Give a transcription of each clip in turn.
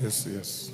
Yes, yes.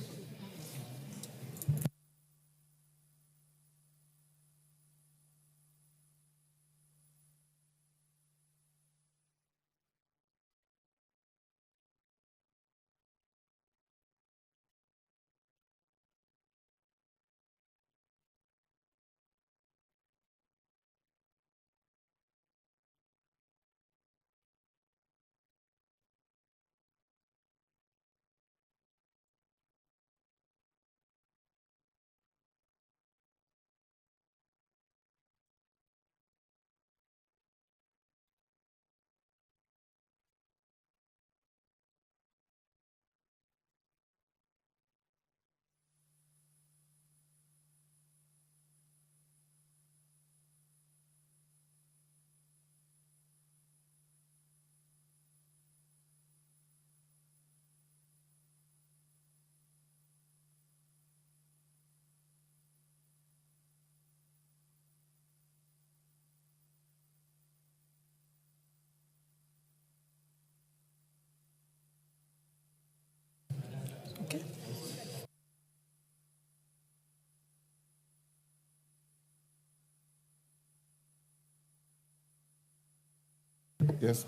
Okay. Yes.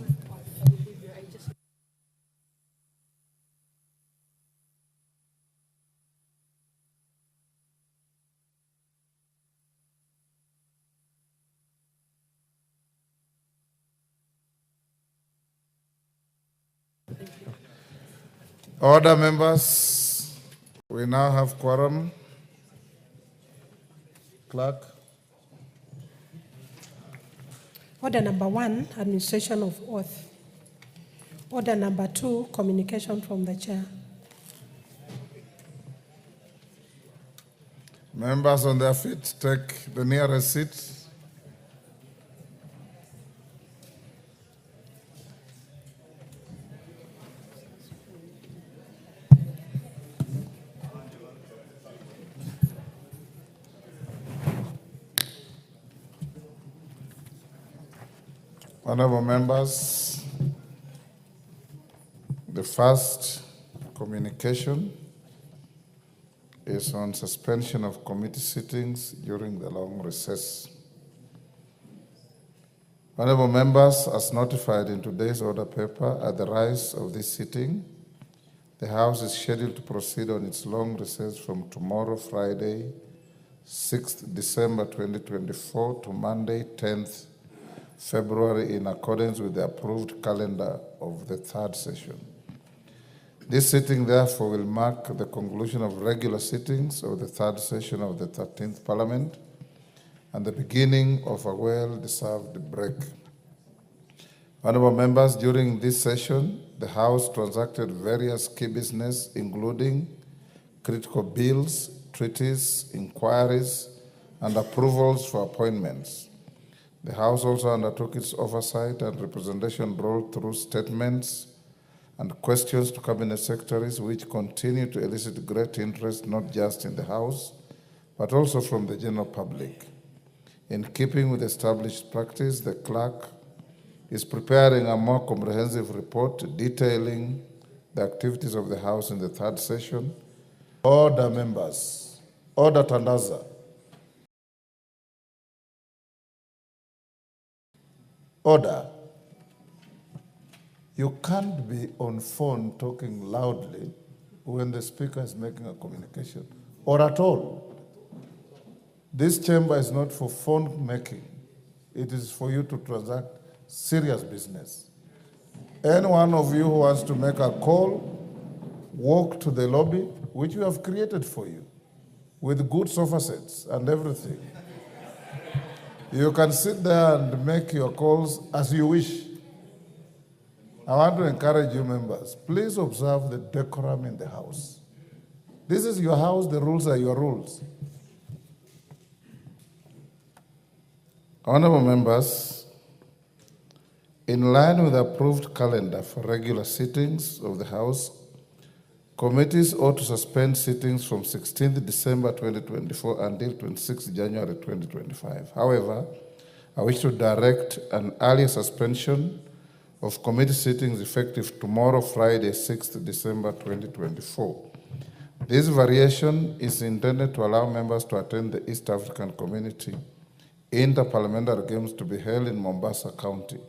Order, members. We now have quorum. Clerk. Order number 1, administration of oath. Order number 2, communication from the chair. Members on their feet, take the nearest seat. Honorable members, the first communication is on suspension of committee sittings during the long recess. Honorable members, as notified in today's order paper, at the rise of this sitting, the House is scheduled to proceed on its long recess from tomorrow, Friday, 6th December 2024 to Monday, 10th February, in accordance with the approved calendar of the third session. This sitting, therefore, will mark the conclusion of regular sittings of the third session of the 13th Parliament and the beginning of a well-deserved break. Honorable members, during this session, the House transacted various key business, including critical bills, treaties, inquiries, and approvals for appointments. The House also undertook its oversight and representation role through statements and questions to cabinet secretaries, which continue to elicit great interest not just in the House, but also from the general public. In keeping with established practice, the clerk is preparing a more comprehensive report detailing the activities of the House in the third session. Order, members. Order, Tandaza. Order. You can't be on phone talking loudly when the speaker is making a communication, or at all. This chamber is not for phone making. It is for you to transact serious business. Any one of you who wants to make a call, walk to the lobby, which we have created for you, with good sofa sets and everything. You can sit there and make your calls as you wish. I want to encourage you, members, please observe the decorum in the House. This is your House, the rules are your rules. Honorable members, in line with the approved calendar for regular sittings of the House, committees ought to suspend sittings from 16th December 2024 until 26th January 2025. However, I wish to direct an earlier suspension of committee sittings effective tomorrow, Friday, 6th December 2024. This variation is intended to allow members to attend the East African Community Inter-Parliamentary Games to be held in Mombasa County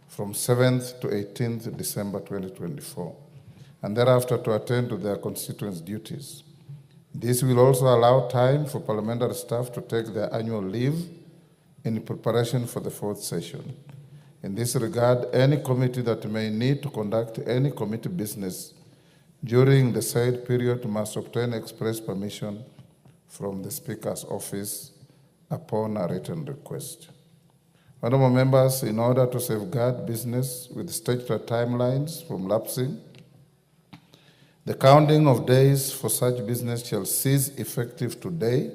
from 7th to 18th December 2024, and thereafter to attend to their constituents' duties. This will also allow time for parliamentary staff to take their annual leave in preparation for the fourth session. In this regard, any committee that may need to conduct any committee business during the said period must obtain express permission from the Speaker's office upon a written request. Honorable members, in order to safeguard business with statutory timelines from lapsing, the counting of days for such business shall cease effective today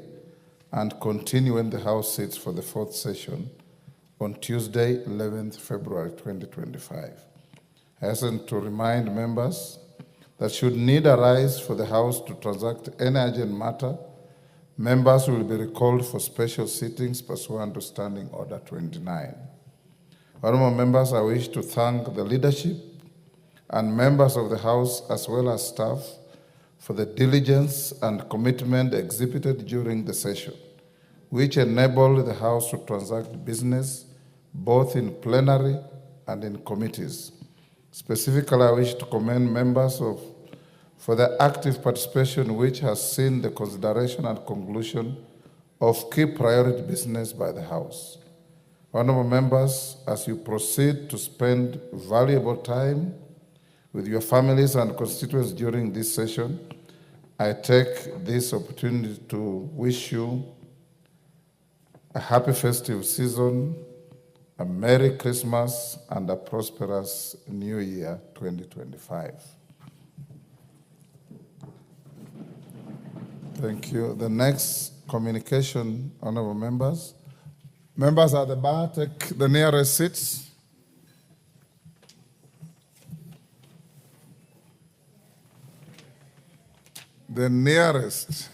and continue when the House sits for the fourth session on Tuesday, 11th February 2025. I hasten to remind members that should need arise for the House to transact any urgent matter, members will be recalled for special sittings pursuant to Standing Order 29. Honorable members, I wish to thank the leadership and members of the House as well as staff for the diligence and commitment exhibited during the session, which enabled the House to transact business both in plenary and in committees. Specifically, I wish to commend members for their active participation, which has seen the consideration and conclusion of key priority business by the House. Honorable members, as you proceed to spend valuable time with your families and constituents during this session, I take this opportunity to wish you a happy festive season, a Merry Christmas, and a prosperous New Year 2025. Thank you. The next communication, honorable members. Members at the bar, take the nearest seats. The nearest.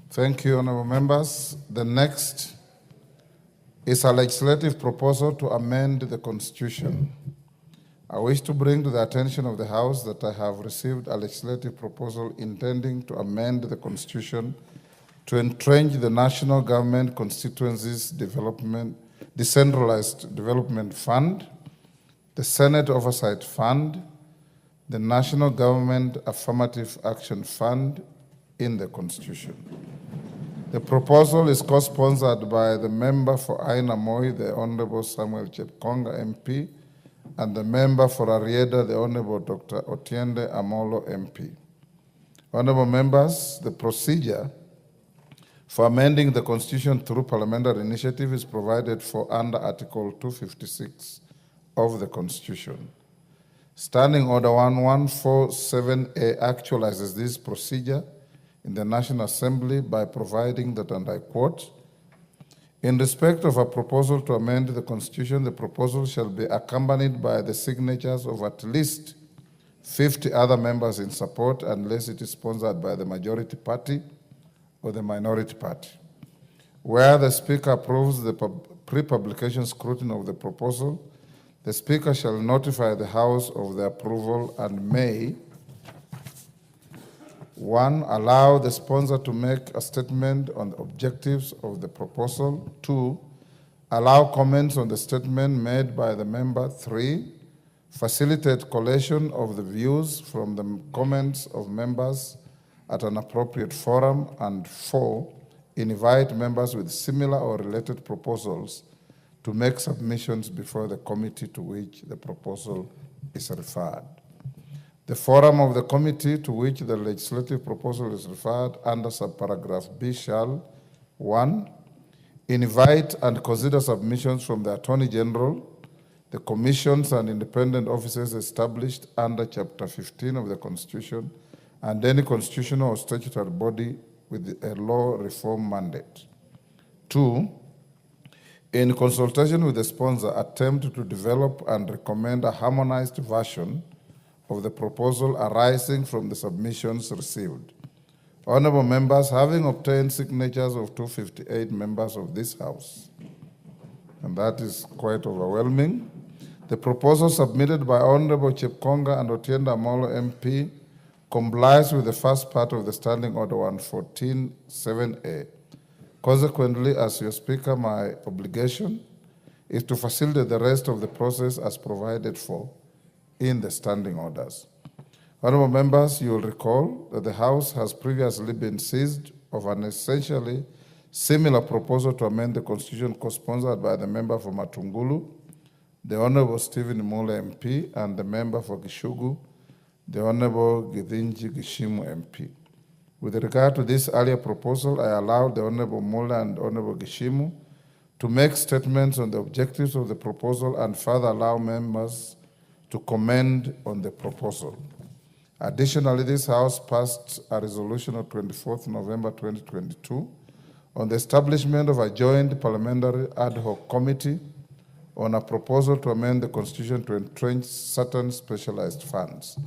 Thank you, honorable members. The next is a legislative proposal to amend the Constitution. I wish to bring to the attention of the House that I have received a legislative proposal intending to amend the Constitution to entrench the National Government Constituencies Decentralized Development Fund, the Senate Oversight Fund, the National Government Affirmative Action Fund in the Constitution. The proposal is co-sponsored by the member for Aina Moi, the Honorable Samuel Chepkonga MP, and the member for Arieda, the Honorable Dr. Otiende Amolo MP. Honorable members, the procedure for amending the Constitution through parliamentary initiative is provided for under Article 256 of the Constitution. Standing Order 1147A actualizes this procedure in the National Assembly by providing that, and I quote, "In respect of a proposal to amend the Constitution, the proposal shall be accompanied by the signatures of at least 50 other members in support unless it is sponsored by the majority party or the minority party. Where the Speaker approves the pre-publication scrutiny of the proposal, the Speaker shall notify the House of the approval and may: 1, allow the sponsor to make a statement on the objectives of the proposal. 2, allow comments on the statement made by the member. 3, facilitate collation of the views from the comments of members at an appropriate forum. And 4, invite members with similar or related proposals to make submissions before the committee to which the proposal is referred. The forum of the committee to which the legislative proposal is referred under subparagraph B shall: 1, invite and consider submissions from the Attorney General, the commissions and independent offices established under Chapter 15 of the Constitution, and any constitutional or statutory body with a law reform mandate. 2, in consultation with the sponsor, attempt to develop and recommend a harmonized version of the proposal arising from the submissions received. Honorable members, having obtained signatures of 258 members of this House, and that is quite overwhelming, The proposal submitted by Honorable Chepkonga and Otienda Amolo MP complies with the first part of the Standing Order 114.7a. Consequently, as your Speaker, my obligation is to facilitate the rest of the process as provided for in the standing orders. Honorable members, you will recall that the House has previously been seized of an essentially similar proposal to amend the Constitution co-sponsored by the member for Matungulu, the Honorable Stephen Mule MP, and the member for Gishugu, the Honorable Githinji Gishimu MP. With regard to this earlier proposal, I allowed the Honorable Mule and Honorable Gishimu to make statements on the objectives of the proposal and further allow members to comment on the proposal. Additionally, this House passed a resolution on 24th November 2022 on the establishment of a joint parliamentary ad hoc committee on a proposal to amend the Constitution to entrench certain specialized funds.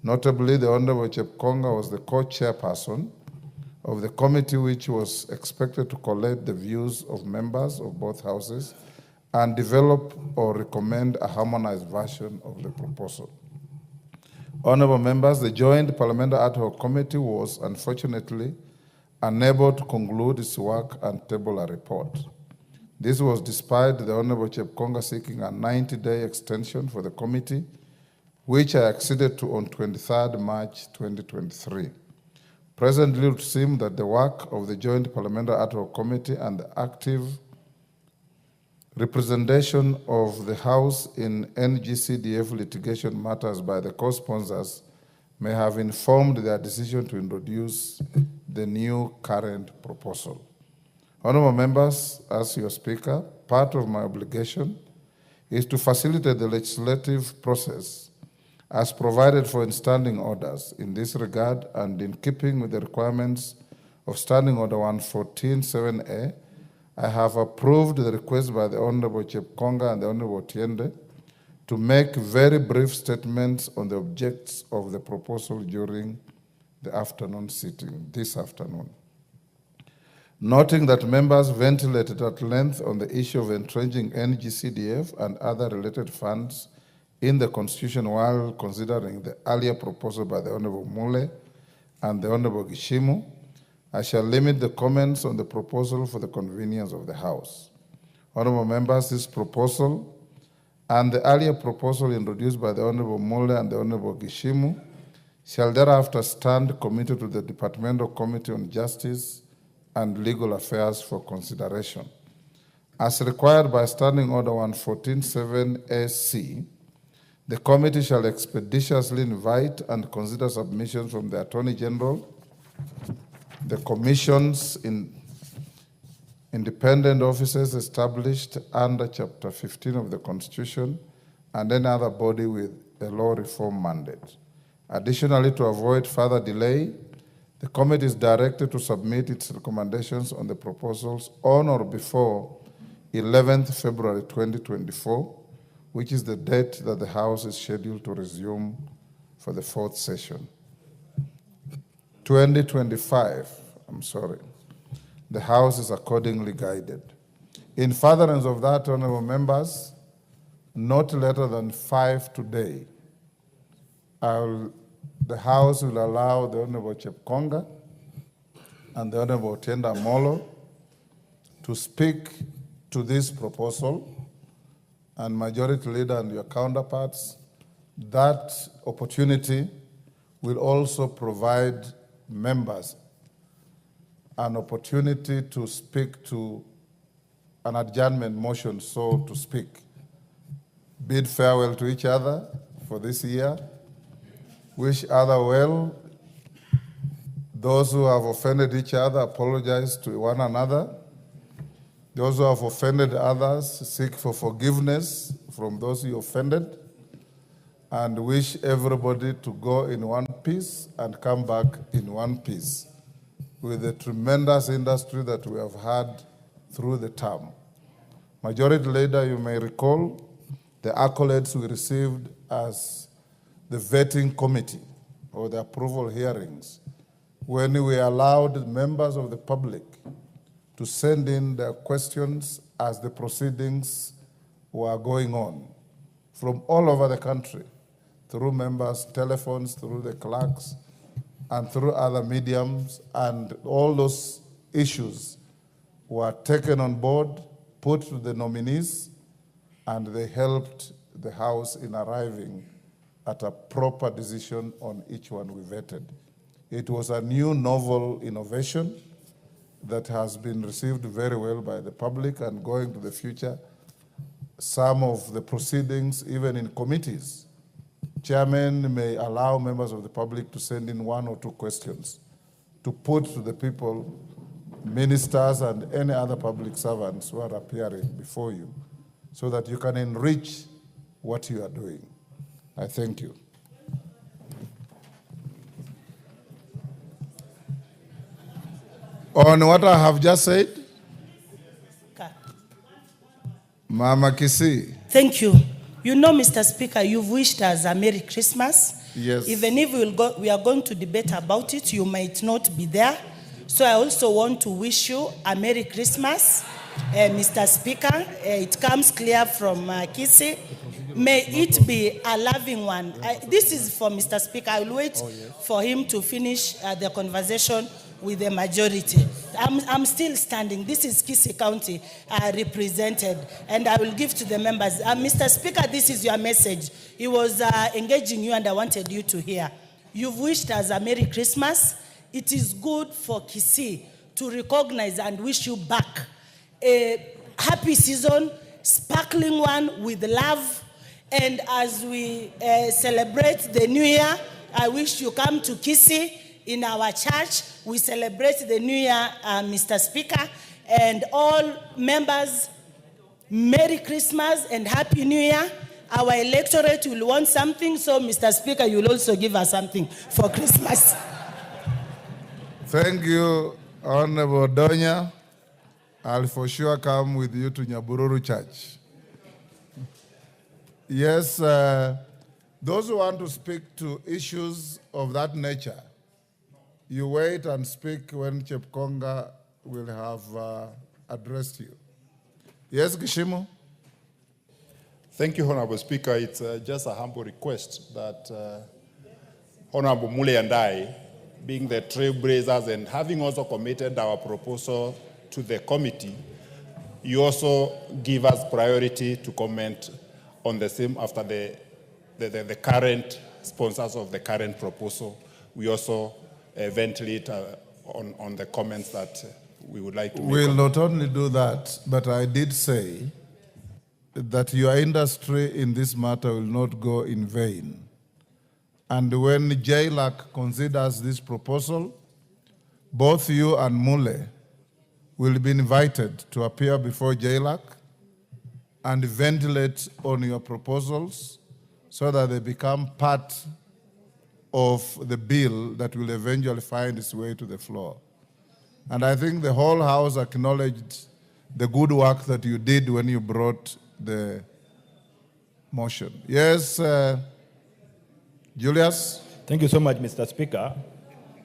Notably, the Honorable Chepkonga was the co-chairperson of the committee, which was expected to collect the views of members of both houses and develop or recommend a harmonized version of the proposal. Honorable members, the Joint Parliamentary Ad Hoc Committee was unfortunately unable to conclude its work and table a report. This was despite the Honorable Chepkonga seeking a 90-day extension for the committee, which I acceded to on 23rd March 2023. Presently, it seems that the work of the Joint Parliamentary Ad Hoc Committee and the active representation of the House in NGCDF litigation matters by the co-sponsors may have informed their decision to introduce the new current proposal. Honorable members, as your Speaker, part of my obligation is to facilitate the legislative process as provided for in standing orders. In this regard, and in keeping with the requirements of Standing Order 114.7a, I have approved the request by the Honorable Chepkonga and the Honorable Otiende to make very brief statements on the objects of the proposal during the afternoon sitting, this afternoon. Noting that members ventilated at length on the issue of entrenching NGCDF and other related funds in the Constitution while considering the earlier proposal by the Honorable Mule and the Honorable Gishimu, I shall limit the comments on the proposal for the convenience of the House. Honorable members, this proposal and the earlier proposal introduced by the Honorable Mule and the Honorable Gishimu shall thereafter stand committed to the Departmental Committee on Justice and Legal Affairs for consideration. As required by Standing Order 114.7ac, the committee shall expeditiously invite and consider submissions from the Attorney General, the commissions in independent offices established under Chapter 15 of the Constitution, and any other body with a law reform mandate. Additionally, to avoid further delay, the committee is directed to submit its recommendations on the proposals on or before 11th February 2024, which is the date that the House is scheduled to resume for the fourth session. 2025, the House is accordingly guided. In furtherance of that, honorable members, not later than 5 today, the House will allow the Honorable Chepkonga and the Honorable Otienda Amolo to speak to this proposal, and Majority Leader and your counterparts. That opportunity will also provide members an opportunity to speak to an adjournment motion, so to speak. Bid farewell to each other for this year. Wish other well. Those who have offended each other, apologize to one another. Those who have offended others, seek for forgiveness from those you offended, and wish everybody to go in one piece and come back in one piece with the tremendous industry that we have had through the term. Majority Leader, you may recall the accolades we received as the vetting committee or the approval hearings when we allowed members of the public to send in their questions as the proceedings were going on. from all over the country, through members' telephones, through the clerks, and through other mediums, and all those issues were taken on board, put to the nominees, and they helped the House in arriving at a proper decision on each one we vetted. It was a new novel innovation that has been received very well by the public, and going to the future, some of the proceedings, even in committees, chairmen may allow members of the public to send in 1 or 2 questions to put to the people, ministers and any other public servants who are appearing before you, so that you can enrich what you are doing. I thank you. On what I have just said, Mama Kisi. Thank you. You know, Mr. Speaker, you've wished us a Merry Christmas. Yes. Even if we are going to debate about it, you might not be there. So I also want to wish you a Merry Christmas, Mr. Speaker. It comes clear from Kisi. May it be a loving one. This is for Mr. Speaker. I will wait for him to finish the conversation with the majority. I'm still standing. This is Kisii County represented, and I will give to the members. Mr. Speaker, this is your message. He was engaging you, and I wanted you to hear. You've wished us a Merry Christmas. It is good for Kisii to recognize and wish you back a happy season, sparkling one with love. And as we celebrate the New Year, I wish you come to Kisii. In our church, we celebrate the New Year, Mr. Speaker, and all members, Merry Christmas and Happy New Year. Our electorate will want something, so Mr. Speaker, you will also give us something for Christmas. Thank you, Honorable Donya. I'll for sure come with you to Nyabururu Church. Yes, those who want to speak to issues of that nature, you wait and speak when Chepkonga will have addressed you. Yes, Gishimu? Thank you, Honorable Speaker. It's just a humble request that Honorable Mule and I, being the trailblazers and having also committed our proposal to the committee, you also give us priority to comment on the same after the current sponsors of the current proposal. We also ventilate on the comments that we would like to make. We'll not only do that, but I did say that your industry in this matter will not go in vain. And when JLAC considers this proposal, both you and Mule will be invited to appear before JLAC and ventilate on your proposals so that they become part of the bill that will eventually find its way to the floor. And I think the whole House acknowledged the good work that you did when you brought the motion. Yes, Julius? Thank you so much, Mr. Speaker.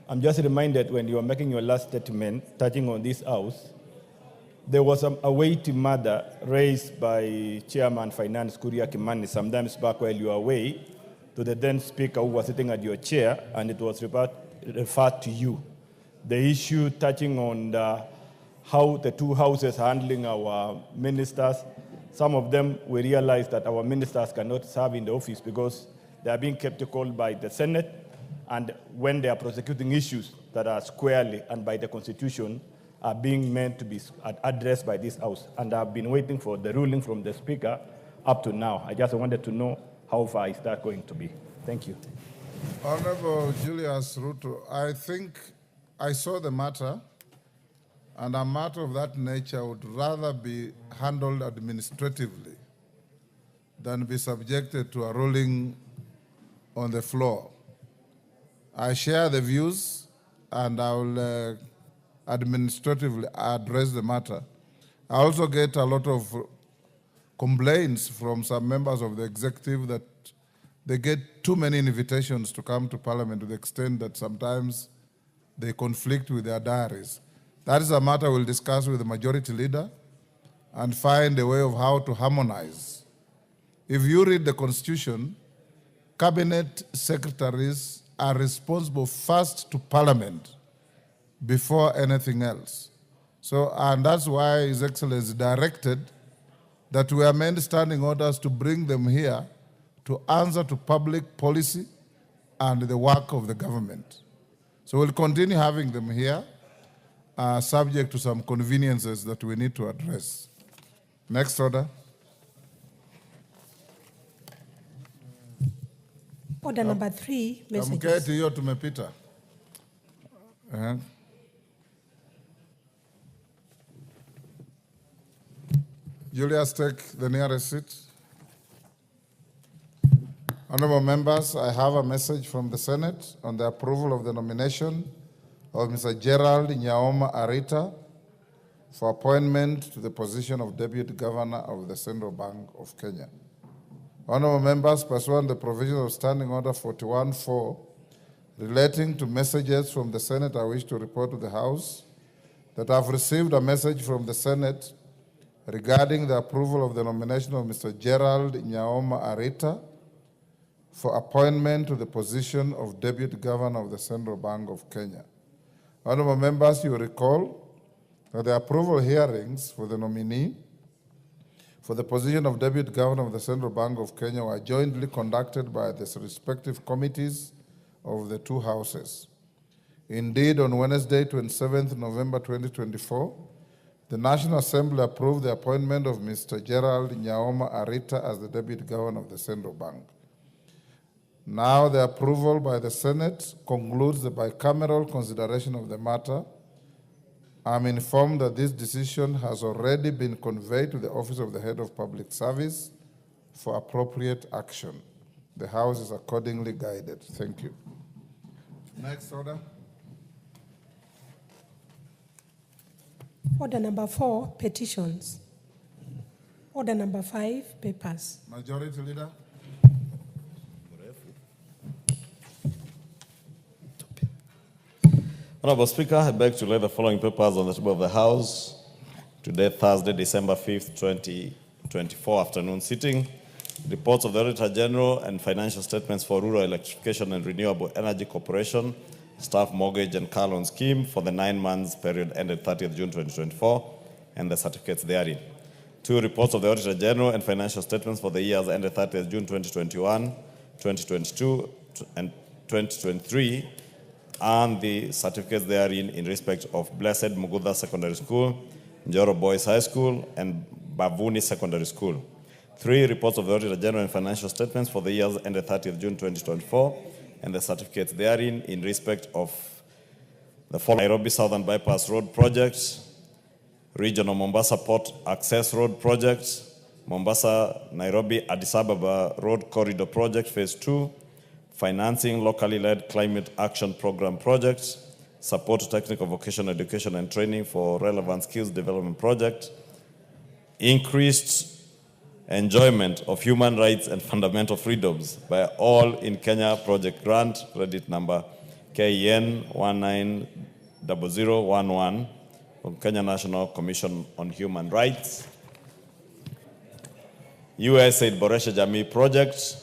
I'm just reminded when you were making your last statement touching on this House, there was a weighty matter raised by Chairman Finance Kuria Kimani sometimes back while you were away to the then Speaker who was sitting at your chair, and it was referred to you. The issue touching on how the two houses are handling our ministers. Some of them, we realized that our ministers cannot serve in the office because they are being kept cold by the Senate, and when they are prosecuting issues that are squarely and by the Constitution are being meant to be addressed by this House. And I've been waiting for the ruling from the Speaker up to now. I just wanted to know how far is that going to be. Thank you. Honorable Julius Ruto, I think I saw the matter, and a matter of that nature would rather be handled administratively than be subjected to a ruling on the floor. I share the views, and I will administratively address the matter. I also get a lot of complaints from some members of the executive that they get too many invitations to come to Parliament to the extent that sometimes they conflict with their diaries. That is a matter we'll discuss with the majority leader and find a way of how to harmonize If you read the Constitution, cabinet secretaries are responsible first to Parliament before anything else. So, and that's why His Excellency directed that we amend standing orders to bring them here to answer to public policy and the work of the government. So we'll continue having them here, subject to some conveniences that we need to address. Next order. Order number 3, messages. Kamketi hiyo tumepita. Julius, take the nearest seat. Honorable members, I have a message from the Senate on the approval of the nomination of Mr. Gerald Nyaoma Arita for appointment to the position of Deputy Governor of the Central Bank of Kenya. Honorable members, pursuant to the provisions of Standing Order 41-4, relating to messages from the Senate, I wish to report to the House that I have received a message from the Senate regarding the approval of the nomination of Mr. Gerald Nyaoma Arita for appointment to the position of Deputy Governor of the Central Bank of Kenya. Honorable members, you recall that the approval hearings for the nominee for the position of Deputy Governor of the Central Bank of Kenya were jointly conducted by the respective committees of the two houses. Indeed, on Wednesday, 27th November 2024, the National Assembly approved the appointment of Mr. Gerald Nyaoma Arita as the Deputy Governor of the Central Bank. Now the approval by the Senate concludes the bicameral consideration of the matter. I'm informed that this decision has already been conveyed to the Office of the Head of Public Service for appropriate action. The House is accordingly guided. Thank you. Next order. Order number 4, petitions. Order number 5, papers. Majority Leader. Honorable Speaker, I beg to lay the following papers on the table of the House today, Thursday, December 5th, 2024, afternoon sitting. Reports of the Auditor General and financial statements for Rural Electrification and Renewable Energy Corporation, Staff Mortgage and Car Loan Scheme for the 9 months period ended 30th June 2024, and the certificates therein. 2 reports of the Auditor General and financial statements for the years ended 30th June 2021, 2022, and 2023, and the certificates therein in respect of Blessed Mugudha Secondary School, Njoro Boys High School, and Bavuni Secondary School. 3 reports of the Auditor General and financial statements for the years ended 30th June 2024, and the certificates therein in respect of the following: Nairobi Southern Bypass Road Project, Regional Mombasa Port Access Road Project, Mombasa Nairobi Addis Ababa Road Corridor Project Phase 2, financing locally led climate action program projects, support technical vocational education and training for relevant skills development project, increased enjoyment of human rights and fundamental freedoms by all in Kenya project grant, credit number KEN 190011 from Kenya National Commission on Human Rights, USAID Boresha Jamii Project,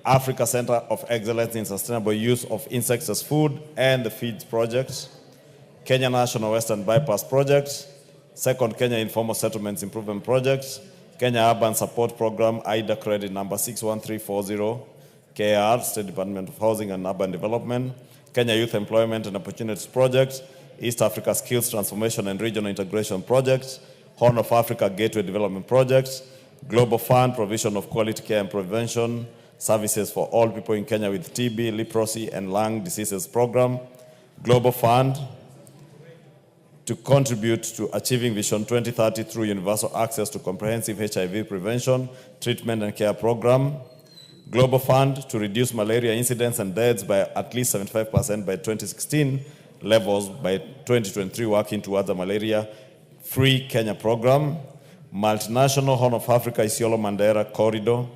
Africa Center of Excellence in Sustainable Use of Insects as Food and the Feeds Project, Kenya National Western Bypass Project, Second Kenya Informal Settlements Improvement Project, Kenya Urban Support Program, IDA credit number 61340, KR, State Department of Housing and Urban Development, Kenya Youth Employment and Opportunities Project, East Africa Skills Transformation and Regional Integration Project, Horn of Africa Gateway Development Project, Global Fund, Provision of Quality Care and Prevention Services for all people in Kenya with TB, leprosy, and lung diseases program, Global Fund, to contribute to achieving Vision 2030 through universal access to comprehensive HIV prevention, treatment, and care program, Global Fund to reduce malaria incidents and deaths by at least 75% by 2016 levels by 2023, working towards a malaria-free Kenya program, multinational Horn of Africa Isiolo Mandera Corridor,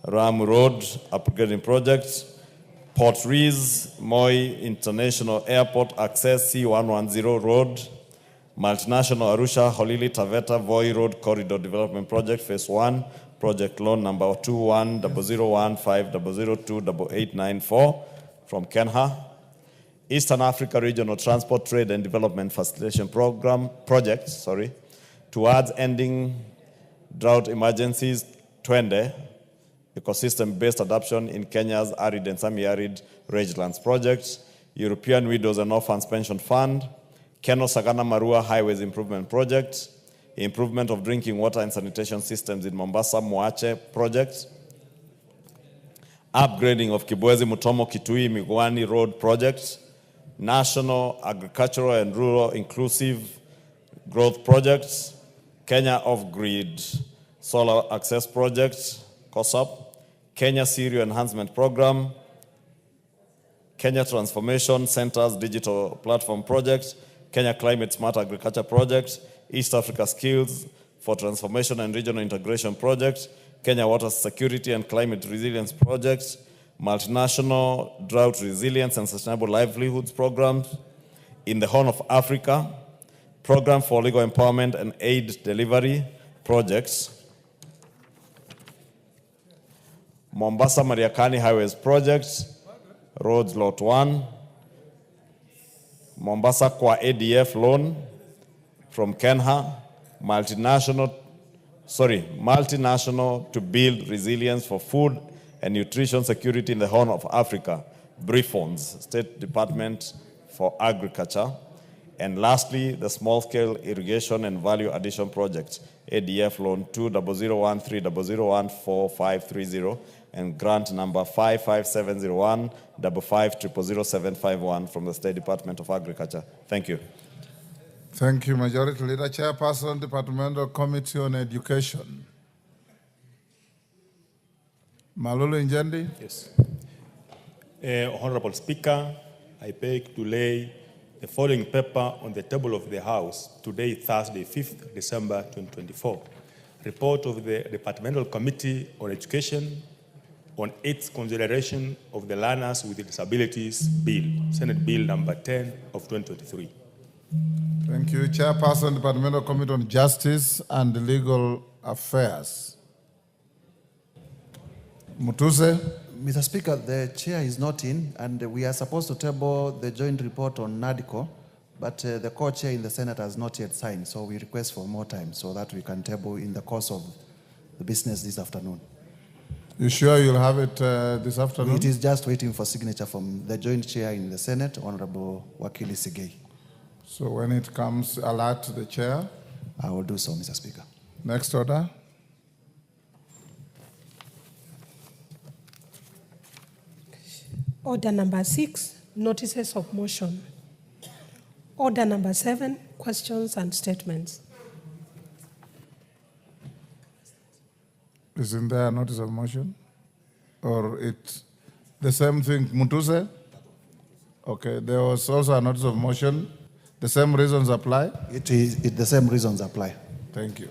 Ram Road upgrading project, Port Rees Moi International Airport Access C110 Road, multinational Arusha Holili Taveta Voi Road Corridor Development Project Phase 1, project loan number 210015028894 from Kenha. Eastern Africa Regional Transport, Trade and Development Facilitation Project, towards ending drought emergencies, Twende, ecosystem-based adoption in Kenya's arid and semi-arid rangelands project, European Widows and Orphans Pension Fund, Keno Sagana Marua Highways Improvement Project, improvement of drinking water and sanitation systems in Mombasa Moache project, upgrading of Kibwezi Mutomo Kitui Migwani Road project, National Agricultural and Rural Inclusive Growth Projects, Kenya Off-Grid Solar Access Project, COSAP, Kenya Serial Enhancement Program, Kenya Transformation Centers Digital Platform Project, Kenya Climate Smart Agriculture Project, East Africa Skills for Transformation and Regional Integration Project, Kenya Water Security and Climate Resilience Project, Multinational Drought Resilience and Sustainable Livelihoods Programs in the Horn of Africa, Program for Legal Empowerment and Aid Delivery Projects, Mombasa Mariakani Highways Project, Roads Lot 1, Mombasa Kwa ADF loan from Kenha, multinational to build resilience for food and nutrition security in the Horn of Africa, BRIFONS, State Department for Agriculture. And lastly, the small-scale irrigation and value addition project, ADF loan 2001300145530 and grant number 5570155000751 from the State Department of Agriculture. Thank you. Thank you, Majority Leader. Chairperson, Departmental Committee on Education. Malulu Njendi. Yes. Honorable Speaker, I beg to lay the following paper on the table of the House today, Thursday, 5th December 2024. Report of the Departmental Committee on Education on its consideration of the Learners with Disabilities Bill, Senate Bill number 10 of 2023. Thank you. Chairperson, Departmental Committee on Justice and Legal Affairs. Mutuse. Mr. Speaker, the chair is not in, and we are supposed to table the joint report on NADCO, but the co-chair in the Senate has not yet signed, so we request for more time so that we can table in the course of the business this afternoon. You sure you'll have it this afternoon? It is just waiting for signature from the joint chair in the Senate, Honorable Wakili Sigei. So when it comes, alert the chair. I will do so, Mr. Speaker. Next order. Order number 6, notices of motion. Order number 7, questions and statements. Isn't there a notice of motion? Or it's the same thing, Mutuse? Okay, there was also a notice of motion. The same reasons apply? The same reasons apply. Thank you.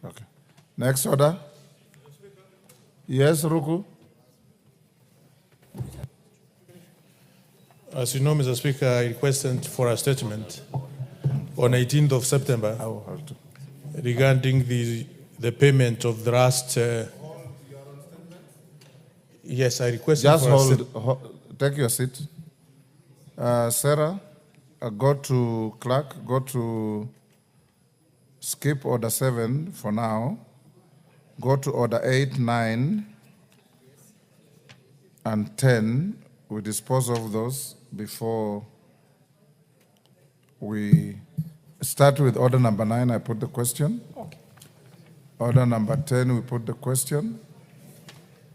Okay. Next order. Yes, Ruku? As you know, Mr. Speaker, I requested for a statement on 18th of September regarding the payment of the last... yes, I requested just for take your seat. Sarah, go to clerk, go to skip order 7 for now. Go to order 8, 9, and 10. We dispose of those before we start with order number 9. I put the question. Okay. Order number 10, we put the question.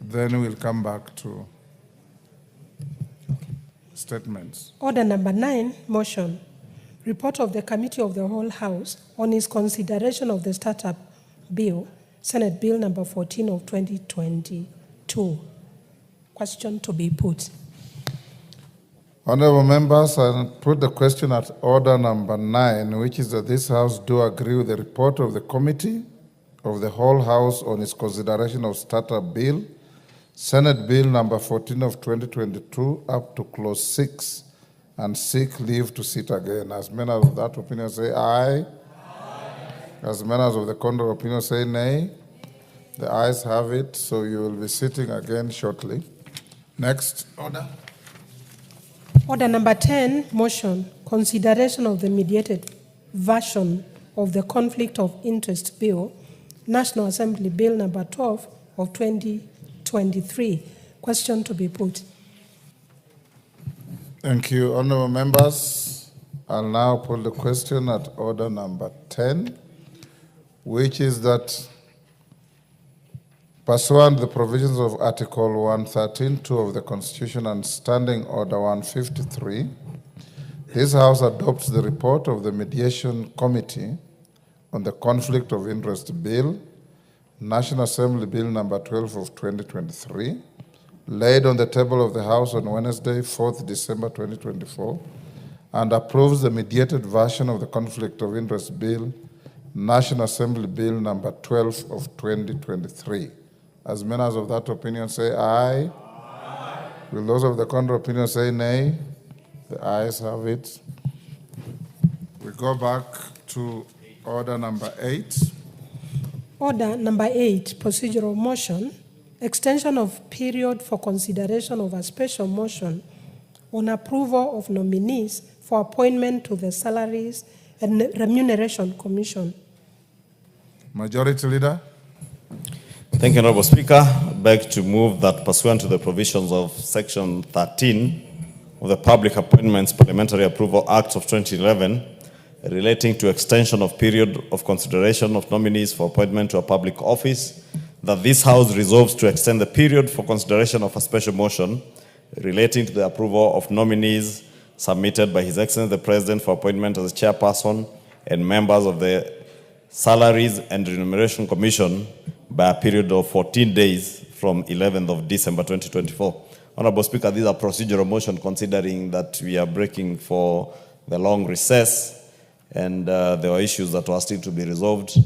Then we'll come back to statements. Order number 9, motion. Report of the Committee of the Whole House on its consideration of the Startup Bill, Senate Bill number 14 of 2022. Question to be put. Honorable members, I put the question at order number 9, which is that this House do agree with the report of the Committee of the Whole House on its consideration of Startup Bill, Senate Bill number 14 of 2022, up to clause 6, and seek leave to sit again. As many of that opinion say aye. As members of the contrary opinion say nay, the ayes have it, so you will be sitting again shortly. Next order. Order number 10, motion, consideration of the mediated version of the Conflict of Interest Bill, National Assembly Bill number 12 of 2023. Question to be put. Thank you, honorable members. I'll now put the question at order number 10, which is that pursuant to the provisions of Article 113(2) of the Constitution and Standing Order 153, this House adopts the report of the Mediation Committee on the Conflict of Interest Bill, National Assembly Bill number 12 of 2023, laid on the table of the House on Wednesday, 4th December 2024, and approves the mediated version of the Conflict of Interest Bill, National Assembly Bill number 12 of 2023. As members of that opinion say aye. Aye. Will those of the contrary opinion say nay? The ayes have it. We go back to order number 8. Order number 8, procedural motion, extension of period for consideration of a special motion on approval of nominees for appointment to the Salaries and Remuneration Commission. Majority Leader. Thank you, Honorable Speaker. I beg to move that pursuant to the provisions of Section 13 of the Public Appointments Parliamentary Approval Act of 2011 relating to extension of period of consideration of nominees for appointment to a public office, that this House resolves to extend the period for consideration of a special motion relating to the approval of nominees submitted by His Excellency the President for appointment as a chairperson and members of the Salaries and Remuneration Commission by a period of 14 days from 11th of December 2024. Honorable Speaker, these are procedural motion considering that we are breaking for the long recess and there were issues that were still to be resolved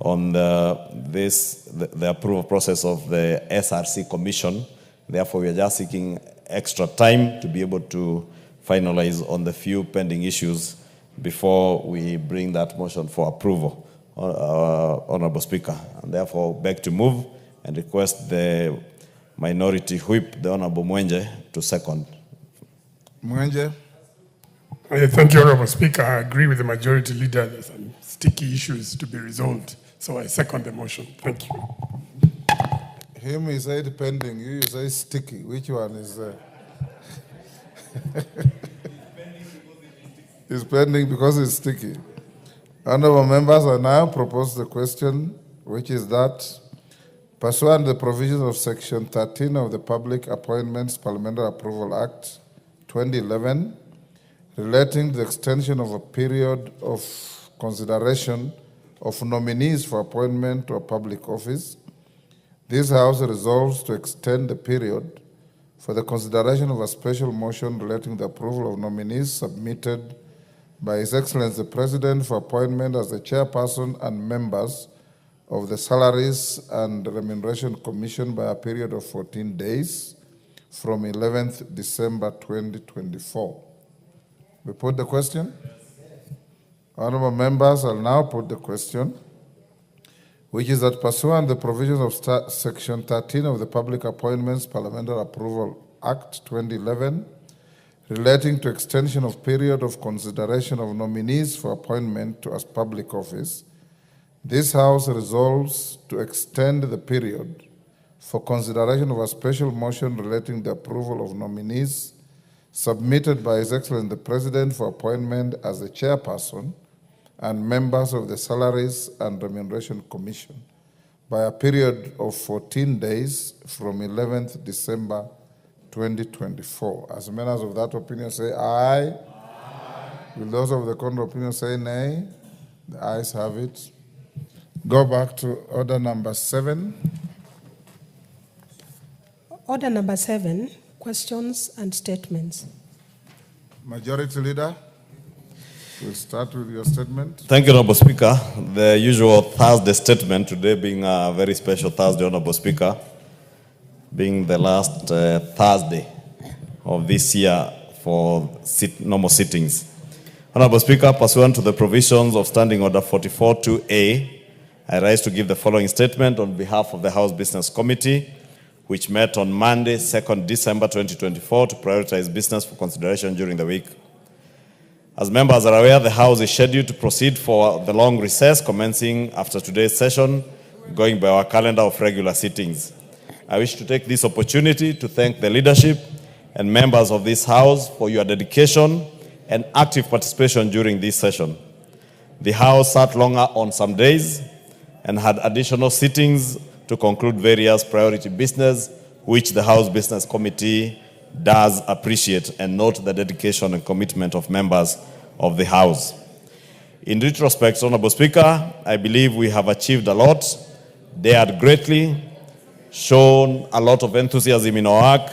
on the approval process of the SRC Commission. Therefore, we are just seeking extra time to be able to finalize on the few pending issues before we bring that motion for approval, Honorable Speaker. And therefore, beg to move and request the minority whip, the Honorable Mwenje, to second. Mwenje. Thank you, Honorable Speaker. I agree with the majority leader. There's some sticky issues to be resolved. So I second the motion. Thank you. Him is said pending, you say sticky. Which one is It's pending because it's sticky. Honorable members, I now propose the question, which is that pursuant to the provisions of Section 13 of the Public Appointments Parliamentary Approval Act 2011, relating to the extension of a period of consideration of nominees for appointment to a public office, this House resolves to extend the period for the consideration of a special motion relating to the approval of nominees submitted by His Excellency the President for appointment as the chairperson and members of the Salaries and Remuneration Commission by a period of 14 days from 11th December 2024. We put the question? Honorable members, I'll now put the question, which is that pursuant to the provisions of Section 13 of the Public Appointments Parliamentary Approval Act 2011, relating to extension of period of consideration of nominees for appointment to a public office, this House resolves to extend the period for consideration of a special motion relating to the approval of nominees submitted by His Excellency the President for appointment as the chairperson and members of the Salaries and Remuneration Commission by a period of 14 days from 11th December 2024. As members of that opinion say aye. Aye. Will those of the contrary opinion say nay? The ayes have it. Go back to order number 7. Order number 7, questions and statements. Majority Leader, we'll start with your statement. Thank you, Honorable Speaker. The usual Thursday statement, today being a very special Thursday, Honorable Speaker, being the last Thursday of this year for normal sittings. Honorable Speaker, pursuant to the provisions of Standing Order 44-2A, I rise to give the following statement on behalf of the House Business Committee, which met on Monday, 2nd December 2024, to prioritize business for consideration during the week. As members are aware, the House is scheduled to proceed for the long recess commencing after today's session, going by our calendar of regular sittings. I wish to take this opportunity to thank the leadership and members of this House for your dedication and active participation during this session. The House sat longer on some days and had additional sittings to conclude various priority business, which the House Business Committee does appreciate and note the dedication and commitment of members of the House. In retrospect, Honorable Speaker, I believe we have achieved a lot, dared greatly, shown a lot of enthusiasm in our work,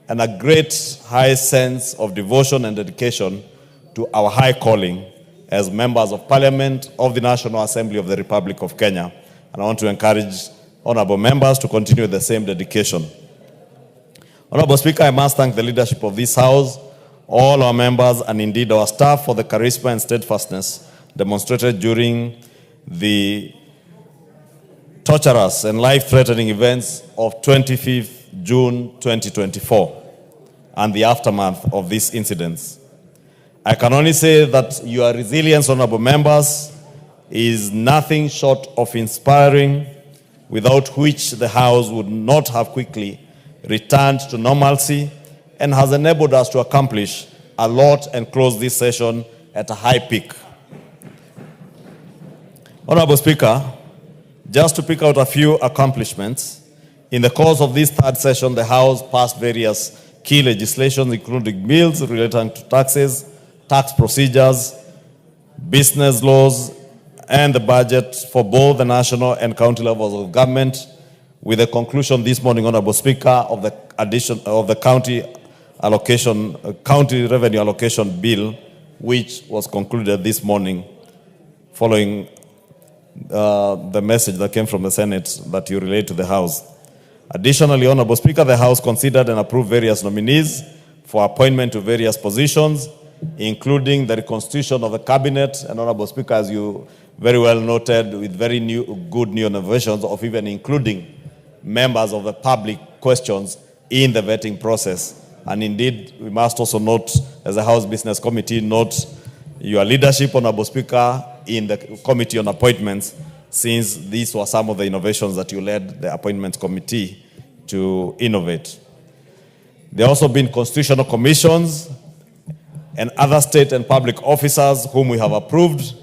and a great high sense of devotion and dedication to our high calling as members of Parliament of the National Assembly of the Republic of Kenya. And I want to encourage honorable members to continue the same dedication. Honorable Speaker, I must thank the leadership of this House, all our members, and indeed our staff for the charisma and steadfastness demonstrated during the torturous and life-threatening events of 25th June 2024 and the aftermath of these incidents. I can only say that your resilience, honorable members, is nothing short of inspiring, without which the House would not have quickly returned to normalcy, and has enabled us to accomplish a lot and close this session at a high peak. Honorable Speaker, just to pick out a few accomplishments, in the course of this third session, the House passed various key legislation, including bills relating to taxes, tax procedures, business laws, and the budget for both the national and county levels of government, with the conclusion this morning, Honorable Speaker, of the addition of the county revenue allocation bill, which was concluded this morning following the message that came from the Senate that you relayed to the House. Additionally, Honorable Speaker, the House considered and approved various nominees for appointment to various positions, including the reconstitution of the cabinet, and Honorable Speaker, as you very well noted, with very good new innovations of even including members of the public questions in the vetting process. And indeed, we must also note, as a House Business Committee, note your leadership, Honorable Speaker, in the Committee on Appointments, since these were some of the innovations that you led the Appointments Committee to innovate. There have also been constitutional commissions and other state and public officers whom we have approved,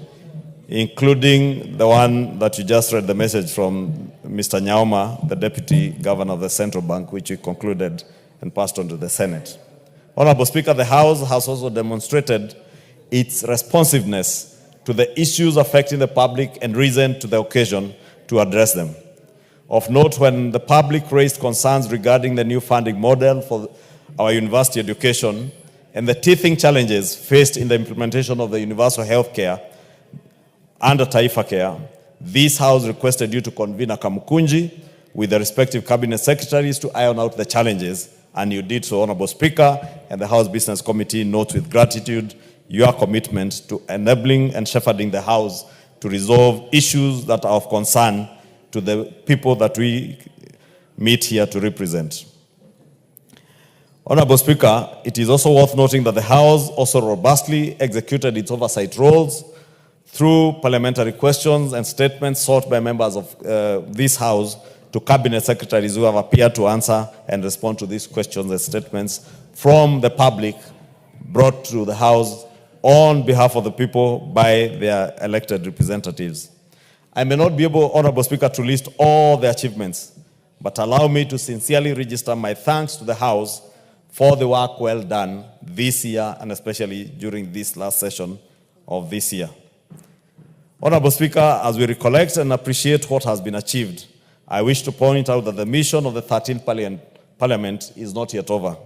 including the one that you just read the message from Mr. Nyaoma, the Deputy Governor of the Central Bank, which we concluded and passed on to the Senate. Honorable Speaker, the House has also demonstrated its responsiveness to the issues affecting the public and risen to the occasion to address them. Of note, when the public raised concerns regarding the new funding model for our university education and the teething challenges faced in the implementation of the universal health care under Taifa Care, this House requested you to convene a Kamukunji with the respective cabinet secretaries to iron out the challenges, and you did so, Honorable Speaker, and the House Business Committee notes with gratitude your commitment to enabling and shepherding the House to resolve issues that are of concern to the people that we meet here to represent. Honorable Speaker, it is also worth noting that the House also robustly executed its oversight roles through parliamentary questions and statements sought by members of this House to cabinet secretaries who have appeared to answer and respond to these questions and statements from the public brought to the House on behalf of the people by their elected representatives. I may not be able, Honorable Speaker, to list all the achievements, but allow me to sincerely register my thanks to the House for the work well done this year, and especially during this last session of this year. Honorable Speaker, as we recollect and appreciate what has been achieved, I wish to point out that the mission of the 13th Parliament is not yet over.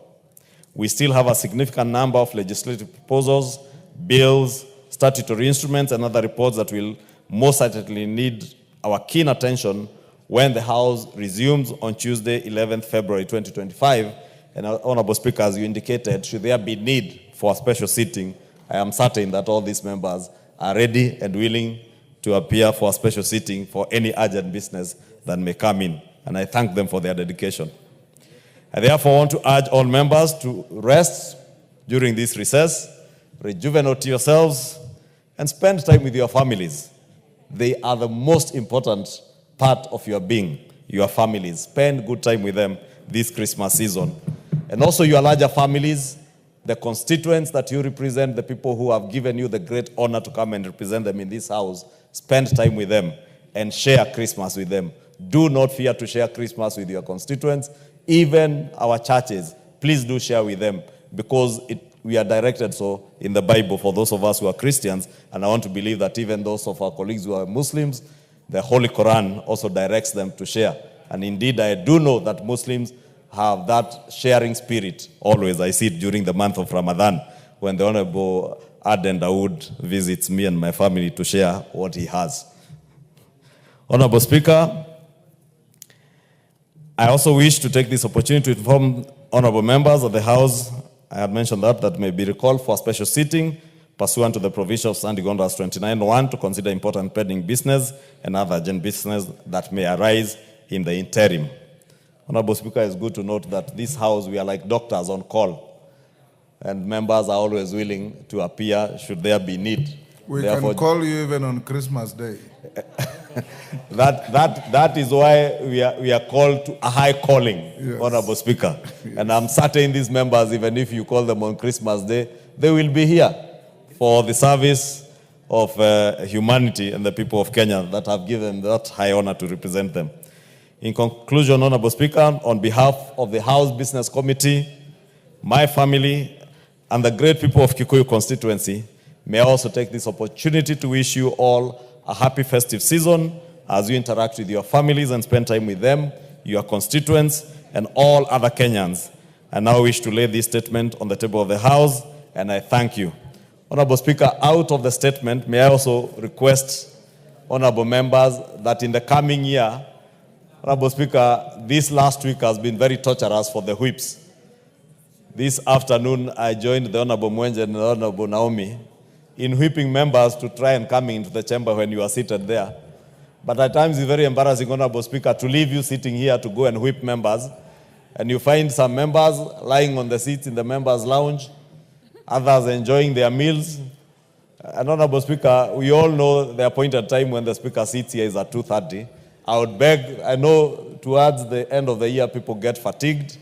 We still have a significant number of legislative proposals, bills, statutory instruments, and other reports that will most certainly need our keen attention when the House resumes on Tuesday, 11th February 2025. And Honorable Speaker, as you indicated, should there be need for a special sitting, I am certain that all these members are ready and willing to appear for a special sitting for any urgent business that may come in. And I thank them for their dedication. I therefore want to urge all members to rest during this recess, rejuvenate yourselves, and spend time with your families. They are the most important part of your being, your families. Spend good time with them this Christmas season. And also your larger families, the constituents that you represent, the people who have given you the great honor to come and represent them in this house, spend time with them and share Christmas with them. Do not fear to share Christmas with your constituents. Even our churches, please do share with them, because we are directed so in the Bible for those of us who are Christians, and I want to believe that even those of our colleagues who are Muslims, the Holy Quran also directs them to share. And indeed, I do know that Muslims have that sharing spirit always. I see it during the month of Ramadan when the Honorable Aden Dawood visits me and my family to share what he has. Honorable Speaker, I also wish to take this opportunity to inform honorable members of the House, I had mentioned that may be recalled for a special sitting pursuant to the provision of Standing Orders 29.1 to consider important pending business and other urgent business that may arise in the interim. Honorable Speaker, it's good to note that this House, we are like doctors on call, and members are always willing to appear should there be need. We Therefore, can call you even on Christmas Day. That is why we are called to a high calling, yes. Honorable Speaker. Yes. And I'm certain these members, even if you call them on Christmas Day, they will be here for the service of humanity and the people of Kenya that have given that high honor to represent them. In conclusion, Honorable Speaker, on behalf of the House Business Committee, my family, and the great people of Kikuyu constituency, may I also take this opportunity to wish you all a happy festive season as you interact with your families and spend time with them, your constituents, and all other Kenyans. I now wish to lay this statement on the table of the House, and I thank you. Honorable Speaker, out of the statement, may I also request honorable members that in the coming year, Honorable Speaker, this last week has been very torturous for the whips. This afternoon, I joined the Honorable Mwenje and the Honorable Naomi in whipping members to try and come into the chamber when you are seated there. But at times it's very embarrassing, Honorable Speaker, to leave you sitting here to go and whip members, and you find some members lying on the seats in the members' lounge, others enjoying their meals. And Honorable Speaker, we all know the appointed time when the Speaker sits here is at 2:30. I would beg, I know towards the end of the year people get fatigued,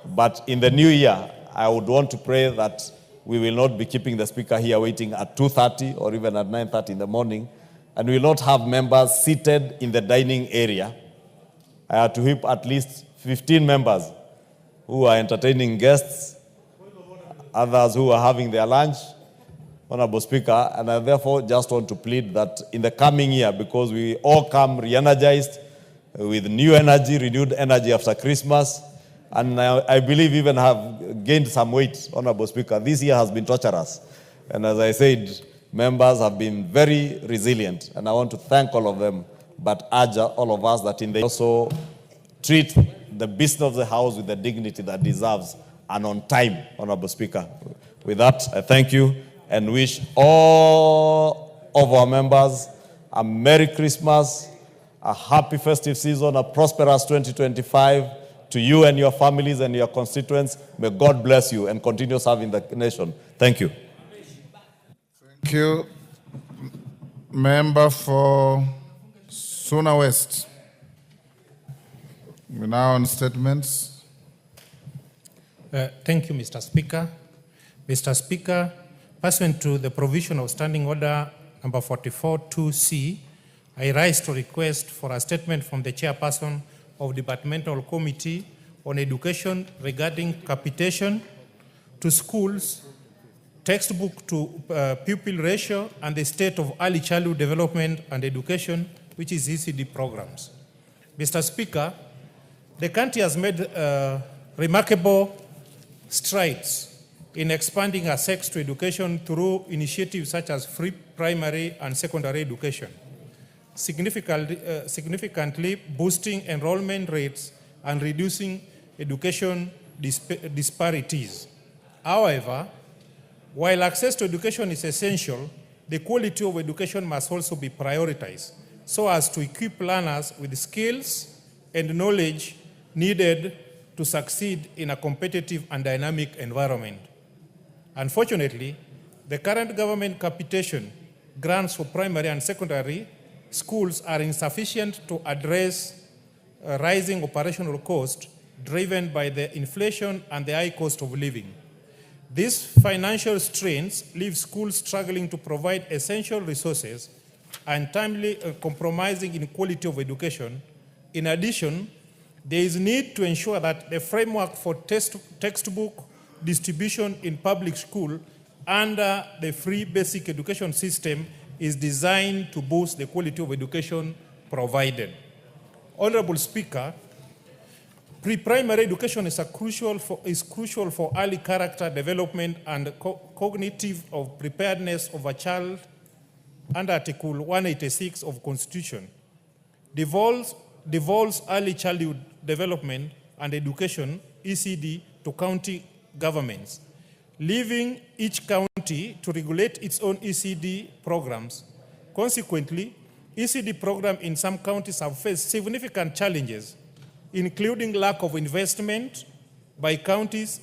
but in the new year, I would want to pray that we will not be keeping the Speaker here waiting at 2:30 or even at 9:30 in the morning, and we will not have members seated in the dining area. I had to whip at least 15 members who are entertaining guests, others who are having their lunch, Honorable Speaker, and I therefore just want to plead that in the coming year, because we all come re-energized with new energy, renewed energy after Christmas, and I believe even have gained some weight, Honorable Speaker. This year has been torturous. And as I said, members have been very resilient, and I want to thank all of them, but urge all of us that in the also treat the business of the House with the dignity that deserves and on time, Honorable Speaker. With that, I thank you and wish all of our members a Merry Christmas, a happy festive season, a prosperous 2025 to you and your families and your constituents. May God bless you and continue serving the nation. Thank you. Thank you. Member for Suna West. We're now on statements. Thank you, Mr. Speaker. Mr. Speaker, pursuant to the provision of Standing Order number 44-2C, I rise to request for a statement from the chairperson of Departmental Committee on Education regarding capitation to schools, textbook to pupil ratio, and the state of early childhood development and education, which is ECD programs. Mr. Speaker, the country has made remarkable strides in expanding access to education through initiatives such as free primary and secondary education, significantly boosting enrollment rates and reducing education disparities. However, While access to education is essential, the quality of education must also be prioritized so as to equip learners with skills and knowledge needed to succeed in a competitive and dynamic environment. Unfortunately, the current government capitation grants for primary and secondary schools are insufficient to address rising operational costs driven by the inflation and the high cost of living. These financial strains leave schools struggling to provide essential resources and timely compromising in quality of education. In addition, there is need to ensure that the framework for textbook distribution in public school under the free basic education system is designed to boost the quality of education provided. Honorable Speaker, pre-primary education is crucial for early character development and cognitive of preparedness of a child under Article 186 of Constitution. Devolves early childhood development and education, ECD, to county governments, leaving each county to regulate its own ECD programs. Consequently, ECD programs in some counties have faced significant challenges, including lack of investment by counties,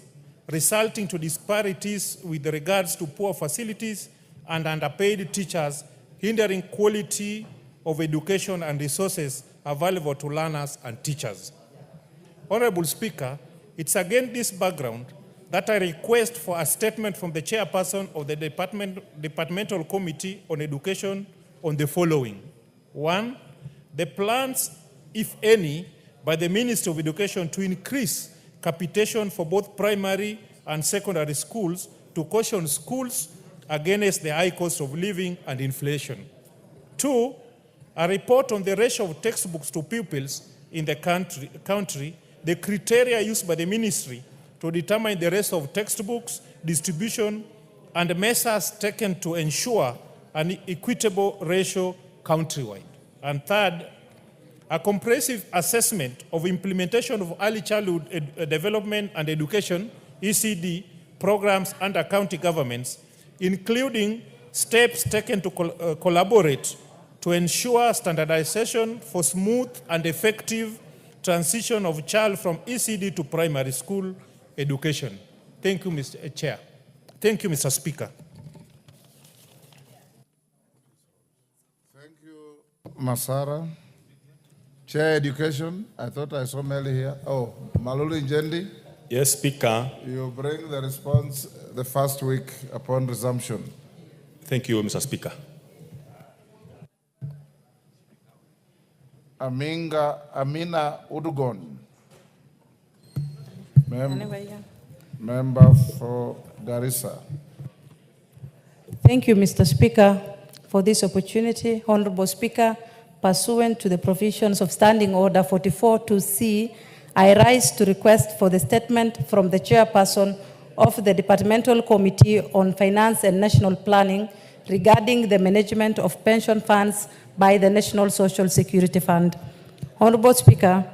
resulting to disparities with regards to poor facilities and underpaid teachers, hindering quality of education and resources available to learners and teachers. Honorable Speaker, it's against this background that I request for a statement from the chairperson of the Departmental Committee on Education on the following. 1, the plans, if any, by the Ministry of Education to increase capitation for both primary and secondary schools to caution schools against the high cost of living and inflation. 2, a report on the ratio of textbooks to pupils in the country, the criteria used by the ministry to determine the ratio of textbooks, distribution, and measures taken to ensure an equitable ratio countrywide. And 3rd, a comprehensive assessment of implementation of early childhood development and education, ECD, programs under county governments, including steps taken to collaborate to ensure standardization for smooth and effective transition of child from ECD to primary school education. Thank you, Mr. Chair. Thank you, Mr. Speaker. Thank you, Masara. Chair Education, I thought I saw Meli here. Oh, Malulu Njendi. Yes, Speaker. You bring the response the first week upon resumption. Thank you, Mr. Speaker. Amina Udugon. Member for Garissa. Thank you, Mr. Speaker, for this opportunity. Honorable Speaker, pursuant to the provisions of Standing Order 44-2C, I rise to request for the statement from the chairperson of the Departmental Committee on Finance and National Planning regarding the management of pension funds by the National Social Security Fund. Honorable Speaker,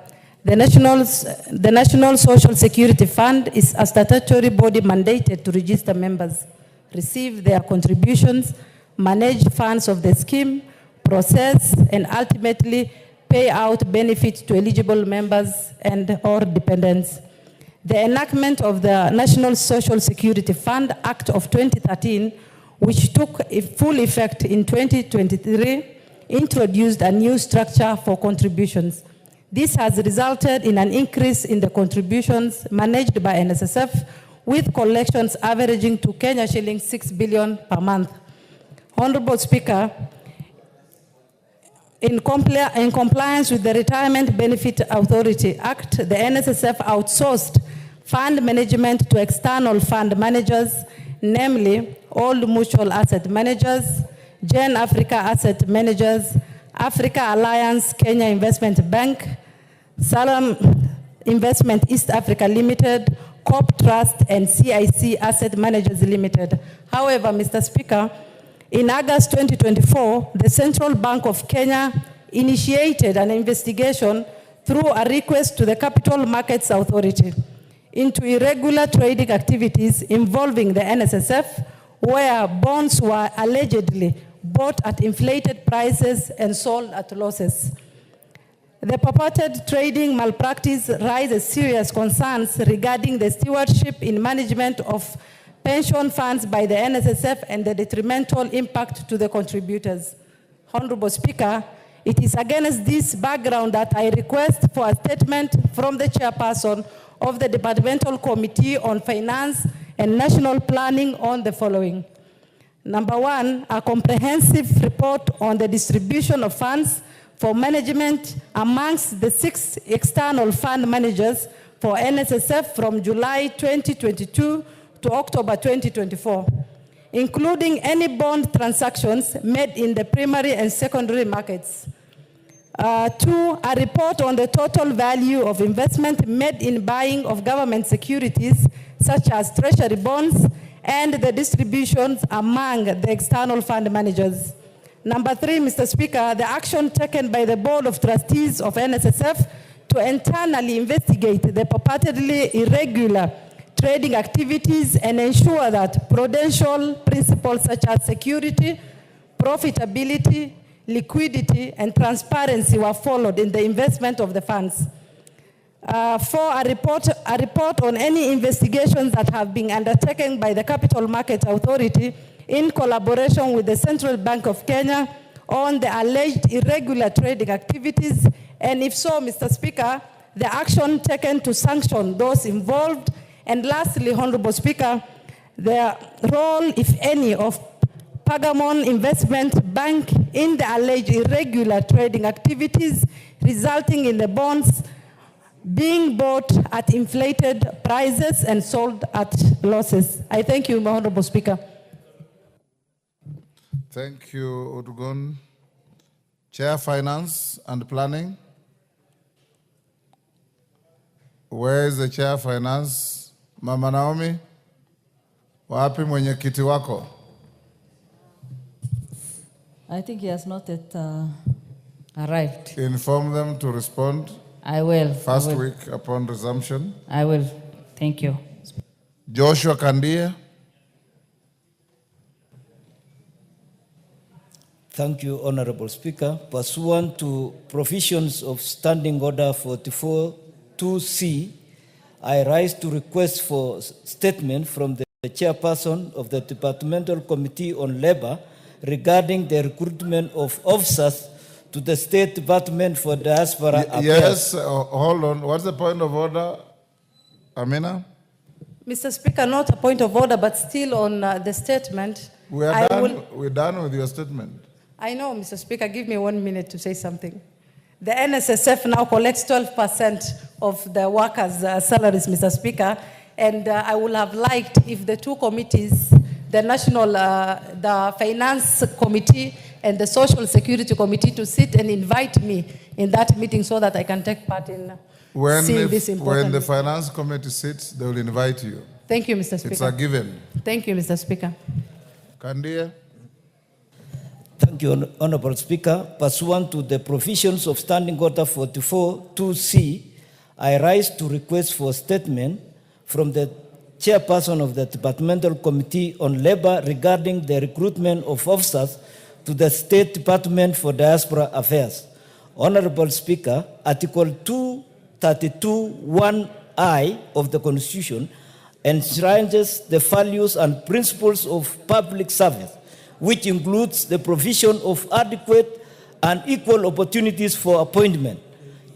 the National Social Security Fund is a statutory body mandated to register members, receive their contributions, manage funds of the scheme, process, and ultimately pay out benefits to eligible members and or dependents. The enactment of the National Social Security Fund Act of 2013, which took full effect in 2023, introduced a new structure for contributions. This has resulted in an increase in the contributions managed by NSSF, with collections averaging to Kenya shillings 6 billion per month. Honorable Speaker, in compliance with the Retirement Benefit Authority Act, the NSSF outsourced fund management to external fund managers, namely Old Mutual Asset Managers, Gen Africa Asset Managers, Africa Alliance Kenya Investment Bank, Salam Investment East Africa Limited, Corp Trust, and CIC Asset Managers Limited. However, Mr. Speaker, in August 2024, the Central Bank of Kenya initiated an investigation through a request to the Capital Markets Authority into irregular trading activities involving the NSSF, where bonds were allegedly bought at inflated prices and sold at losses. The purported trading malpractice raises serious concerns regarding the stewardship in management of pension funds by the NSSF and the detrimental impact to the contributors. Honorable Speaker, it is against this background that I request for a statement from the chairperson of the Departmental Committee on Finance and National Planning on the following. Number one, a comprehensive report on the distribution of funds for management amongst the 6 external fund managers for NSSF from July 2022 to October 2024, including any bond transactions made in the primary and secondary markets. 2, a report on the total value of investment made in buying of government securities, such as treasury bonds, and the distributions among the external fund managers. Number 3, Mr. Speaker, the action taken by the Board of Trustees of NSSF to internally investigate the purportedly irregular trading activities and ensure that prudential principles such as security, profitability, liquidity, and transparency were followed in the investment of the funds. 4, a report on any investigations that have been undertaken by the Capital Market Authority in collaboration with the Central Bank of Kenya on the alleged irregular trading activities, and if so, Mr. Speaker, the action taken to sanction those involved. And lastly, Honorable Speaker, the role, if any, of Pagamon Investment Bank in the alleged irregular trading activities resulting in the bonds being bought at inflated prices and sold at losses. I thank you, Honorable Speaker. Thank you, Udugun. Chair, Finance and Planning. Where is the Chair, Finance? Mama Naomi, wapi mwenyekiti wako? I think he has not yet arrived. Inform them to respond. I will. First week upon resumption. I will. Thank you. Joshua Kandia. Thank you, Honorable Speaker. Pursuant to provisions of Standing Order 44-2C, I rise to request for statement from the chairperson of the Departmental Committee on Labor regarding the recruitment of officers to the State Department for Diaspora Affairs. Yes, hold on. What's the point of order, Amina? Mr. Speaker, not a point of order, but still on the statement. We're done with your statement. I know, Mr. Speaker. Give me 1 minute to say something. The NSSF now collects 12% of the workers' salaries, Mr. Speaker, and I would have liked if the 2 committees, the the Finance Committee and the Social Security Committee, to sit and invite me in that meeting so that I can take part in seeing this important. When the Finance Committee sits, they will invite you. Thank you, Mr. Speaker. It's a given. Thank you, Mr. Speaker. Kandia. Thank you, Honorable Speaker. Pursuant to the provisions of Standing Order 44-2C, I rise to request for statement from the chairperson of the Departmental Committee on Labor regarding the recruitment of officers to the State Department for Diaspora Affairs. Honorable Speaker, Article 232(1)(I) of the Constitution enshrines the values and principles of public service, which includes the provision of adequate and equal opportunities for appointment,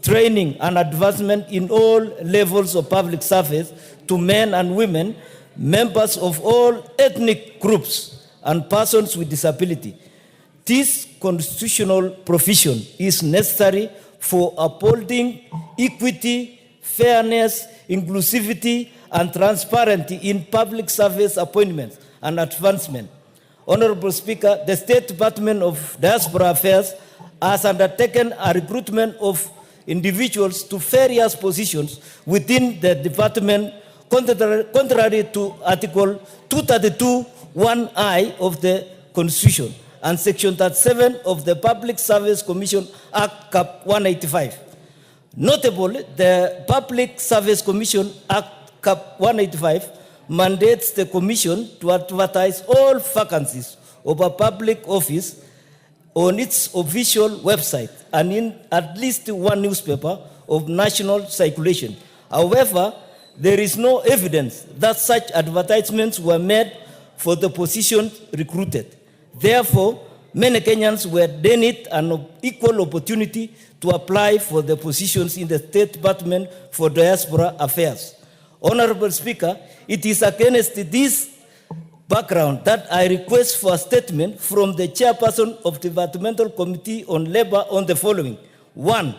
training, and advancement in all levels of public service to men and women, members of all ethnic groups, and persons with disability. This constitutional provision is necessary for upholding equity, fairness, inclusivity, and transparency in public service appointments and advancement. Honorable Speaker, the State Department of Diaspora Affairs has undertaken a recruitment of individuals to various positions within the department, contrary to Article 232(1)(I) of the Constitution and Section 37 of the Public Service Commission Act Cap 185. Notably, the Public Service Commission Act Cap 185 mandates the Commission to advertise all vacancies of a public office on its official website and in at least one newspaper of national circulation. However, there is no evidence that such advertisements were made for the positions recruited. Therefore, many Kenyans were denied an equal opportunity to apply for the positions in the State Department for Diaspora Affairs. Honorable Speaker, it is against this background that I request for a statement from the chairperson of the Departmental Committee on Labor on the following. 1,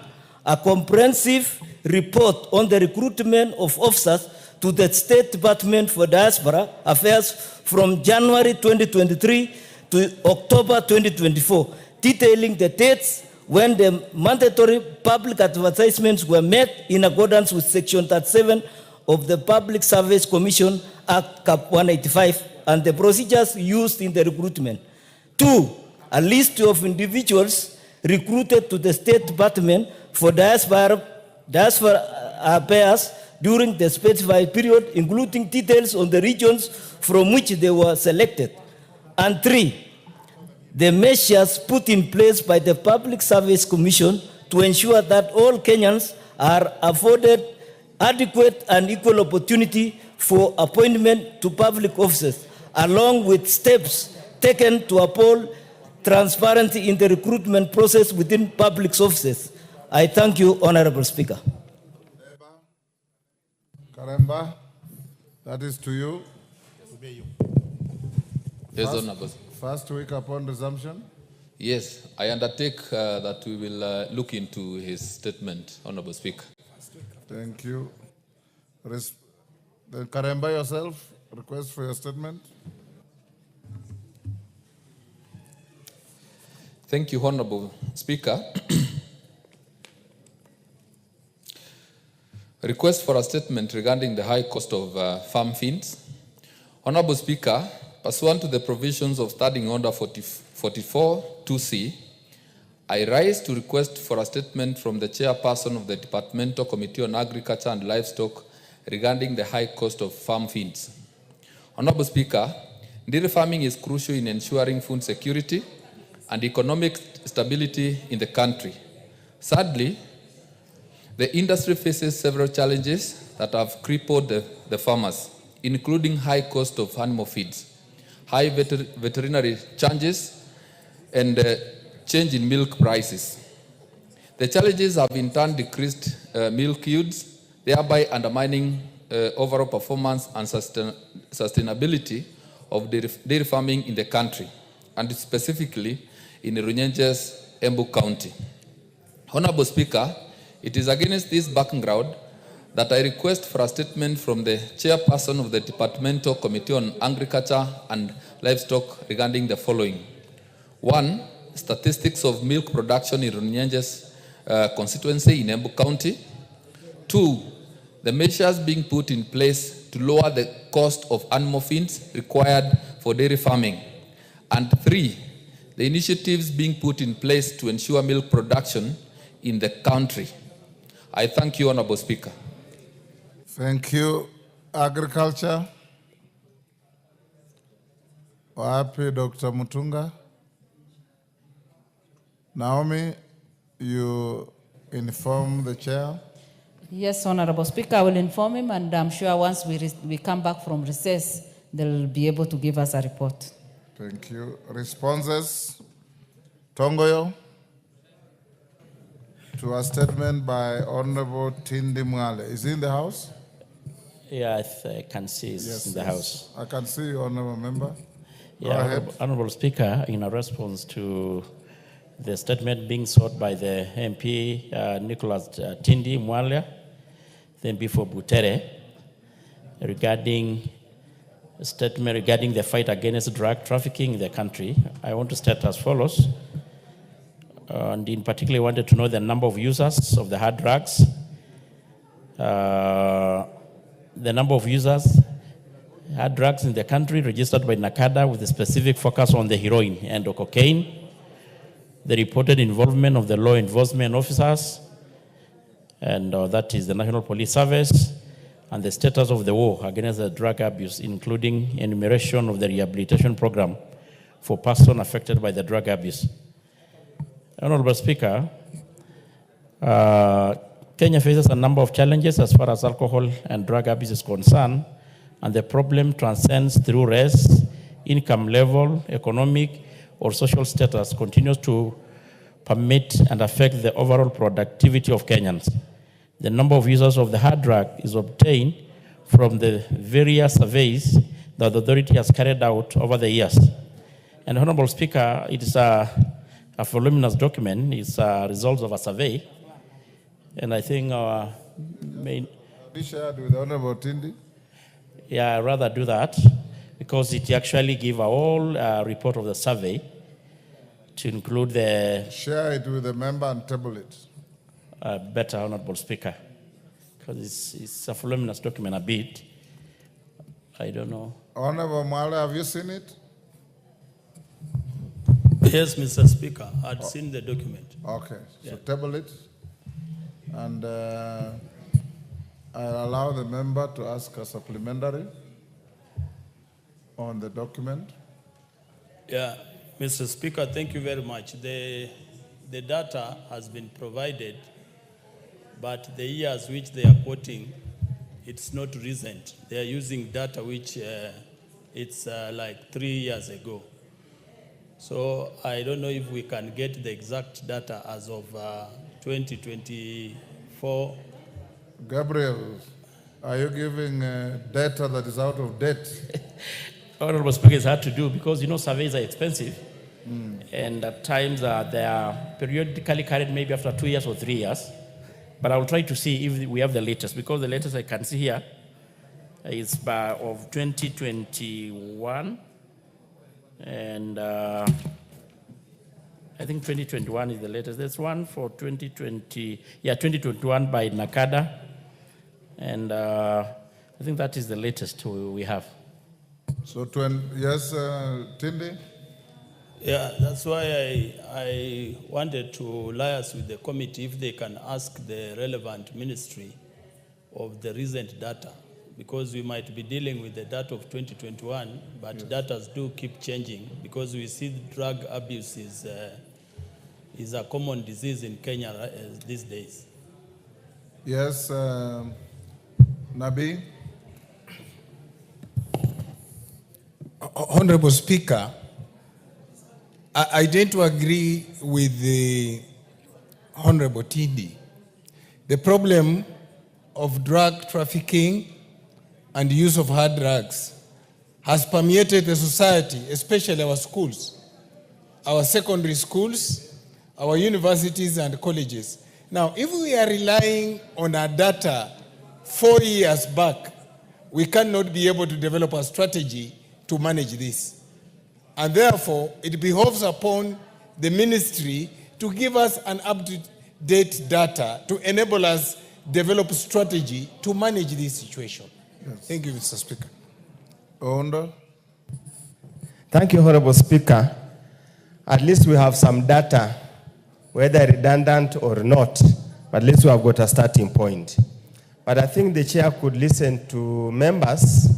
a comprehensive report on the recruitment of officers to the State Department for Diaspora Affairs from January 2023 to October 2024, detailing the dates when the mandatory public advertisements were made in accordance with Section 37 of the Public Service Commission Act Cap 185 and the procedures used in the recruitment. 2, a list of individuals recruited to the State Department for Diaspora Affairs during the specified period, including details on the regions from which they were selected. And 3, the measures put in place by the Public Service Commission to ensure that all Kenyans are afforded adequate and equal opportunity for appointment to public offices, along with steps taken to uphold transparency in the recruitment process within public offices. I thank you, Honorable Speaker. Karemba, that is to you. Yes, Honorable. First week upon resumption. Yes, I undertake that we will look into his statement, Honorable Speaker. Thank you. Then Karemba yourself, request for your statement. Thank you, Honorable Speaker. Request for a statement regarding the high cost of farm feeds. Honorable Speaker, pursuant to the provisions of Standing Order 44-2C, I rise to request for a statement from the chairperson of the Departmental Committee on Agriculture and Livestock regarding the high cost of farm feeds. Honorable Speaker, dairy farming is crucial in ensuring food security and economic stability in the country. Sadly, the industry faces several challenges that have crippled the farmers, including high cost of animal feeds, high veterinary charges, and change in milk prices. The challenges have in turn decreased milk yields, thereby undermining overall performance and sustainability of dairy farming in the country, and specifically in Runyenjes, Embu County. Honorable Speaker, it is against this background that I request for a statement from the chairperson of the Departmental Committee on Agriculture and Livestock regarding the following. 1, statistics of milk production in Runyenjes constituency in Embu County. 2, the measures being put in place to lower the cost of animal feeds required for dairy farming. And 3, the initiatives being put in place to ensure milk production in the country. I thank you, Honorable Speaker. Thank you. Agriculture. Wapi Dr. Mutunga. Naomi, you inform the chair. Yes, Honorable Speaker, I will inform him, and I'm sure once we come back from recess, they'll be able to give us a report. Thank you. Responses. Tongoyo. To a statement by Honorable Tindi Mwale. Is he in the house? Yeah, I can see he's in the house. I can see you, Honorable Member. Yeah, Go ahead. Honorable Speaker, in a response to the statement being sought by the MP, Nicholas Tindi Mwale, the MP for Butere, regarding a statement regarding the fight against drug trafficking in the country, I want to state as follows. And in particular, I wanted to know the number of users of the hard drugs, the number of users hard drugs in the country registered by NACADA with a specific focus on the heroin and the cocaine, the reported involvement of the law enforcement officers, and that is the National Police Service, and the status of the war against the drug abuse, including enumeration of the rehabilitation program for persons affected by the drug abuse. Honorable Speaker, Kenya faces a number of challenges as far as alcohol and drug abuse is concerned, and the problem transcends through race, income level, economic, or social status, continues to permit and affect the overall productivity of Kenyans. The number of users of the hard drug is obtained from the various surveys that the authority has carried out over the years. And Honorable Speaker, it is a voluminous document. It's a result of a survey. And I think our main... Be shared with Honorable Tindi? Yeah, I'd rather do that because it actually gives a whole report of the survey to include the... Share it with the member and table it. Better, Honorable Speaker, because it's a voluminous document a bit. I don't know. Honorable Mwale, have you seen it? Yes, Mr. Speaker, I'd seen the document. Okay, so Yeah. table it. And I'll allow the member to ask a supplementary on the document. Yeah, Mr. Speaker, thank you very much. The data has been provided, but the years which they are quoting, it's not recent. They are using data which it's like 3 years ago. So I don't know if we can get the exact data as of 2024. Gabriel, are you giving data that is out of date? Honorable Speaker, it's hard to do because, you know, surveys are expensive. And at times they are periodically carried maybe after 2 years or 3 years. But I will try to see if we have the latest, because the latest I can see here is of 2021. And I think 2021 is the latest. There's one for 2021 by Nakada. And I think that is the latest we have. So, yes, Tindi? Yeah, that's why I wanted to liaise with the committee if they can ask the relevant ministry of the recent data, because we might be dealing with the data of 2021, but yes, data do keep changing because we see drug abuse is a common disease in Kenya these days. Yes, Nabi? Honorable Speaker, I tend to agree with the Honorable Tindi. The problem of drug trafficking and use of hard drugs has permeated the society, especially our schools, our secondary schools, our universities and colleges. Now, if we are relying on our data 4 years back, we cannot be able to develop a strategy to manage this. And therefore, it behoves upon the ministry to give us an up-to-date data to enable us develop strategy to manage this situation. Yes. Thank you, Mr. Speaker. Onda. Thank you, Honorable Speaker. At least we have some data, whether redundant or not, but at least we have got a starting point. But I think the chair could listen to members.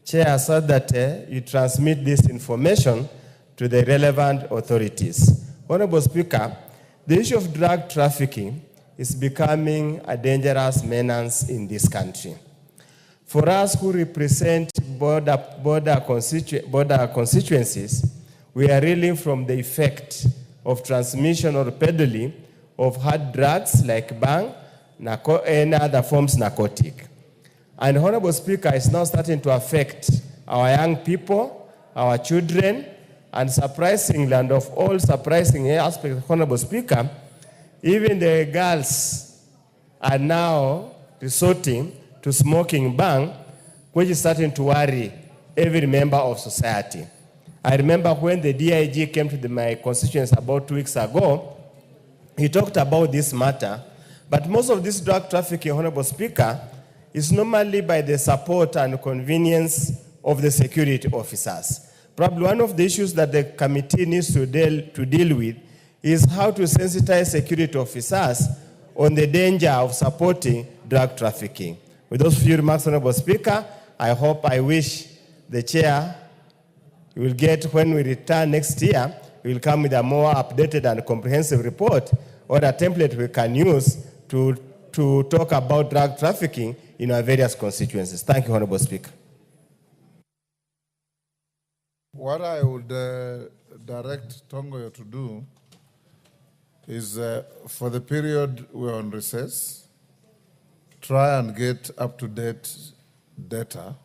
Chair said that you transmit this information to the relevant authorities. Honorable Speaker, the issue of drug trafficking is becoming a dangerous menace in this country. For us who represent border constituencies, we are reeling from the effect of transmission or peddling of hard drugs like bang and other forms of narcotic. And Honorable Speaker, it's now starting to affect our young people, our children, and surprisingly, and of all surprising aspects, Honorable Speaker, even the girls are now resorting to smoking bang, which is starting to worry every member of society. I remember when the DIG came to my constituency about 2 weeks ago, he talked about this matter, but most of this drug trafficking, Honorable Speaker, is normally by the support and convenience of the security officers. Probably one of the issues that the committee needs to deal with is how to sensitize security officers on the danger of supporting drug trafficking. With those few remarks, Honorable Speaker, I wish the chair will get, when we return next year, we will come with a more updated and comprehensive report or a template we can use to talk about drug trafficking in our various constituencies. Thank you, Honorable Speaker. What I would direct Tongoyo to do is, for the period we're on recess, try and get up-to-date data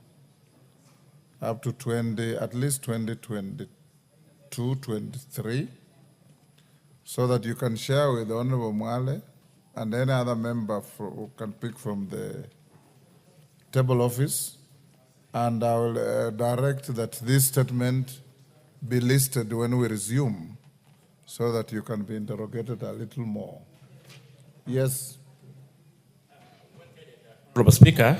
up to at least 2022, 23, so that you can share with Honorable Mwale and any other member who can pick from the table office. And I will direct that this statement be listed when we resume so that you can be interrogated a little more. Yes. Honorable Speaker,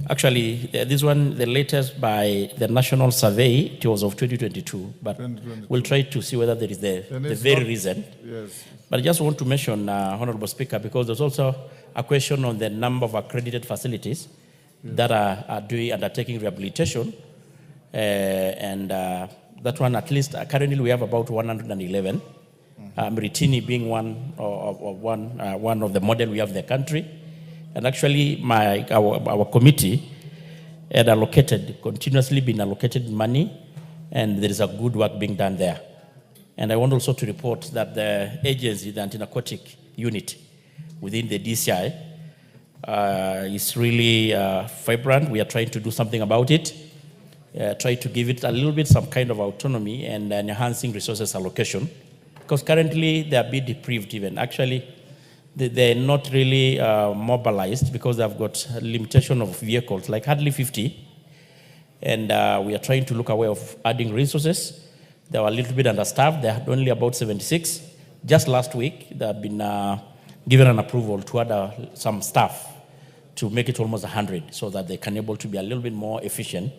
actually, this one, the latest by the National Survey, it was of 2022, but we'll try to see whether there is the very recent. Yes. But I just want to mention, Honorable Speaker, because there's also a question on the number of accredited facilities that are undertaking rehabilitation, and that one, at least currently we have about 111. Mritini being one of the model we have in the country, and actually our committee had continuously been allocated money, and there is a good work being done there. And I want also to report that the agency, the anti-narcotic unit within the DCI, is really vibrant. We are trying to do something about it, try to give it a little bit some kind of autonomy and enhancing resources allocation, because currently they are a bit deprived even. Actually, they're not really mobilized because they've got a limitation of vehicles, like hardly 50. And we are trying to look a way of adding resources. They were a little bit understaffed. They had only about 76. Just last week, they have been given an approval to add some staff to make it almost 100, so that they can able to be a little bit more efficient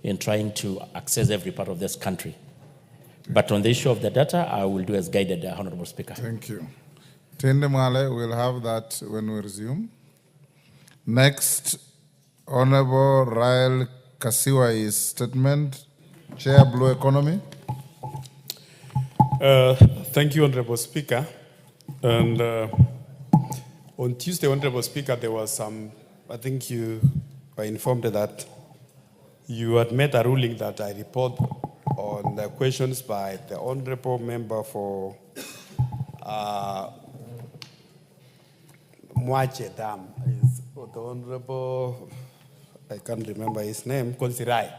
in trying to access every part of this country. But on the issue of the data, I will do as guided, Honorable Speaker. Thank you. Tende Mwale, we'll have that when we resume. Next, Honorable Rael Kasiwai's statement, Chair, Blue Economy. Thank you, Honorable Speaker. And on Tuesday, Honorable Speaker, there was some, I think you were informed that you had made a ruling that I report on the questions by the Honorable Member for Mwache Dam. Is the Honorable, I can't remember his name, Konsirai.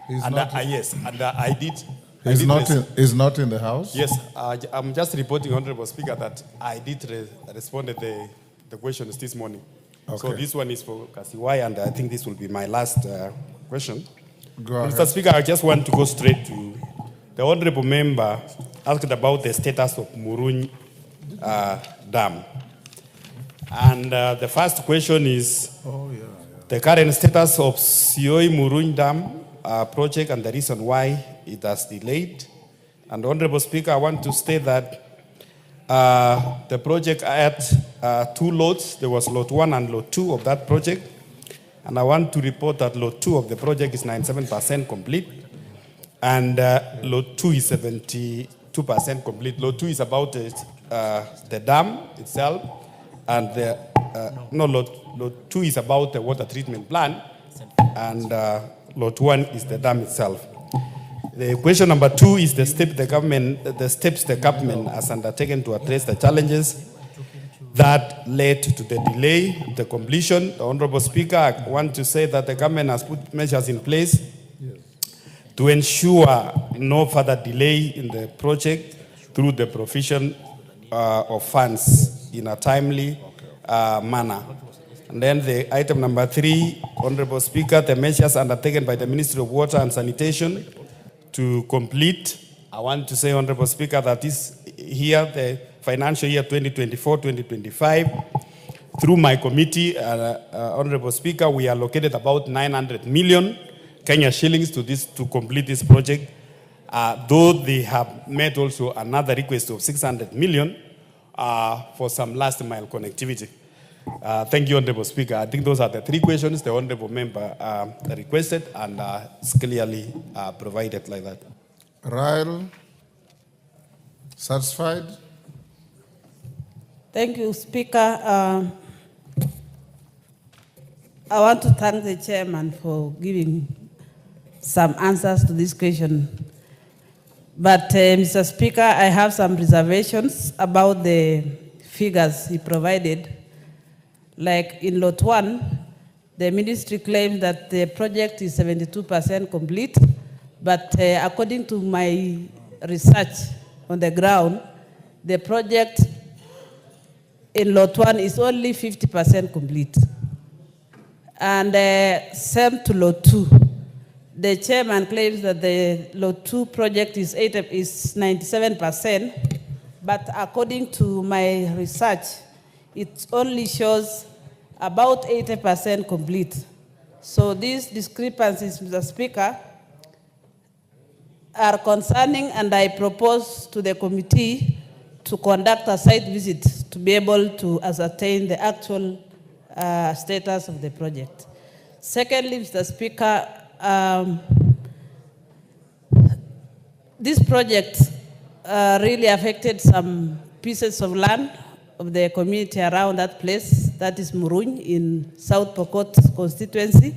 Yes, and I did. He's not in the House? Yes, I'm just reporting, Honorable Speaker, that I did respond to the questions this morning. Okay. So this one is for Kasiwai, and I think this will be my last question. Go ahead. Mr. Speaker, I just want to go straight to the Honorable Member asked about the status of Muruny Dam. And the first question is the current status of Sioi Muruny Dam project and the reason why it has delayed. And Honorable Speaker, I want to state that the project had two lots. There was lot 1 and lot 2 of that project. And I want to report that lot 2 of the project is 97% complete. And lot 2 is 72% complete. Lot 2 is about the dam itself. And lot 2 is about the water treatment plant. And lot 1 is the dam itself. The question number 2 is the steps the government has undertaken to address the challenges that led to the delay of the completion. The Honorable Speaker, I want to say that the government has put measures in place to ensure no further delay in the project through the provision of funds in a timely manner. And then the item number 3, Honorable Speaker, the measures undertaken by the Ministry of Water and Sanitation to complete. I want to say, Honorable Speaker, that this year, the financial year 2024-2025, through my committee, Honorable Speaker, we allocated about 900 million Kenya shillings to complete this project, though they have made also another request of 600 million for some last mile connectivity. Thank you, Honorable Speaker. I think those are the three questions the Honorable Member requested, and it's clearly provided like that. Ryle, satisfied? Thank you, Speaker. I want to thank the chairman for giving some answers to this question. But, Mr. Speaker, I have some reservations about the figures he provided. Like in Lot 1, the ministry claims that the project is 72% complete, but according to my research on the ground, the project in Lot 1 is only 50% complete. And same to Lot 2. The chairman claims that the Lot 2 project is 97%, but according to my research, it only shows about 80% complete. So these discrepancies, Mr. Speaker, are concerning, and I propose to the committee to conduct a site visit to be able to ascertain the actual status of the project. Secondly, Mr. Speaker, this project really affected some pieces of land of the community around that place, that is Muruny in South Pokot constituency.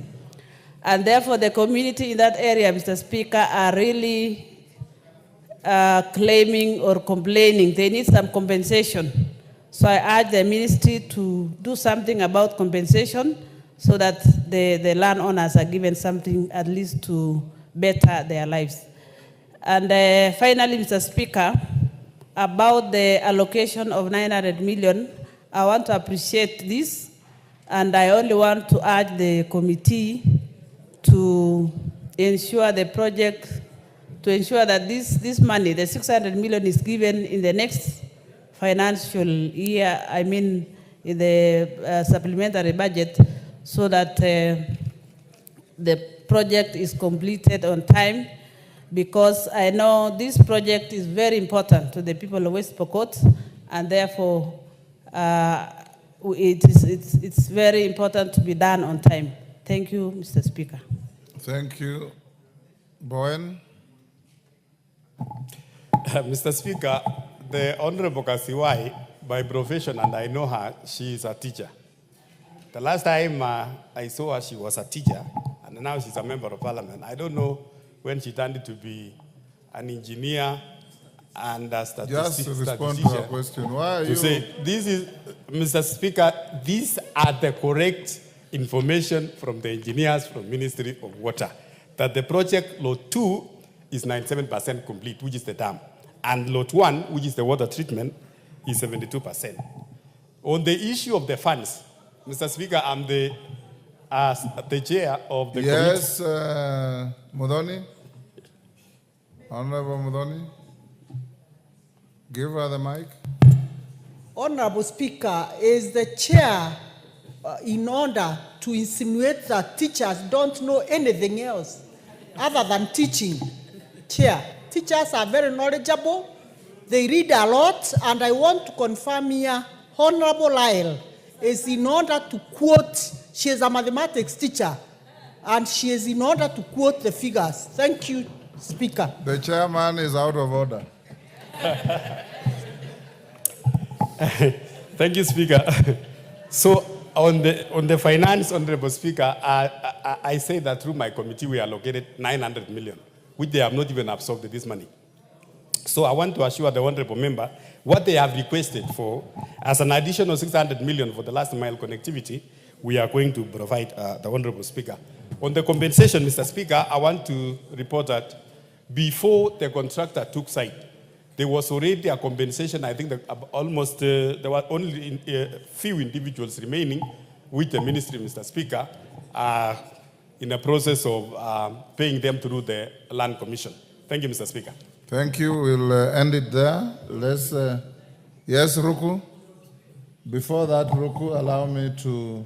And therefore the community in that area, Mr. Speaker, are really claiming or complaining. They need some compensation. So I urge the ministry to do something about compensation so that the landowners are given something at least to better their lives. And finally, Mr. Speaker, about the allocation of 900 million, I want to appreciate this, and I only want to urge the committee to ensure the project, to ensure that this money, the 600 million, is given in the next financial year, I mean in the supplementary budget, so that the project is completed on time, because I know this project is very important to the people of West Pokot, and therefore it's very important to be done on time. Thank you, Mr. Speaker. Thank you. Bowen? Mr. Speaker, the Honorable Kasiwai, by profession, and I know her, she is a teacher. The last time I saw her, she was a teacher, and now she's a member of parliament. I don't know when she turned to be an engineer and a statistician. Just respond to her question. Why are you... Say, this is, Mr. Speaker, these are the correct information from the engineers from Ministry of Water, that the project Lot 2 is 97% complete, which is the dam. And Lot 1, which is the water treatment, is 72%. On the issue of the funds, Mr. Speaker, I'm the chair of the committee. Yes, Mudhoni? Honorable Mudhoni? Give her the mic. Honorable Speaker, is the chair in order to insinuate that teachers don't know anything else other than teaching? Chair, teachers are very knowledgeable. They read a lot, and I want to confirm here, Honorable Lyle is in order to quote, she is a mathematics teacher, and she is in order to quote the figures. Thank you, Speaker. The chairman is out of order. Thank you, Speaker. So on the finance, Honorable Speaker, I say that through my committee we allocated 900 million, which they have not even absorbed this money. So I want to assure the Honorable Member what they have requested for as an additional 600 million for the last mile connectivity, we are going to provide the Honorable Speaker. On the compensation, Mr. Speaker, I want to report that before the contractor took site, there was already a compensation. I think that almost there were only a few individuals remaining with the ministry, Mr. Speaker, in the process of paying them through the land commission. Thank you, Mr. Speaker. Thank you. We'll end it there. Let's, yes, Ruku. Before that, Ruku, allow me to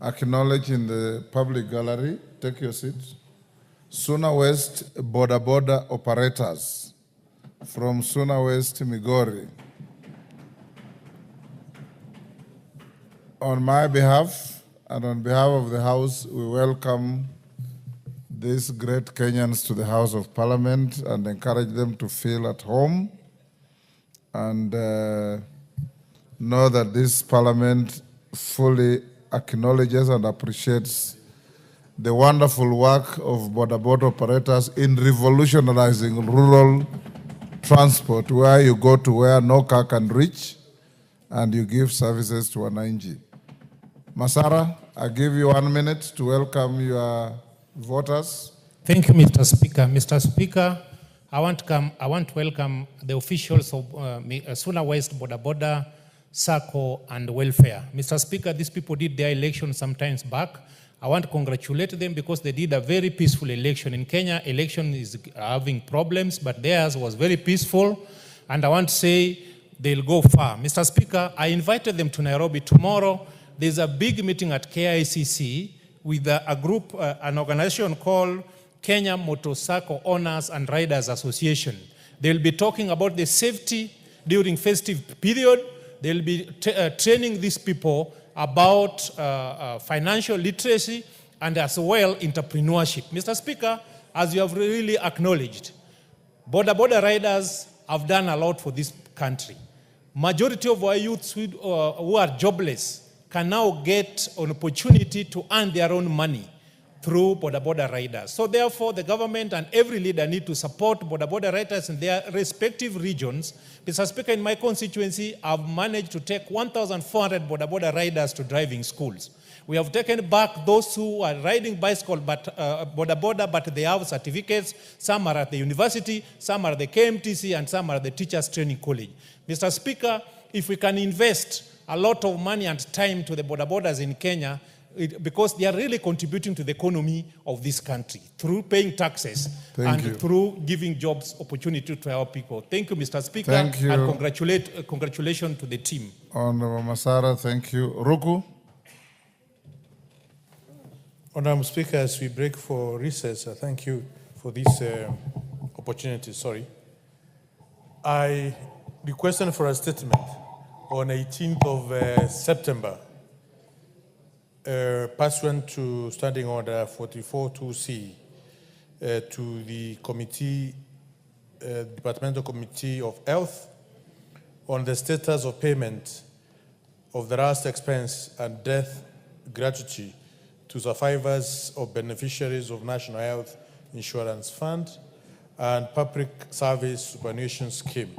acknowledge in the public gallery, take your seats, Suna West border operators from Suna West, Migori. On my behalf and on behalf of the House, we welcome these great Kenyans to the House of Parliament and encourage them to feel at home and know that this Parliament fully acknowledges and appreciates the wonderful work of border operators in revolutionizing rural transport, where you go to where no car can reach and you give services to wananchi. Masara, I give you 1 minute to welcome your voters. Thank you, Mr. Speaker. Mr. Speaker, I want to welcome the officials of Suna West Border, SACCO, and Welfare. Mr. Speaker, these people did their election some times back. I want to congratulate them because they did a very peaceful election. In Kenya, election is having problems, but theirs was very peaceful, and I want to say they'll go far. Mr. Speaker, I invited them to Nairobi tomorrow. There's a big meeting at KICC with a group, an organization called Kenya Motorcycle Owners and Riders Association. They'll be talking about the safety during festive period. They'll be training these people about financial literacy and as well entrepreneurship. Mr. Speaker, as you have really acknowledged, border riders have done a lot for this country. Majority of our youths who are jobless can now get an opportunity to earn their own money through border riders. So therefore, the government and every leader need to support border riders in their respective regions. Mr. Speaker, in my constituency, I've managed to take 1,400 border riders to driving schools. We have taken back those who are riding bicycle but but they have certificates. Some are at the university, some are at the KMTC, and some are at the Teachers Training College. Mr. Speaker, if we can invest a lot of money and time to the borders in Kenya, because they are really contributing to the economy of this country through paying taxes through giving jobs opportunity to our people. Thank you, Mr. Speaker. Thank you. And congratulations to the team. Honorable Masara, thank you. Ruku? Honorable Speaker, as we break for recess, I thank you for this opportunity. I requested for a statement on 18th of September, pursuant to Standing Order 44.2c, to the committee, Departmental Committee of Health, on the status of payment of the last expense and death gratuity to survivors or beneficiaries of National Health Insurance Fund and Public Service Superannuation Scheme.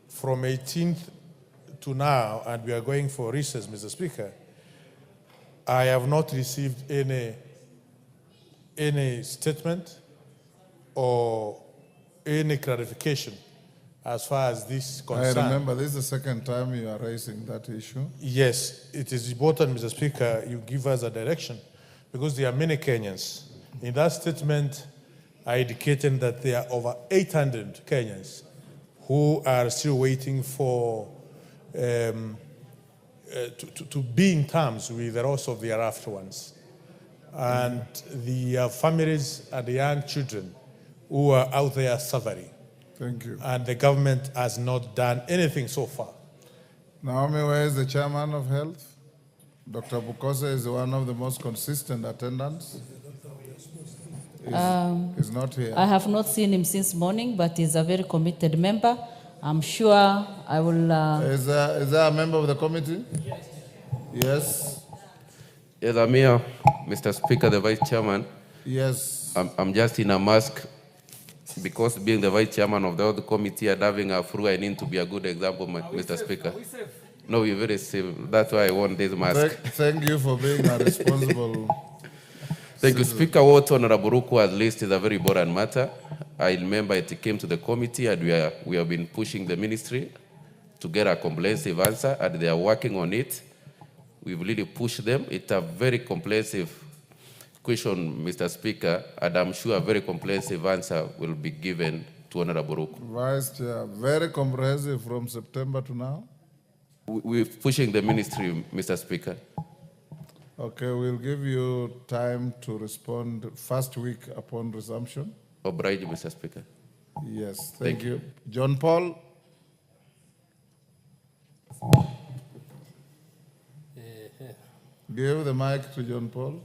From 18th to now, and we are going for recess, Mr. Speaker, I have not received any statement or any clarification as far as this is concerned. I remember this is the second time you are raising that issue. Yes, it is important, Mr. Speaker, you give us a direction because there are many Kenyans. In that statement, I indicated that there are over 800 Kenyans who are still waiting for to be in terms with the rest of their loved ones. And the families and the young children who are out there suffering. Thank you. And the government has not done anything so far. Naomi, where is the chairman of health? Dr. Bukose is one of the most consistent attendants. He's not here. I have not seen him since morning, but he's a very committed member. I'm sure I will... Is there a member of the committee? Yes. Yes, I'm here, Mr. Speaker, the Vice Chairman. Yes. I'm just in a mask because being the Vice Chairman of the other committee and having a flu, I need to be a good example, Mr. Speaker. No, we're very safe. That's why I want this mask. Thank you for being a responsible... Thank you, Speaker. What Honorable Ruku has listed is a very important matter. I remember it came to the committee and we have been pushing the ministry to get a comprehensive answer and they are working on it. We've really pushed them. It's a very comprehensive question, Mr. Speaker, and I'm sure a very comprehensive answer will be given to Honorable Ruku. Vice Chair, very comprehensive from September to now? We're pushing the ministry, Mr. Speaker. Okay, we'll give you time to respond first week upon resumption. Obliged, Mr. Speaker. Yes, thank you. John Paul. Give the mic to John Paul.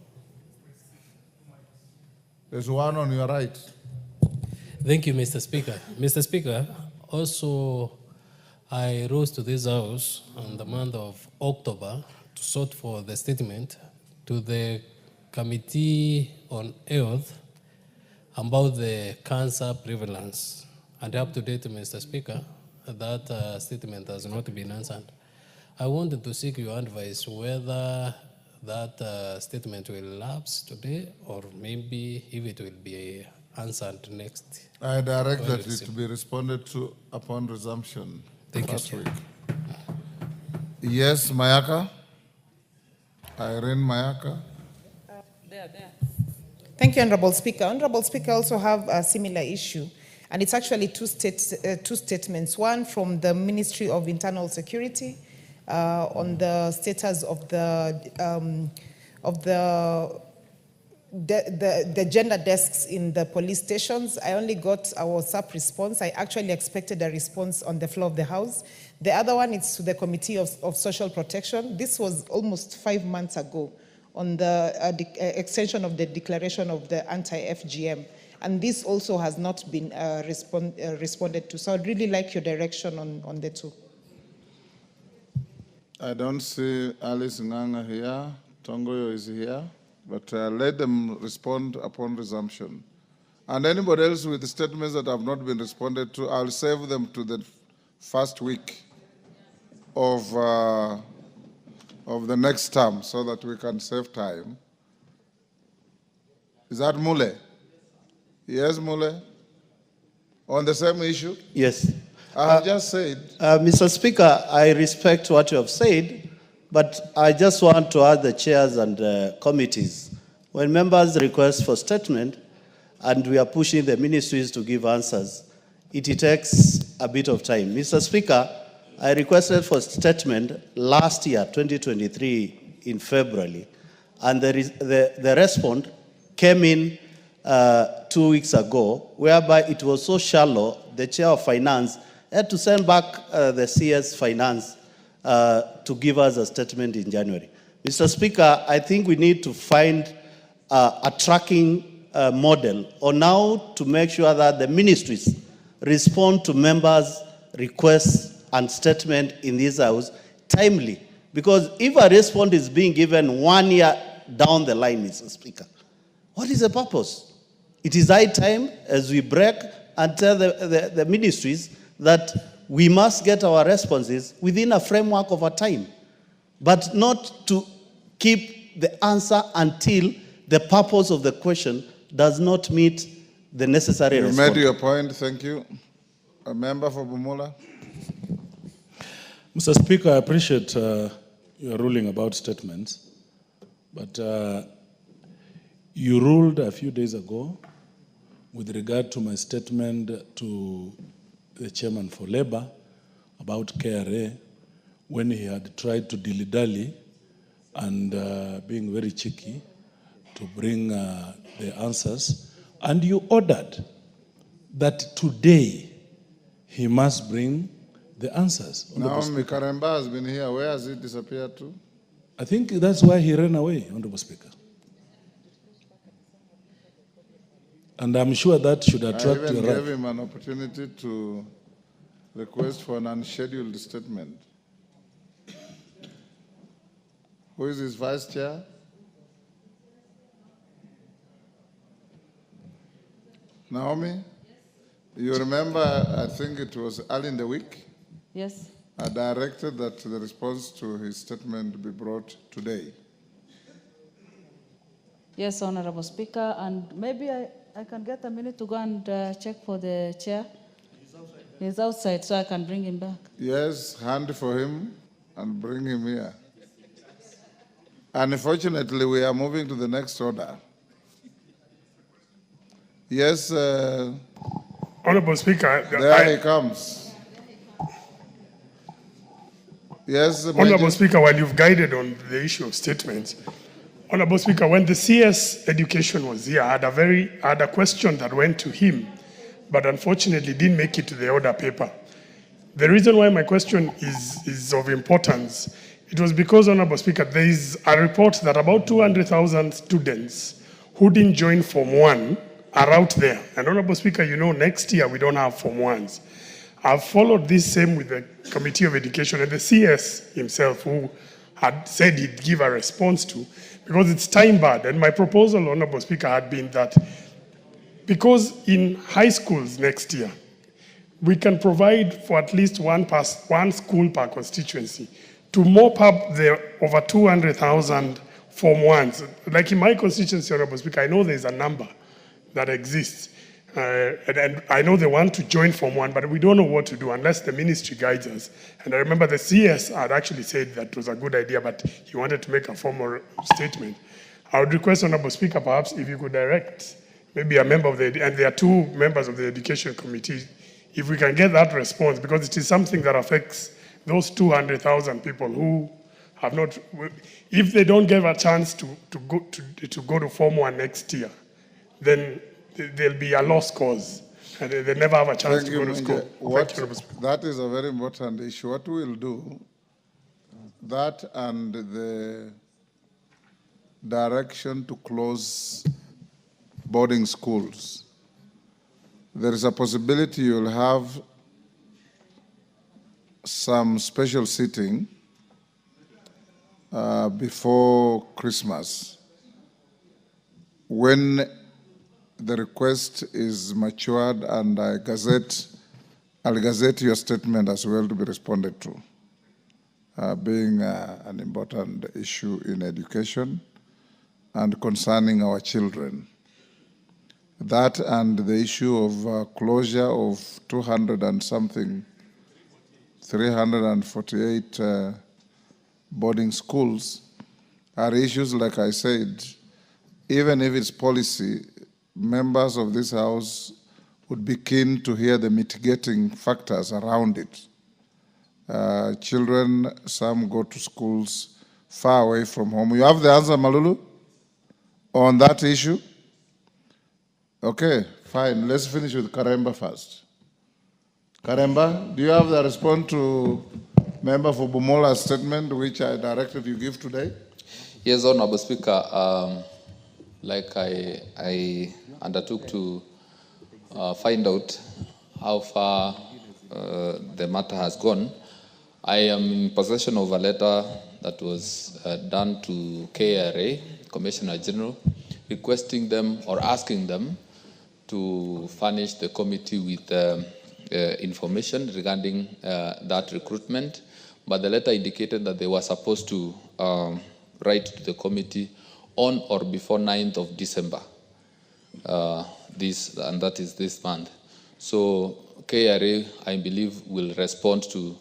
There's one on your right. Thank you, Mr. Speaker. Mr. Speaker, also I rose to this House on the month of October to sort for the statement to the Committee on Health about the cancer prevalence. And up to date, Mr. Speaker, that statement has not been answered. I wanted to seek your advice whether that statement will lapse today or maybe if it will be answered next. I direct that it to be responded to upon resumption. Thank you, last sir. week. Yes, Mayaka? Irene Mayaka? Thank you, Honorable Speaker. Honorable Speaker, I also have a similar issue, and it's actually two statements. One from the Ministry of Internal Security on the status of the gender desks in the police stations. I only got a WhatsApp response. I actually expected a response on the floor of the House. The other one is to the Committee of Social Protection. This was almost 5 months ago on the extension of the declaration of the anti-FGM. And this also has not been responded to. So I'd really like your direction on the two. I don't see Alice Nganga here. Tongoyo is here. But let them respond upon resumption. And anybody else with statements that have not been responded to, I'll save them to the first week of the next term so that we can save time. Is that Mule? Yes, Mule? On the same issue? Yes. I have just said. Mr. Speaker, I respect what you have said, but I just want to ask the chairs and committees, when members request for statement and we are pushing the ministries to give answers, it takes a bit of time. Mr. Speaker, I requested for statement last year, 2023, in February, and the response came in 2 weeks ago, whereby it was so shallow, the Chair of Finance had to send back the CS Finance to give us a statement in January. Mr. Speaker, I think we need to find a tracking model on how to make sure that the ministries respond to members' requests and statement in this House timely. Because if a response is being given 1 year down the line, Mr. Speaker, what is the purpose? It is high time as we break and tell the ministries that we must get our responses within a framework of a time, but not to keep the answer until the purpose of the question does not meet the necessary response. You made your point, thank you. A member for Bumula. Mr. Speaker, I appreciate your ruling about statements, but you ruled a few days ago with regard to my statement to the chairman for Labour about KRA when he had tried to dilly-dally and being very cheeky to bring the answers. And you ordered that today he must bring the answers. Now, Mikaremba has been here. Where has he disappeared to? I think that's why he ran away, Honorable Speaker. And I'm sure that should attract I even your gave him an opportunity to request for an unscheduled statement. Who is his vice chair? Naomi? You remember, I think it was early in the week? Yes. I directed that the response to his statement be brought today. Yes, Honorable Speaker, and maybe I can get a minute to go and check for the chair. He's outside, so I can bring him back. Yes, hand for him and bring him here. Unfortunately, we are moving to the next order. Yes. Honorable Speaker. There he comes. Yes. Honorable Speaker, while you've guided on the issue of statements, Honorable Speaker, when the CS Education was here, I had a question that went to him, but unfortunately didn't make it to the order paper. The reason why my question is of importance It was because, Honorable Speaker, there is a report that about 200,000 students who didn't join Form 1 are out there. And Honorable Speaker, you know, next year we don't have Form 1s. I've followed this same with the Committee of Education and the CS himself, who had said he'd give a response to, because it's time barred. And my proposal, Honorable Speaker, had been that because in high schools next year, we can provide for at least one school per constituency to mop up the over 200,000 Form 1s. Like in my constituency, Honorable Speaker, I know there's a number that exists. And I know they want to join Form 1, but we don't know what to do unless the ministry guides us. And I remember the CS had actually said that was a good idea, but he wanted to make a formal statement. I would request, Honorable Speaker, perhaps if you could direct maybe a member of the, and there are two members of the Education Committee, if we can get that response, because it is something that affects those 200,000 people who have not, if they don't get a chance to go to Form 1 next year, then there'll be a lost cause, and they never have a chance to go to school. That is a very important issue. What we'll do, that and the direction to close boarding schools, there is a possibility you'll have some special sitting before Christmas, when the request is matured, and I'll gazette your statement as well to be responded to, being an important issue in education and concerning our children. That and the issue of closure of 200 and something, 348 boarding schools are issues, like I said, even if it's policy, members of this House would be keen to hear the mitigating factors around it. Children, some go to schools far away from home. You have the answer, Malulu, on that issue? Okay, fine. Let's finish with Karemba first. Karemba, do you have the response to Member for Bumola's statement, which I directed you give today? Yes, Honorable Speaker. Like I undertook to find out how far the matter has gone. I am in possession of a letter that was done to KRA, Commissioner General, requesting them or asking them to furnish the committee with information regarding that recruitment. But the letter indicated that they were supposed to write to the committee on or before 9th of December, and that is this month. So KRA, I believe, will respond to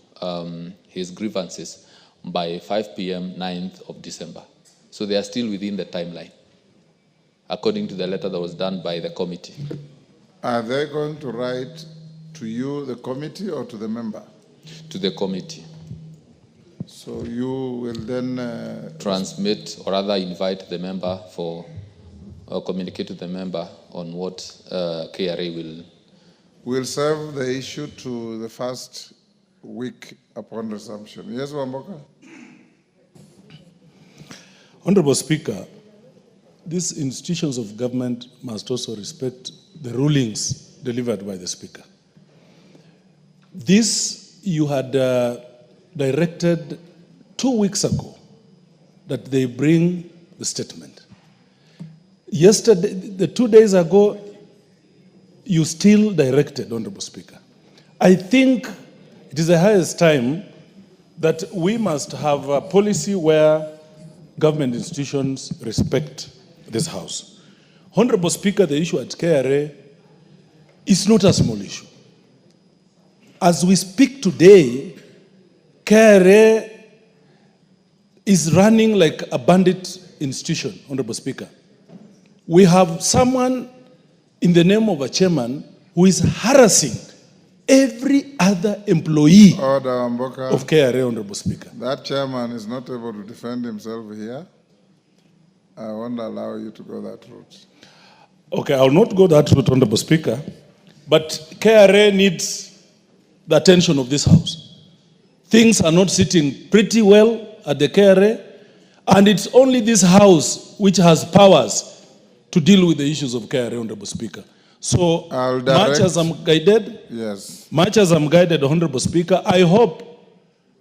his grievances by 5 p.m. 9th of December. So they are still within the timeline, according to the letter that was done by the committee. Are they going to write to you, the committee, or to the member? To the committee. So you will then transmit or rather invite the member for, or communicate to the member on what KRA will. We'll serve the issue to the first week upon resumption. Yes, Wamboka? Honorable Speaker, these institutions of government must also respect the rulings delivered by the Speaker. This you had directed 2 weeks ago that they bring the statement. Yesterday, 2 days ago, you still directed, Honorable Speaker. I think it is the highest time that we must have a policy where government institutions respect this House. Honorable Speaker, the issue at KRA is not a small issue. As we speak today, KRA is running like a bandit institution, Honorable Speaker. We have someone in the name of a chairman who is harassing every other employee of KRA, Honorable Speaker. That chairman is not able to defend himself here. I won't allow you to go that route. Okay, I will not go that route, Honorable Speaker, but KRA needs the attention of this House. Things are not sitting pretty well at the KRA, and it's only this House which has powers to deal with the issues of KRA, Honorable Speaker. So much as I'm guided, yes, much as I'm guided, Honorable Speaker, I hope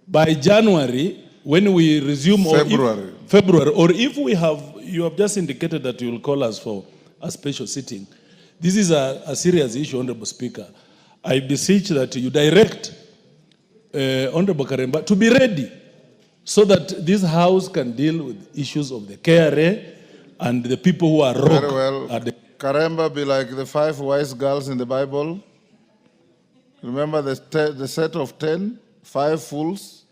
by January, when we resume February, or if we have, you have just indicated that you will call us for a special sitting. This is a serious issue, Honorable Speaker. I beseech that you direct Honorable Karemba to be ready so that this House can deal with issues of the KRA and the people who are rogue. Very well. Karemba be like the 5 wise girls in the Bible. Remember the set of 10, 5 fools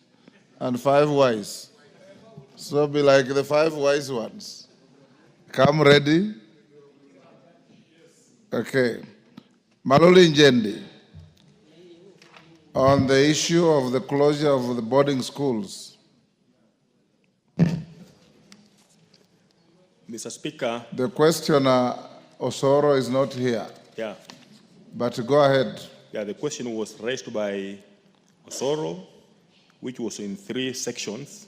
and 5 wise. So be like the 5 wise ones. Come ready. Okay. Maloli Njendi, on the issue of the closure of the boarding schools. Mr. Speaker. The questioner, Osoro, is not here. Yeah. But go ahead. Yeah, the question was raised by Osoro, which was in 3 sections.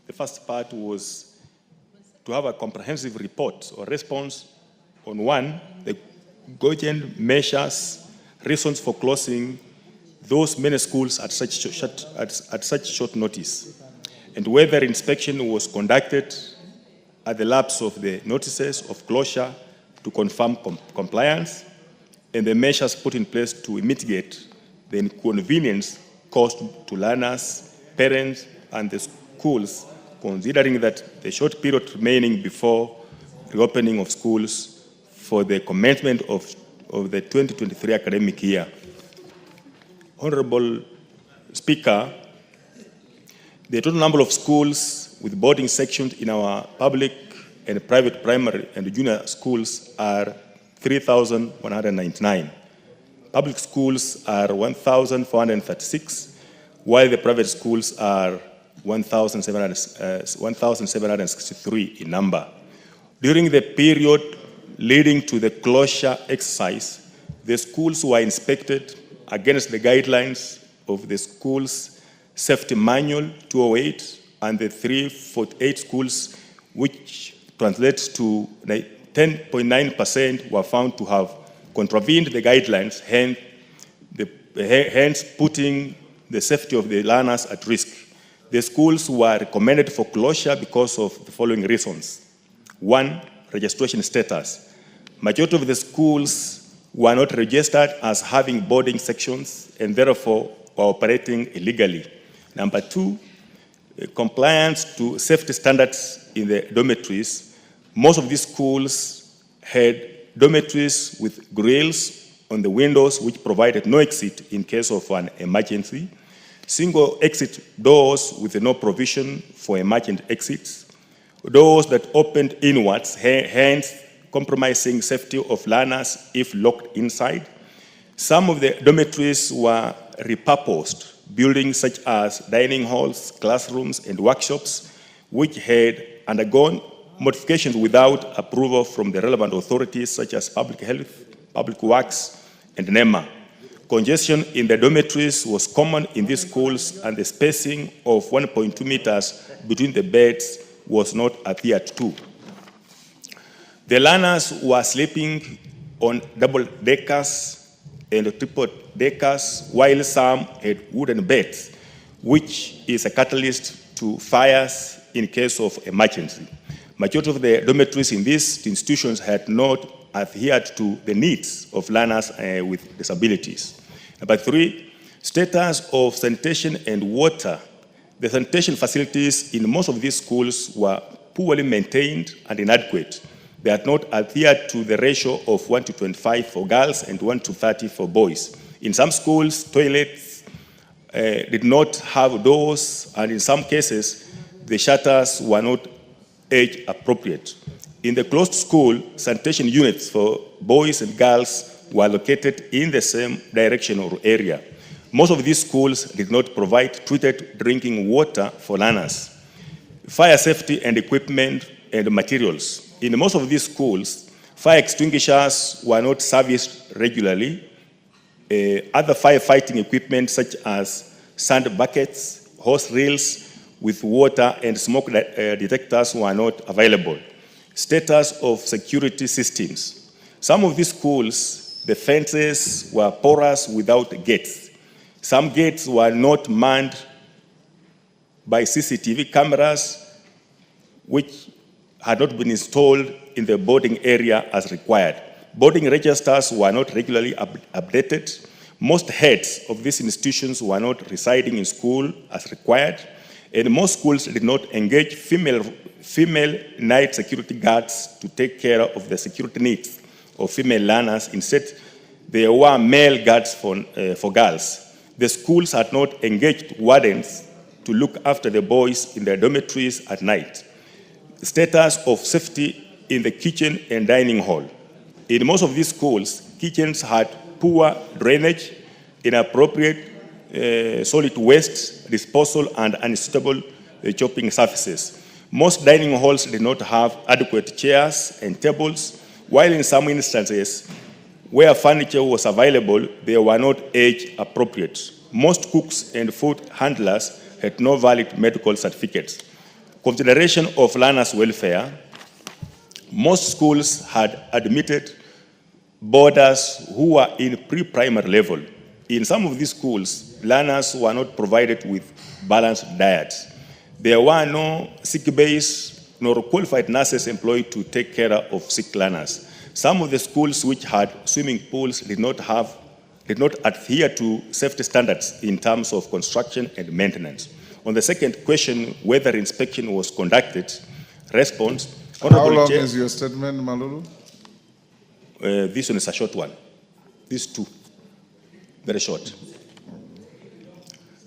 The first part was to have a comprehensive report or response on 1, the cogent measures, reasons for closing those many schools at such short notice, and whether inspection was conducted at the lapse of the notices of closure to confirm compliance, and the measures put in place to mitigate the inconvenience caused to learners, parents, and the schools, considering that the short period remaining before reopening of schools for the commencement of the 2023 academic year. Honorable Speaker, the total number of schools with boarding sections in our public and private primary and junior schools are 3,199. Public schools are 1,436, while the private schools are 1,763 in number. During the period leading to the closure exercise, the schools were inspected against the guidelines of the Schools Safety Manual 208 and the 348 schools, which translates to 10.9% were found to have contravened the guidelines, hence putting the safety of the learners at risk. The schools were recommended for closure because of the following reasons. 1, registration status. Majority of the schools were not registered as having boarding sections and therefore were operating illegally. Number 2, compliance to safety standards in the dormitories. Most of these schools had dormitories with grills on the windows which provided no exit in case of an emergency. Single exit doors with no provision for emergent exits. Doors that opened inwards, hence compromising safety of learners if locked inside. Some of the dormitories were repurposed, buildings such as dining halls, classrooms, and workshops, which had undergone modifications without approval from the relevant authorities such as Public Health, Public Works, and NEMA. Congestion in the dormitories was common in these schools, and the spacing of 1.2 meters between the beds was not adhered to. The learners were sleeping on double-deckers and triple-deckers, while some had wooden beds, which is a catalyst to fires in case of emergency. Majority of the dormitories in these institutions had not adhered to the needs of learners with disabilities. Number 3, status of sanitation and water. The sanitation facilities in most of these schools were poorly maintained and inadequate. They had not adhered to the ratio of 1:25 for girls and 1:30 for boys. In some schools, toilets did not have doors, and in some cases, the shutters were not age appropriate. In the closed school, sanitation units for boys and girls were located in the same direction or area. Most of these schools did not provide treated drinking water for learners. Fire safety and equipment and materials. In most of these schools, fire extinguishers were not serviced regularly. Other firefighting equipment such as sand buckets, hose reels with water and smoke detectors were not available. Status of security systems. Some of these schools, the fences were porous without gates. Some gates were not manned by CCTV cameras, which had not been installed in the boarding area as required. Boarding registers were not regularly updated. Most heads of these institutions were not residing in school as required, and most schools did not engage female night security guards to take care of the security needs of female learners. Instead, there were male guards for girls. The schools had not engaged wardens to look after the boys in their dormitories at night. The status of safety in the kitchen and dining hall. In most of these schools, kitchens had poor drainage, inappropriate solid waste disposal, and unsuitable chopping surfaces. Most dining halls did not have adequate chairs and tables, while in some instances, where furniture was available, they were not age appropriate. Most cooks and food handlers had no valid medical certificates. Consideration of learners' welfare. Most schools had admitted boarders who were in pre-primary level. In some of these schools, learners were not provided with balanced diets. There were no sick bays nor qualified nurses employed to take care of sick learners. Some of the schools which had swimming pools did not adhere to safety standards in terms of construction and maintenance. On the second question, whether inspection was conducted, response. How long is your statement, Malulu? This one is a short one. These two, very short.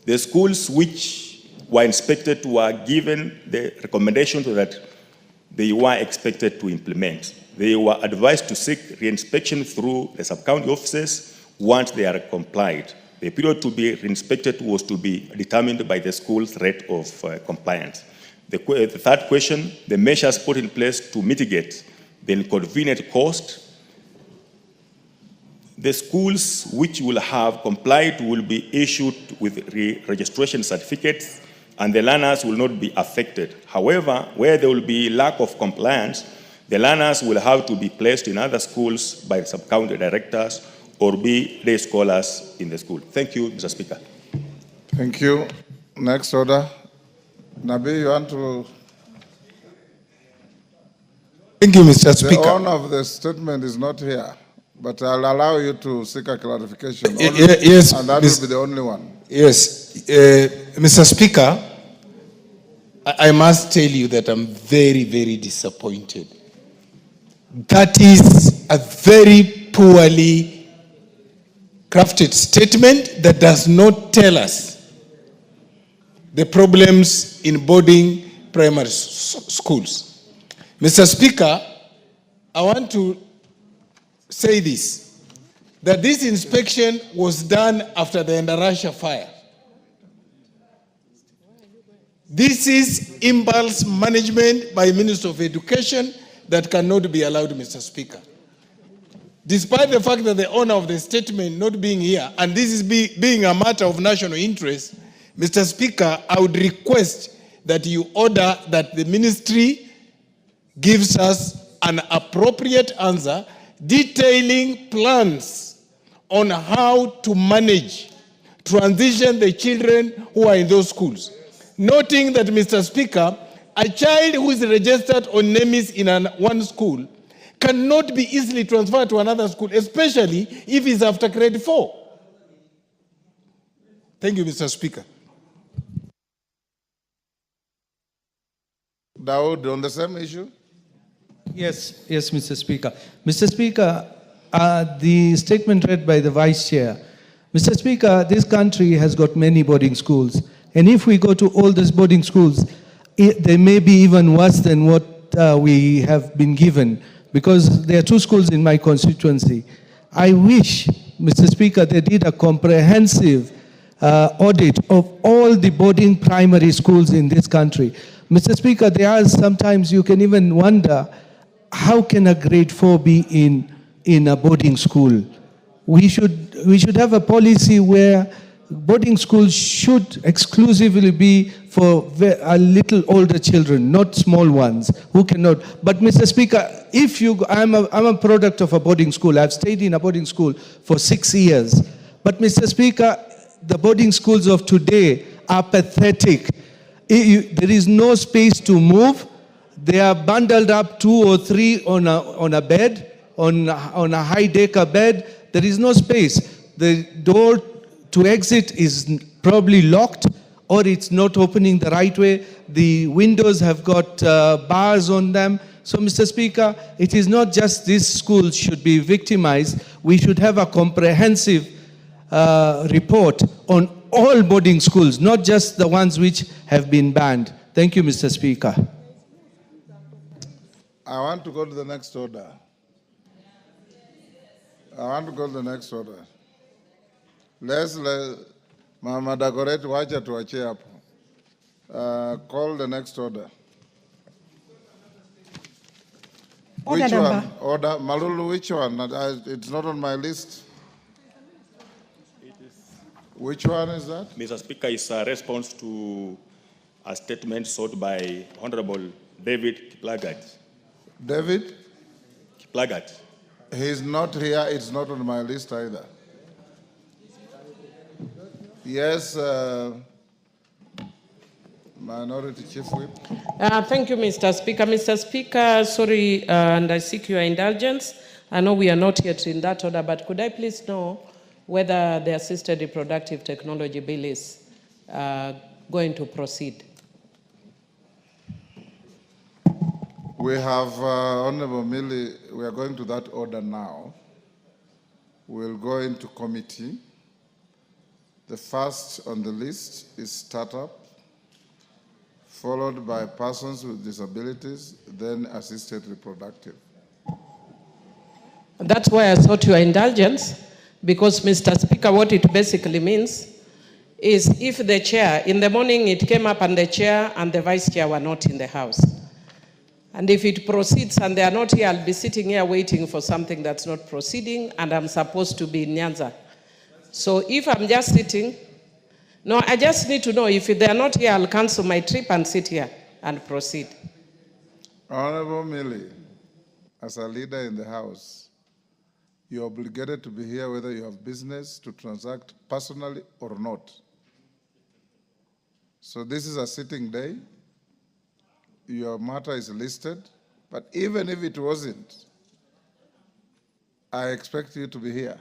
The schools which were inspected were given the recommendation that they were expected to implement. They were advised to seek re-inspection through the sub-county offices once they are complied. The period to be re-inspected was to be determined by the school's rate of compliance. The third question, the measures put in place to mitigate the inconvenient cost. The schools which will have complied will be issued with re-registration certificates, and the learners will not be affected. However, where there will be lack of compliance, the learners will have to be placed in other schools by sub-county directors or be day scholars in the school. Thank you, Mr. Speaker. Thank you. Next order. Nabi, you want to? Thank you, Mr. Speaker. The owner of the statement is not here, but I'll allow you to seek a clarification. Yes, and that will be the only one. Yes, Mr. Speaker, I must tell you that I'm very, very disappointed. That is a very poorly crafted statement that does not tell us the problems in boarding primary schools. Mr. Speaker, I want to say this, that this inspection was done after the Endarasha fire. This is impulse management by Minister of Education that cannot be allowed, Mr. Speaker. Despite the fact that the owner of the statement not being here, and this is being a matter of national interest, Mr. Speaker, I would request that you order that the ministry gives us an appropriate answer detailing plans on how to manage, transition the children who are in those schools. Noting that, Mr. Speaker, a child who is registered on NEMIS in one school cannot be easily transferred to another school, especially if he's after grade 4. Thank you, Mr. Speaker. Dawood, on the same issue? Yes, Mr. Speaker. Mr. Speaker, the statement read by the Vice Chair. Mr. Speaker, this country has got many boarding schools. And if we go to all these boarding schools, they may be even worse than what we have been given, because there are 2 schools in my constituency. I wish, Mr. Speaker, they did a comprehensive audit of all the boarding primary schools in this country. Mr. Speaker, there are sometimes you can even wonder, how can a grade 4 be in a boarding school? We should have a policy where boarding schools should exclusively be for a little older children, not small ones who cannot. But Mr. Speaker, if you, I'm a product of a boarding school. I've stayed in a boarding school for 6 years. But Mr. Speaker, the boarding schools of today are pathetic. There is no space to move. They are bundled up 2 or 3 on a bed, on a high decker bed. There is no space. The door to exit is probably locked, or it's not opening the right way. The windows have got bars on them. So, Mr. Speaker, it is not just these schools should be victimized. We should have a comprehensive report on all boarding schools, not just the ones which have been banned. Thank you, Mr. Speaker. I want to go to the next order. Let's Mama Dagoret wacha tuachie hapo. Call the next order. Order Which number. one? Order Malulu, which one? It's not on my list. Which one is that? Mr. Speaker, it's a response to a statement sought by Honorable David Kiplagat. David? Kiplagat. He's not here. It's not on my list either. Yes, Minority Chief Whip. Thank you, Mr. Speaker. Mr. Speaker, sorry, and I seek your indulgence. I know we are not yet in that order, but could I please know whether the Assisted Reproductive Technology Bill is going to proceed? We have Honorable Millie. We are going to that order now. We'll go into committee. The first on the list is startup, followed by persons with disabilities, then assisted reproductive. That's why I sought your indulgence, because, Mr. Speaker, what it basically means is if the chair, in the morning it came up and the chair and the vice chair were not in the house. And if it proceeds and they are not here, I'll be sitting here waiting for something that's not proceeding, and I'm supposed to be in Nyanza. So if I'm just sitting, no, I just need to know if they are not here, I'll cancel my trip and sit here and proceed. Honorable Millie, as a leader in the House, you're obligated to be here whether you have business to transact personally or not. So this is a sitting day. Your matter is listed, but even if it wasn't, I expect you to be here,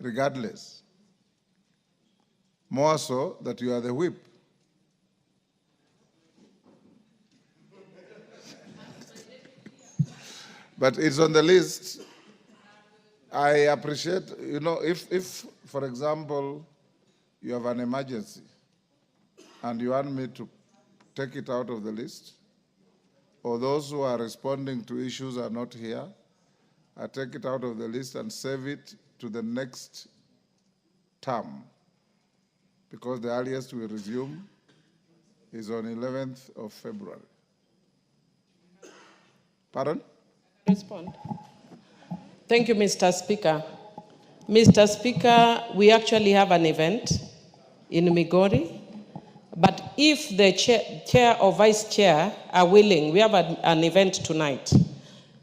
regardless. More so that you are the whip. But it's on the list. I appreciate, if, for example, you have an emergency and you want me to take it out of the list, or those who are responding to issues are not here, I take it out of the list and save it to the next term, because the earliest we resume is on 11th of February. Pardon? Respond. Thank you, Mr. Speaker. Mr. Speaker, we actually have an event in Migori, but if the chair or vice chair are willing, we have an event tonight.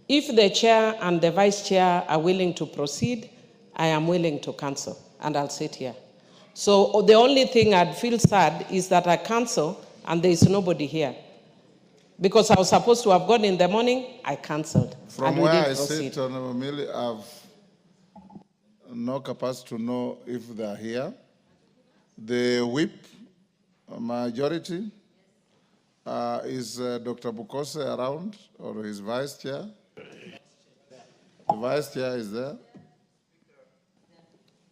If the chair and the vice chair are willing to proceed, I am willing to cancel, and I'll sit here. So the only thing I'd feel sad is that I cancel and there is nobody here. Because I was supposed to have gone in the morning, I cancelled. From where I sit, Honorable Millie, I've no capacity to know if they're here. The whip majority is Dr. Bukose around, or his vice chair? The vice chair is there.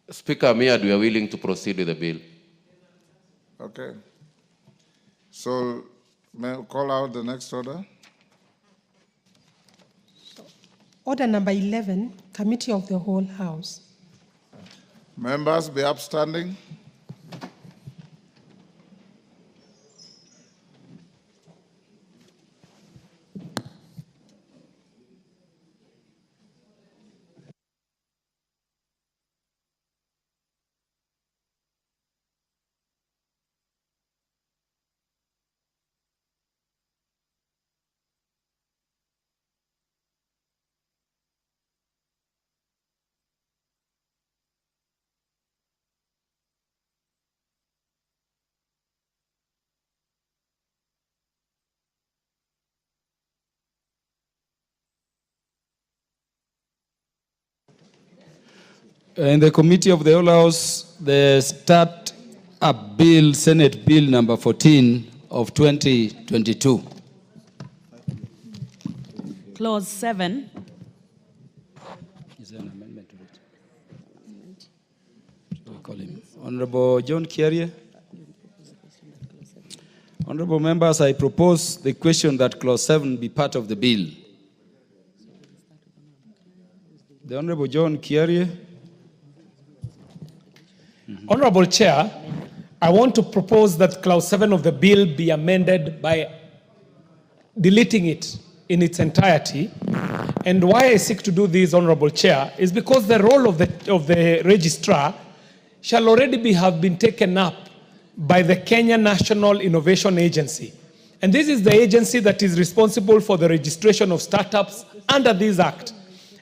Speaker Miad, we are willing to proceed with the bill. Okay. So, may I call out the next order? Order number 11, Committee of the Whole House. Members be upstanding. In the Committee of the Whole House, the Start-up Bill, Senate Bill number 14 of 2022. Clause 7. Is there an amendment to it? We call him. Honorable John Kiarie. Honorable members, I propose the question that Clause 7 be part of the bill. The Honorable John Kiarie. Honorable Chair, I want to propose that Clause 7 of the bill be amended by deleting it in its entirety. And why I seek to do this, Honorable Chair, is because the role of the registrar shall already have been taken up by the Kenya National Innovation Agency. And this is the agency that is responsible for the registration of startups under this act.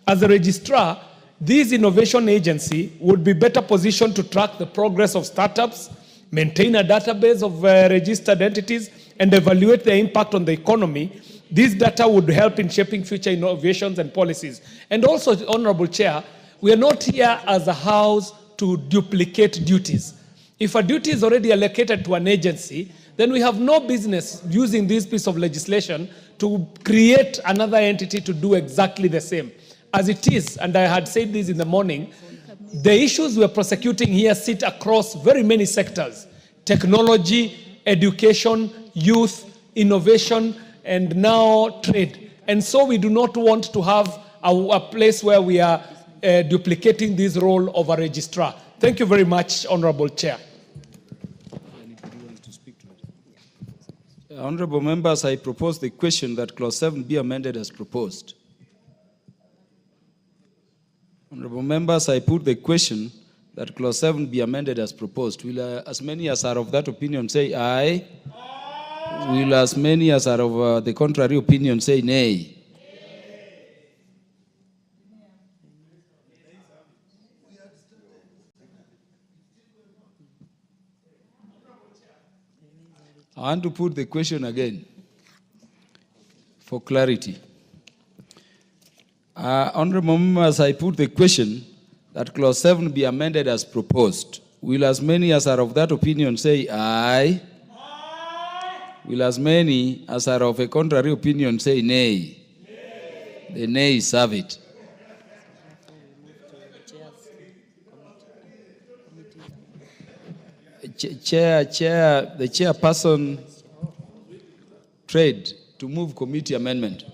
As a registrar, this innovation agency would be better positioned to track the progress of startups, maintain a database of registered entities, and evaluate their impact on the economy. This data would help in shaping future innovations and policies. And also, Honorable Chair, we are not here as a house to duplicate duties. If a duty is already allocated to an agency, then we have no business using this piece of legislation to create another entity to do exactly the same. As it is, and I had said this in the morning, the issues we're prosecuting here sit across very many sectors: technology, education, youth, innovation, and now trade. And so we do not want to have a place where we are duplicating this role of a registrar. Thank you very much, Honorable Chair. Honorable members, I propose the question that Clause 7 be amended as proposed. Honorable members, I put the question that Clause 7 be amended as proposed. Will as many as are of that opinion say aye? Aye. Will as many as are of the contrary opinion say nay? I want to put the question again for clarity. Honorable members, I put the question that Clause 7 be amended as proposed. Will as many as are of that opinion say aye? Aye. Will as many as are of a contrary opinion say nay? Nay. The nays have it. The chairperson trade to move committee amendment.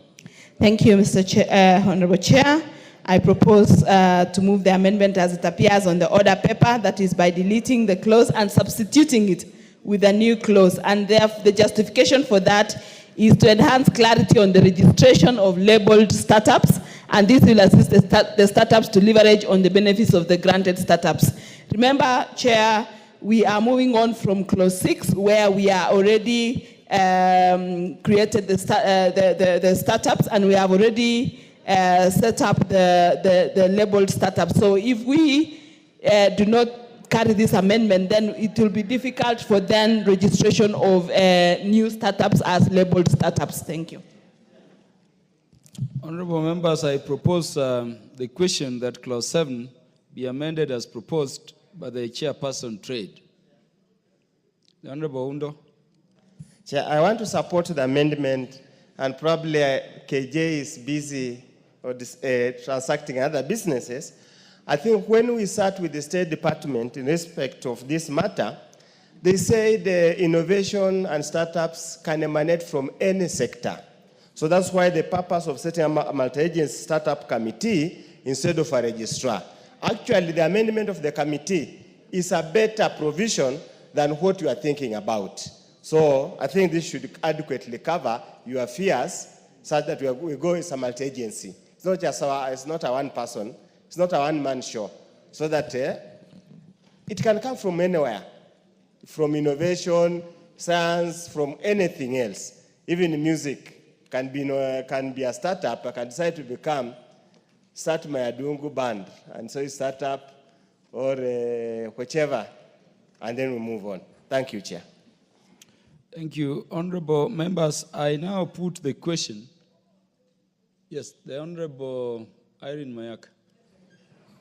Thank you, Honorable Chair. I propose to move the amendment as it appears on the order paper, that is by deleting the clause and substituting it with a new clause. And the justification for that is to enhance clarity on the registration of labeled startups, and this will assist the startups to leverage on the benefits of the granted startups. Remember, Chair, we are moving on from Clause 6, where we are already created the startups, and we have already set up the labeled startups. So if we do not carry this amendment, then it will be difficult for then registration of new startups as labeled startups. Thank you. Honorable members, I propose the question that Clause 7 be amended as proposed by the chairperson trade. The Honorable Undo. Chair, I want to support the amendment, and probably KJ is busy or transacting other businesses. I think when we sat with the State Department in respect of this matter, they say the innovation and startups can emanate from any sector. So that's why the purpose of setting a multi-agency startup committee instead of a registrar. Actually, the amendment of the committee is a better provision than what you are thinking about. So I think this should adequately cover your fears, such that we go as a multi-agency. It's not just it's not a one person, it's not a one-man show. So that it can come from anywhere, from innovation, science, from anything else. Even music can be a startup. I can decide to start my Adungu band, and so you start up or whichever, and then we move on. Thank you, Chair. Thank you. Honorable members, I now put the question. Yes, the Honorable Irene Mayaka.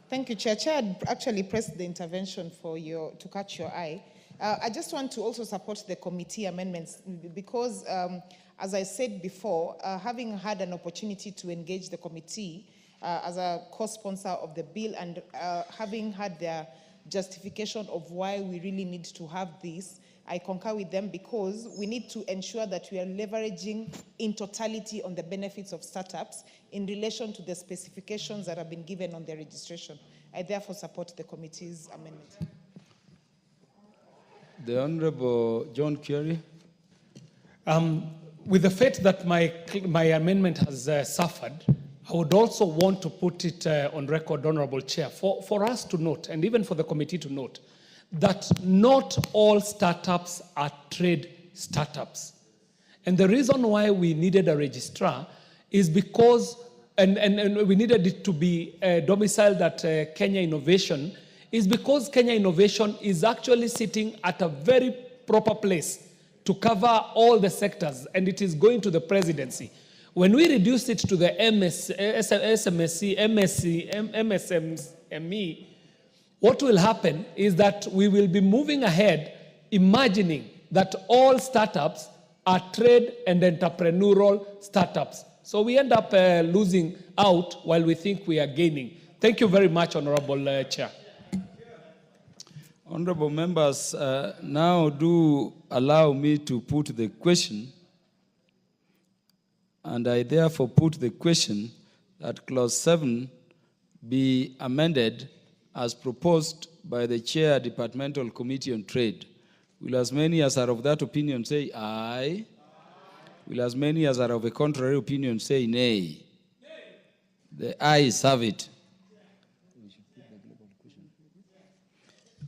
Thank you, Chair. Chair had actually pressed the intervention to catch your eye. I just want to also support the committee amendments because, as I said before, having had an opportunity to engage the committee as a co-sponsor of the bill and having had their justification of why we really need to have this, I concur with them because we need to ensure that we are leveraging in totality on the benefits of startups in relation to the specifications that have been given on their registration. I therefore support the committee's amendment. The Honorable John Kerry. With the fact that my amendment has suffered, I would also want to put it on record, Honorable Chair, for us to note, and even for the committee to note, that not all startups are trade startups. And the reason why we needed a registrar is because, and we needed it to be domiciled at Kenya Innovation, is because Kenya Innovation is actually sitting at a very proper place to cover all the sectors, and it is going to the presidency. When we reduce it to the MSME, what will happen is that we will be moving ahead, imagining that all startups are trade and entrepreneurial startups. So we end up losing out while we think we are gaining. Thank you very much, Honorable Chair. Honorable members, now do allow me to put the question, and I therefore put the question that Clause 7 be amended as proposed by the Chair, Departmental Committee on Trade. Will as many as are of that opinion say aye? Will as many as are of a contrary opinion say nay? The ayes have it.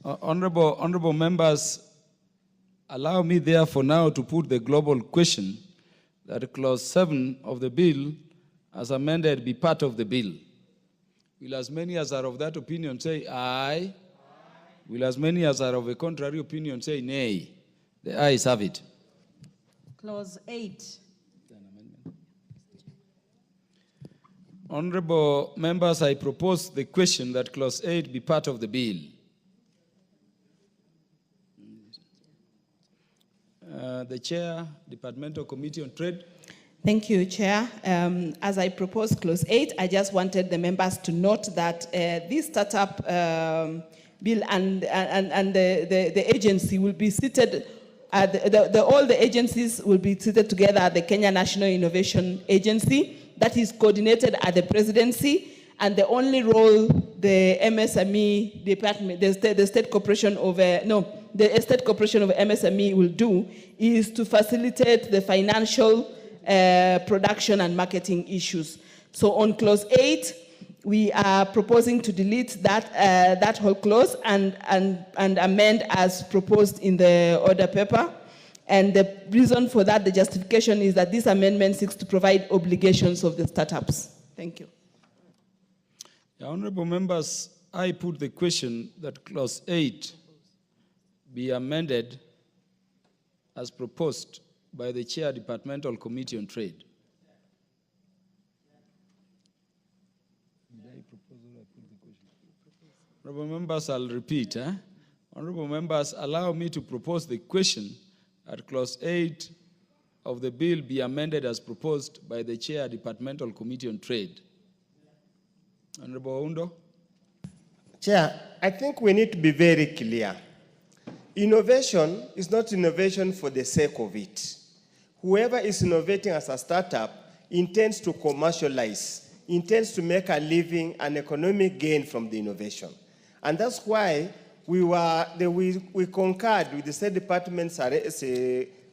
Honorable members, allow me therefore now to put the global question that Clause 7 of the bill as amended be part of the bill. Will as many as are of that opinion say aye? Will as many as are of a contrary opinion say nay? The ayes have it. Clause 8. Honorable members, I propose the question that Clause 8 be part of the bill. The Chair, Departmental Committee on Trade. Thank you, Chair. As I proposed Clause 8, I just wanted the members to note that this startup bill and the agency will be seated, all the agencies will be seated together at the Kenya National Innovation Agency that is coordinated at the presidency, and the only role the MSME department, the State Corporation of, the State Corporation of MSME will do is to facilitate the financial production and marketing issues. So on Clause 8, we are proposing to delete that whole clause and amend as proposed in the order paper. And the reason for that, the justification is that this amendment seeks to provide obligations of the startups. Thank you. Honorable members, I put the question that Clause 8 be amended as proposed by the Chair, Departmental Committee on Trade. Honorable members, I'll repeat. Honorable members, allow me to propose the question that Clause 8 of the bill be amended as proposed by the Chair, Departmental Committee on Trade. Honorable Oundo. Chair, I think we need to be very clear. Innovation is not innovation for the sake of it. Whoever is innovating as a startup intends to commercialize, intends to make a living, an economic gain from the innovation. And that's why we concurred with the State Department's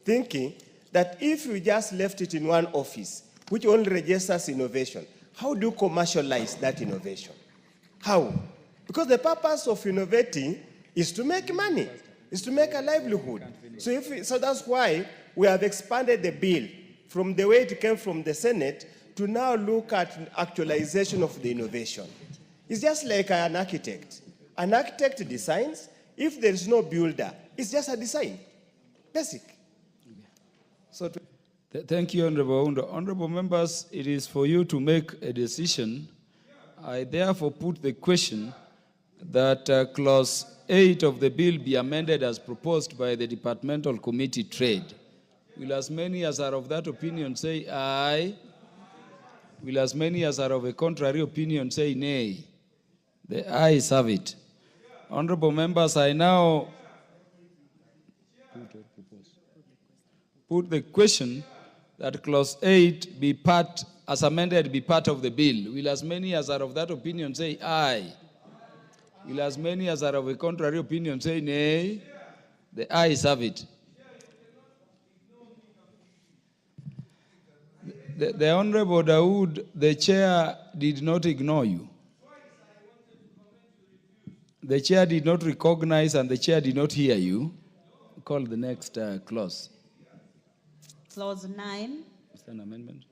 thinking that if we just left it in one office, which only registers innovation, how do you commercialize that innovation? How? Because the purpose of innovating is to make money, is to make a livelihood. So that's why we have expanded the bill from the way it came from the Senate to now look at actualization of the innovation. It's just like an architect. An architect designs. If there is no builder, it's just a design. Basic. So Thank you, Honorable Oundo. Honorable members, it is for you to make a decision I therefore put the question that clause 8 of the bill be amended as proposed by the Departmental Committee Trade. Will as many as are of that opinion say aye? Will as many as are of a contrary opinion say nay? The ayes have it. Honorable members, I now put the question that clause 8 be part, as amended, be part of the bill. Will as many as are of that opinion say aye? Will as many as are of a contrary opinion say nay? The ayes have it. The Honorable Dawood, the chair did not ignore you. The chair did not recognize and the chair did not hear you. Call the next clause. Clause 9. Is there an amendment?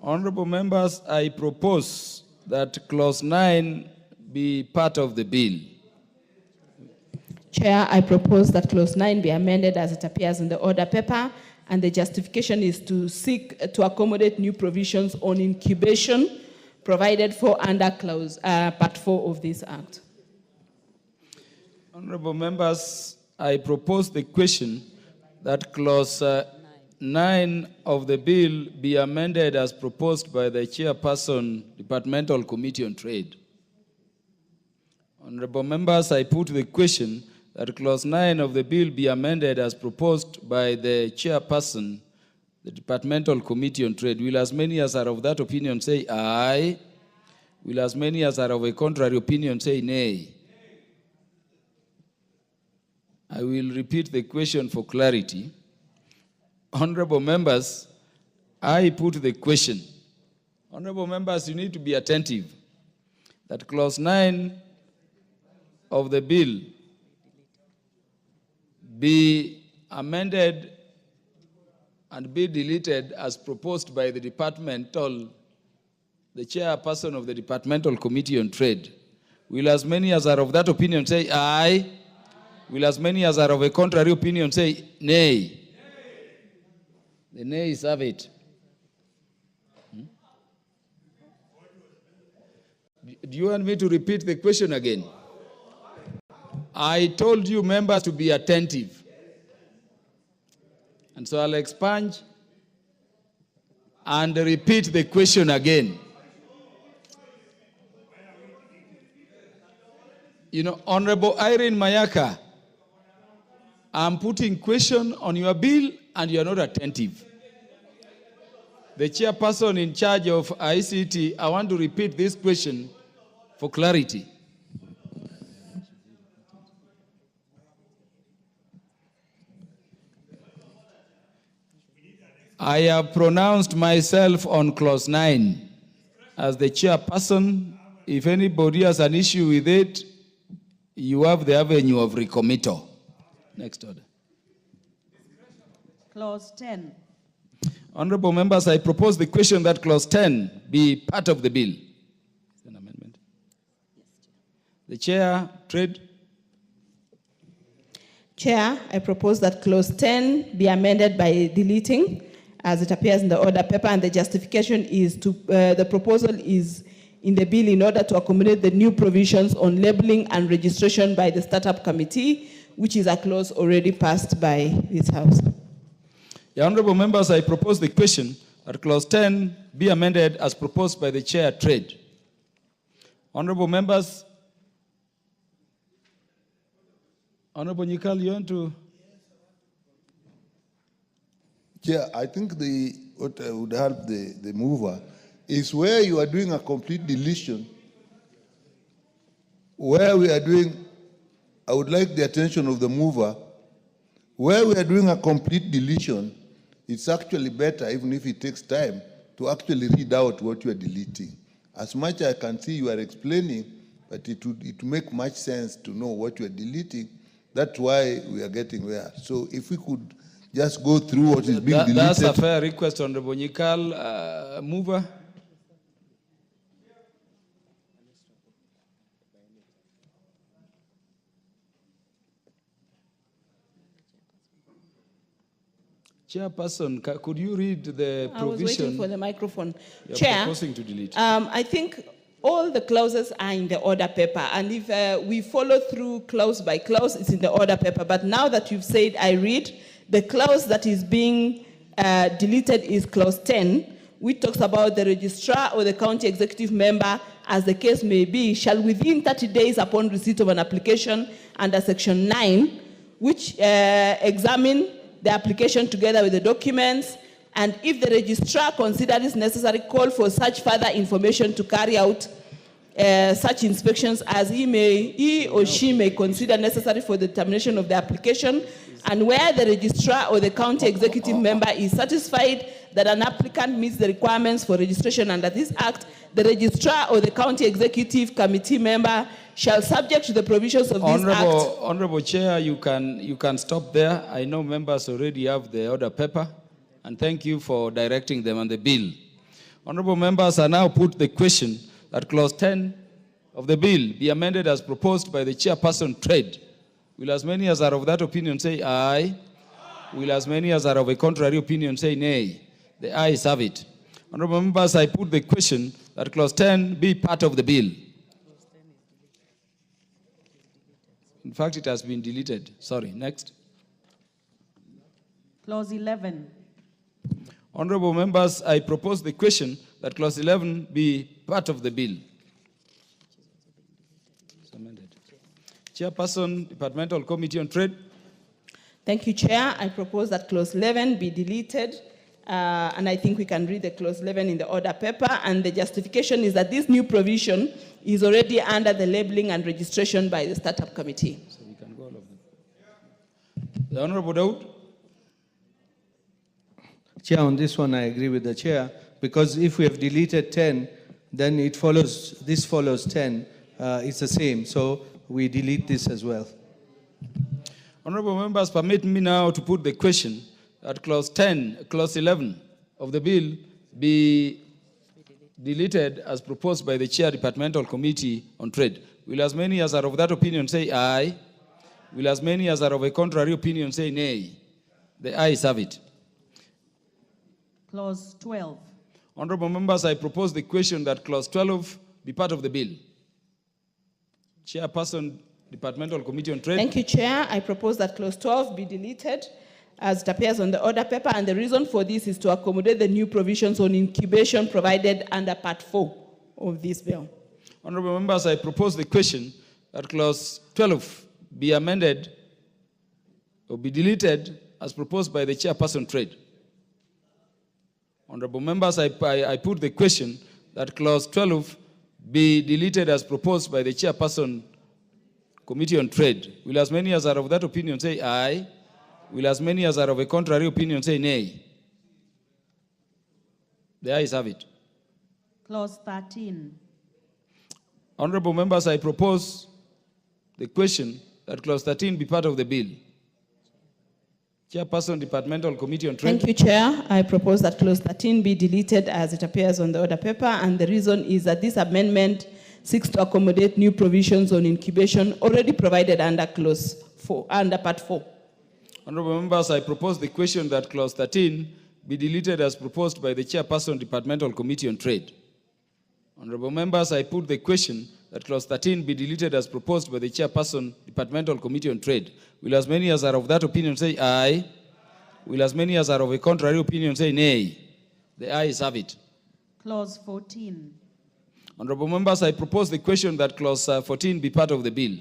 Honorable members, I propose that clause 9 be part of the bill. Chair, I propose that clause 9 be amended as it appears in the order paper, and the justification is to seek to accommodate new provisions on incubation provided for under clause part 4 of this act. Honorable members, I propose the question that clause 9 of the bill be amended as proposed by the chairperson, Departmental Committee on Trade. Honorable members, I put the question that clause 9 of the bill be amended as proposed by the chairperson, the Departmental Committee on Trade. Will as many as are of that opinion say aye? Will as many as are of a contrary opinion say nay? I will repeat the question for clarity. Honorable members, I put the question. Honorable members, you need to be attentive that clause 9 of the bill be amended and be deleted as proposed by the chairperson of the Departmental Committee on Trade. Will as many as are of that opinion say aye? Will as many as are of a contrary opinion say nay? The nays have it. Do you want me to repeat the question again? I told you members to be attentive. And so I'll expunge and repeat the question again. Honorable Irene Mayaka, I'm putting question on your bill and you're not attentive. The chairperson in charge of ICT, I want to repeat this question for clarity. I have pronounced myself on clause 9 as the chairperson. If anybody has an issue with it, you have the avenue of recommittal. Next order. Clause 10. Honorable members, I propose the question that clause 10 be part of the bill. Is there an amendment? The chair, Trade. Chair, I propose that clause 10 be amended by deleting as it appears in the order paper, and the justification is the proposal is in the bill in order to accommodate the new provisions on labeling and registration by the Startup Committee, which is a clause already passed by this House. Honorable members, I propose the question that clause 10 be amended as proposed by the Chair, Trade. Honorable members, Honorable Nyikal, you want to? Chair, I think what would help the mover is where you are doing a complete deletion, where we are doing, I would like the attention of the mover, where we are doing a complete deletion, it's actually better, even if it takes time, to actually read out what you are deleting. As much as I can see you are explaining, but it would make much sense to know what you are deleting. That's why we are getting there. So if we could just go through what is being deleted. That's a fair request, Honorable Nyikal. Mover. Chairperson, could you read the provision? I was waiting for the microphone. You're Chair, proposing to delete. I think all the clauses are in the order paper, and if we follow through clause by clause, it's in the order paper. But now that you've said I read, the clause that is being deleted is clause 10, which talks about the registrar or the county executive member, as the case may be, shall within 30 days upon receipt of an application under section 9, which examine the application together with the documents, and if the registrar considers necessary, call for such further information to carry out such inspections as he or she may consider necessary for the determination of the application, and where the registrar or the county executive member is satisfied that an applicant meets the requirements for registration under this act, the registrar or the county executive committee member shall, subject to the provisions of this act. Honorable Chair, you can stop there. I know members already have the order paper, and thank you for directing them on the bill. Honorable members, I now put the question that clause 10 of the bill be amended as proposed by the chairperson trade. Will as many as are of that opinion say aye? Will as many as are of a contrary opinion say nay? The ayes have it. Honorable members, I put the question that clause 10 be part of the bill. In fact, it has been deleted. Sorry, next. Clause 11. Honorable members, I propose the question that clause 11 be part of the bill. Chairperson, Departmental Committee on Trade. Thank you, Chair. I propose that clause 11 be deleted, and I think we can read the clause 11 in the order paper, and the justification is that this new provision is already under the labeling and registration by the Startup Committee. So we can go all of them. The Honorable Daud. Chair, on this one, I agree with the Chair, because if we have deleted 10, then it follows, this follows 10. It's the same, so we delete this as well. Honorable members, permit me now to put the question that clause 11 of the bill be deleted as proposed by the Chair Departmental Committee on Trade. Will as many as are of that opinion say aye? Will as many as are of a contrary opinion say nay? The ayes have it. Clause 12. Honorable members, I propose the question that clause 12 be part of the bill. Chairperson, Departmental Committee on Trade. Thank you, Chair. I propose that clause 12 be deleted as it appears on the order paper, and the reason for this is to accommodate the new provisions on incubation provided under Part 4 of this bill. Honorable members, I propose the question that clause 12 be amended or be deleted as proposed by the Chairperson Trade. Honorable members, I put the question that clause 12 be deleted as proposed by the Chairperson Committee on Trade. Will as many as are of that opinion say aye? Will as many as are of a contrary opinion say nay? The ayes have it. Clause 13. Honorable members, I propose the question that clause 13 be part of the bill. Chairperson, Departmental Committee on Trade. Thank you, Chair. I propose that clause 13 be deleted as it appears on the order paper, and the reason is that this amendment seeks to accommodate new provisions on incubation already provided under clause 4, under Part 4. Honorable members, I propose the question that clause 13 be deleted as proposed by the Chairperson, Departmental Committee on Trade. Honorable members, I put the question that clause 13 be deleted as proposed by the Chairperson, Departmental Committee on Trade. Will as many as are of that opinion say aye? Will as many as are of a contrary opinion say nay? The ayes have it. Clause 14. Honorable members, I propose the question that clause 14 be part of the bill.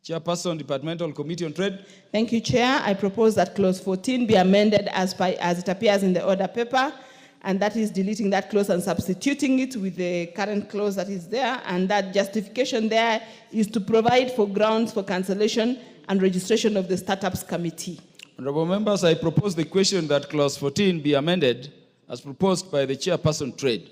Chairperson, Departmental Committee on Trade. Thank you, Chair. I propose that clause 14 be amended as it appears in the order paper, and that is deleting that clause and substituting it with the current clause that is there, and that justification there is to provide for grounds for cancellation and registration of the Startups Committee. Honorable members, I propose the question that clause 14 be amended as proposed by the Chairperson Trade.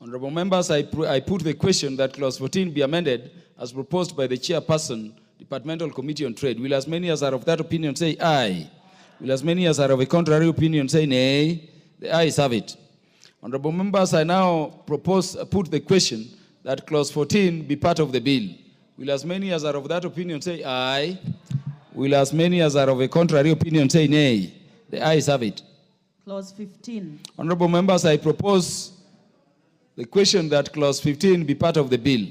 Honorable members, I put the question that clause 14 be amended as proposed by the Chairperson, Departmental Committee on Trade. Will as many as are of that opinion say aye? Will as many as are of a contrary opinion say nay? The ayes have it. Honorable members, I now put the question that clause 14 be part of the bill. Will as many as are of that opinion say aye? Will as many as are of a contrary opinion say nay? The ayes have it. Clause 15. Honorable members, I propose the question that clause 15 be part of the bill.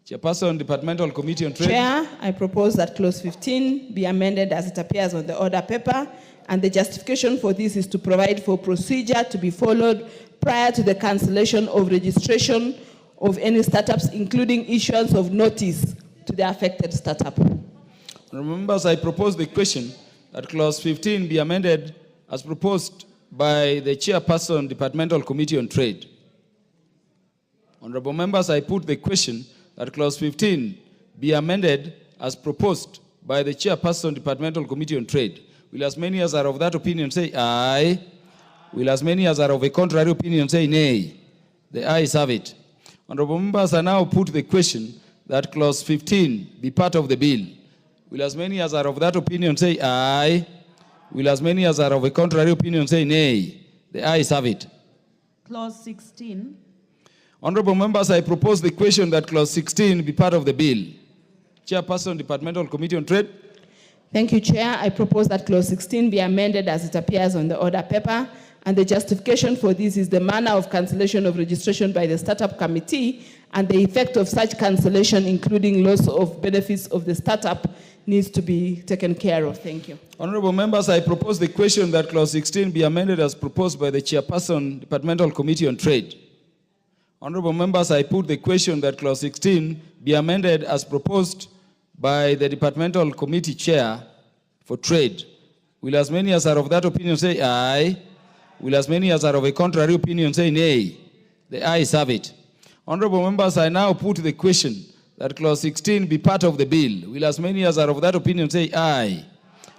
Chairperson, Departmental Committee on Trade. Chair, I propose that clause 15 be amended as it appears on the order paper, and the justification for this is to provide for procedure to be followed prior to the cancellation of registration of any startups, including issuance of notice to the affected startup. Honorable members, I propose the question that clause 15 be amended as proposed by the Chairperson, Departmental Committee on Trade. Honorable members, I put the question that clause 15 be amended as proposed by the Chairperson, Departmental Committee on Trade. Will as many as are of that opinion say aye? Will as many as are of a contrary opinion say nay? The ayes have it. Honorable members, I now put the question that clause 15 be part of the bill. Will as many as are of that opinion say aye? Will as many as are of a contrary opinion say nay? The ayes have it. Clause 16. Honorable members, I propose the question that clause 16 be part of the bill. Chairperson, Departmental Committee on Trade. Thank you, Chair. I propose that clause 16 be amended as it appears on the order paper, and the justification for this is the manner of cancellation of registration by the startup committee and the effect of such cancellation, including loss of benefits of the startup, needs to be taken care of. Thank you. Honorable members, I propose the question that clause 16 be amended as proposed by the Chairperson, Departmental Committee on Trade. Honorable members, I put the question that clause 16 be amended as proposed by the Departmental Committee Chair for Trade. Will as many as are of that opinion say aye? Will as many as are of a contrary opinion say nay? The ayes have it. Honorable members, I now put the question that clause 16 be part of the bill. Will as many as are of that opinion say aye?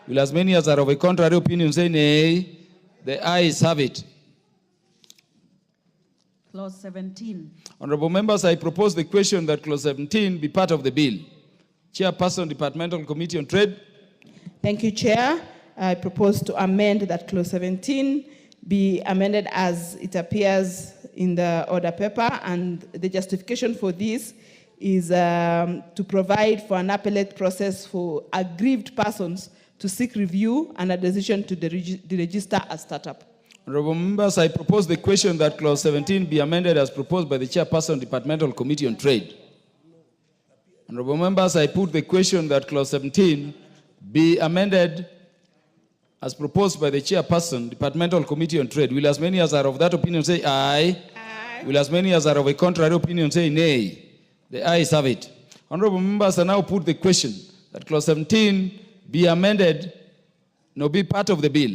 Will as many as are of a contrary opinion say nay? The ayes have it. Clause 17. Honorable members, I propose the question that clause 17 be part of the bill. Chairperson, Departmental Committee on Trade. Thank you, Chair. I propose to amend that clause 17 be amended as it appears in the order paper, and the justification for this is to provide for an appellate process for aggrieved persons to seek review and a decision to deregister a startup. Honorable members, I propose the question that clause 17 be amended as proposed by the Chairperson, Departmental Committee on Trade. Honorable members, I put the question that clause 17 be amended as proposed by the Chairperson, Departmental Committee on Trade. Will as many as are of that opinion say aye? Aye. Will as many as are of a contrary opinion say nay? The ayes have it. Honorable members, I now put the question that clause 17 be amended, no, be part of the bill.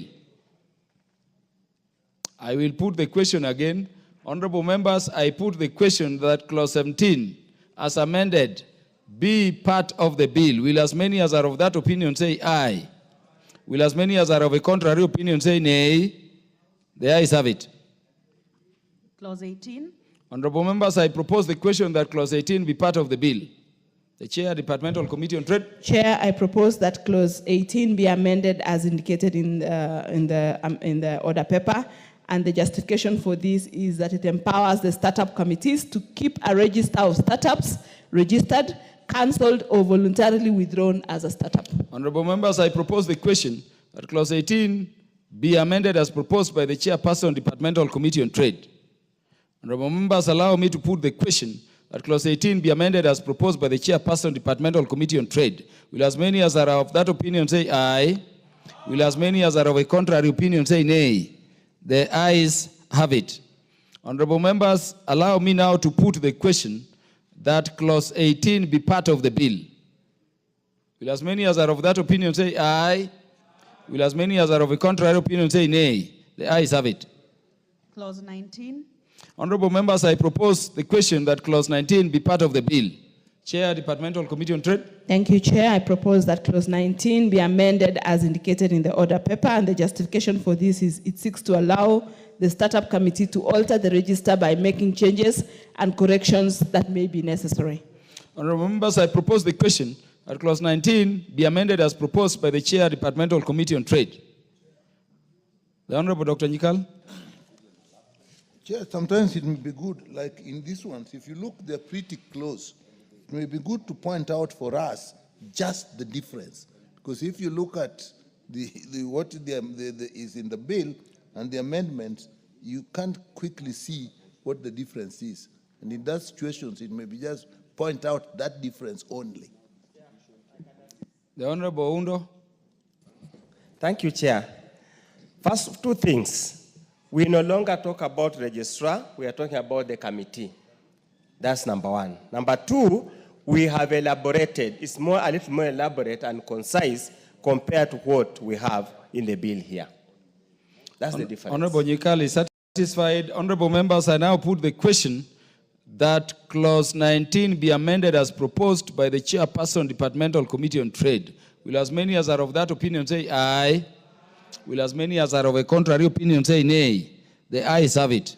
I will put the question again. Honorable members, I put the question that clause 17 as amended be part of the bill. Will as many as are of that opinion say aye? Will as many as are of a contrary opinion say nay? The ayes have it. Clause 18. Honorable members, I propose the question that clause 18 be part of the bill. The Chair, Departmental Committee on Trade. Chair, I propose that clause 18 be amended as indicated in the order paper, and the justification for this is that it empowers the startup committees to keep a register of startups registered, cancelled, or voluntarily withdrawn as a startup. Honorable members, I propose the question that clause 18 be amended as proposed by the Chairperson, Departmental Committee on Trade. Honorable members, allow me to put the question that clause 18 be amended as proposed by the Chairperson, Departmental Committee on Trade. Will as many as are of that opinion say aye? Will as many as are of a contrary opinion say nay? The ayes have it. Honorable members, allow me now to put the question that clause 18 be part of the bill. Will as many as are of that opinion say aye? Will as many as are of a contrary opinion say nay? The ayes have it. Clause 19. Honorable members, I propose the question that clause 19 be part of the bill. Chair, Departmental Committee on Trade. Thank you, Chair. I propose that clause 19 be amended as indicated in the order paper, and the justification for this is it seeks to allow the startup committee to alter the register by making changes and corrections that may be necessary. Honorable members, I propose the question that clause 19 be amended as proposed by the Chair, Departmental Committee on Trade. The Honorable Dr. Nyikal. Chair, sometimes it may be good, like in this one, if you look, they're pretty close. It may be good to point out for us just the difference. Because if you look at what is in the bill and the amendments, you can't quickly see what the difference is. And in that situations, it may be just point out that difference only. The Honorable Undo. Thank you, Chair. First, two things. We no longer talk about registrar, we are talking about the committee. That's number one. Number two, we have elaborated, it's a little more elaborate and concise compared to what we have in the bill here. That's the difference. Honorable Nyikali, satisfied? Honorable members, I now put the question that clause 19 be amended as proposed by the chairperson, Departmental Committee on Trade. Will as many as are of that opinion say aye? Will as many as are of a contrary opinion say nay? The ayes have it.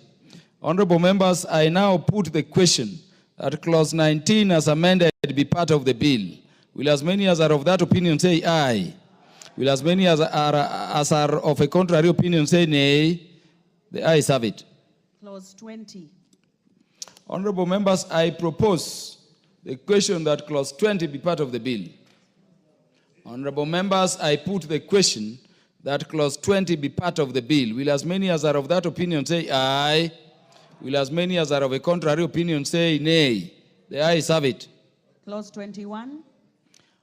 Honorable members, I now put the question that clause 19 as amended be part of the bill. Will as many as are of that opinion say aye? Will as many as are of a contrary opinion say nay? The ayes have it. Clause 20. Honorable members, I propose the question that clause 20 be part of the bill. Honorable members, I put the question that clause 20 be part of the bill. Will as many as are of that opinion say aye? Will as many as are of a contrary opinion say nay? The ayes have it. Clause 21.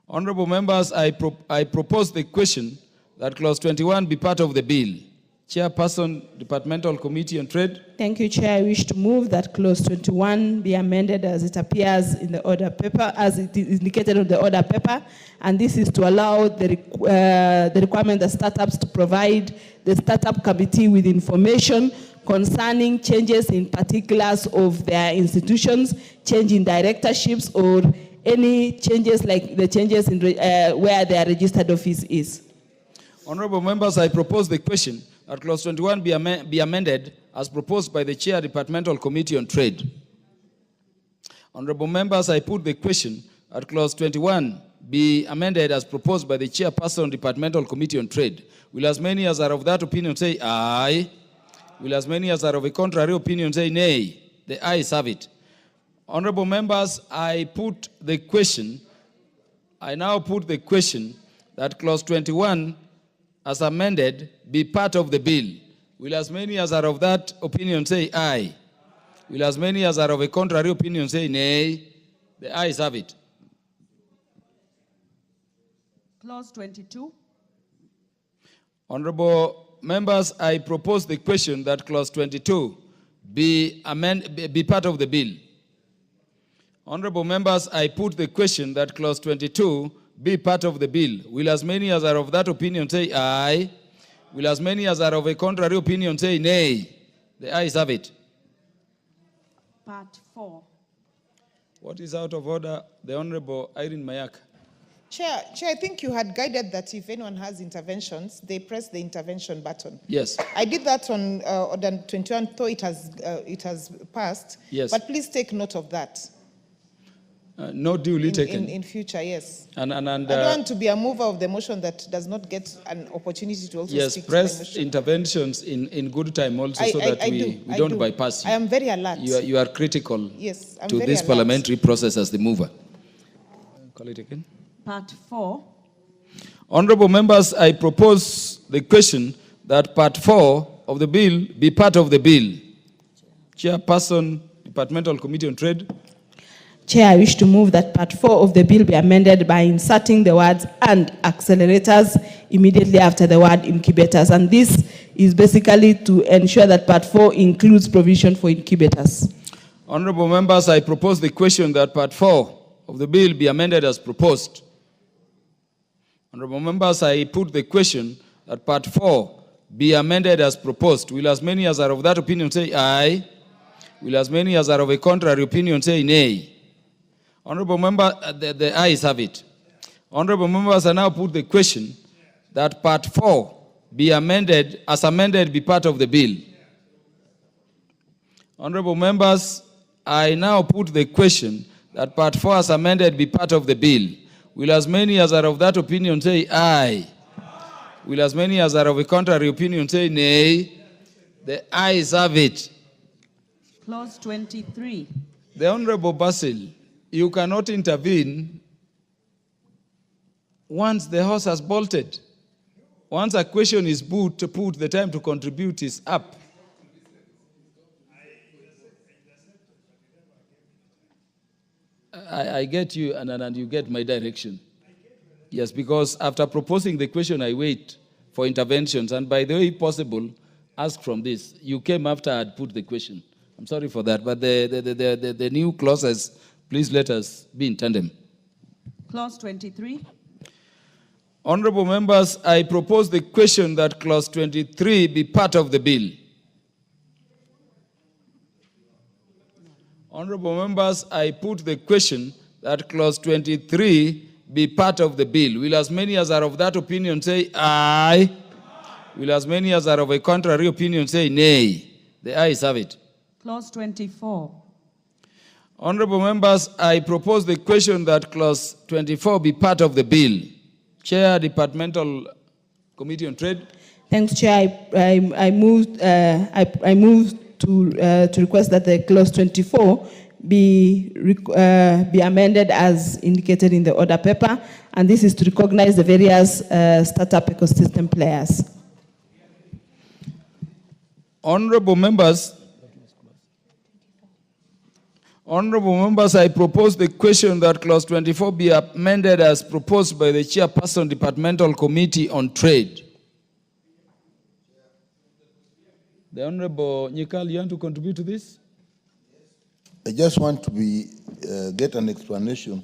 Honorable members, I propose the question that clause 21 be part of the bill. Chairperson, Departmental Committee on Trade. Thank you, Chair. I wish to move that clause 21 be amended as it appears in the order paper, as it is indicated on the order paper, and this is to allow the requirement of startups to provide the startup committee with information concerning changes in particulars of their institutions, change in directorships, or any changes like the changes in where their registered office is. Honorable members, I propose the question that clause 21 be amended as proposed by the Chair, Departmental Committee on Trade. Honorable members, I put the question that clause 21 be amended as proposed by the Chairperson, Departmental Committee on Trade. Will as many as are of that opinion say aye? Will as many as are of a contrary opinion say nay? The ayes have it. Honorable members, I now put the question that clause 21 as amended be part of the bill. Will as many as are of that opinion say aye? Will as many as are of a contrary opinion say nay? The ayes have it. Clause 22. Honorable members, I propose the question that clause 22 be part of the bill. Honorable members, I put the question that clause 22 be part of the bill. Will as many as are of that opinion say aye? Will as many as are of a contrary opinion say nay? The ayes have it. Part 4. What is out of order? The Honorable Irene Mayak. Chair, I think you had guided that if anyone has interventions, they press the intervention button. Yes. I did that on order 21, though it has passed. Yes. But please take note of that. No duly taken. In future, yes. And I don't want to be a mover of the motion that does not get an opportunity to also yes, speak press to the motion. Interventions in good time also so that we don't bypass you. I am very alert. You are critical yes, I'm to very this alert. parliamentary process as the mover. Call it again. Part 4. Honorable members, I propose the question that part 4 of the bill be part of the bill. Chairperson, Departmental Committee on Trade. Chair, I wish to move that part 4 of the bill be amended by inserting the words "and accelerators" immediately after the word "incubators." And this is basically to ensure that part 4 includes provision for incubators. Honorable members, I propose the question that part 4 of the bill be amended as proposed. Honorable members, I put the question that part 4 be amended as proposed. Will as many as are of that opinion say aye? Will as many as are of a contrary opinion say nay? Honorable members, the ayes have it. Honorable members, I now put the question that part 4 be amended, as amended, be part of the bill. Honorable members, I now put the question that part 4 as amended be part of the bill. Will as many as are of that opinion say aye? Will as many as are of a contrary opinion say nay? The ayes have it. Clause 23. The Honorable Basil, you cannot intervene once the horse has bolted. Once a question is put, the time to contribute is up. I get you, and you get my direction. Yes, because after proposing the question, I wait for interventions. And by the way, if possible, ask from this. You came after I had put the question. I'm sorry for that. But the new clauses, please let us be in tandem. Clause 23. Honorable members, I propose the question that clause 23 be part of the bill. Honorable members, I put the question that clause 23 be part of the bill. Will as many as are of that opinion say aye? Will as many as are of a contrary opinion say nay? The ayes have it. Clause 24. Honorable members, I propose the question that clause 24 be part of the bill. Chair, Departmental Committee on Trade. Thanks, Chair. I move to request that the clause 24 be amended as indicated in the order paper, and this is to recognize the various startup ecosystem players. Honorable members, I propose the question that clause 24 be amended as proposed by the Chairperson, Departmental Committee on Trade. The Honorable Nyikal, you want to contribute to this? I just want to get an explanation.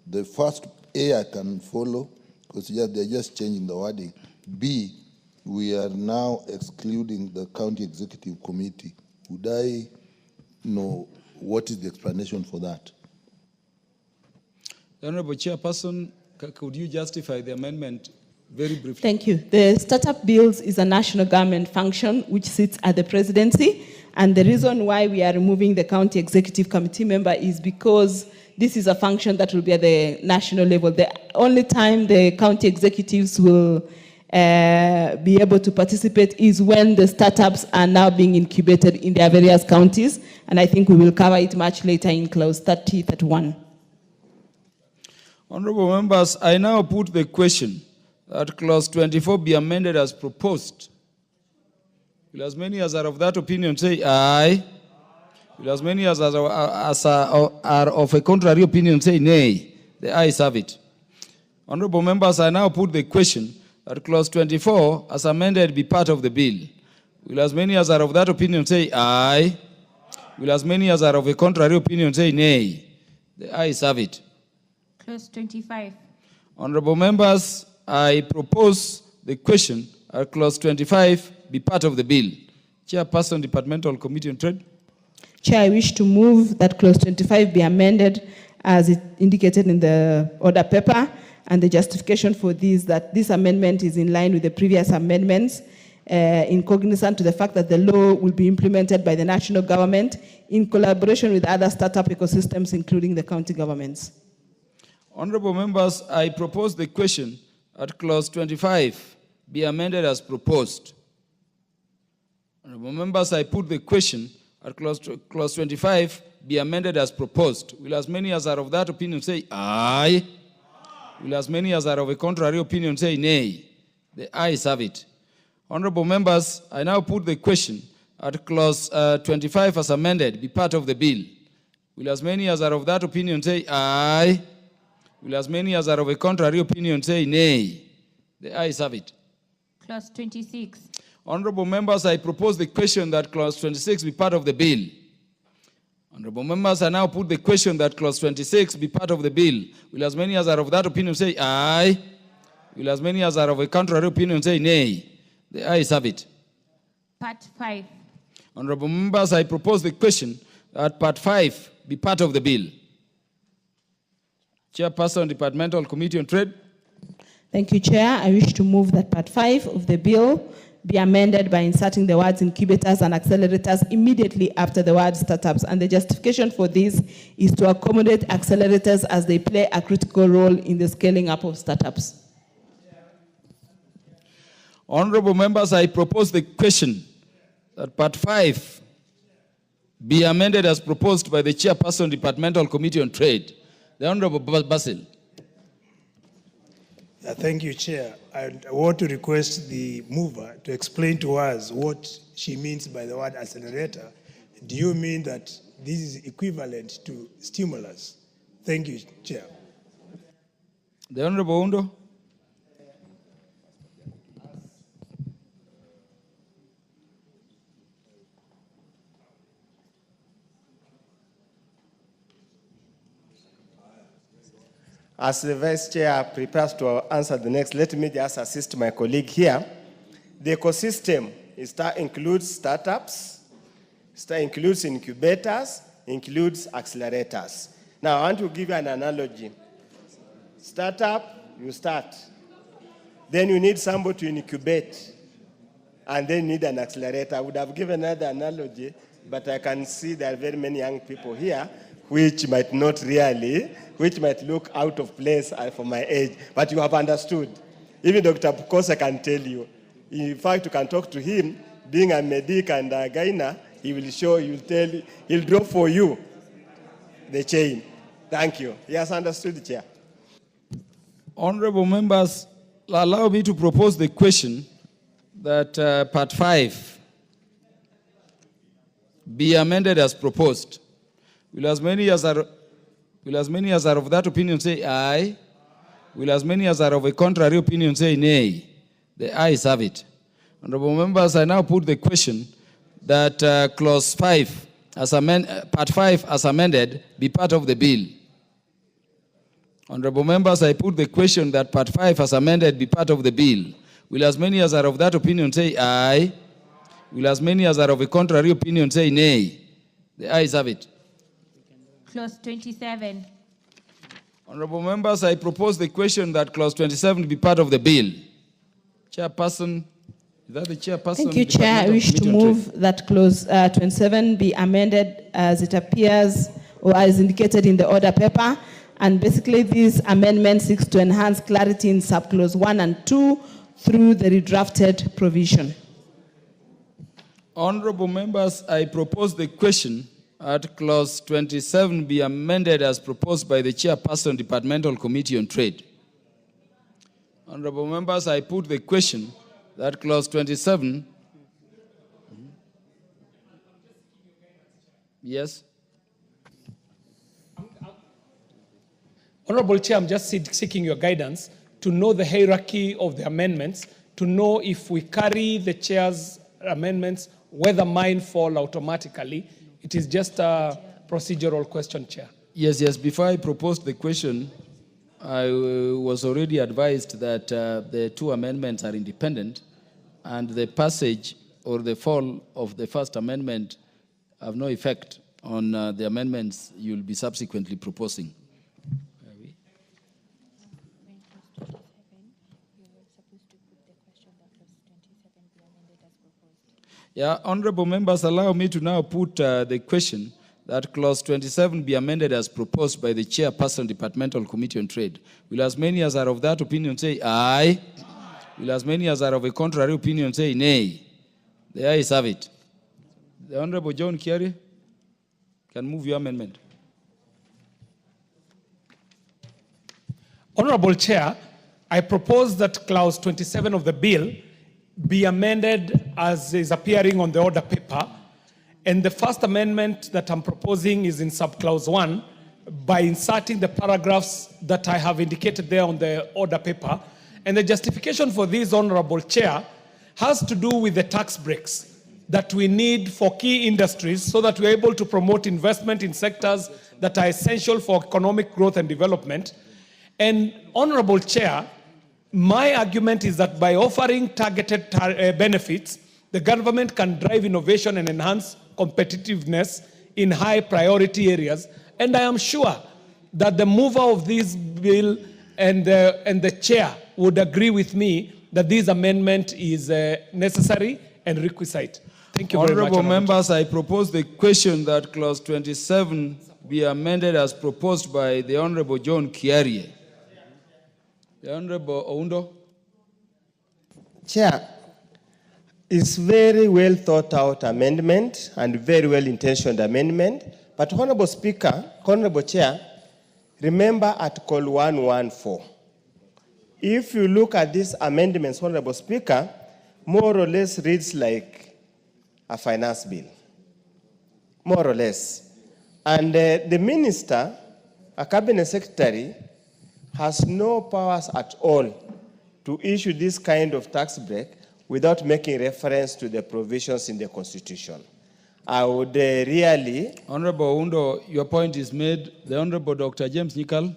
The first A I can follow, because they're just changing the wording. B, we are now excluding the County Executive Committee. Would I know what is the explanation for that? The Honorable Chairperson, could you justify the amendment very briefly? Thank you. The startup bills is a national government function which sits at the presidency, and the reason why we are removing the county executive committee member is because this is a function that will be at the national level. The only time the county executives will be able to participate is when the startups are now being incubated in their various counties, and I think we will cover it much later in clause 30-31. Honorable members, I now put the question that clause 24 be amended as proposed. Will as many as are of that opinion say aye? Will as many as are of a contrary opinion say nay? The ayes have it. Honorable members, I now put the question that clause 24 as amended be part of the bill. Will as many as are of that opinion say aye? Will as many as are of a contrary opinion say nay? The ayes have it. Clause 25. Honorable members, I propose the question that clause 25 be part of the bill. Chairperson, Departmental Committee on Trade. Chair, I wish to move that clause 25 be amended as it indicated in the order paper, and the justification for this, that this amendment is in line with the previous amendments, in cognizant to the fact that the law will be implemented by the national government in collaboration with other startup ecosystems, including the county governments. Honorable members, I propose the question that clause 25 be amended as proposed. Honorable members, I put the question that clause 25 be amended as proposed. Will as many as are of that opinion say aye? Will as many as are of a contrary opinion say nay? The ayes have it. Honorable members, I now put the question that clause 25 as amended be part of the bill. Will as many as are of that opinion say aye? Will as many as are of a contrary opinion say nay? The ayes have it. Clause 26. Honorable members, I propose the question that clause 26 be part of the bill. Honorable members, I now put the question that clause 26 be part of the bill. Will as many as are of that opinion say aye? Will as many as are of a contrary opinion say nay? The ayes have it. Part 5. Honorable members, I propose the question that part 5 be part of the bill. Chairperson, Departmental Committee on Trade. Thank you, Chair. I wish to move that part 5 of the bill be amended by inserting the words incubators and accelerators immediately after the word startups. And the justification for this is to accommodate accelerators as they play a critical role in the scaling up of startups. Honorable members, I propose the question that part 5 be amended as proposed by the Chairperson, Departmental Committee on Trade. The Honorable Basil. Thank you, Chair. I want to request the mover to explain to us what she means by the word accelerator. Do you mean that this is equivalent to stimulus? Thank you, Chair. The Honorable Undo. As the Vice Chair prepares to answer the next, let me just assist my colleague here. The ecosystem includes startups, includes incubators, includes accelerators. Now, I want to give you an analogy. Startup, you start. Then you need somebody to incubate. And then you need an accelerator. I would have given another analogy, but I can see there are very many young people here which might not really, which might look out of place for my age. But you have understood. Even Dr. Pukosa can tell you. In fact, you can talk to him. Being a medic and a gyna, he will show, he will tell, he'll draw for you the chain. Thank you. He has understood, Chair. Honorable members, allow me to propose the question that Part 5 be amended as proposed. Will as many as are of that opinion say aye? Will as many as are of a contrary opinion say nay? The ayes have it. Honorable members, I now put the question that Clause 5, Part 5 as amended, be part of the bill. Honorable members, I put the question that Part 5 as amended be part of the bill. Will as many as are of that opinion say aye? Will as many as are of a contrary opinion say nay? The ayes have it. Clause 27. Honorable members, I propose the question that Clause 27 be part of the bill. Chairperson, is that the chairperson? Thank you, Chair. I wish to move that Clause 27 be amended as it appears or as indicated in the order paper. And basically, this amendment seeks to enhance clarity in subclause 1 and 2 through the redrafted provision. Honorable members, I propose the question at Clause 27 be amended as proposed by the Chairperson, Departmental Committee on Trade. Honorable members, I put the question that Clause 27. Yes. Honorable Chair, I'm just seeking your guidance to know the hierarchy of the amendments, to know if we carry the Chair's amendments, whether mine fall automatically. It is just a procedural question, Chair. Yes. Before I proposed the question, I was already advised that the two amendments are independent, and the passage or the fall of the first amendment have no effect on the amendments you'll be subsequently proposing. Yeah, honorable members, allow me to now put the question that Clause 27 be amended as proposed by the Chairperson, Departmental Committee on Trade. Will as many as are of that opinion say aye? Will as many as are of a contrary opinion say nay? The ayes have it. The Honorable John Kiari can move your amendment. Honorable Chair, I propose that Clause 27 of the bill be amended as is appearing on the order paper. And the first amendment that I'm proposing is in subclause 1 by inserting the paragraphs that I have indicated there on the order paper. And the justification for this, Honorable Chair, has to do with the tax breaks that we need for key industries so that we're able to promote investment in sectors that are essential for economic growth and development. And Honorable Chair, my argument is that by offering targeted benefits, the government can drive innovation and enhance competitiveness in high priority areas. And I am sure that the mover of this bill and the chair would agree with me that this amendment is necessary and requisite. Thank you very much. Honorable members, I propose the question that Clause 27 be amended as proposed by the Honorable John Kiarie. The Honorable Oundo. Chair, it's very well thought out amendment and very well intentioned amendment. But Honorable Speaker, Honorable Chair, remember Article 114. if you look at these amendments, Honorable Speaker, more or less reads like a finance bill, more or less. And the minister, a cabinet secretary, has no powers at all to issue this kind of tax break without making reference to the provisions in the Constitution. I would really... Honorable Undo, your point is made. The Honorable Dr. James Nikal.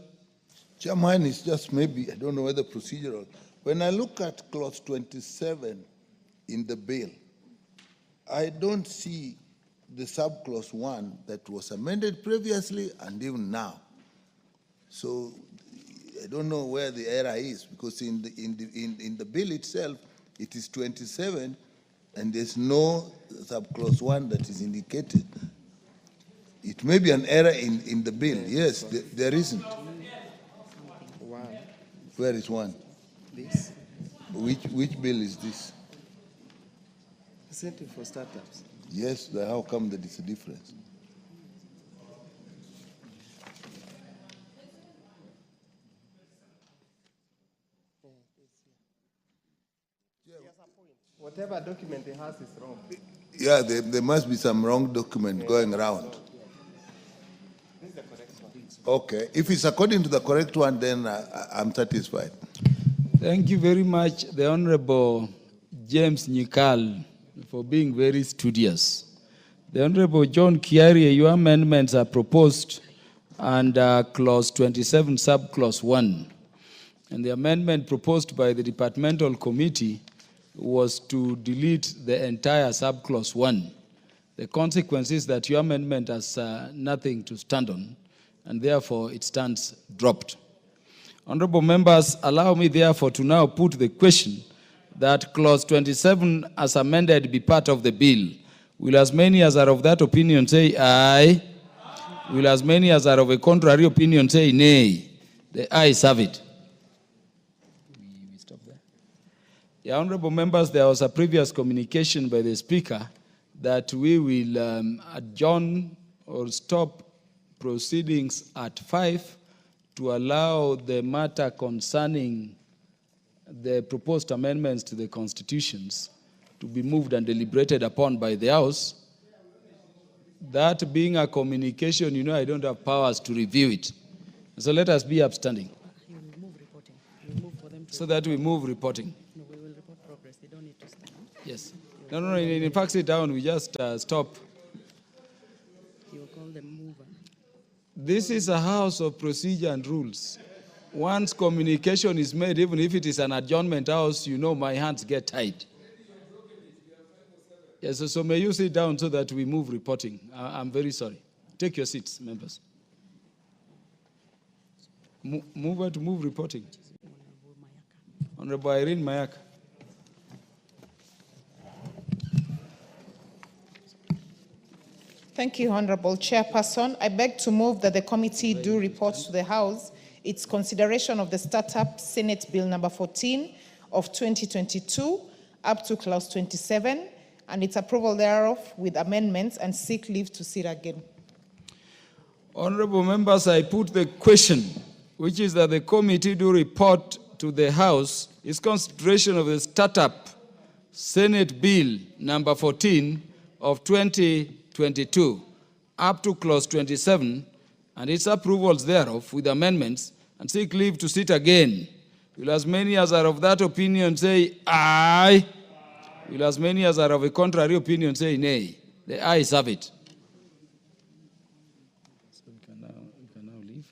Chairman, is just maybe, I don't know whether procedural. When I look at clause 27 in the bill, I don't see the subclause 1 that was amended previously and even now. So I don't know where the error is, because in the bill itself, it is 27, and there's no subclause 1 that is indicated. It may be an error in the bill. Yes, there isn't. Where is 1? This. Which bill is this? Incentive for startups. Yes, how come there is a difference? Whatever document he has is wrong. Yeah, there must be some wrong document going around. This is the correct one. Okay, if it's according to the correct one, then I'm satisfied. Thank you very much, the Honorable James Nikal, for being very studious. The Honorable John Kiarie, your amendments are proposed under clause 27, subclause 1. And the amendment proposed by the departmental committee was to delete the entire subclause 1. The consequence is that your amendment has nothing to stand on, and therefore it stands dropped. Honorable members, allow me therefore to now put the question that clause 27 as amended be part of the bill. Will as many as are of that opinion say aye? Will as many as are of a contrary opinion say nay? The ayes have it. Yeah, honorable members, there was a previous communication by the Speaker that we will adjourn or stop proceedings at 5 to allow the matter concerning the proposed amendments to the constitutions to be moved and deliberated upon by the House. That being a communication, you know, I don't have powers to review it. So let us be upstanding. You will move reporting. You will move for them to So that we move reporting. No, we will report progress. They don't need to stand. Yes. No, in fact, sit down, we just stop. You will call them mover. This is a house of procedure and rules. Once communication is made, even if it is an adjournment house, you know my hands get tied. Yes, so may you sit down so that we move reporting. I'm very sorry. Take your seats, members. Move to move reporting. Honorable Irene Mayaka. Thank you, Honorable Chairperson. I beg to move that the committee do report to the House its consideration of the Startup Senate Bill number 14 of 2022 up to clause 27 and its approval thereof with amendments and seek leave to sit again. Honorable members, I put the question, which is that the committee do report to the House its consideration of the Startup Senate Bill number 14 of 2022 up to clause 27 and its approvals thereof with amendments and seek leave to sit again. Will as many as are of that opinion say aye? Will as many as are of a contrary opinion say nay? The ayes have it. So we can now leave.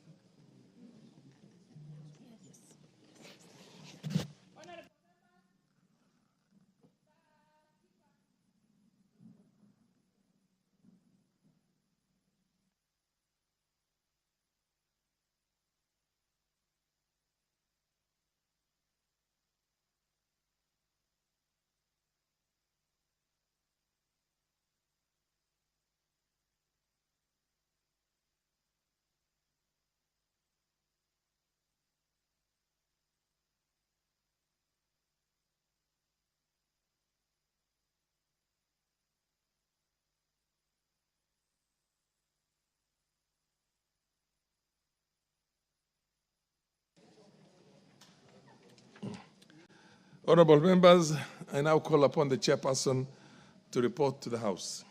Honorable members, I now call upon the chairperson to report to the House.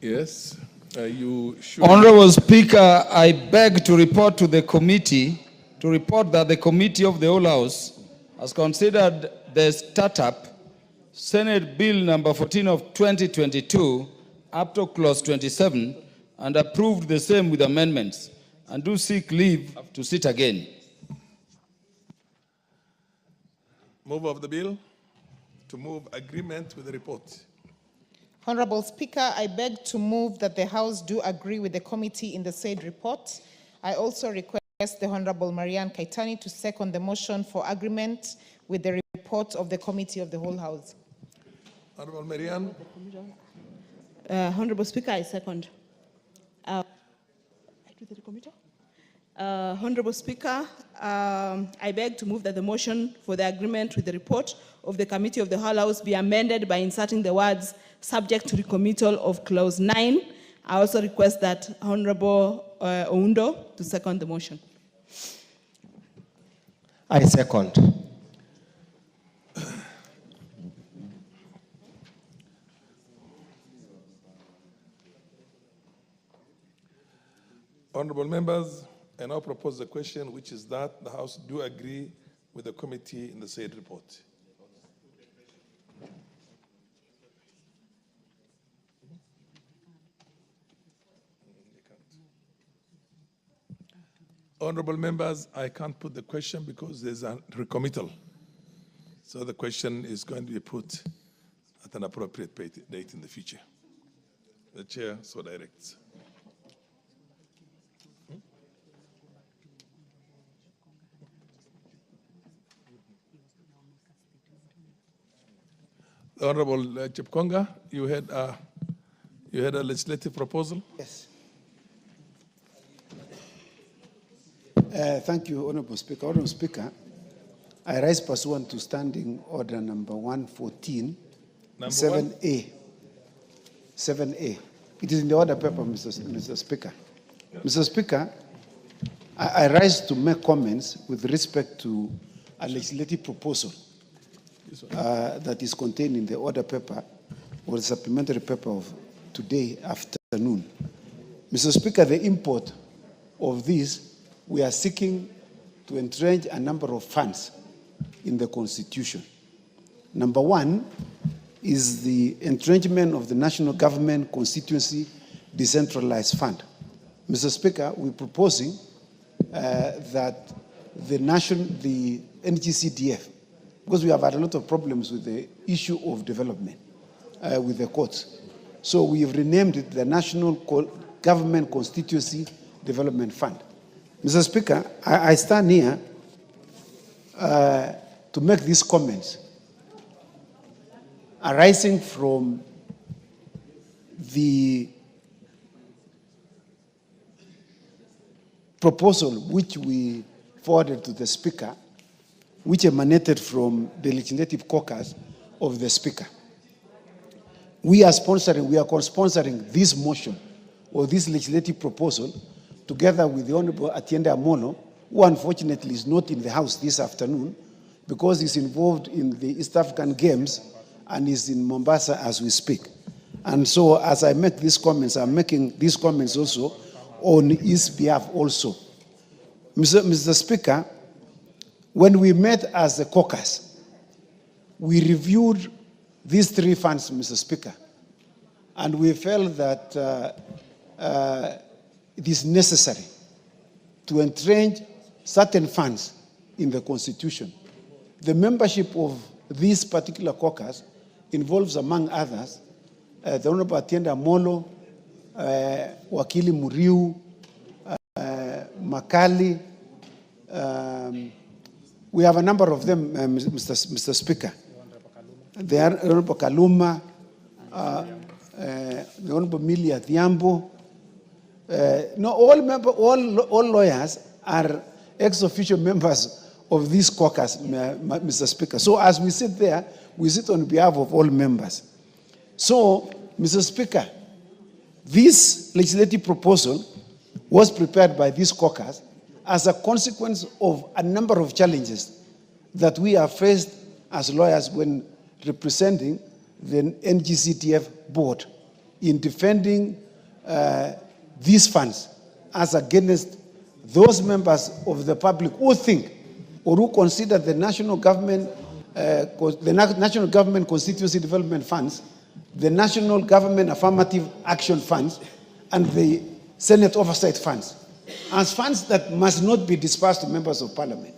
Yes, you should. Honorable Speaker, I beg to report to the committee, that the Committee of the Whole House has considered the startup Senate Bill number 14 of 2022 up to clause 27 and approved the same with amendments, and do seek leave to sit again. Move of the bill to move agreement with the report. Honorable Speaker, I beg to move that the House do agree with the committee in the said report. I also request the Honorable Marianne Kaitani to second the motion for agreement with the report of the Committee of the Whole House. Honorable Marianne. Honorable Speaker, I second. Honorable Speaker, I beg to move that the motion for the agreement with the report of the Committee of the Whole House be amended by inserting the words subject to recommittal of clause 9. I also request that Honorable Oundo to second the motion. I second. Honorable members, I now propose the question, which is that the House do agree with the committee in the said report. Honorable members, I can't put the question because there's a recommittal. So the question is going to be put at an appropriate date in the future. The chair so directs. Honorable Chepkonga, you had a legislative proposal? Yes. Thank you, Honorable Speaker. Honorable Speaker, I rise pursuant to Standing Order number 114, 7A. 7A. It is in the order paper, Mr. Speaker. Mr. Speaker, I rise to make comments with respect to a legislative proposal that is contained in the order paper or the supplementary paper of today afternoon. Mr. Speaker, the import of this, we are seeking to entrench a number of funds in the Constitution. Number one is the entrenchment of the National Government Constituency Decentralized Fund. Mr. Speaker, we're proposing that the NGCDF, because we have had a lot of problems with the issue of development with the courts. So we have renamed it the National Government Constituency Development Fund. Mr. Speaker, I stand here to make these comments arising from the proposal which we forwarded to the Speaker, which emanated from the legislative caucus of the Speaker. We are co-sponsoring this motion or this legislative proposal together with the Honorable Atiende Amolo, who unfortunately is not in the House this afternoon because he's involved in the East African Games and is in Mombasa as we speak. And so as I make these comments, I'm making these comments also on his behalf also. Mr. Speaker, when we met as a caucus, we reviewed these three funds, Mr. Speaker, and we felt that it is necessary to entrench certain funds in the Constitution. The membership of this particular caucus involves, among others, the Honorable Atiende Amolo, Wakili Muriu, Makali. We have a number of them, Mr. Speaker. The Honorable Kaluma, the Honorable Milia Thiambo. No, all lawyers are ex-officio members of this caucus, Mr. Speaker. So as we sit there, we sit on behalf of all members. So, Mr. Speaker, this legislative proposal was prepared by this caucus as a consequence of a number of challenges that we have faced as lawyers when representing the NGCTF board in defending these funds as against those members of the public who think or who consider the national government constituency development funds, the national government affirmative action funds, and the Senate oversight funds as funds that must not be dispersed to members of parliament.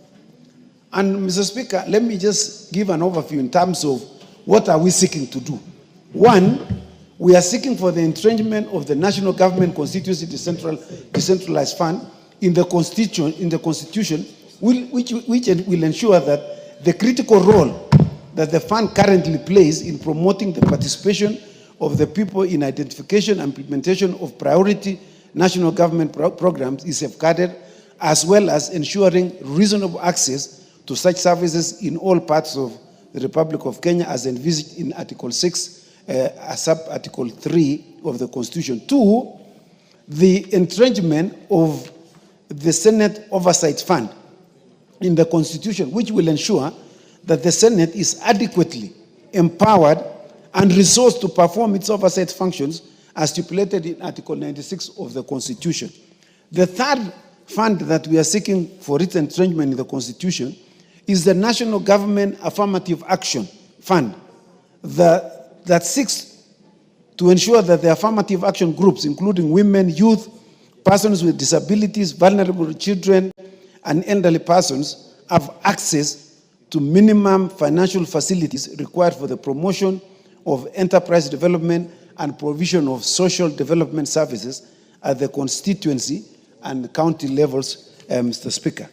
And Mr. Speaker, let me just give an overview in terms of what are we seeking to do. One, we are seeking for the entrenchment of the national government constituency decentralized fund in the constitution, which will ensure that the critical role that the fund currently plays in promoting the participation of the people in identification and implementation of priority national government programs is safeguarded, as well as ensuring reasonable access to such services in all parts of the Republic of Kenya as envisaged in Article 6, sub-Article 3 of the Constitution. Two, the entrenchment of the Senate Oversight Fund in the Constitution, which will ensure that the Senate is adequately empowered and resourced to perform its oversight functions as stipulated in Article 96 of the Constitution. The third fund that we are seeking for its entrenchment in the Constitution is the National Government Affirmative Action Fund that seeks to ensure that the affirmative action groups, including women, youth, persons with disabilities, vulnerable children, and elderly persons, have access to minimum financial facilities required for the promotion of enterprise development and provision of social development services at the constituency and county levels, Mr. Speaker.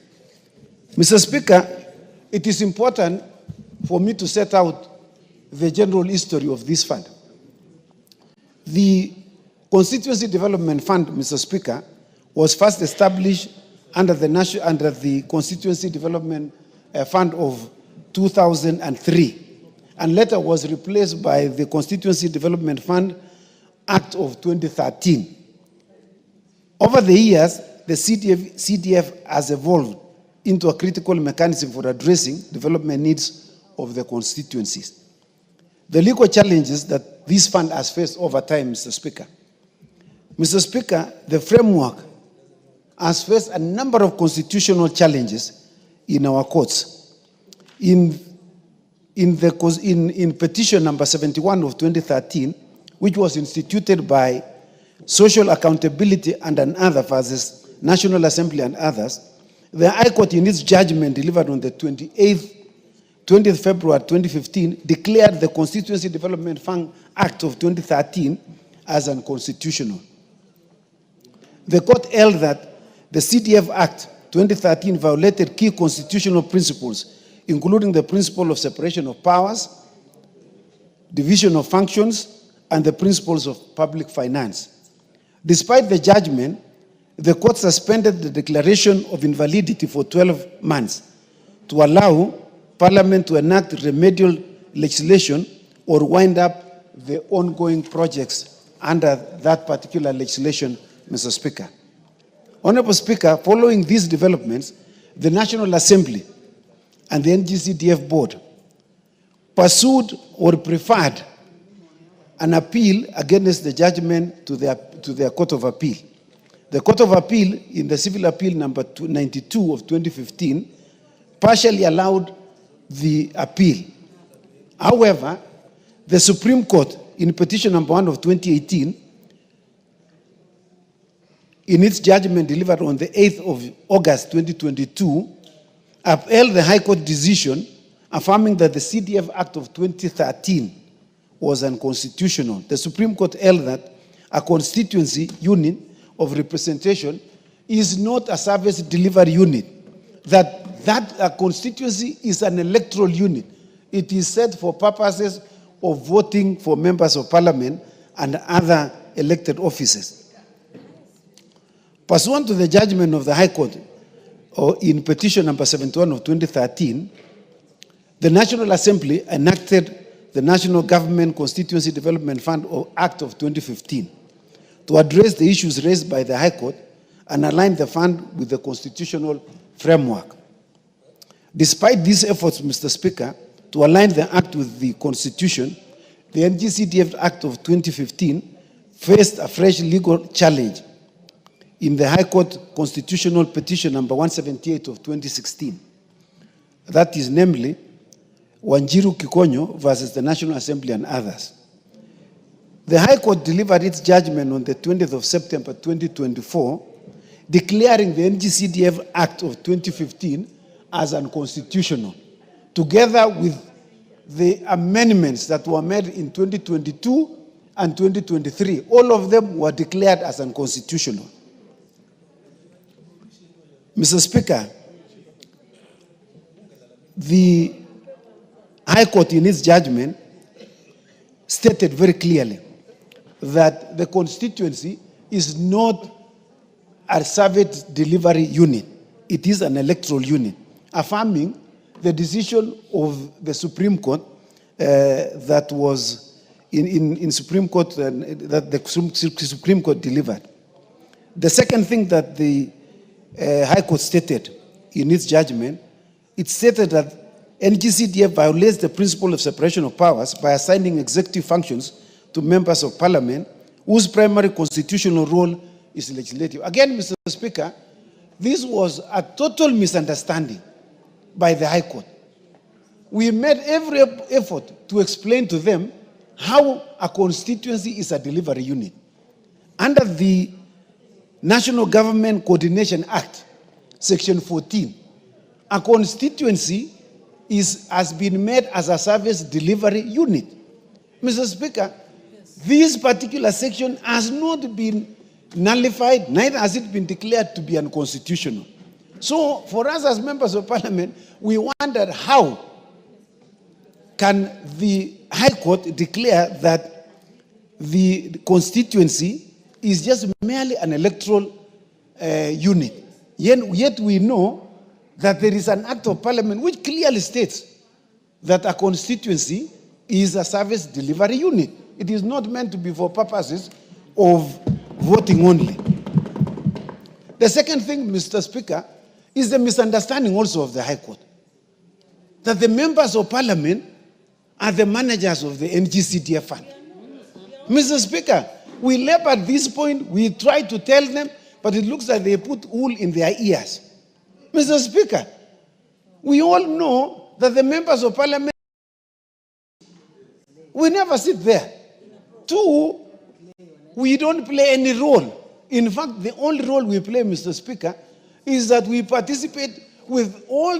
Mr. Speaker, it is important for me to set out the general history of this fund. The Constituency Development Fund, Mr. Speaker, was first established under the Constituency Development Fund of 2003, and later was replaced by the Constituency Development Fund Act of 2013. Over the years, the CDF has evolved into a critical mechanism for addressing development needs of the constituencies. The legal challenges that this fund has faced over time, Mr. Speaker. Mr. Speaker, the framework has faced a number of constitutional challenges in our courts. In petition number 71 of 2013, which was instituted by Social Accountability and Other versus National Assembly and others, the High Court in its judgment delivered on the 20th February 2015 declared the Constituency Development Fund Act of 2013 as unconstitutional. The court held that the CDF Act 2013 violated key constitutional principles, including the principle of separation of powers, division of functions, and the principles of public finance. Despite the judgment, the court suspended the declaration of invalidity for 12 months to allow Parliament to enact remedial legislation or wind up the ongoing projects under that particular legislation, Mr. Speaker. Honorable Speaker, following these developments, the National Assembly and the NGCDF board pursued or preferred an appeal against the judgment to their Court of Appeal. The Court of Appeal, in the Civil Appeal number 92 of 2015, partially allowed the appeal. However, the Supreme Court, in petition number 1 of 2018, in its judgment delivered on the 8th of August 2022, upheld the High Court decision affirming that the CDF Act of 2013 was unconstitutional. The Supreme Court held that a constituency unit of representation is not a service delivery unit. That a constituency is an electoral unit. It is set for purposes of voting for members of parliament and other elected offices. Pursuant to the judgment of the High Court, or in petition number 71 of 2013, the National Assembly enacted the National Government Constituency Development Fund or Act of 2015 to address the issues raised by the High Court and align the fund with the constitutional framework. Despite these efforts, Mr. Speaker, to align the Act with the Constitution, the NGCDF Act of 2015 faced a fresh legal challenge in the High Court Constitutional Petition number 178 of 2016. That is namely, Wanjiru Kikonyo versus the National Assembly and others. The High Court delivered its judgment on the 20th of September 2024, declaring the NGCDF Act of 2015 as unconstitutional, together with the amendments that were made in 2022 and 2023. All of them were declared as unconstitutional. Mr. Speaker, the High Court in its judgment stated very clearly that the constituency is not a service delivery unit. It is an electoral unit, affirming the decision of the Supreme Court that was in Supreme Court, that the Supreme Court delivered. The second thing that the High Court stated in its judgment, it stated that NGCDF violates the principle of separation of powers by assigning executive functions to members of parliament whose primary constitutional role is legislative. Again, Mr. Speaker, this was a total misunderstanding by the High Court. We made every effort to explain to them how a constituency is a delivery unit. Under the National Government Coordination Act, Section 14, a constituency has been made as a service delivery unit. Mr. Speaker, this particular section has not been nullified, neither has it been declared to be unconstitutional. So, for us as members of parliament, we wondered how can the High Court declare that the constituency is just merely an electoral unit. Yet we know that there is an act of parliament which clearly states that a constituency is a service delivery unit. It is not meant to be for purposes of voting only. The second thing, Mr. Speaker, is the misunderstanding also of the High Court, that the members of parliament are the managers of the NGCDF fund. Mr. Speaker, we labor at this point, we try to tell them, but it looks like they put wool in their ears. Mr. Speaker, we all know that the members of parliament, we never sit there. Two, we don't play any role. In fact, the only role we play, Mr. Speaker, is that we participate with all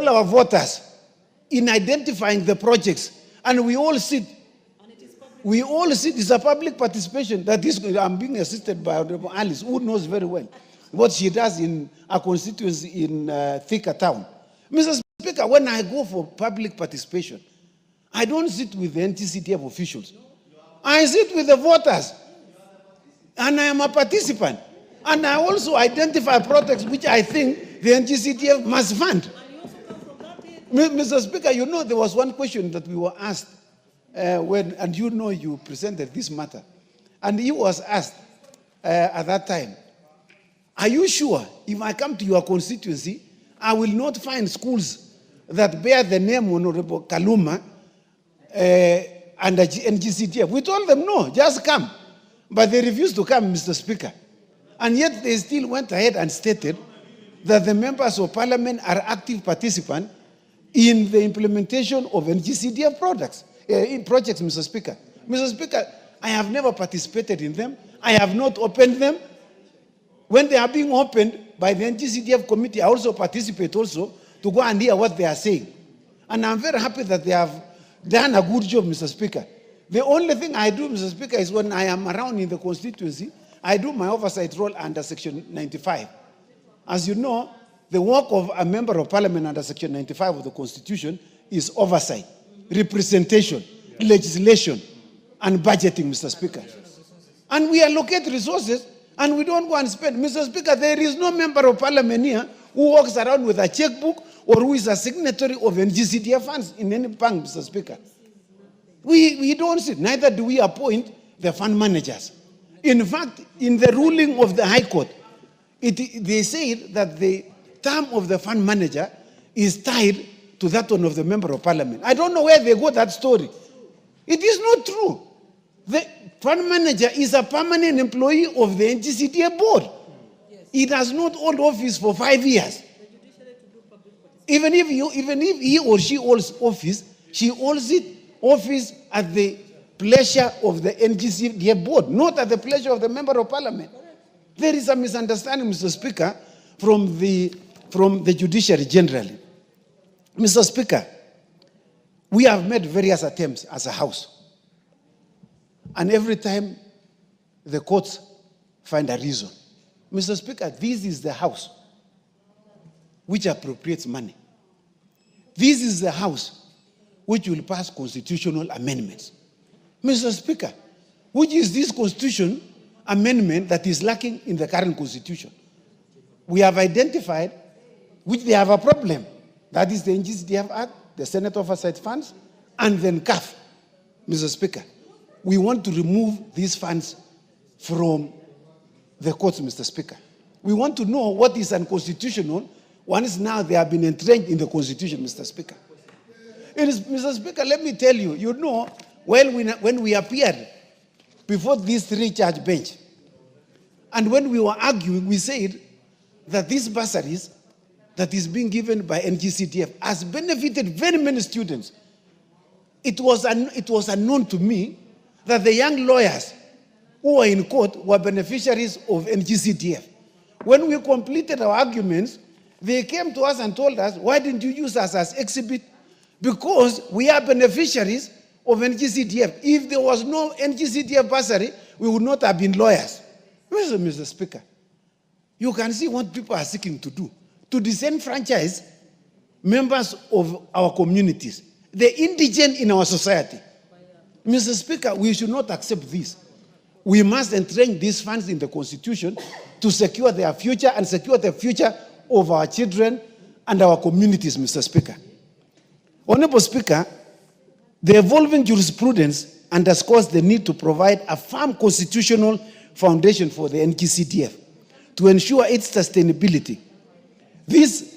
our voters in identifying the projects. And we all sit. We all sit. It's a public participation. I'm being assisted by Honorable Alice, who knows very well what she does in a constituency in Thika Town. Mr. Speaker, when I go for public participation, I don't sit with the NTCDF officials. I sit with the voters. And I am a participant. And I also identify projects which I think the NGCDF must fund. Mr. Speaker, you know there was one question that we were asked and you know you presented this matter. And he was asked at that time, are you sure if I come to your constituency, I will not find schools that bear the name Honorable Kaluma and NGCDF? We told them, no, just come. But they refused to come, Mr. Speaker. And yet they still went ahead and stated that the members of parliament are active participants in the implementation of NGCDF projects, Mr. Speaker. Mr. Speaker, I have never participated in them. I have not opened them. When they are being opened by the NGCDF committee, I also participate also to go and hear what they are saying. And I'm very happy that they have done a good job, Mr. Speaker. The only thing I do, Mr. Speaker, is when I am around in the constituency, I do my oversight role under Section 95. As you know, the work of a member of parliament under Section 95 of the Constitution is oversight, representation, legislation, and budgeting, Mr. Speaker. And we allocate resources, and we don't go and spend. Mr. Speaker, there is no member of parliament here who walks around with a checkbook or who is a signatory of NGCDF funds in any bank, Mr. Speaker. We don't see, neither do we appoint the fund managers. In fact, in the ruling of the High Court, they say that the term of the fund manager is tied to that one of the member of parliament. I don't know where they got that story. It is not true. The fund manager is a permanent employee of the NGCDA board. It does not hold office for 5 years. Even if he or she holds office, she holds office at the pleasure of the NGCDA board, not at the pleasure of the member of parliament. There is a misunderstanding, Mr. Speaker, from the judiciary generally. Mr. Speaker, we have made various attempts as a house. And every time the courts find a reason. Mr. Speaker, this is the house which appropriates money. This is the house which will pass constitutional amendments. Mr. Speaker, which is this constitution amendment that is lacking in the current constitution? We have identified which they have a problem. That is the NGCDF Act, the Senate Oversight Funds, and then CAF. Mr. Speaker, we want to remove these funds from the courts, Mr. Speaker. We want to know what is unconstitutional once now they have been entrenched in the Constitution, Mr. Speaker. It is, Mr. Speaker, let me tell you, you know, when we appeared before this three-judge bench, and when we were arguing, we said that these bursaries that is being given by NGCDF has benefited very many students. It was unknown to me that the young lawyers who were in court were beneficiaries of NGCDF. When we completed our arguments, they came to us and told us, why didn't you use us as exhibit? Because we are beneficiaries of NGCDF. If there was no NGCDF bursary, we would not have been lawyers. Mr. Speaker, you can see what people are seeking to do, to disenfranchise members of our communities, the indigent in our society. Mr. Speaker, we should not accept this. We must entrench these funds in the Constitution to secure their future and secure the future of our children and our communities, Mr. Speaker. Honorable Speaker, the evolving jurisprudence underscores the need to provide a firm constitutional foundation for the NGCDF to ensure its sustainability. This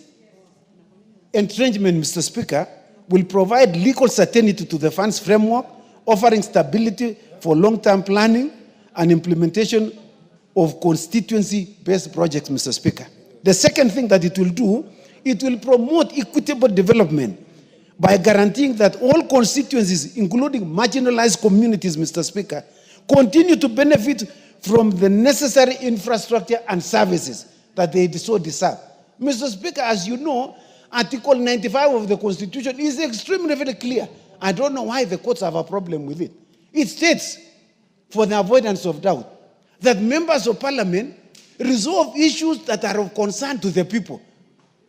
entrenchment, Mr. Speaker, will provide legal certainty to the funds framework, offering stability for long-term planning and implementation of constituency-based projects, Mr. Speaker. The second thing that it will do, it will promote equitable development by guaranteeing that all constituencies, including marginalized communities, Mr. Speaker, continue to benefit from the necessary infrastructure and services that they so deserve. Mr. Speaker, as you know, Article 95 of the Constitution is extremely very clear. I don't know why the courts have a problem with it. It states, for the avoidance of doubt, that members of parliament resolve issues that are of concern to the people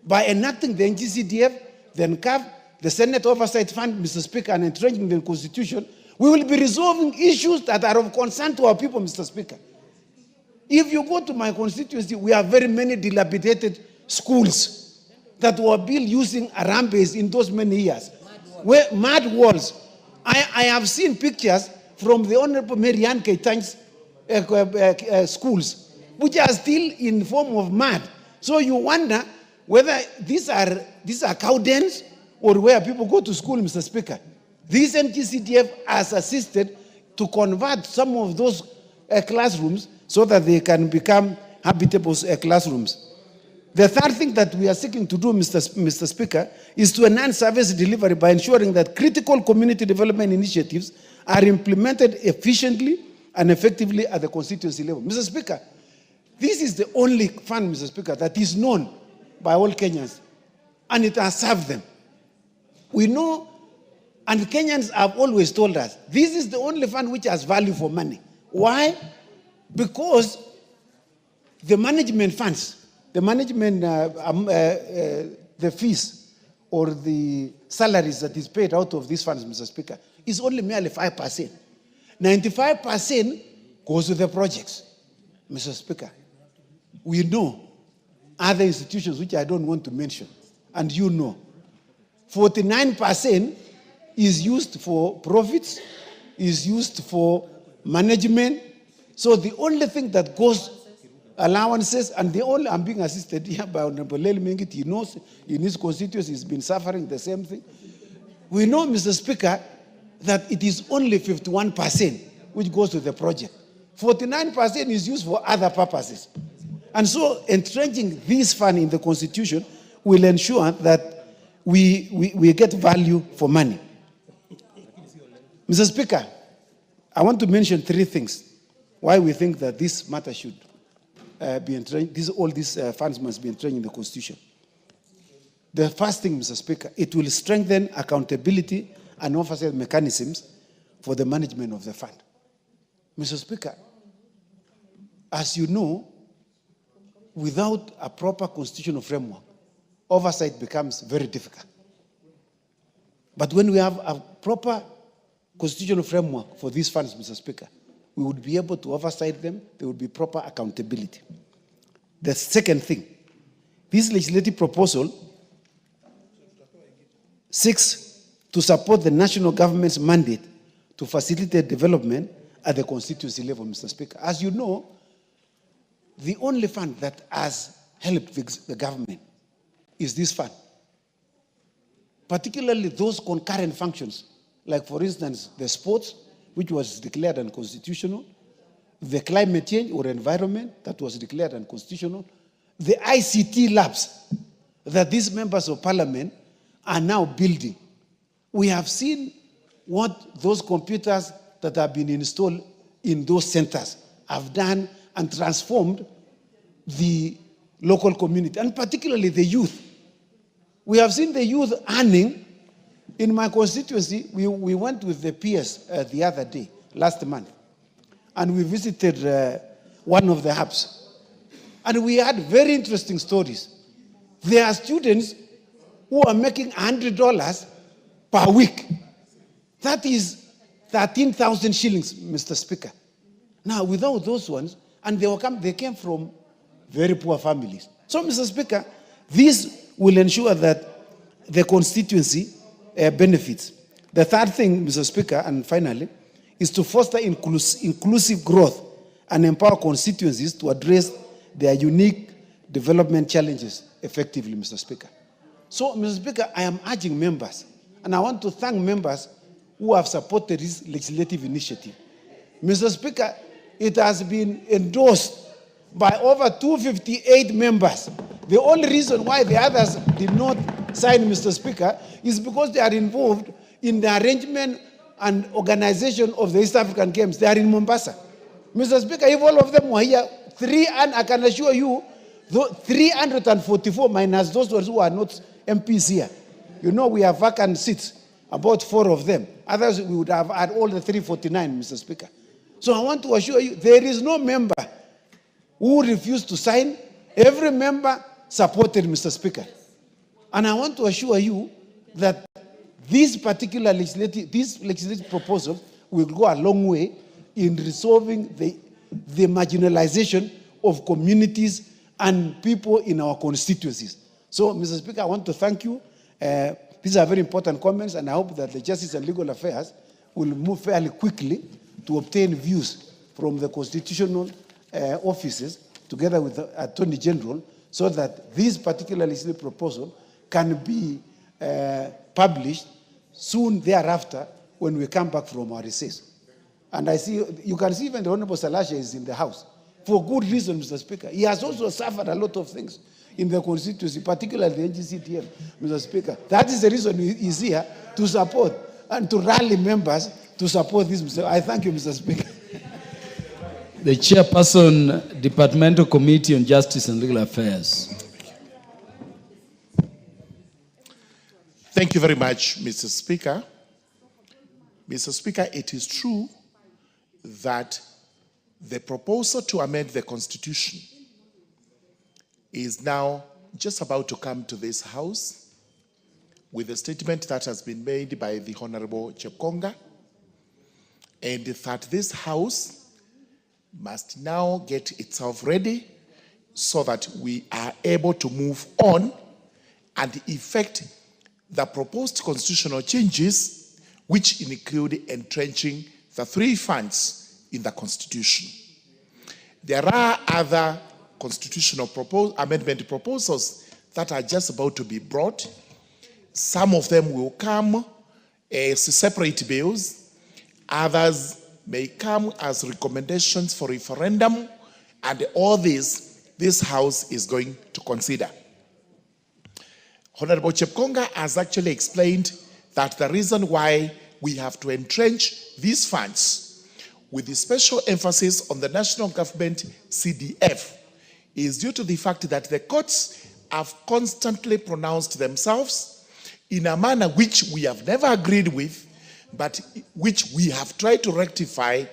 by enacting the NGCDF, then CAF, the Senate Oversight Fund, Mr. Speaker, and entrenching the Constitution. We will be resolving issues that are of concern to our people, Mr. Speaker. If you go to my constituency, we have very many dilapidated schools that were built using Arambe's in those many years. Mud walls. I have seen pictures from the Honorable Marianne Keitany's schools, which are still in form of mud. So you wonder whether these are cow dens or where people go to school, Mr. Speaker. This NGCDF has assisted to convert some of those classrooms so that they can become habitable classrooms. The third thing that we are seeking to do, Mr. Speaker, is to enhance service delivery by ensuring that critical community development initiatives are implemented efficiently and effectively at the constituency level. Mr. Speaker, this is the only fund, Mr. Speaker, that is known by all Kenyans, and it has served them. We know And Kenyans have always told us, this is the only fund which has value for money. Why? Because the management funds, the management, the fees or the salaries that is paid out of these funds, Mr. Speaker, is only merely 5%. 95% goes to the projects, Mr. Speaker. We know other institutions which I don't want to mention, and you know. 49% is used for profits, is used for management. So the only thing that goes allowances, and the only, I'm being assisted here by Honorable Lel Mengit, he knows in his constituency he's been suffering the same thing. We know, Mr. Speaker, that it is only 51% which goes to the project. 49% is used for other purposes. And so entrenching this fund in the Constitution will ensure that we get value for money. Mr. Speaker, I want to mention 3 things why we think that this matter should be entrenched. All these funds must be entrenched in the Constitution. The first thing, Mr. Speaker, it will strengthen accountability and oversight mechanisms for the management of the fund. Mr. Speaker, as you know, without a proper constitutional framework, oversight becomes very difficult. But when we have a proper constitutional framework for these funds, Mr. Speaker, we would be able to oversight them. There would be proper accountability. The second thing, this legislative proposal seeks to support the national government's mandate to facilitate development at the constituency level, Mr. Speaker. As you know, the only fund that has helped the government is this fund. Particularly those concurrent functions, like for instance, the sports, which was declared unconstitutional, the climate change or environment that was declared unconstitutional, the ICT labs that these members of parliament are now building. We have seen what those computers that have been installed in those centers have done and transformed the local community, and particularly the youth. We have seen the youth earning. In my constituency, we went with the peers the other day, last month, and we visited one of the hubs. And we had very interesting stories. There are students who are making $100 per week. That is 13,000 shillings, Mr. Speaker. Now, without those ones, and they came from very poor families. So, Mr. Speaker, this will ensure that the constituency benefits. The third thing, Mr. Speaker, and finally, is to foster inclusive growth and empower constituencies to address their unique development challenges effectively, Mr. Speaker. So, Mr. Speaker, I am urging members, and I want to thank members who have supported this legislative initiative. Mr. Speaker, it has been endorsed by over 258 members. The only reason why the others did not sign, Mr. Speaker, is because they are involved in the arrangement and organization of the East African Games. They are in Mombasa. Mr. Speaker, if all of them were here, and I can assure you, 344 minus those who are not MPs here. You know, we have vacant seats, about 4 of them. Otherwise, we would have had all the 349, Mr. Speaker. So I want to assure you, there is no member who refused to sign. Every member supported, Mr. Speaker. And I want to assure you that this particular legislative proposal will go a long way in resolving the marginalization of communities and people in our constituencies. So, Mr. Speaker, I want to thank you. These are very important comments, and I hope that the Justice and Legal Affairs will move fairly quickly to obtain views from the constitutional offices together with the Attorney General, so that this particular legislative proposal can be published soon thereafter when we come back from our recess. And I see, you can see even the Honorable Salasha is in the House. For good reason, Mr. Speaker. He has also suffered a lot of things in the constituency, particularly the NGCTF, Mr. Speaker. That is the reason he is here to support and to rally members to support this. I thank you, Mr. Speaker. The Chairperson, Departmental Committee on Justice and Legal Affairs. Thank you very much, Mr. Speaker. Mr. Speaker, it is true that the proposal to amend the Constitution is now just about to come to this House with a statement that has been made by the Honorable Chepkonga, and that this House must now get itself ready so that we are able to move on and effect the proposed constitutional changes, which include entrenching the 3 funds in the Constitution. There are other constitutional amendment proposals that are just about to be brought. Some of them will come as separate bills. Others may come as recommendations for referendum, and all this House is going to consider. Honorable Chepkonga has actually explained that the reason why we have to entrench these funds with the special emphasis on the national government CDF is due to the fact that the courts have constantly pronounced themselves in a manner which we have never agreed with, but which we have tried to rectify.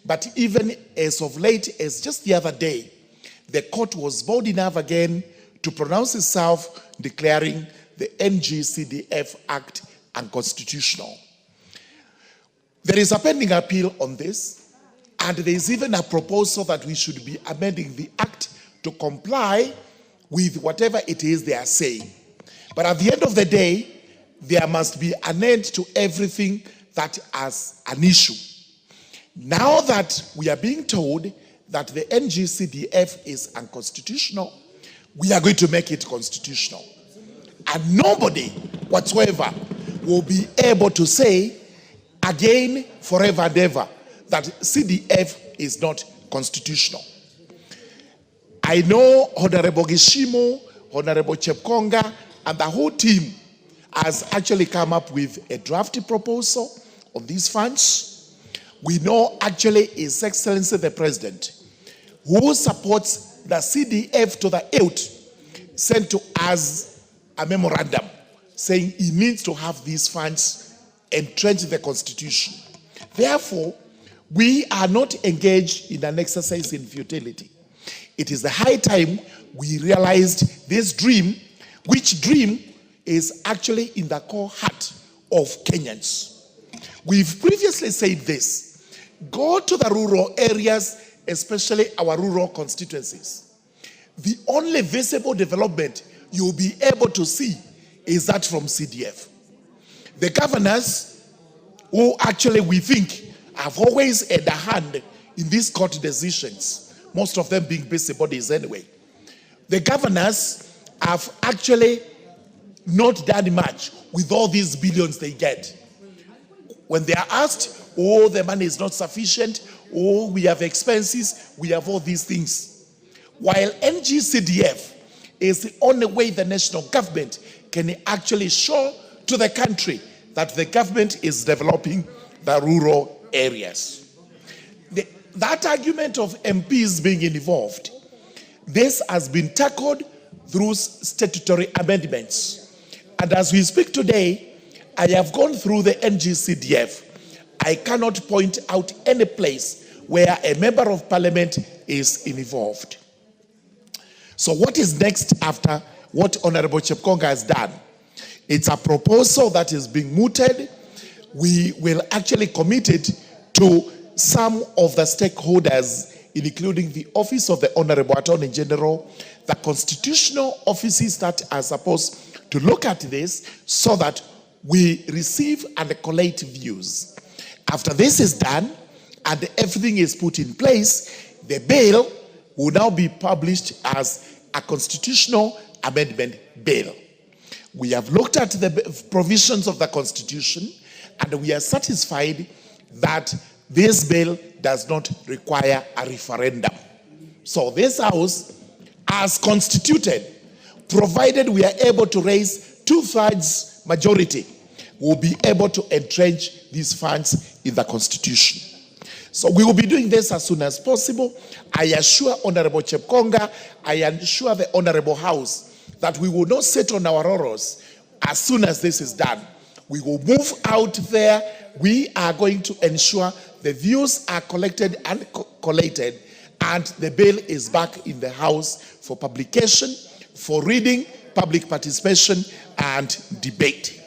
But even as of late, as just the other day, the court was bold enough again to pronounce itself declaring the NGCDF Act unconstitutional. There is a pending appeal on this, and there is even a proposal that we should be amending the Act to comply with whatever it is they are saying. But at the end of the day, there must be an end to everything that has an issue. Now that we are being told that the NGCDF is unconstitutional, we are going to make it constitutional. And nobody whatsoever will be able to say again, forever and ever, that CDF is not constitutional. I know Honorable Gishimo, Honorable Chepkonga, and the whole team has actually come up with a draft proposal on these funds. We know actually His Excellency the President, who supports the CDF to the hilt, sent to us a memorandum saying he needs to have these funds entrenched in the Constitution. Therefore, we are not engaged in an exercise in futility. It is the high time we realized this dream, which dream is actually in the core heart of Kenyans. We've previously said this: go to the rural areas, especially our rural constituencies. The only visible development you'll be able to see is that from CDF. The governors, who actually we think have always had a hand in these court decisions, most of them being busybodies anyway, the governors have actually not done much with all these billions they get. When they are asked, oh, the money is not sufficient, oh, we have expenses, we have all these things. While NGCDF is the only way the national government can actually show to the country that the government is developing the rural areas. That argument of MPs being involved, this has been tackled through statutory amendments. And as we speak today, I have gone through the NGCDF. I cannot point out any place where a member of parliament is involved. So what is next after what Honorable Chepkonga has done? It's a proposal that is being mooted. We will actually commit it to some of the stakeholders, including the Office of the Honorable Attorney General, the constitutional offices that are supposed to look at this, so that we receive and collate views. After this is done and everything is put in place, the bill will now be published as a constitutional amendment bill. We have looked at the provisions of the Constitution, and we are satisfied that this bill does not require a referendum. So this House, as constituted, provided we are able to raise 2/3 majority, will be able to entrench these funds in the Constitution. So we will be doing this as soon as possible. I assure Honorable Chepkonga, I assure the Honorable House, that we will not sit on our laurels. As soon as this is done, we will move out there we are going to ensure the views are collected and collated, and the bill is back in the House for publication, for reading, public participation, and debate.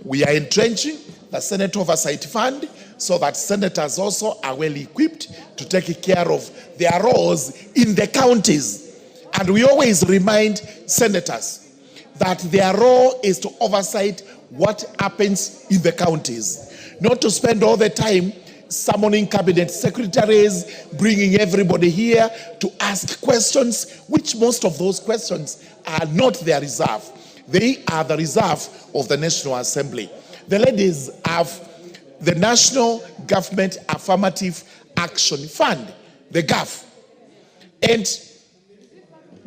We are entrenching the Senate Oversight Fund so that senators also are well equipped to take care of their roles in the counties. And we always remind senators that their role is to oversight what happens in the counties, not to spend all the time summoning cabinet secretaries, bringing everybody here to ask questions, which most of those questions are not their reserve. They are the reserve of the National Assembly. The ladies have the National Government Affirmative Action Fund, the GAF. And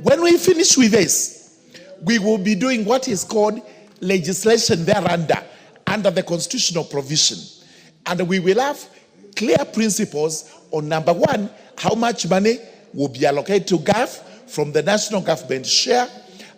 when we finish with this, we will be doing what is called legislation thereunder, under the constitutional provision. And we will have clear principles on, number one, how much money will be allocated to GAF from the national government share,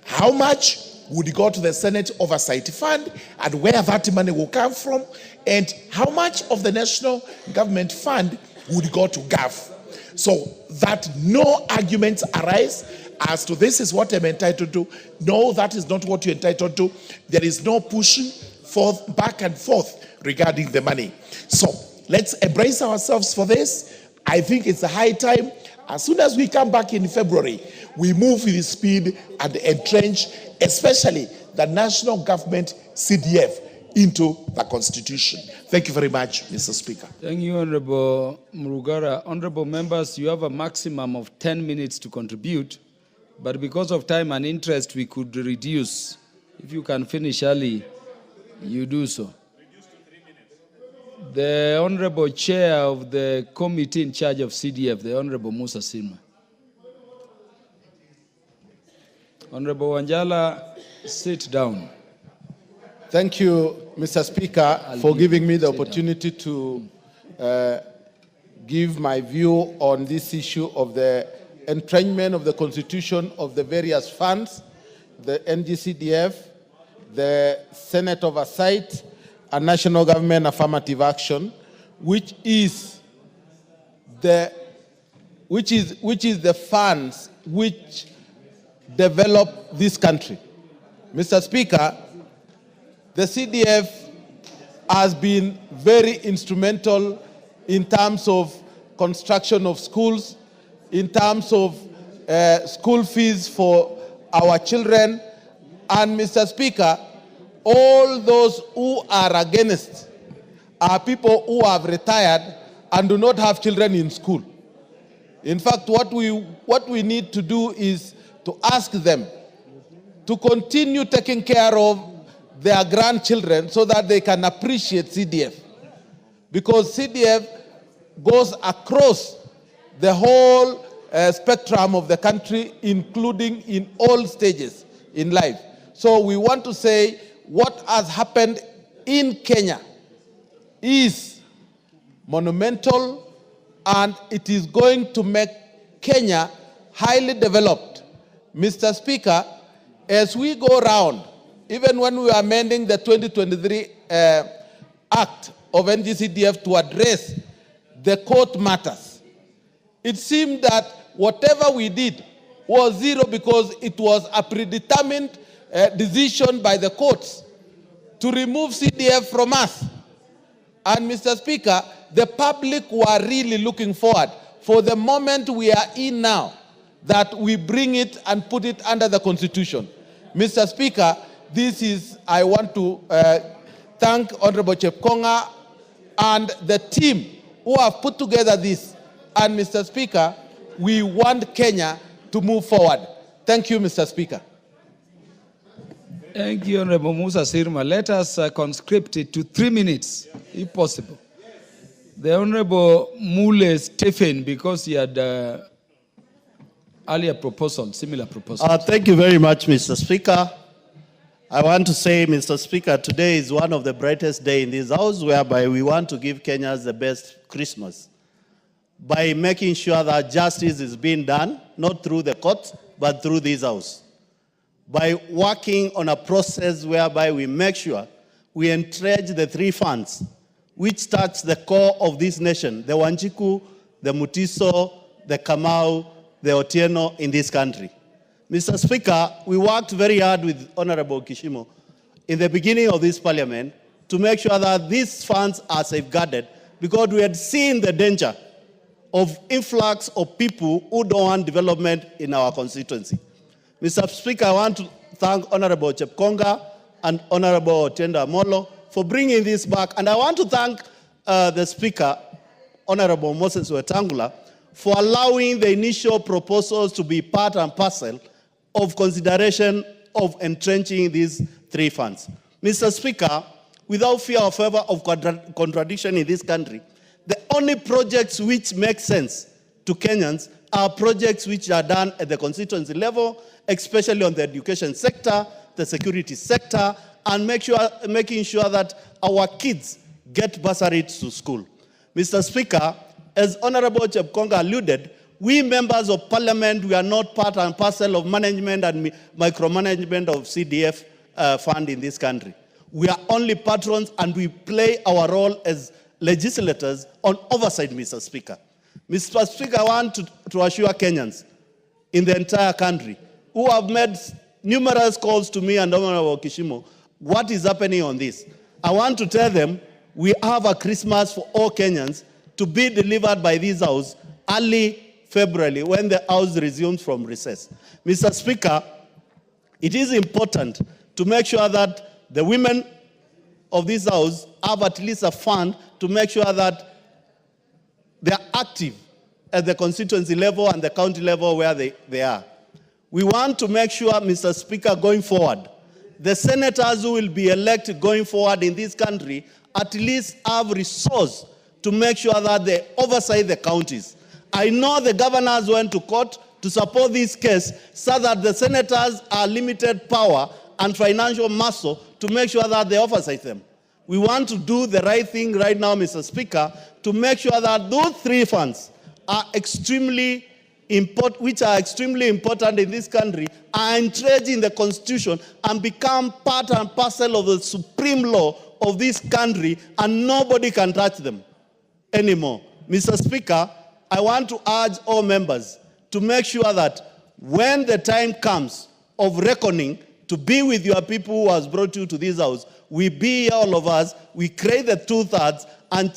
how much would go to the Senate Oversight Fund, and where that money will come from, and how much of the national government fund would go to GAF, so that no arguments arise as to this is what I'm entitled to. No, that is not what you're entitled to. There is no pushing forth, back and forth regarding the money. So let's embrace ourselves for this. I think it's a high time. As soon as we come back in February, we move with speed and entrench, especially the national government CDF, into the Constitution. Thank you very much, Mr. Speaker. Thank you, Honorable Murugara. Honorable members, you have a maximum of 10 minutes to contribute, but because of time and interest, we could reduce. If you can finish early, you do so. The Honorable Chair of the Committee in charge of CDF, the Honorable Musa Sirma. Honorable Wanjala, sit down. Thank you, Mr. Speaker, for giving me the opportunity to give my view on this issue of the entrenchment of the constitution of the various funds, the NGCDF, the Senate Oversight, and National Government Affirmative Action, which is the funds which develop this country. Mr. Speaker, the CDF has been very instrumental in terms of construction of schools, in terms of school fees for our children. And Mr. Speaker, all those who are against are people who have retired and do not have children in school. In fact, what we need to do is to ask them to continue taking care of their grandchildren so that they can appreciate CDF. Because CDF goes across the whole spectrum of the country, including in all stages in life. So we want to say what has happened in Kenya is monumental, and it is going to make Kenya highly developed. Mr. Speaker, as we go around, even when we are amending the 2023 Act of NGCDF to address the court matters, it seemed that whatever we did was zero because it was a predetermined decision by the courts to remove CDF from us. And Mr. Speaker, the public were really looking forward for the moment we are in now, that we bring it and put it under the Constitution. Mr. Speaker, I want to thank Honorable Chepkonga and the team who have put together this. And Mr. Speaker, we want Kenya to move forward. Thank you, Mr. Speaker. Thank you, Honorable Musa Sirma. Let us conscript it to 3 minutes, if possible. The Honorable Mule Stephen, because he had earlier proposal, similar proposal. Thank you very much, Mr. Speaker. I want to say, Mr. Speaker, today is one of the brightest days in this house, whereby we want to give Kenyans the best Christmas by making sure that justice is being done, not through the court, but through this house. By working on a process whereby we make sure we entrench the three funds, which touch the core of this nation, the Wanjiku, the Mutiso, the Kamau, the Otieno in this country. Mr. Speaker, we worked very hard with Honorable Kishimo in the beginning of this parliament to make sure that these funds are safeguarded, because we had seen the danger of influx of people who don't want development in our constituency. Mr. Speaker, I want to thank Honorable Chepkonga and Honorable Otiendo Amolo for bringing this back. And I want to thank the Speaker, Honorable Moses Wetangula, for allowing the initial proposals to be part and parcel of consideration of entrenching these three funds. Mr. Speaker, without fear or favor of contradiction in this country, the only projects which make sense to Kenyans are projects which are done at the constituency level, especially on the education sector, the security sector, and making sure that our kids get bursaries to school. Mr. Speaker, as Honorable Chepkonga alluded, we members of parliament, we are not part and parcel of management and micromanagement of CDF fund in this country. We are only patrons, and we play our role as legislators on oversight, Mr. Speaker. Mr. Speaker, I want to assure Kenyans in the entire country who have made numerous calls to me and Honorable Kishimo, what is happening on this? I want to tell them we have a Christmas for all Kenyans to be delivered by this house early February, when the house resumes from recess. Mr. Speaker, it is important to make sure that the women of this house have at least a fund to make sure that they are active at the constituency level and the county level where they are. We want to make sure, Mr. Speaker, going forward, the senators who will be elected going forward in this country at least have resource to make sure that they oversight the counties. I know the governors went to court to support this case so that the senators are limited power and financial muscle to make sure that they oversight them. We want to do the right thing right now, Mr. Speaker, to make sure that those three funds are extremely important, which are extremely important in this country, are entrenched in the Constitution and become part and parcel of the supreme law of this country, and nobody can touch them anymore. Mr. Speaker, I want to urge all members to make sure that when the time comes of reckoning to be with your people who has brought you to this house, we be all of us, we create the 2/3 and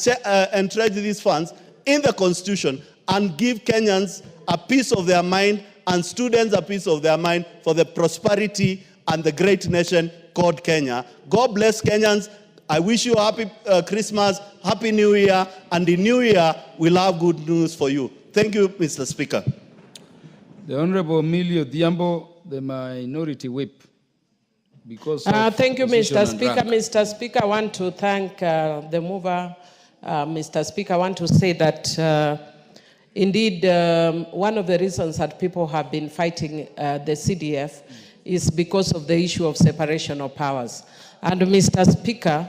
entrench these funds in the Constitution and give Kenyans a piece of their mind and students a piece of their mind for the prosperity and the great nation called Kenya. God bless Kenyans. I wish you a happy Christmas, happy New Year, and in New Year, we'll have good news for you. Thank you, Mr. Speaker. The Honorable Emilio Diambo, the Minority Whip. Thank you, Mr. Speaker. Mr. Speaker, I want to thank the mover. Mr. Speaker, I want to say that indeed one of the reasons that people have been fighting the CDF is because of the issue of separation of powers. And Mr. Speaker,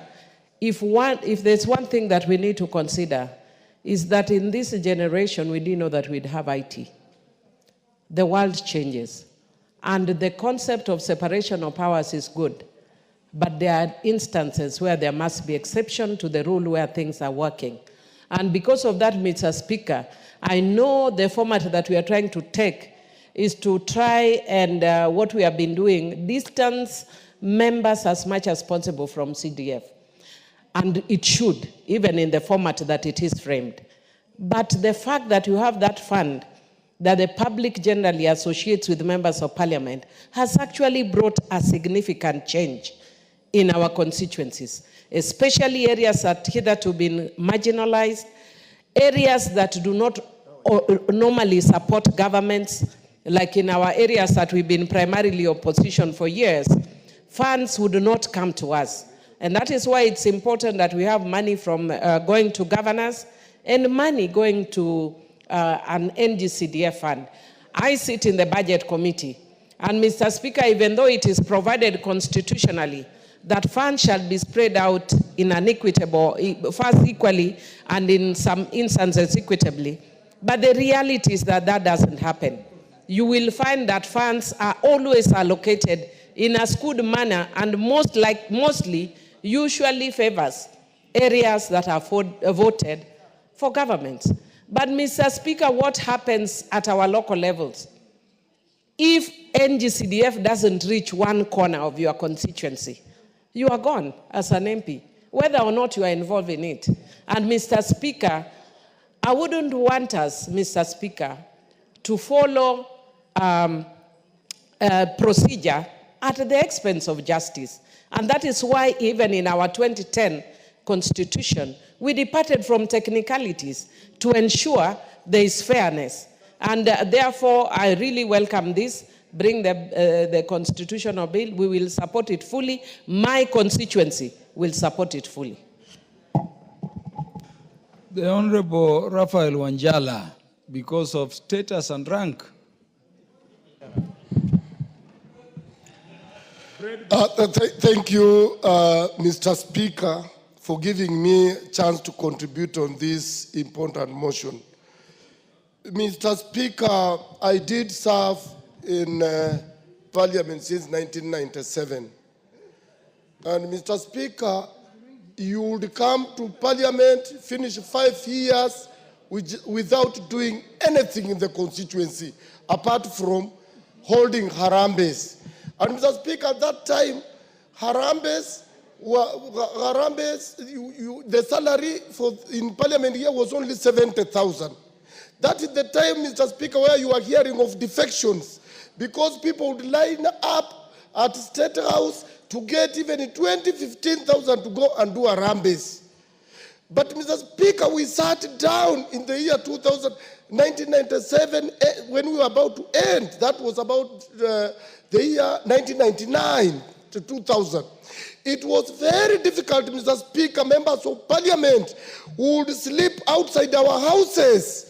if there's one thing that we need to consider is that in this generation, we didn't know that we'd have IT. The world changes. And the concept of separation of powers is good. But there are instances where there must be exception to the rule where things are working. And because of that, Mr. Speaker, I know the format that we are trying to take is to try and what we have been doing, distance members as much as possible from CDF. And it should, even in the format that it is framed. But the fact that you have that fund that the public generally associates with members of parliament has actually brought a significant change in our constituencies, especially areas that hitherto been marginalized, areas that do not normally support governments, like in our areas that we've been primarily opposition for years. Funds would not come to us. And that is why it's important that we have money from going to governors and money going to an NGCDF fund. I sit in the budget committee. And Mr. Speaker, even though it is provided constitutionally that funds shall be spread out in an equitable, first equally and in some instances equitably, but the reality is that that doesn't happen. You will find that funds are always allocated in a skewed manner and mostly usually favors areas that are voted for government. But Mr. Speaker, what happens at our local levels? If NGCDF doesn't reach one corner of your constituency, you are gone as an MP, whether or not you are involved in it. And Mr. Speaker, I wouldn't want us, Mr. Speaker, to follow procedure at the expense of justice. And that is why even in our 2010 constitution, we departed from technicalities to ensure there is fairness. And therefore, I really welcome this. Bring the constitutional bill. We will support it fully. My constituency will support it fully. The Honorable Raphael Wanjala, because of status and rank. Thank you, Mr. Speaker, for giving me a chance to contribute on this important motion. Mr. Speaker, I did serve in Parliament since 1997. And Mr. Speaker, you would come to Parliament, finish 5 years without doing anything in the constituency, apart from holding Harambes. And Mr. Speaker, at that time, Harambes, the salary in Parliament here was only 70,000. That is the time, Mr. Speaker, where you are hearing of defections, because people would line up at State House to get even 20, 15,000 to go and do Harambes. But, Mr. Speaker, we sat down in the year 1997, when we were about to end. That was about the year 1999 to 2000. It was very difficult, Mr. Speaker. Members of Parliament would sleep outside our houses.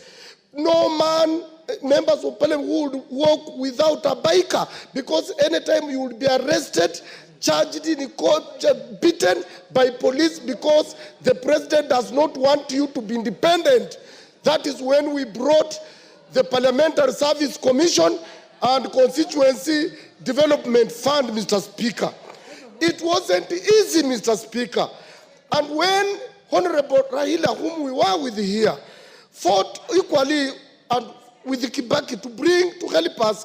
No man, members of Parliament would walk without a biker, because anytime you would be arrested, charged in court, beaten by police, because the president does not want you to be independent. That is when we brought the Parliamentary Service Commission and Constituency Development Fund, Mr. Speaker. It wasn't easy, Mr. Speaker. And when Honorable Raila, whom we were with here, fought equally and with the Kibaki to help us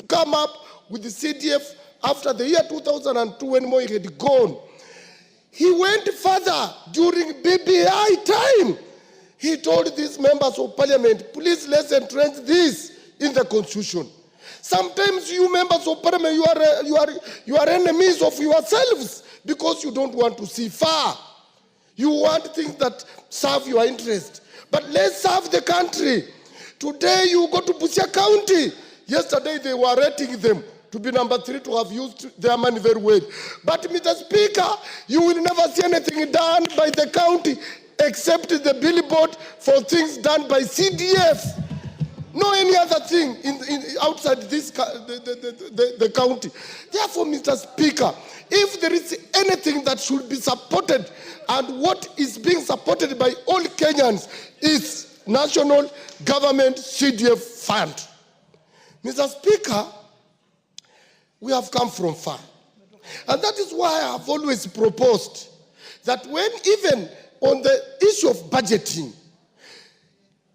come up with the CDF after the year 2002 when Moi had gone, he went further during BBI time. He told these members of Parliament, please let's entrench this in the Constitution. Sometimes you members of Parliament, you are enemies of yourselves because you don't want to see far. You want things that serve your interest. But let's serve the country. Today you go to Busia County. Yesterday they were rating them to be number 3 to have used their money very well. But Mr. Speaker, you will never see anything done by the county except the billboard for things done by CDF. No any other thing outside this the county. Therefore, Mr. Speaker, if there is anything that should be supported, and what is being supported by all Kenyans is National Government CDF Fund. Mr. Speaker, we have come from far. And that is why I have always proposed that when even on the issue of budgeting,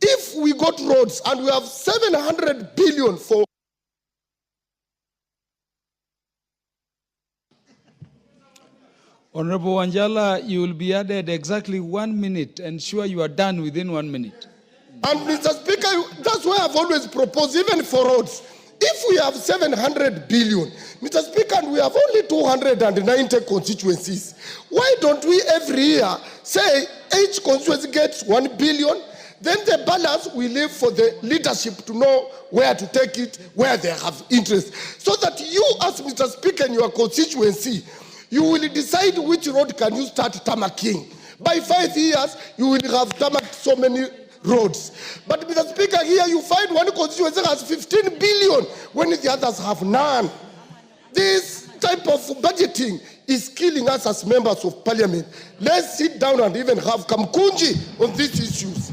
if we got roads and we have 700 billion for Honorable Wanjala, you will be added exactly 1 minute. Ensure you are done within 1 minute. And Mr. Speaker, that's why I've always proposed, even for roads, if we have 700 billion, Mr. Speaker, and we have only 290 constituencies, why don't we every year say each constituency gets 1 billion, then the balance we leave for the leadership to know where to take it, where they have interest, so that you, as Mr. Speaker, in your constituency, you will decide which road can you start tamaking. By 5 years, you will have tamaked so many roads. But Mr. Speaker, here you find one constituency has 15 billion when the others have none. This type of budgeting is killing us as members of Parliament. Let's sit down and even have kamkunji on these issues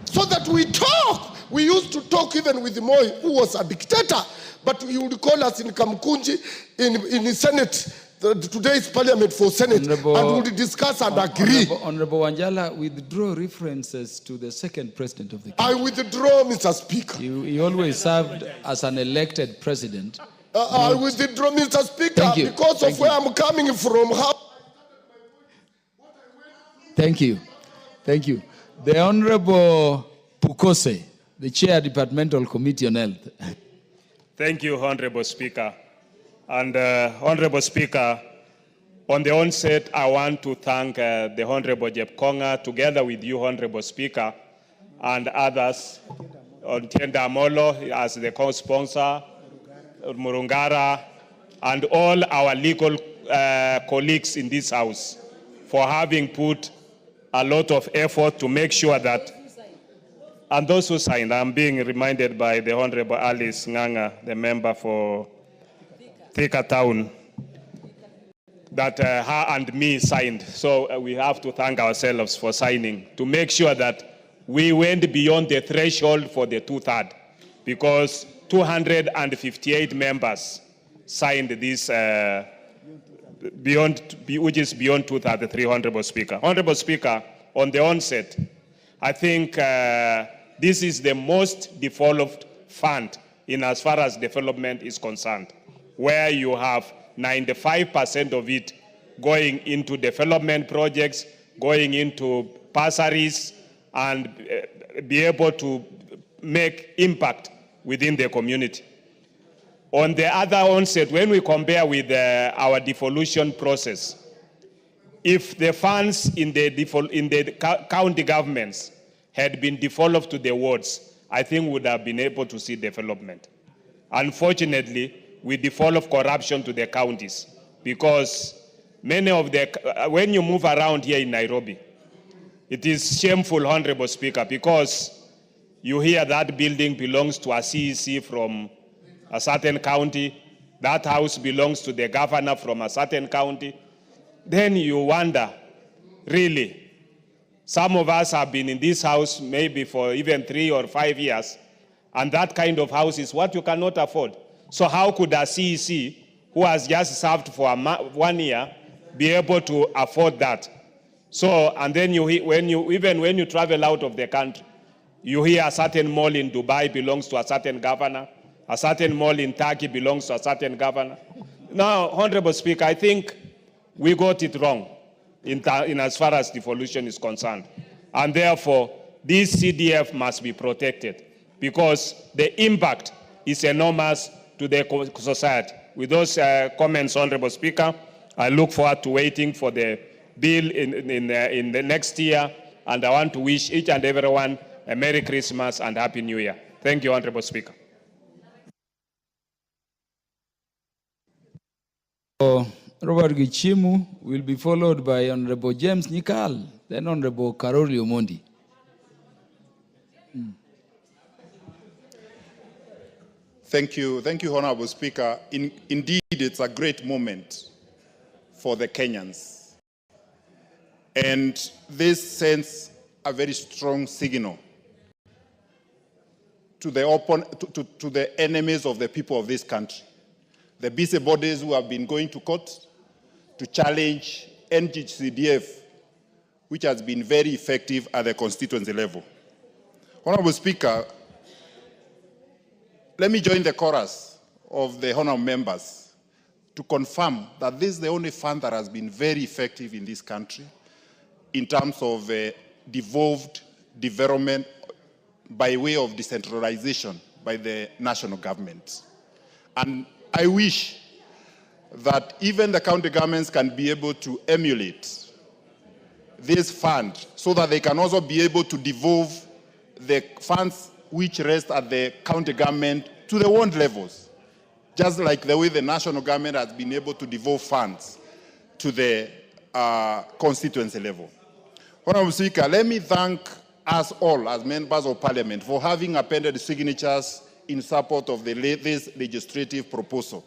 so that we talk. We used to talk even with Moi, who was a dictator, but he would call us in kamkunji in the Senate today's parliament for Senate and we'll discuss and agree. Honorable Wanjala, withdraw references to the second president of the country. I withdraw, Mr. Speaker. He always served as an elected president. I withdraw, Mr. Speaker, because of where I'm coming from. Thank you. Thank you. The Honorable Pukose, the Chair, Departmental Committee on Health. Thank you, Honorable Speaker. And Honorable Speaker, on the onset, I want to thank the Honorable Jeb Konga, together with you, Honorable Speaker, and others, Tienda Amolo as the co-sponsor, Murungara, and all our legal colleagues in this House for having put a lot of effort to make sure that, and those who signed, I'm being reminded by the Honorable Alice Nganga, the member for Thika Town, that her and me signed. So we have to thank ourselves for signing to make sure that we went beyond the threshold for the 2/3, because 258 members signed this, which is beyond 233, Honorable Speaker. Honorable Speaker, on the onset, I think this is the most developed fund in as far as development is concerned, where you have 95% of it going into development projects, going into bursaries, and be able to make impact within the community. On the other onset, when we compare with our devolution process, if the funds in the county governments had been devolved to the wards, I think we would have been able to see development. Unfortunately, we devolve corruption to the counties, because many of the, when you move around here in Nairobi, it is shameful, Honorable Speaker, because you hear that building belongs to a CEC from a certain county, that house belongs to the governor from a certain county. Then you wonder, really, some of us have been in this house maybe for even 3 or 5 years, and that kind of house is what you cannot afford. So how could a CEC who has just served for 1 year be able to afford that? So, and then even when you travel out of the country, you hear a certain mall in Dubai belongs to a certain governor, a certain mall in Turkey belongs to a certain governor. Now, Honorable Speaker, I think we got it wrong in as far as devolution is concerned. And therefore, this CDF must be protected, because the impact is enormous to the society. With those comments, Honorable Speaker, I look forward to waiting for the bill in the next year, and I want to wish each and everyone a Merry Christmas and Happy New Year. Thank you, Honorable Speaker. Robert Gichimu will be followed by Honorable James Nikal, then Honorable Karoli Omondi. Thank you, Honorable Speaker. Indeed, it's a great moment for the Kenyans. And this sends a very strong signal to the enemies of the people of this country. The busybodies who have been going to court to challenge NGCDF, which has been very effective at the constituency level. Honorable Speaker, let me join the chorus of the honorable members to confirm that this is the only fund that has been very effective in this country in terms of devolved development by way of decentralization by the national government. And I wish that even the county governments can be able to emulate this fund so that they can also be able to devolve the funds which rest at the county government to the ward levels, just like the way the national government has been able to devolve funds to the constituency level. Honorable Speaker, let me thank us all as members of parliament for having appended signatures in support of this legislative proposal,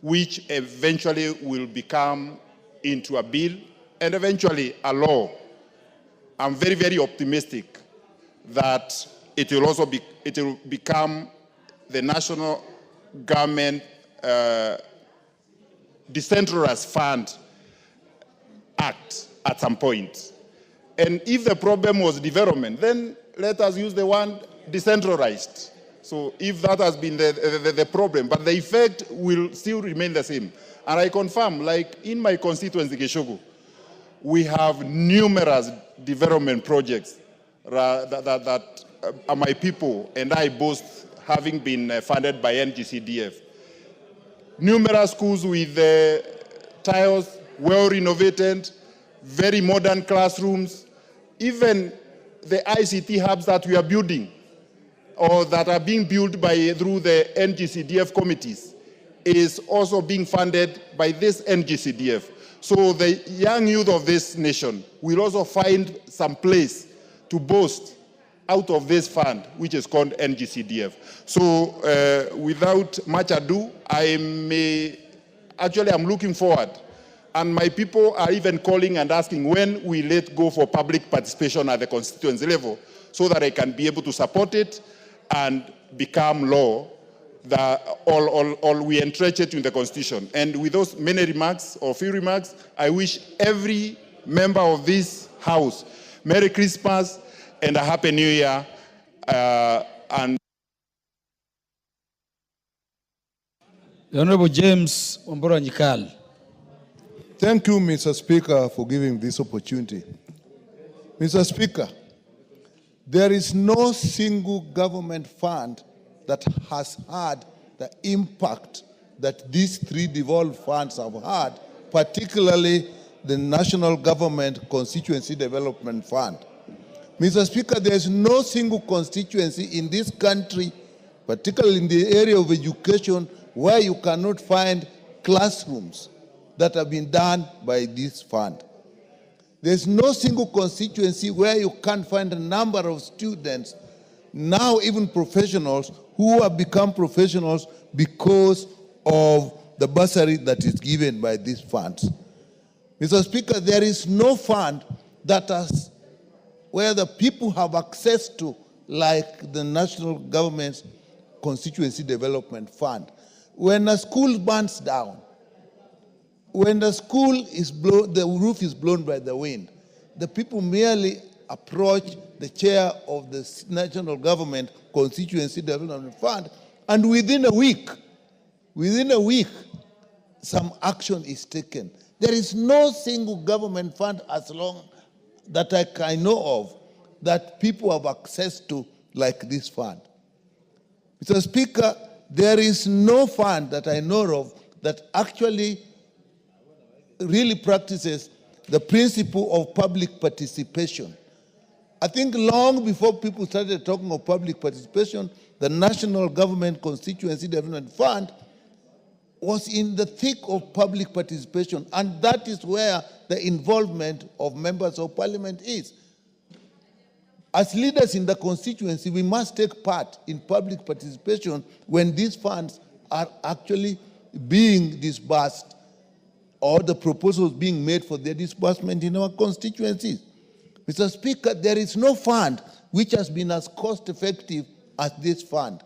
which eventually will become into a bill and eventually a law. I'm very, very optimistic that it will become the national government decentralized fund act at some point. And if the problem was development, then let us use the one decentralized. So if that has been the problem, but the effect will still remain the same. And I confirm, like in my constituency, Geshogo, we have numerous development projects that my people and I both having been funded by NGCDF. Numerous schools with tiles, well renovated, very modern classrooms, even the ICT hubs that we are building or that are being built through the NGCDF committees is also being funded by this NGCDF. So the young youth of this nation will also find some place to boast out of this fund, which is called NGCDF. So without much ado, I'm looking forward. And my people are even calling and asking when we let go for public participation at the constituency level so that I can be able to support it and become law, that all we entrench it in the Constitution. And with those many remarks, or few remarks, I wish every member of this House Merry Christmas and a Happy New Year. And The Honorable James Omboro Nyikal. Thank you, Mr. Speaker, for giving this opportunity. Mr. Speaker, there is no single government fund that has had the impact that these three devolved funds have had, particularly the National Government Constituency Development Fund. Mr. Speaker, there is no single constituency in this country, particularly in the area of education, where you cannot find classrooms that have been done by this fund. There's no single constituency where you can't find a number of students, now even professionals, who have become professionals because of the bursary that is given by these funds. Mr. Speaker, there is no fund that has, where the people have access to, like the national government's Constituency Development Fund. When a school burns down, when the school is blown, the roof is blown by the wind, the people merely approach the chair of the national government Constituency Development Fund, and within a week, some action is taken. There is no single government fund as long that I know of that people have access to like this fund. Mr. Speaker, there is no fund that I know of that actually really practices the principle of public participation. I think long before people started talking of public participation, the National Government Constituency Development Fund was in the thick of public participation, and that is where the involvement of members of parliament is. As leaders in the constituency, we must take part in public participation when these funds are actually being disbursed or the proposals being made for their disbursement in our constituencies. Mr. Speaker, there is no fund which has been as cost-effective as this fund.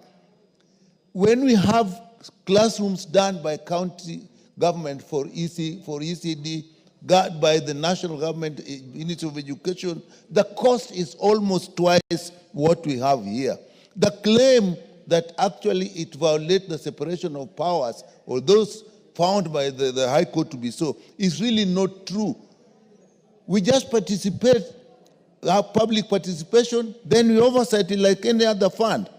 When we have classrooms done by county government for ECD, by the national government Ministry of Education, the cost is almost twice what we have here. The claim that actually it violates the separation of powers, or those found by the High Court to be so, is really not true. We just participate, have public participation, then we oversight it like any other fund.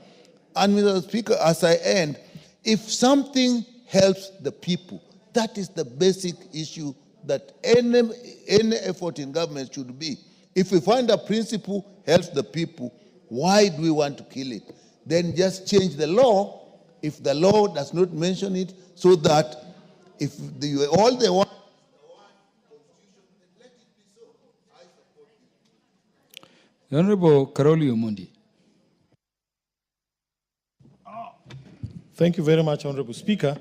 And Mr. Speaker, as I end, if something helps the people, that is the basic issue that any effort in government should be. If we find a principle helps the people, why do we want to kill it? Then just change the law, if the law does not mention it, so that if all they want, The Honorable Karoli Omondi. Thank you very much, Honorable Speaker.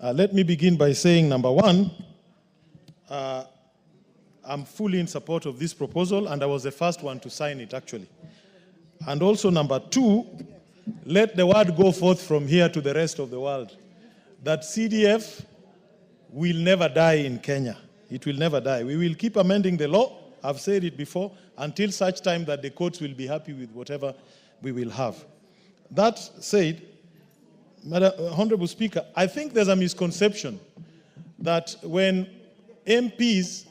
Let me begin by saying, number one, I'm fully in support of this proposal, and I was the first one to sign it, actually. And also, number two, let the word go forth from here to the rest of the world that CDF will never die in Kenya. It will never die. We will keep amending the law, I've said it before, until such time that the courts will be happy with whatever we will have. That said, Madam Honorable Speaker, I think there's a misconception that when MPs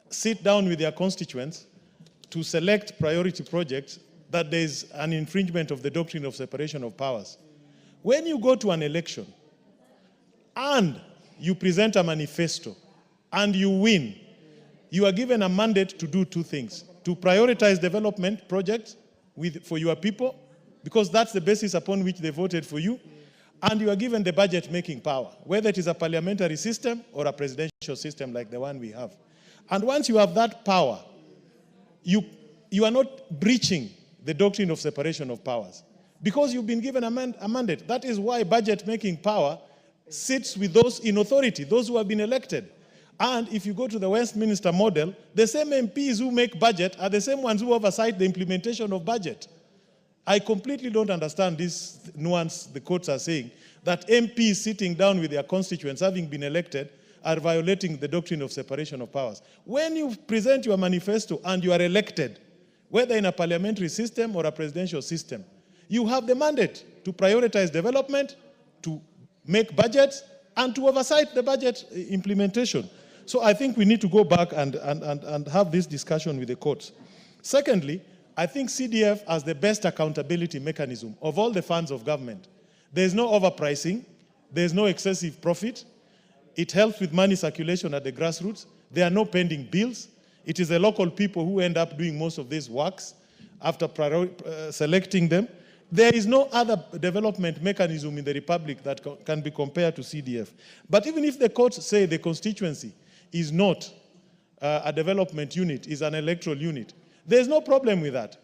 sit down with their constituents to select priority projects, that there's an infringement of the doctrine of separation of powers. When you go to an election and you present a manifesto and you win, you are given a mandate to do two things: to prioritize development projects for your people, because that's the basis upon which they voted for you, and you are given the budget-making power, whether it is a parliamentary system or a presidential system like the one we have. And once you have that power, you are not breaching the doctrine of separation of powers, because you've been given a mandate. That is why budget-making power sits with those in authority, those who have been elected. And if you go to the Westminster model, the same MPs who make budget are the same ones who oversight the implementation of budget. I completely don't understand this nuance the courts are saying, that MPs sitting down with their constituents, having been elected, are violating the doctrine of separation of powers. When you present your manifesto and you are elected, whether in a parliamentary system or a presidential system, you have the mandate to prioritize development, to make budgets, and to oversight the budget implementation. So I think we need to go back and have this discussion with the courts. Secondly, I think CDF has the best accountability mechanism of all the funds of government. There's no overpricing, there's no excessive profit. It helps with money circulation at the grassroots. There are no pending bills. It is the local people who end up doing most of these works after selecting them. There is no other development mechanism in the Republic that can be compared to CDF. But even if the courts say the constituency is not a development unit, is an electoral unit, there's no problem with that.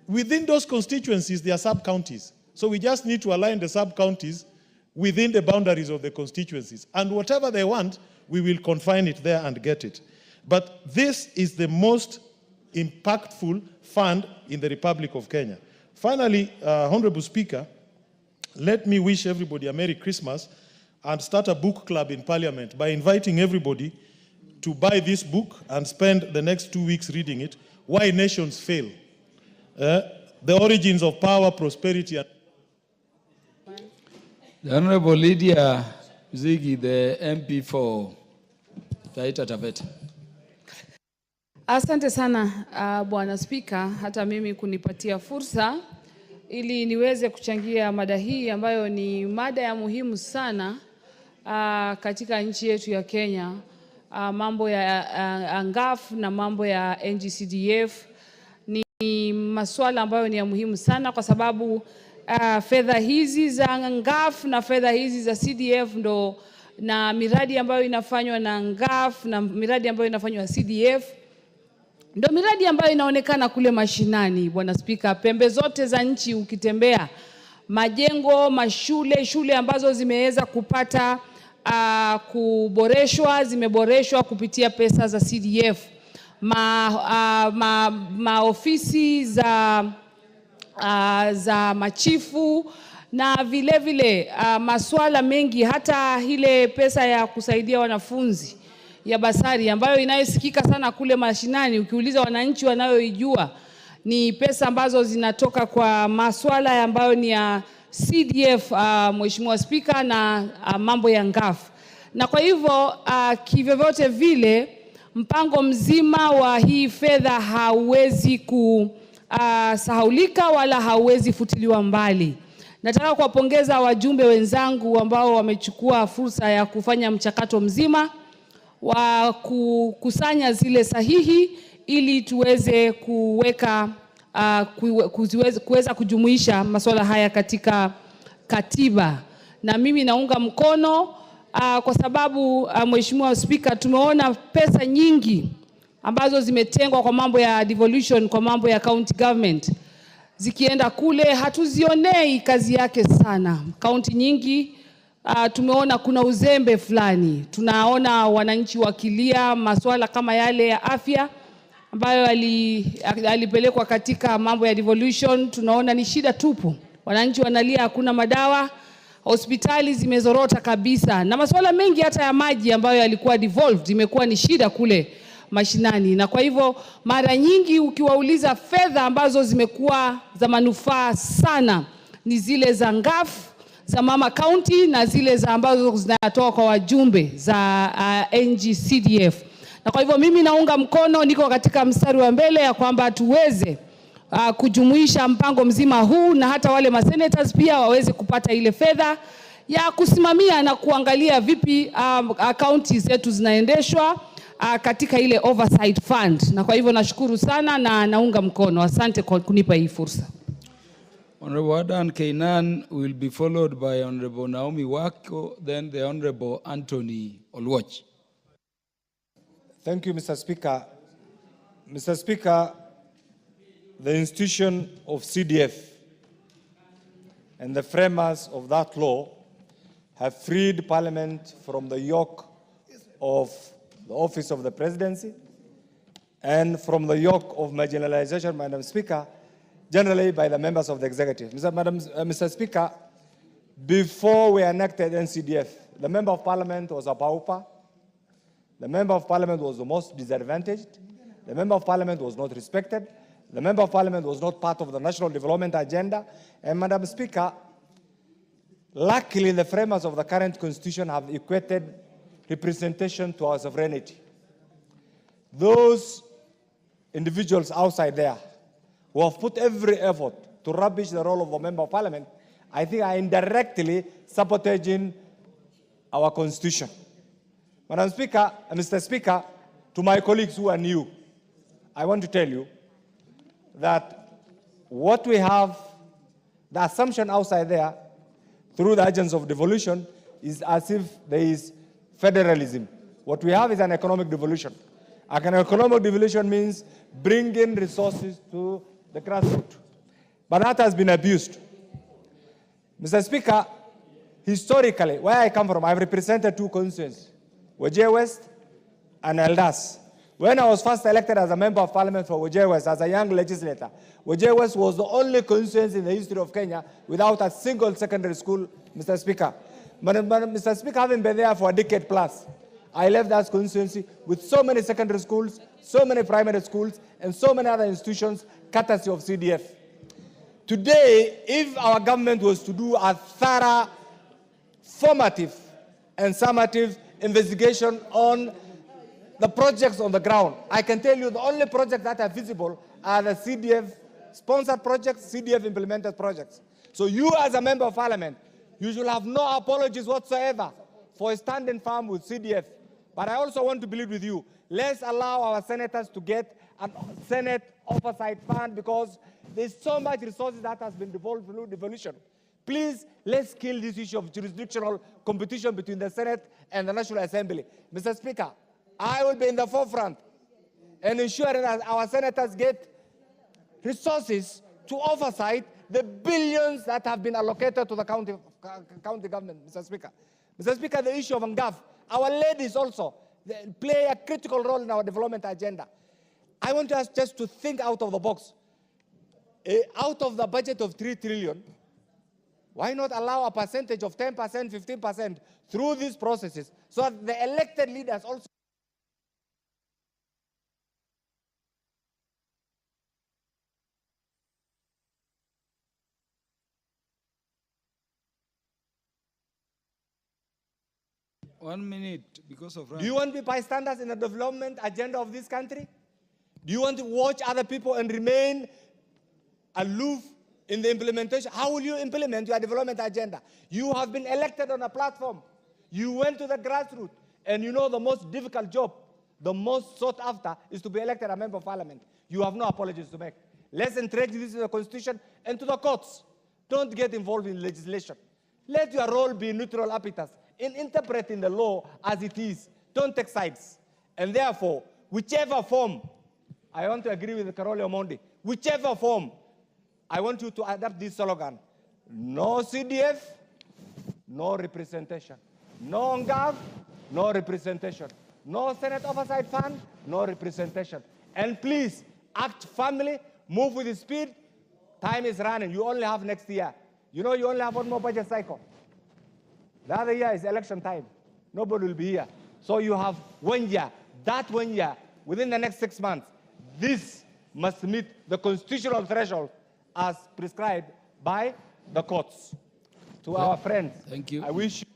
Within those constituencies, there are sub-counties. So we just need to align the sub-counties within the boundaries of the constituencies. And whatever they want, we will confine it there and get it. But this is the most impactful fund in the Republic of Kenya. Finally, Honorable Speaker, let me wish everybody a Merry Christmas and start a book club in Parliament by inviting everybody to buy this book and spend the next 2 weeks reading it, Why Nations Fail. The Origins of Power, Prosperity, and... The Honorable Lydia Ziggy, the MP for Taita Taveta. Asante sana Bwana Spika, hata mimi kunipatia fursa ili niweze kuchangia mada hii ambayo ni mada ya muhimu sana katika nchi yetu ya Kenya. Mambo ya NGAF na mambo ya NGCDF ni masuala ambayo ni ya muhimu sana, kwa sababu fedha hizi za NGAF na fedha hizi za CDF ndo, na miradi ambayo inafanywa na NGAF na miradi ambayo inafanywa na CDF ndo miradi ambayo inaonekana kule mashinani. Bwana Spika, pembe zote za nchi ukitembea, majengo, shule ambazo zimeweza kupata kuboreshwa, zimeboreshwa kupitia pesa za CDF. Maofisi za machifu na vile vile masuala mengi, hata ile pesa ya kusaidia wanafunzi ya basari ambayo inayosikika sana kule mashinani, ukiuliza wananchi wanayoijua ni pesa ambazo zinatoka kwa masuala ambayo ni ya CDF, Mheshimiwa Spika, na mambo ya NGAF. Na kwa hivyo kivyovyote vile mpango mzima wa hii fedha hauwezi kusahaulika wala hauwezi futiliwa mbali. Nataka kuwapongeza wajumbe wenzangu ambao wamechukua fursa ya kufanya mchakato mzima wa kukusanya zile sahihi ili tuweze kuweza kujumuisha masuala haya katika katiba. Na mimi naunga mkono kwa sababu Mheshimiwa Spika, tumeona pesa nyingi ambazo zimetengwa kwa mambo ya devolution, kwa mambo ya county government, zikienda kule hatuzionei kazi yake sana. County nyingi tumeona kuna uzembe fulani. Tunaona wananchi wakilia masuala kama yale ya afya ambayo alipelekwa katika mambo ya devolution. Tunaona ni shida tupu. Wananchi wanalia hakuna madawa, hospitali zimezorota kabisa, na masuala mengi hata ya maji ambayo yalikuwa devolved imekuwa ni shida kule mashinani. Na kwa hivyo mara nyingi ukiwauliza fedha ambazo zimekuwa za manufaa sana ni zile za ngafu za mama county na zile za ambazo zinatoka kwa wajumbe za NG-CDF. Na kwa hivyo mimi naunga mkono, niko katika mstari wa mbele ya kwamba tuweze kujumuisha mpango mzima huu, na hata wale masenators pia waweze kupata ile fedha ya kusimamia na kuangalia vipi county zetu zinaendeshwa katika ile oversight fund. Na kwa hivyo nashukuru sana na naunga mkono. Asante kwa kunipa hii fursa. Honorable Adan Keinan will be followed by Honorable Naomi Wako, then the Honorable Anthony Olwach. Thank you, Mr. Speaker. Mr. Speaker, the institution of CDF and the framers of that law have freed Parliament from the yoke of the office of the presidency and from the yoke of marginalization, Madam Speaker, generally by the members of the executive. Mr. Speaker, before we enacted NCDF, the member of Parliament was a pauper. The member of Parliament was the most disadvantaged. The member of Parliament was not respected. The member of Parliament was not part of the national development agenda. And Madam Speaker, luckily the framers of the current constitution have equated representation to our sovereignty. Those individuals outside there who have put every effort to rubbish the role of the member of Parliament, I think are indirectly sabotaging our constitution. Madam Speaker, Mr. Speaker, to my colleagues who are new, I want to tell you that what we have, the assumption outside there, through the agents of devolution, is as if there is federalism. What we have is an economic devolution. An economic devolution means bringing resources to the grassroots. But that has been abused. Mr. Speaker, historically, where I come from, I've represented two constituencies, Wajir West and Eldas. When I was first elected as a member of Parliament for Wajir West, as a young legislator, Wajir West was the only constituency in the history of Kenya without a single secondary school, Mr. Speaker. But Mr. Speaker, having been there for a decade plus, I left that constituency with so many secondary schools, so many primary schools, and so many other institutions, courtesy of CDF. Today, if our government was to do a thorough, formative, and summative investigation on the projects on the ground, I can tell you the only projects that are visible are the CDF-sponsored projects, CDF-implemented projects. So you, as a member of Parliament, you should have no apologies whatsoever for standing firm with CDF. But I also want to believe with you, let's allow our senators to get a Senate oversight fund, because there's so much resources that has been devolved through devolution. Please, let's kill this issue of jurisdictional competition between the Senate and the National Assembly. Mr. Speaker, I will be in the forefront and ensuring that our senators get resources to oversight the billions that have been allocated to the county government, Mr. Speaker. Mr. Speaker, the issue of NGAF, our ladies also play a critical role in our development agenda. I want us just to think out of the box. Out of the budget of 3 trillion, why not allow a percentage of 10%, 15% through these processes so that the elected leaders also. One minute, because of... Do you want to be bystanders in the development agenda of this country? Do you want to watch other people and remain aloof in the implementation? How will you implement your development agenda? You have been elected on a platform. You went to the grassroots, and you know the most difficult job, the most sought after, is to be elected a member of Parliament. You have no apologies to make. Let's entrench this in the Constitution and to the courts. Don't get involved in legislation. Let your role be neutral apitas in interpreting the law as it is. Don't take sides. And therefore, whichever form, I want to agree with Carole Omondi, whichever form, I want you to adapt this slogan: no CDF, no representation. No NGAV, no representation. No Senate Oversight Fund, no representation. And please, act firmly, move with speed. Time is running. You only have next year. You know you only have one more budget cycle. The other year is election time. Nobody will be here. So you have 1 year. That 1 year, within the next 6 months, this must meet the constitutional threshold as prescribed by the courts. To our friends, thank you. I wish you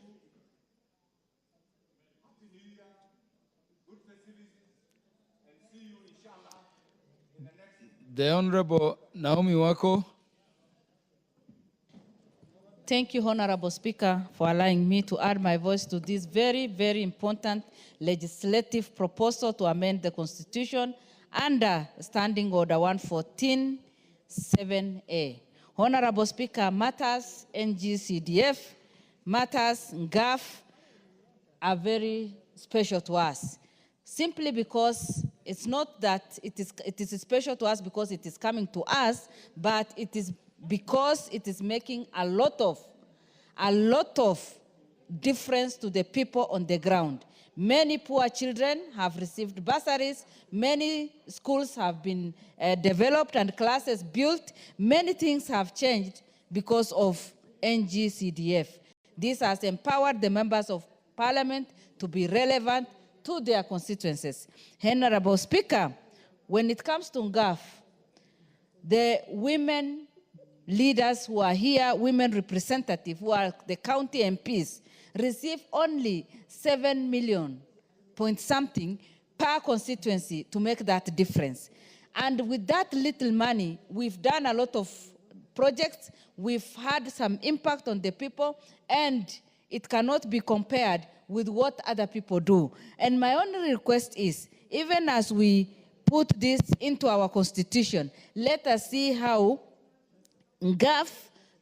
The Honorable Naomi Wako. Thank you, Honorable Speaker, for allowing me to add my voice to this very, very important legislative proposal to amend the Constitution under Standing Order 114-7A. Honorable Speaker, matters NGCDF, matters NGAF are very special to us, simply because it's not that it is special to us because it is coming to us, but it is because it is making a lot of difference to the people on the ground. Many poor children have received bursaries. Many schools have been developed and classes built. Many things have changed because of NGCDF. This has empowered the members of parliament to be relevant to their constituencies. Honorable Speaker, when it comes to NGAF, the women leaders who are here, women representatives who are the county MPs, receive only 7 million point something per constituency to make that difference. And with that little money, we've done a lot of projects, we've had some impact on the people, and it cannot be compared with what other people do. And my only request is, even as we put this into our constitution, let us see how NGAF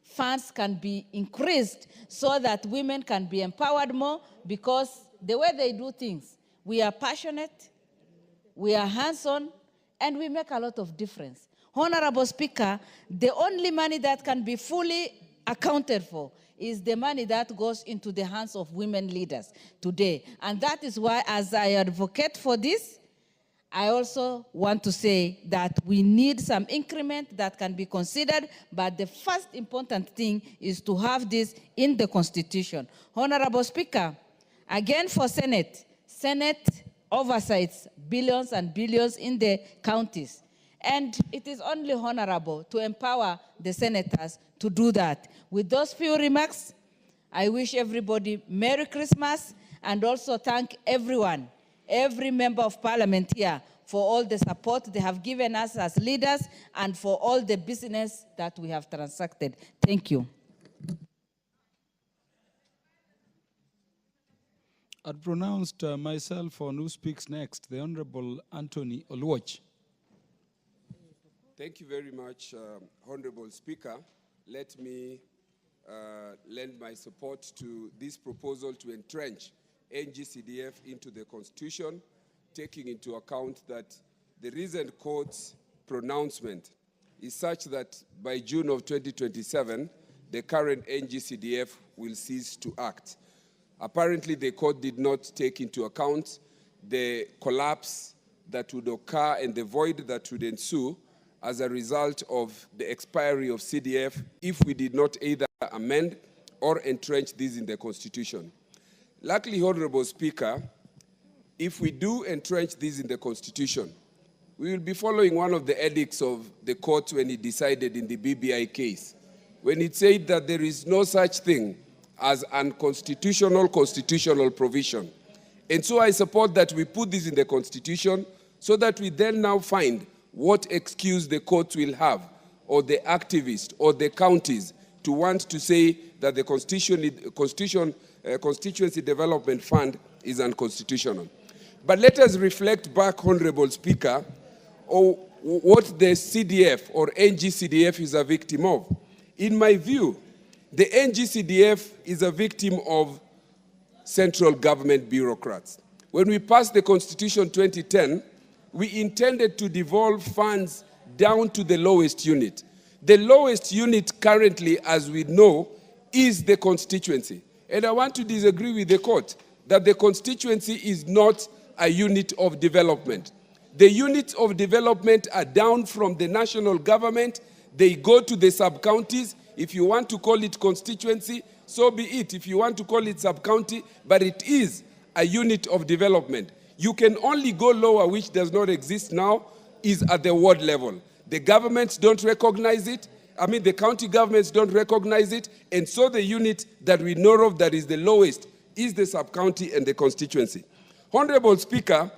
funds can be increased so that women can be empowered more, because the way they do things, we are passionate, we are hands-on, and we make a lot of difference. Honorable Speaker, the only money that can be fully accounted for is the money that goes into the hands of women leaders today. And that is why, as I advocate for this, I also want to say that we need some increment that can be considered, but the first important thing is to have this in the Constitution. Honorable Speaker, again for Senate oversights billions and billions in the counties. And it is only honorable to empower the senators to do that. With those few remarks, I wish everybody Merry Christmas, and also thank everyone, every member of parliament here, for all the support they have given us as leaders and for all the business that we have transacted. Thank you. I'd pronounced myself on who speaks next, the Honorable Anthony Oluoch. Thank you very much, Honorable Speaker. Let me lend my support to this proposal to entrench NGCDF into the Constitution, taking into account that the recent court's pronouncement is such that by June of 2027, the current NGCDF will cease to act. Apparently, the court did not take into account the collapse that would occur and the void that would ensue as a result of the expiry of CDF if we did not either amend or entrench this in the Constitution. Luckily, Honorable Speaker, if we do entrench this in the Constitution, we will be following one of the edicts of the court when it decided in the BBI case, when it said that there is no such thing as unconstitutional constitutional provision. And so I support that we put this in the Constitution so that we then now find what excuse the courts will have, or the activists, or the counties, to want to say that the Constituency Development Fund is unconstitutional. But let us reflect back, Honorable Speaker, on what the CDF or NGCDF is a victim of. In my view, the NGCDF is a victim of central government bureaucrats. When we passed the Constitution 2010, we intended to devolve funds down to the lowest unit. The lowest unit currently, as we know, is the constituency. And I want to disagree with the court that the constituency is not a unit of development. The units of development are down from the national government, they go to the sub-counties, If you want to call it constituency, so be it. If you want to call it sub-county, but it is a unit of development. You can only go lower, which does not exist now, is at the ward level. The governments don't recognize it. The county governments don't recognize it. And so the unit that we know of that is the lowest is the sub-county and the constituency. Honorable Speaker,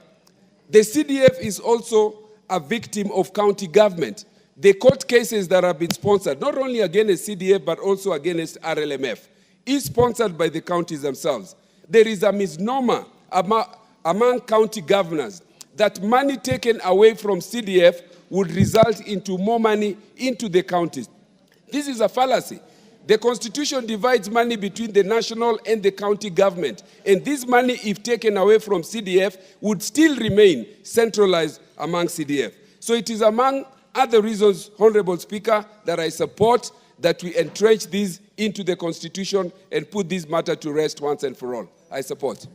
the CDF is also a victim of county government. The court cases that have been sponsored, not only against CDF, but also against RLMF, is sponsored by the counties themselves. There is a misnomer among county governors that money taken away from CDF would result into more money into the counties. This is a fallacy. The Constitution divides money between the national and the county government. And this money, if taken away from CDF, would still remain centralized among CDF. So it is among other reasons, Honorable Speaker, that I support that we entrench this into the Constitution and put this matter to rest once and for all. I support.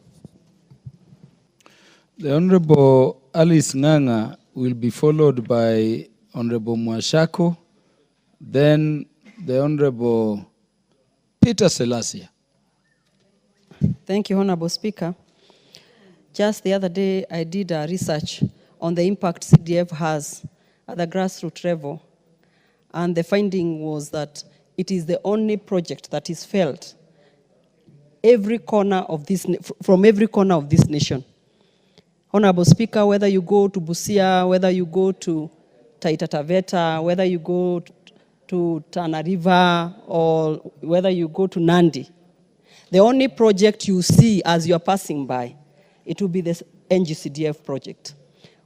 The Honorable Alice Nganga will be followed by Honorable Mwashako, then the Honorable Peter Selassie. Thank you, Honorable Speaker. Just the other day, I did a research on the impact CDF has at the grassroots level, and the finding was that it is the only project that is felt every corner of this, from every corner of this nation. Honorable Speaker, whether you go to Busia, whether you go to Taita Taveta, whether you go to Tana River, or whether you go to Nandi, the only project you see as you are passing by, it will be this NGCDF project.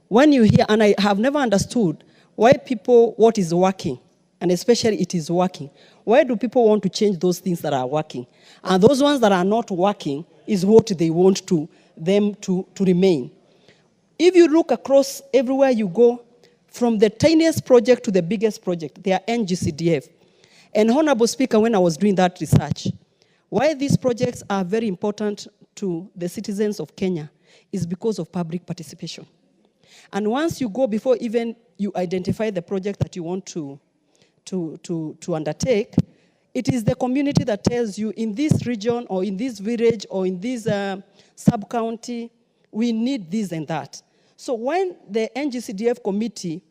When you hear, and I have never understood why people, what is working, and especially it is working, why do people want to change those things that are working? And those ones that are not working is what they want them to remain. If you look across everywhere you go, from the tiniest project to the biggest project, they are NGCDF. And Honorable Speaker, when I was doing that research, why these projects are very important to the citizens of Kenya is because of public participation. And once you go, before even you identify the project that you want to undertake, it is the community that tells you in this region or in this village or in this sub-county, we need this and that. So when the NGCDF committee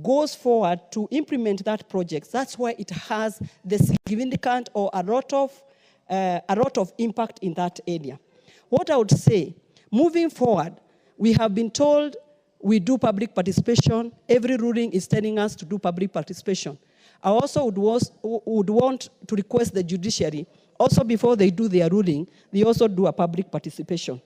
goes forward to implement that project, that's why it has the significant or a lot of impact in that area. What I would say, moving forward, we have been told we do public participation. Every ruling is telling us to do public participation. I also would want to request the judiciary, also before they do their ruling, they also do a public participation.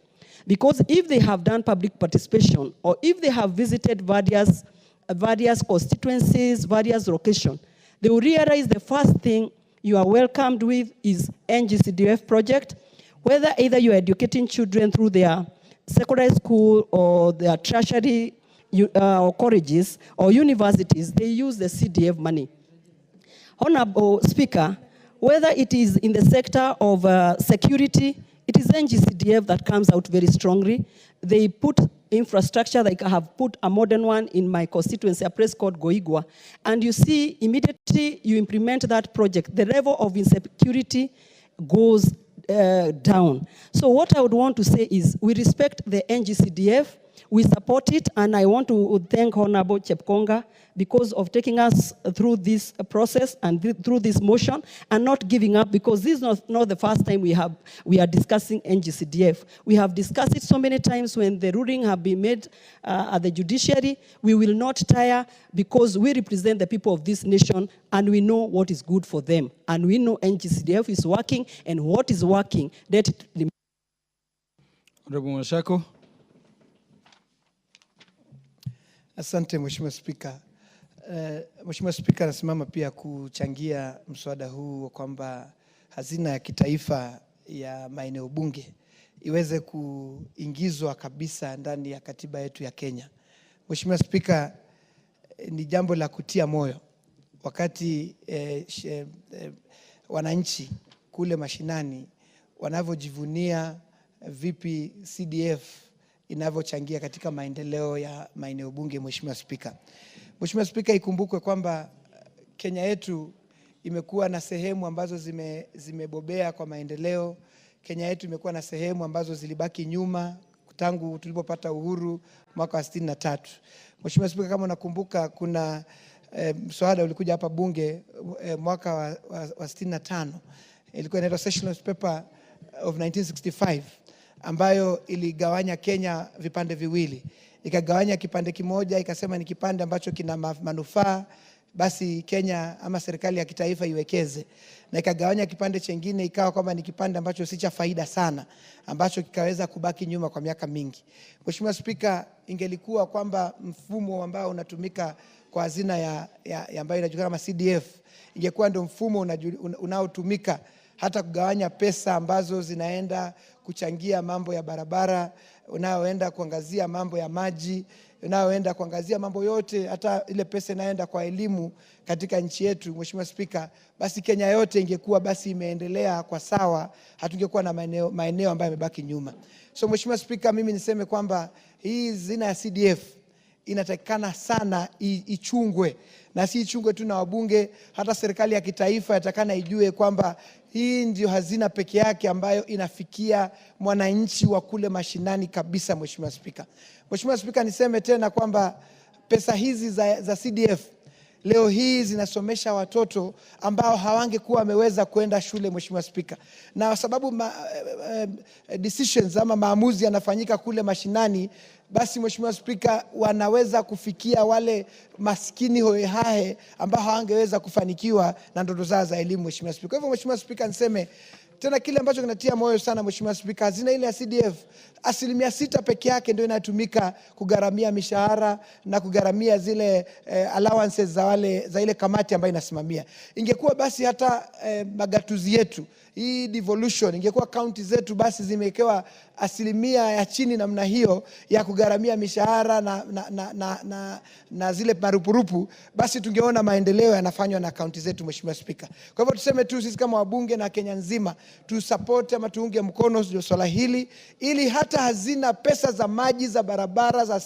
Because if they have done public participation, or if they have visited various constituencies, various locations, they will realize the first thing you are welcomed with is NGCDF project, whether either you are educating children through their secondary school or their tertiary or colleges or universities, they use the CDF money. Honorable Speaker, whether it is in the sector of security, it is NGCDF that comes out very strongly. They put infrastructure, like I have put a modern one in my constituency, a place called Goigwa, and you see immediately you implement that project, the level of insecurity goes down. So what I would want to say is we respect the NGCDF, we support it, and I want to thank Honorable Chepkonga because of taking us through this process and through this motion and not giving up, because this is not the first time we are discussing NGCDF. We have discussed it so many times when the ruling have been made at the judiciary. We will not tire because we represent the people of this nation and we know what is good for them. And we know NGCDF is working, and what is working, let it remain. Honorable Mwashako. Asante Mheshimiwa Spika. Mheshimiwa Spika, nasimama pia kuchangia mswada huu kwamba hazina ya kitaifa ya maeneo bunge iweze kuingizwa kabisa ndani ya katiba yetu ya Kenya. Mheshimiwa Spika, ni jambo la kutia moyo wakati wananchi kule mashinani wanavyojivunia vipi CDF inavyochangia katika maendeleo ya maeneo bunge. Mheshimiwa Spika, Mheshimiwa Spika, ikumbukwe kwamba Kenya yetu imekuwa na sehemu ambazo zimebobea kwa maendeleo. Kenya yetu imekuwa na sehemu ambazo zilibaki nyuma tangu tulipopata uhuru mwaka wa 63. Mheshimiwa Spika, kama unakumbuka, kuna mswada ulikuja hapa bunge mwaka wa 65. Ilikuwa inaitwa Sessional Paper of 1965, ambayo iligawanya Kenya vipande viwili. Ikagawanya kipande kimoja, ikasema ni kipande ambacho kina manufaa, basi Kenya ama serikali ya kitaifa iwekeze. Na ikagawanya kipande chengine, ikawa kwamba ni kipande ambacho si cha faida sana, ambacho kikaweza kubaki nyuma kwa miaka mingi. Mheshimiwa Spika, ingelikuwa kwamba mfumo ambao unatumika kwa hazina ya ambayo inajulikana kama CDF, ingekuwa ndio mfumo unaotumika hata kugawanya pesa ambazo zinaenda kuchangia mambo ya barabara, unaoenda kuangazia mambo ya maji, unaoenda kuangazia mambo yote, hata ile pesa inaenda kwa elimu katika nchi yetu, Mheshimiwa Spika, basi Kenya yote ingekuwa basi imeendelea kwa sawa, hatungekuwa na maeneo ambayo yamebaki nyuma. So Mheshimiwa Spika, mimi niseme kwamba hii hazina ya CDF inatakikana sana ichungwe, na si ichungwe tu na wabunge, hata serikali ya kitaifa yatakana ijue kwamba hii ndio hazina peke yake ambayo inafikia mwananchi wa kule mashinani kabisa. Mheshimiwa Spika, Mheshimiwa Spika, niseme tena kwamba pesa hizi za CDF leo hii zinasomesha watoto ambao hawangekuwa wameweza kwenda shule, Mheshimiwa Spika. Na sababu decisions ama maamuzi yanafanyika kule mashinani, basi Mheshimiwa Spika, wanaweza kufikia wale maskini hohehahe ambao hawangeweza kufanikiwa na ndoto zao za elimu, Mheshimiwa Spika. Kwa hivyo Mheshimiwa Spika, niseme tena kile ambacho kinatia moyo sana, Mheshimiwa Spika, hazina ile ya CDF 6% peke yake ndio inatumika kugharamia mishahara na kugharamia zile allowances za ile kamati ambayo inasimamia. Ingekuwa basi hata magatuzi yetu, hii devolution, ingekuwa county zetu basi zimewekewa 1% ya chini namna hiyo ya kugharamia mishahara na zile marupurupu, basi tungeona maendeleo yanafanywa na county zetu, Mheshimiwa Spika. Kwa hivyo tuseme tu sisi kama wabunge na Kenya nzima tu support ama tuunge mkono swala hili, ili hata hazina pesa za maji, za barabara, za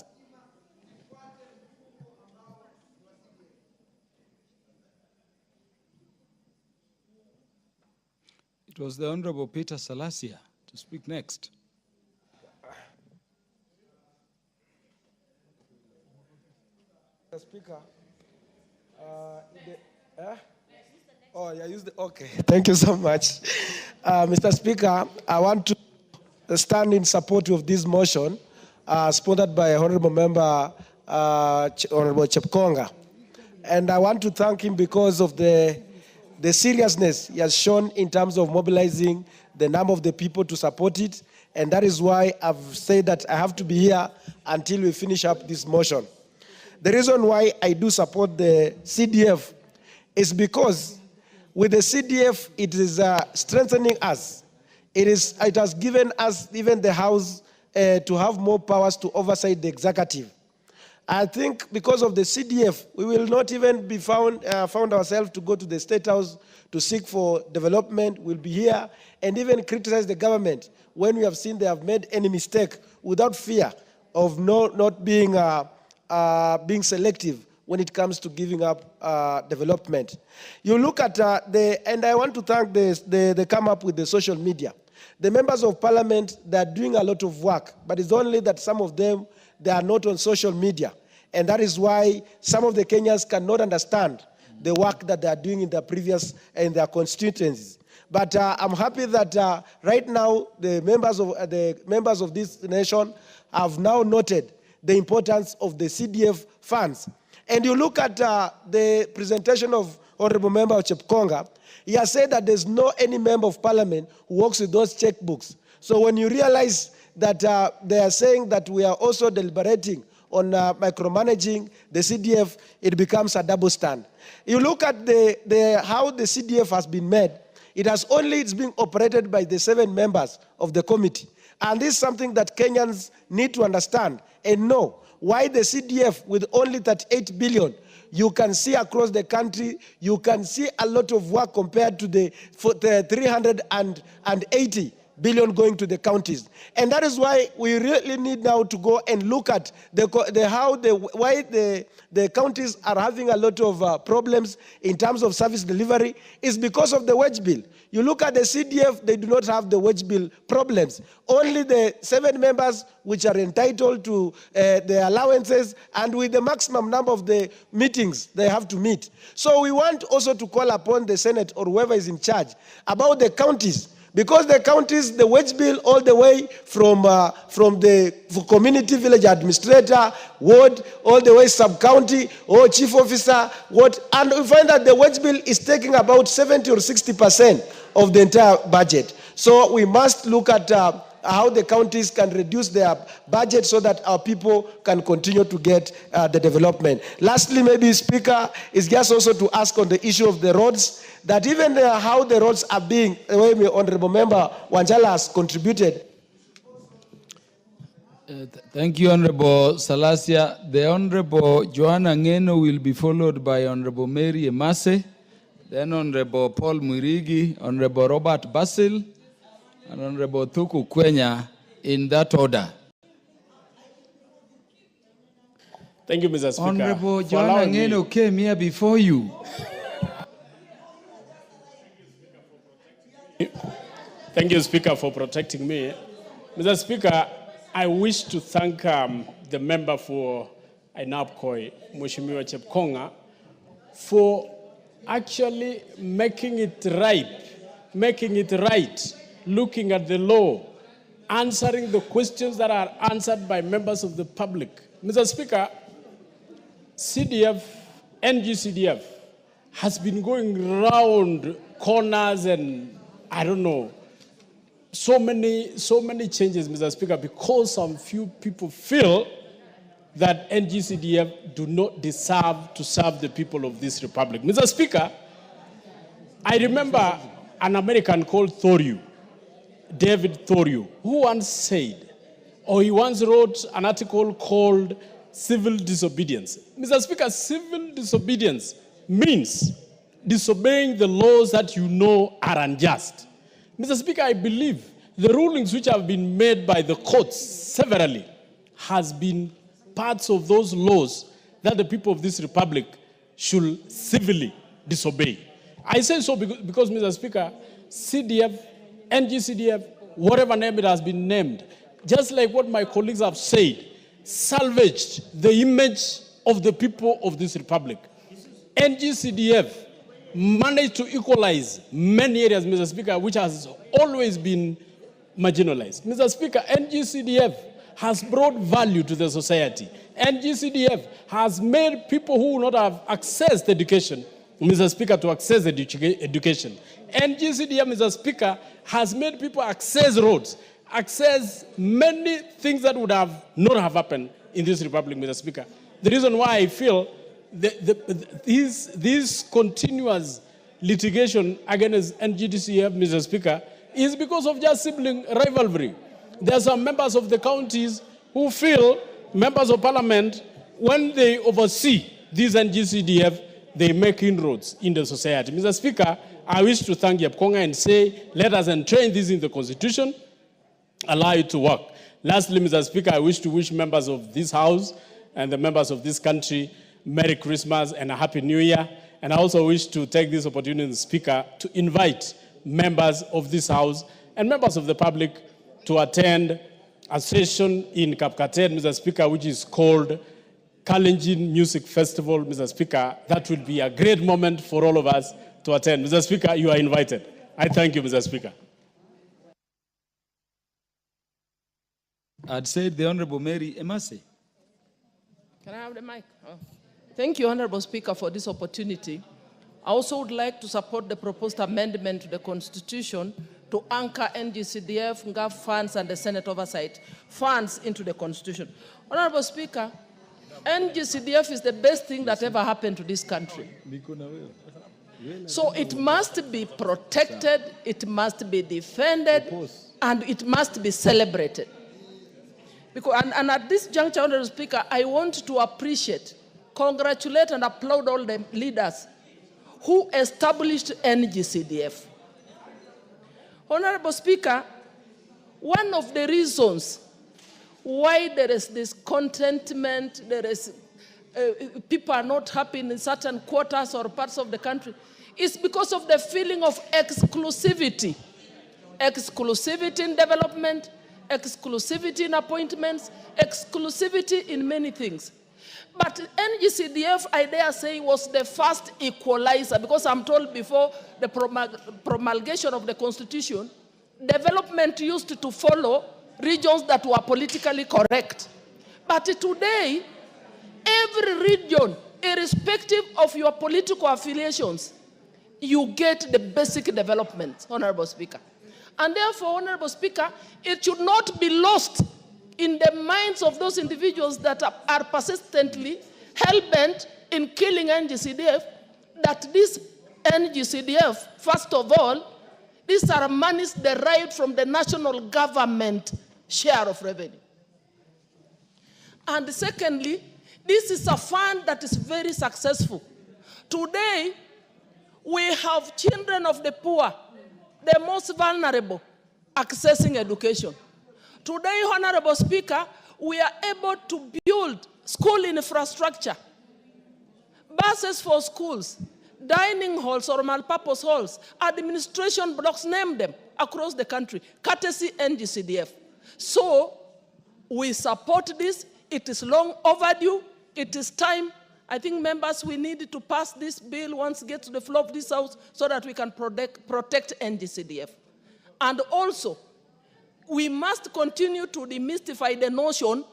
It was the Honorable Peter Salasia to speak next. Mr. Speaker, okay. Thank you so much. Mr. Speaker, I want to stand in support of this motion sponsored by Honorable Member Honorable Chepkonga. And I want to thank him because of the seriousness he has shown in terms of mobilizing the number of the people to support it. And that is why I've said that I have to be here until we finish up this motion. The reason why I do support the CDF is because with the CDF, it is strengthening us. It has given us, even the House, to have more powers to oversight the executive. I think because of the CDF, we will not even be found ourselves to go to the State House to seek for development. We'll be here and even criticize the government when we have seen they have made any mistake without fear of not being selective when it comes to giving up development. You look at and I want to thank they come up with the social media. The members of parliament, they are doing a lot of work, but it's only that some of them, they are not on social media. And that is why some of the Kenyans cannot understand the work that they are doing in their their constituencies. But I'm happy that right now the members of this nation have now noted the importance of the CDF funds. And you look at the presentation of Honorable Member Chepkonga, he has said that there's no any member of parliament who works with those checkbooks. So when you realize that they are saying that we are also deliberating on micromanaging the CDF, it becomes a double stand. You look at how the CDF has been made, it's being operated by the 7 members of the committee. And this is something that Kenyans need to understand and know why the CDF with only 38 billion, you can see across the country, you can see a lot of work compared to the 380 billion going to the counties. And that is why we really need now to go and look at why the counties are having a lot of problems in terms of service delivery is because of the wage bill. You look at the CDF, they do not have the wage bill problems. Only the 7 members which are entitled to the allowances and with the maximum number of the meetings they have to meet. So we want also to call upon the Senate or whoever is in charge about the counties. Because the counties, the wage bill all the way from the community village administrator, ward, all the way sub-county, or chief officer, and we find that the wage bill is taking about 70 or 60% of the entire budget. So we must look at how the counties can reduce their budget so that our people can continue to get the development. Lastly, maybe Speaker, is just also to ask on the issue of the roads, that even how the roads are being, the way my Honorable Member Wanjala has contributed. Thank you, Honorable Salasia. The Honorable Joanna Ngeno will be followed by Honorable Mary Emase, then Honorable Paul Mwirigi, Honorable Robert Basil, and Honorable Thuku Kwenya, in that order. Thank you, Mr. Speaker. Honorable Joanna Ngeno came here before you. Thank you, Speaker, for protecting me. Mr. Speaker, I wish to thank the member for Ainabkoi, Mheshimiwa Chepkonga, for actually making it right, looking at the law, answering the questions that are answered by members of the public. Mr. Speaker, CDF, NGCDF, has been going round corners and I don't know, so many changes, Mr. Speaker, because some few people feel that NGCDF do not deserve to serve the people of this republic. Mr. Speaker, I remember an American called Thoreau, David Thoreau, who once said, or he once wrote an article called Civil Disobedience. Mr. Speaker, civil disobedience means disobeying the laws that you know are unjust. Mr. Speaker, I believe the rulings which have been made by the courts severally has been parts of those laws that the people of this republic should civilly disobey. I say so because Mr. Speaker, CDF, NGCDF, whatever name it has been named, just like what my colleagues have said, salvaged the image of the people of this republic. NGCDF managed to equalize many areas, Mr. Speaker, which has always been marginalized. Mr. Speaker, NGCDF has brought value to the society. NGCDF has made people who would not have accessed education, Mr. Speaker, to access education. NGCDF, Mr. Speaker, has made people access roads, access many things that would have not have happened in this republic, Mr. Speaker. The reason why I feel this continuous litigation against NGCDF, Mr. Speaker, is because of just sibling rivalry. There are some members of the counties who feel members of parliament, when they oversee these NGCDF, they make inroads in the society. Mr. Speaker, I wish to thank Yepkonga and say, let us entrain this in the Constitution, allow it to work. Lastly, Mr. Speaker, I wish to wish members of this House and the members of this country Merry Christmas and a Happy New Year. And I also wish to take this opportunity, Mr. Speaker, to invite members of this House and members of the public to attend a session in Kapkatet, Mr. Speaker, which is called Kalenjin Music Festival, Mr. Speaker. That will be a great moment for all of us to attend. Mr. Speaker, you are invited. I thank you, Mr. Speaker. I'd said the Honorable Mary Emase. Can I have the mic? Oh. Thank you, Honorable Speaker, for this opportunity. I also would like to support the proposed amendment to the Constitution to anchor NGCDF, NGAF funds, and the Senate oversight funds into the Constitution. Honorable Speaker, NGCDF is the best thing that ever happened to this country. So it must be protected, it must be defended, and it must be celebrated. Because, and at this juncture, Honorable Speaker, I want to appreciate, congratulate and applaud all the leaders who established NGCDF. Honorable Speaker, one of the reasons why there is discontentment, people are not happy in certain quarters or parts of the country, is because of the feeling of exclusivity. Exclusivity in development, exclusivity in appointments, exclusivity in many things. But NGCDF, I dare say, was the first equalizer, because I'm told before the promulgation of the Constitution, development used to follow regions that were politically correct. But today, every region, irrespective of your political affiliations, you get the basic development, Honorable Speaker. And therefore, Honorable Speaker, it should not be lost in the minds of those individuals that are persistently hell-bent in killing NGCDF, that this NGCDF, first of all, these are monies derived from the national government share of revenue. And secondly, this is a fund that is very successful. Today, we have children of the poor, the most vulnerable, accessing education. Today, Honorable Speaker, we are able to build school infrastructure, buses for schools, dining halls or multi-purpose halls, administration blocks, name them, across the country, courtesy NGCDF. So, we support this. It is long overdue. It is time. I think, members, we need to pass this bill once it gets to the floor of this House so that we can protect NGCDF. And also, we must continue to demystify the notion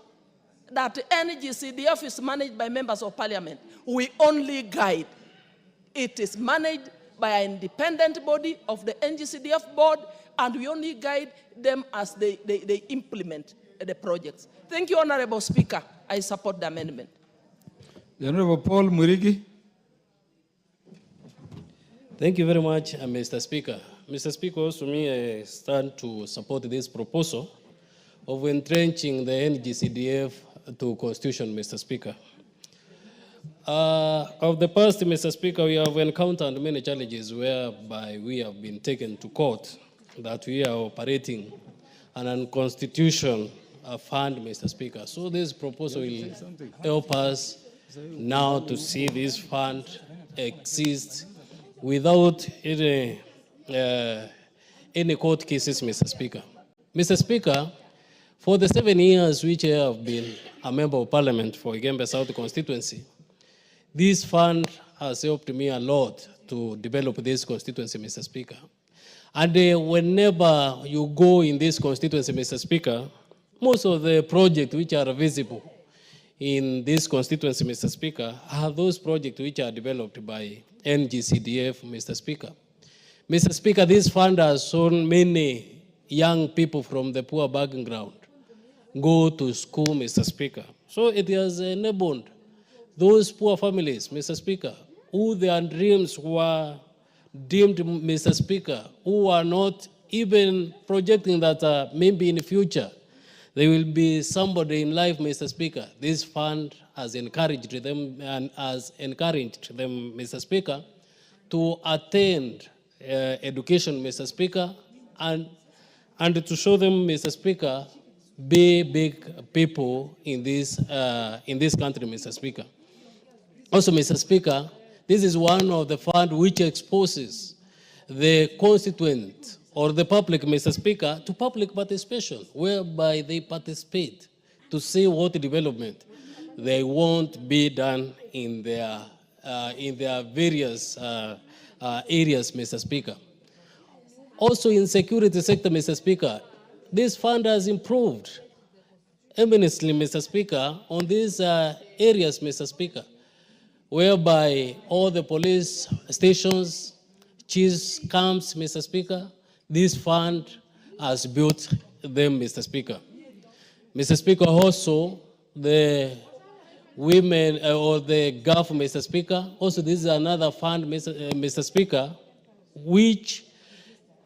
that NGCDF is managed by members of parliament. We only guide. It is managed by an independent body of the NGCDF board, and we only guide them as they implement the projects. Thank you, Honorable Speaker. I support the amendment. The Honorable Paul Murigi. Thank you very much, Mr. Speaker. Mr. Speaker, also me, I stand to support this proposal of entrenching the NGCDF to Constitution, Mr. Speaker. Of the past, Mr. Speaker, we have encountered many challenges whereby we have been taken to court that we are operating an unconstitutional fund, Mr. Speaker. So this proposal will help us now to see this fund exist without any court cases, Mr. Speaker. Mr. Speaker, for the 7 years which I have been a member of parliament for Igembe South constituency, this fund has helped me a lot to develop this constituency, Mr. Speaker. And whenever you go in this constituency, Mr. Speaker, most of the projects which are visible in this constituency, Mr. Speaker, are those projects which are developed by NGCDF, Mr. Speaker. Mr. Speaker, this fund has shown many young people from the poor background go to school, Mr. Speaker. So it has enabled those poor families, Mr. Speaker, who their dreams were deemed, Mr. Speaker, who are not even projecting that maybe in the future there will be somebody in life, Mr. Speaker. This fund has encouraged them Mr. Speaker, to attend education, Mr. Speaker, and to show them, Mr. Speaker, be big people in this country, Mr. Speaker. Also, Mr. Speaker, this is one of the funds which exposes the constituent or the public, Mr. Speaker, to public participation, whereby they participate to see what development they want be done in their various areas, Mr. Speaker. Also in security sector, Mr. Speaker, this fund has improved eminently, Mr. Speaker, on these areas, Mr. Speaker, whereby all the police stations, chiefs camps, Mr. Speaker, this fund has built them, Mr. Speaker. Mr. Speaker, also the women or the Gulf, Mr. Speaker, also this is another fund, Mr. Speaker, which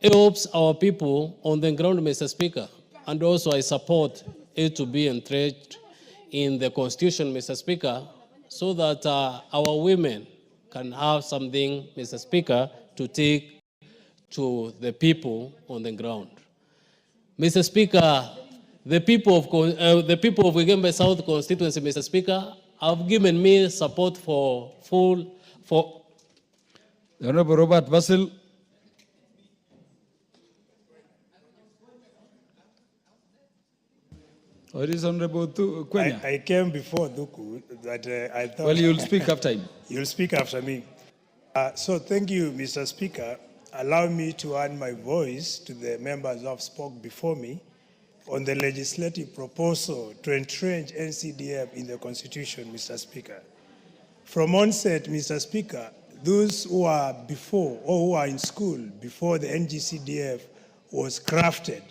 helps our people on the ground, Mr. Speaker. And also I support it to be entrenched in the Constitution, Mr. Speaker, so that our women can have something, Mr. Speaker, to take to the people on the ground. Mr. Speaker, the people of Wigembe South constituency, Mr. Speaker, have given me support for The Honorable Robert Basil. Or is Honorable Kwenya? I came before Duku, but I thought... Well, you'll speak after him. You'll speak after me. So thank you, Mr. Speaker. Allow me to add my voice to the members who have spoke before me on the legislative proposal to entrench NCDF in the Constitution, Mr. Speaker. From onset, Mr. Speaker, those who are before or who are in school before the NGCDF was crafted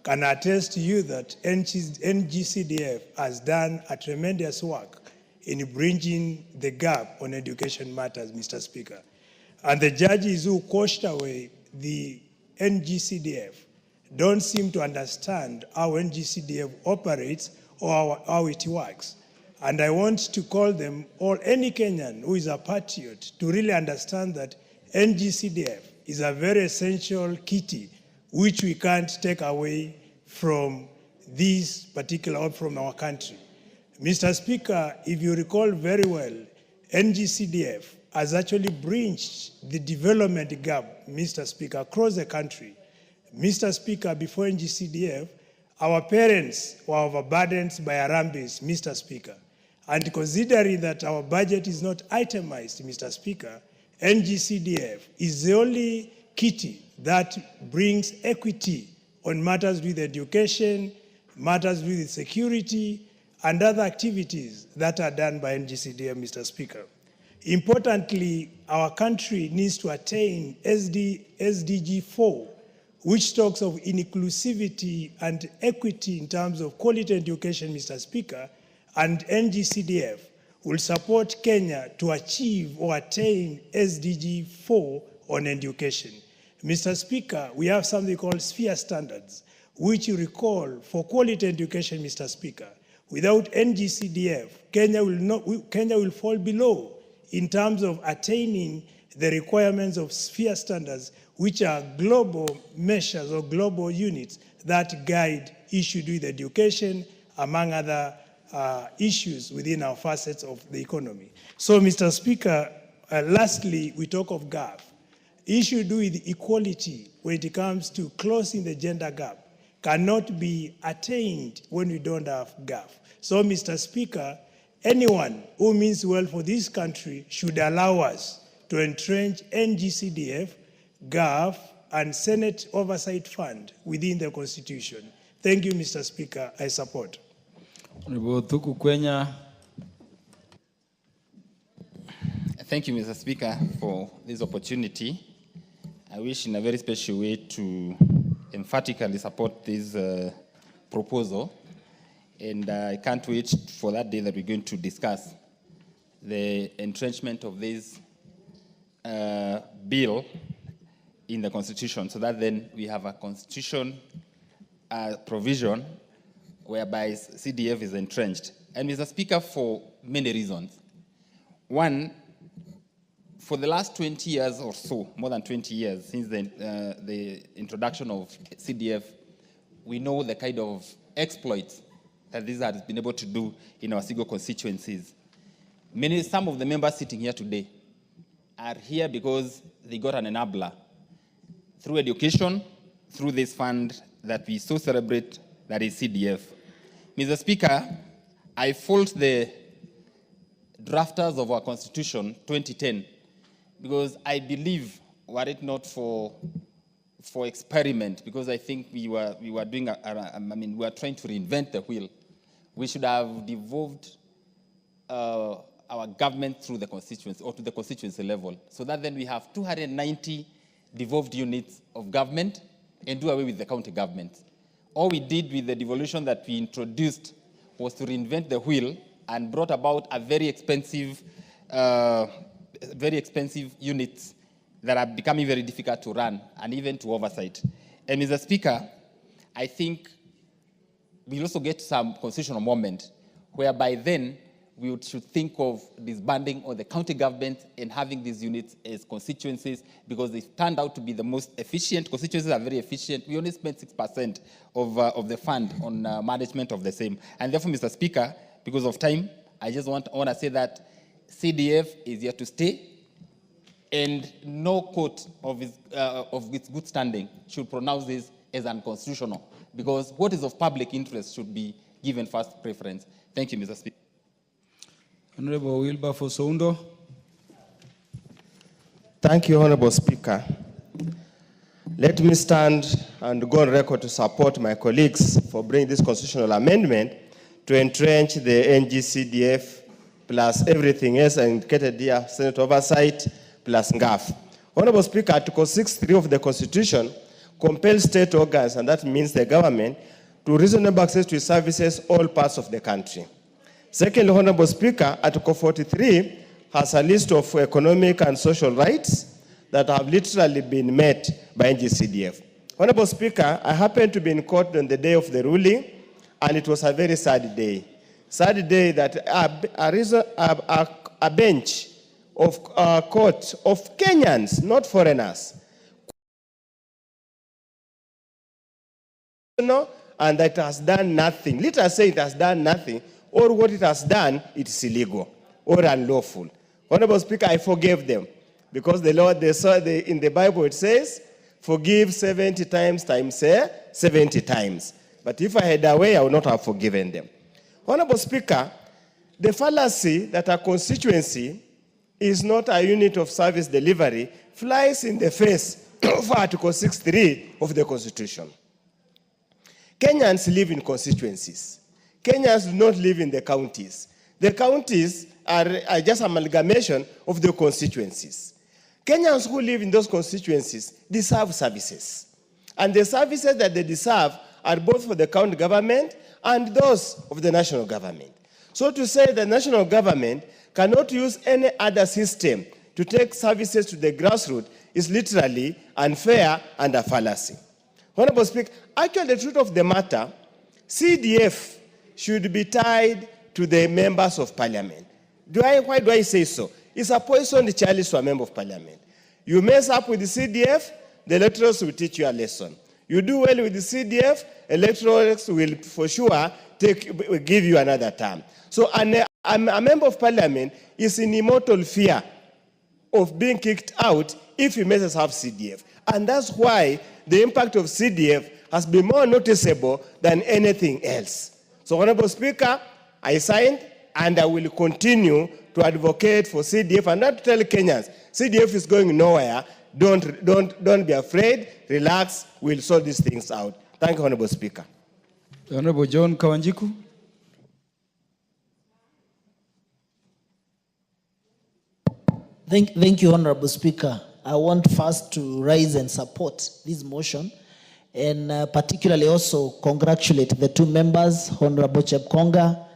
can attest to you that NGCDF has done a tremendous work in bridging the gap on education matters, Mr. Speaker. And the judges who coached away the NGCDF don't seem to understand how NGCDF operates or how it works. And I want to call them, or any Kenyan who is a patriot, to really understand that NGCDF is a very essential kitty which we can't take away from this particular, or from our country. Mr. Speaker, if you recall very well, NGCDF has actually bridged the development gap, Mr. Speaker, across the country. Mr. Speaker, before NGCDF, our parents were overburdened by Arambis, Mr. Speaker. And considering that our budget is not itemized, Mr. Speaker, NGCDF is the only kitty that brings equity on matters with education, matters with security, and other activities that are done by NGCDF, Mr. Speaker. Importantly, our country needs to attain SDG 4, which talks of inclusivity and equity in terms of quality education, Mr. Speaker, and NGCDF will support Kenya to achieve or attain SDG 4 on education. Mr. Speaker, we have something called sphere standards, which you recall for quality education, Mr. Speaker. Without NGCDF, Kenya will fall below in terms of attaining the requirements of sphere standards, which are global measures or global units that guide issues with education, among other issues within our facets of the economy. So, Mr. Speaker, lastly, we talk of gap. Issue to do with equality when it comes to closing the gender gap cannot be attained when we don't have gap. So, Mr. Speaker, anyone who means well for this country should allow us to entrench NGCDF, GAF, and Senate Oversight Fund within the Constitution. Thank you, Mr. Speaker. I support. Honorable Thuku Kwenya. Thank you, Mr. Speaker, for this opportunity. I wish in a very special way to emphatically support this proposal. And I can't wait for that day that we're going to discuss the entrenchment of this bill in the Constitution, so that then we have a Constitution provision whereby CDF is entrenched. And Mr. Speaker, for many reasons. One, for the last 20 years or so, more than 20 years since the introduction of CDF, we know the kind of exploits that this has been able to do in our single constituencies. Some of the members sitting here today are here because they got an enabler through education, through this fund that we so celebrate, that is CDF. Mr. Speaker, I fault the drafters of our Constitution 2010 because I believe, were it not for experiment, because I think we were doing, we were trying to reinvent the wheel. We should have devolved our government through the constituency or to the constituency level, so that then we have 290 devolved units of government and do away with the county government. All we did with the devolution that we introduced was to reinvent the wheel and brought about a very expensive units that are becoming very difficult to run and even to oversight. And Mr. Speaker, I think we'll also get some constitutional moment whereby then should think of disbanding all the county government and having these units as constituencies, because they turned out to be the most efficient. Constituencies are very efficient. We only spend 6% of the fund on management of the same. And therefore, Mr. Speaker, because of time, I just want to say that CDF is here to stay, and no court of its good standing should pronounce this as unconstitutional, because what is of public interest should be given first preference. Thank you, Mr. Speaker. Honorable Wilberforce Oundo. Thank you, Honorable Speaker. Let me stand and go on record to support my colleagues for bringing this constitutional amendment to entrench the NGCDF plus everything else indicated here, Senate oversight plus NGAF. Honorable Speaker, Article 6.3 of the Constitution compels state organs, and that means the government, to reasonable access to services all parts of the country. Secondly, Honorable Speaker, Article 43 has a list of economic and social rights that have literally been met by NGCDF. Honorable Speaker, I happened to be in court on the day of the ruling, and it was a very sad day. Sad day that a bench of court of Kenyans, not foreigners, and that has done nothing. Let us say it has done nothing, or what it has done, it is illegal or unlawful. Honorable Speaker, I forgave them, because the Lord, in the Bible it says, forgive 70 times 70 times. But if I had a way, I would not have forgiven them. Honorable Speaker, the fallacy that a constituency is not a unit of service delivery flies in the face of Article 6.3 of the Constitution. Kenyans live in constituencies. Kenyans do not live in the counties. The counties are just amalgamation of the constituencies. Kenyans who live in those constituencies deserve services. And the services that they deserve are both for the county government and those of the national government. So to say the national government cannot use any other system to take services to the grassroots is literally unfair and a fallacy. Honorable Speaker, actually the truth of the matter, CDF should be tied to the members of parliament. Why do I say so? It's a poisoned chalice to a member of parliament. You mess up with the CDF, the electors will teach you a lesson. You do well with the CDF, electors will for sure give you another term. So a member of parliament is in immortal fear of being kicked out if he messes up CDF. And that's why the impact of CDF has been more noticeable than anything else. So, Honorable Speaker, I signed and I will continue to advocate for CDF and not to tell Kenyans, CDF is going nowhere. Don't be afraid. Relax. We'll sort these things out. Thank you, Honorable Speaker. Honorable John Kawanjiku. Thank you, Honorable Speaker. I want first to rise and support this motion, and particularly also congratulate the two members, Honorable Chepkonga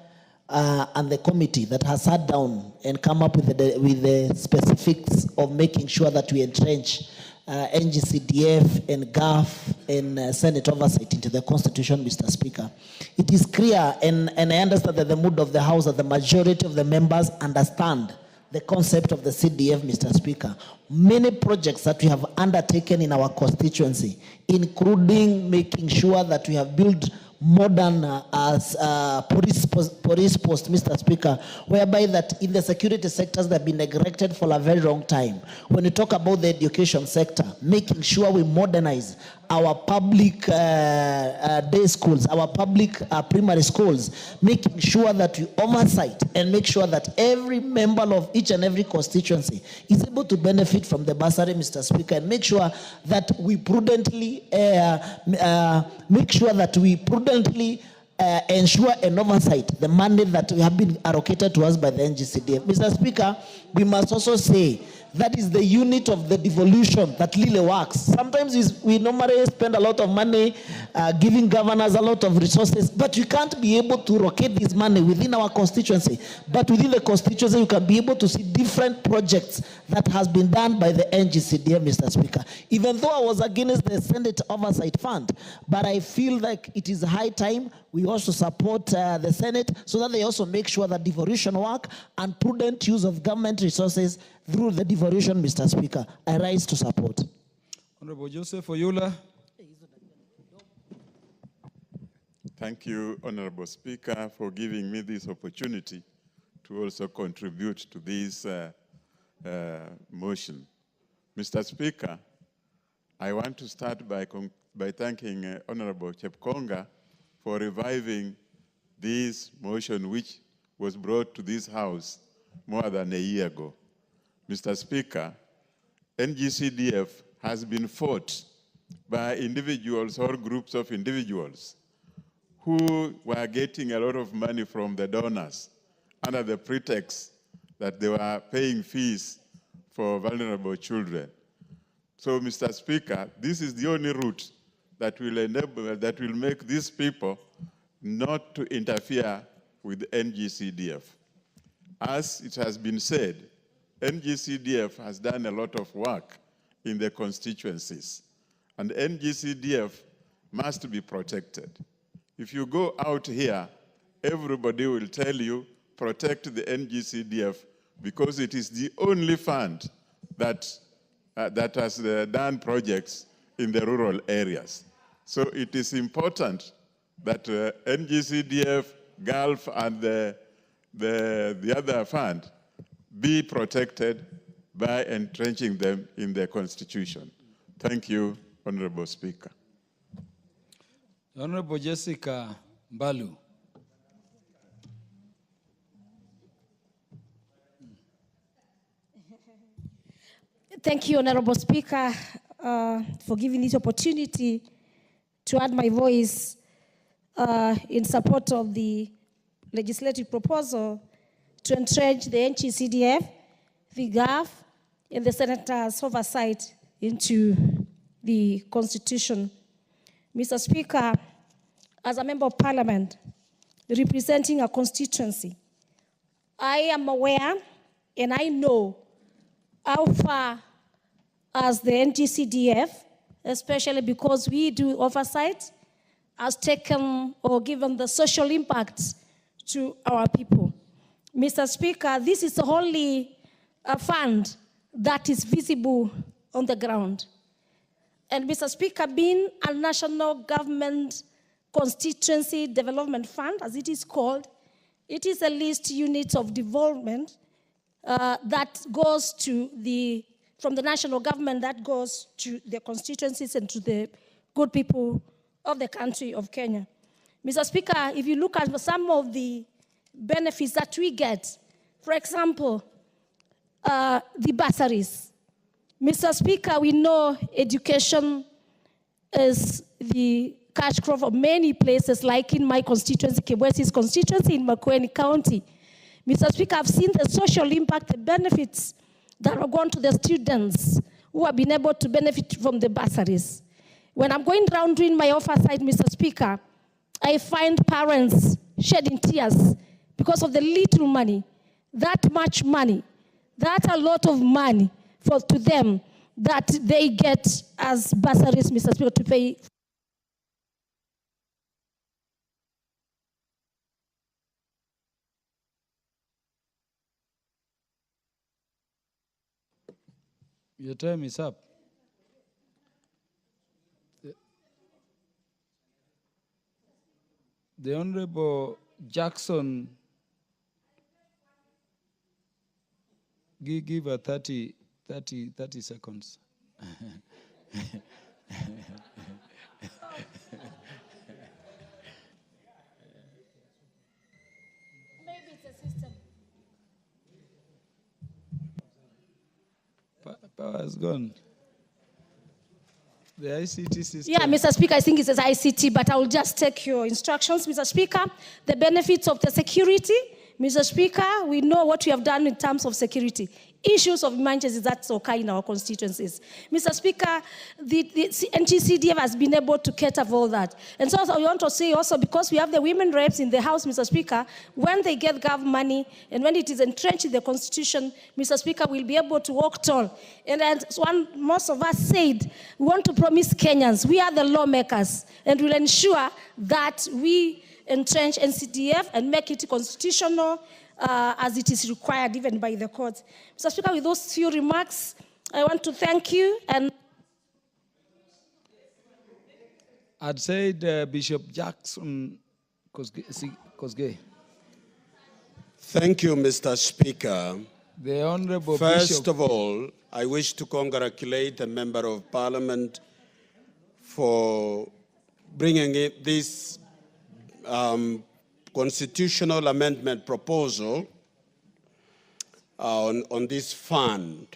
and the committee that has sat down and come up with the specifics of making sure that we entrench NGCDF and GAF and Senate oversight into the Constitution, Mr. Speaker. It is clear, and I understand that the mood of the House, that the majority of the members understand the concept of the CDF, Mr. Speaker. Many projects that we have undertaken in our constituency, including making sure that we have built modern police post, Mr. Speaker, whereby that in the security sectors that have been neglected for a very long time. When you talk about the education sector, making sure we modernize our public day schools, our public primary schools, making sure that we oversight and make sure that every member of each and every constituency is able to benefit from the bursary, Mr. Speaker, and make sure that we prudently ensure and oversight the mandate that we have been allocated to us by the NGCDF. Mr. Speaker, we must also say that is the unit of the devolution that really works. Sometimes we normally spend a lot of money giving governors a lot of resources, but you can't be able to locate this money within our constituency. But within the constituency, you can be able to see different projects that has been done by the NGCDF, Mr. Speaker. Even though I was against the Senate Oversight Fund, but I feel like it is high time we also support the Senate so that they also make sure that devolution work and prudent use of government resources through the devolution, Mr. Speaker. I rise to support. Honorable Joseph Oyula. Thank you, Honorable Speaker, for giving me this opportunity to also contribute to this motion. Mr. Speaker, I want to start by thanking Honorable Chepkonga for reviving this motion which was brought to this House more than a year ago. Mr. Speaker, NGCDF has been fought by individuals or groups of individuals who were getting a lot of money from the donors under the pretext that they were paying fees for vulnerable children. So, Mr. Speaker, this is the only route that will enable, that will make these people not to interfere with NGCDF. As it has been said, NGCDF has done a lot of work in the constituencies, and NGCDF must be protected. If you go out here, everybody will tell you, protect the NGCDF because it is the only fund that, that has done projects in the rural areas. So it is important that NGCDF, Gulf, and the other fund be protected by entrenching them in the Constitution. Thank you, Honorable Speaker. Honorable Jessica Mbalu. Thank you, Honorable Speaker, for giving this opportunity to add my voice in support of the legislative proposal to entrench the NGCDF, the GAF, and the Senator's oversight into the Constitution. Mr. Speaker, as a member of Parliament representing a constituency, I am aware and I know how far as the NGCDF, especially because we do oversight, has taken or given the social impacts to our people. Mr. Speaker, this is only a fund that is visible on the ground. And Mr. Speaker, being a national government constituency development fund, as it is called, it is a list unit of development that goes to from the national government that goes to the constituencies and to the good people of the country of Kenya. Mr. Speaker, if you look at some of the benefits that we get, for example, the bursaries. Mr. Speaker, we know education is the cash crop of many places, like in my constituency, Kibwesi's constituency in Makueni County. Mr. Speaker, I've seen the social impact, the benefits that are gone to the students who have been able to benefit from the bursaries. When I'm going around doing my oversight, Mr. Speaker, I find parents shedding tears because of the little money, that much money, that a lot of money to them that they get as bursaries, Mr. Speaker, to pay. Your time is up. The Honorable Jackson, give her 30 seconds. Maybe it's a system. Power has gone. The ICT system. Yeah, Mr. Speaker, I think it says ICT, but I will just take your instructions, Mr. Speaker. The benefits of the security, Mr. Speaker, we know what we have done in terms of security. issues of emergencies that occur in our constituencies. Mr. Speaker, the NGCDF has been able to cater for all that. And so I want to say also, because we have the women reps in the House, Mr. Speaker, when they get gov money and when it is entrenched in the Constitution, Mr. Speaker, we'll be able to walk tall. And as most of us said, we want to promise Kenyans, we are the lawmakers, and we'll ensure that we entrench NCDF and make it constitutional as it is required even by the court. Mr. Speaker, with those few remarks, I want to thank you. And I'd said Bishop Jackson Kosgei. Thank you, Mr. Speaker. The Honorable First Bishop. of all, I wish to congratulate the Member of Parliament for bringing this constitutional amendment proposal on this fund.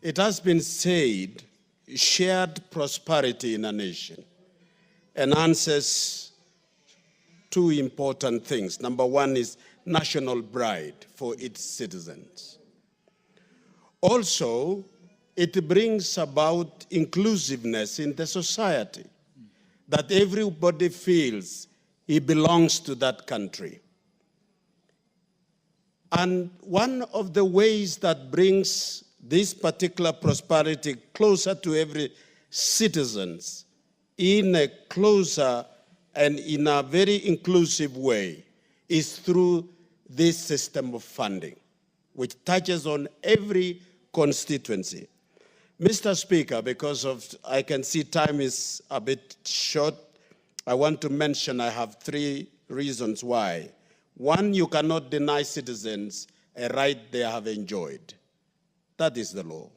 It has been said, shared prosperity in a nation enhances two important things. Number one is national pride for its citizens. Also, it brings about inclusiveness in the society, that everybody feels he belongs to that country. And one of the ways that brings this particular prosperity closer to every citizen in a closer and in a very inclusive way is through this system of funding, which touches on every constituency. Mr. Speaker, because I can see time is a bit short, I want to mention I have 3 reasons why. 1, you cannot deny citizens a right they have enjoyed. That is the law.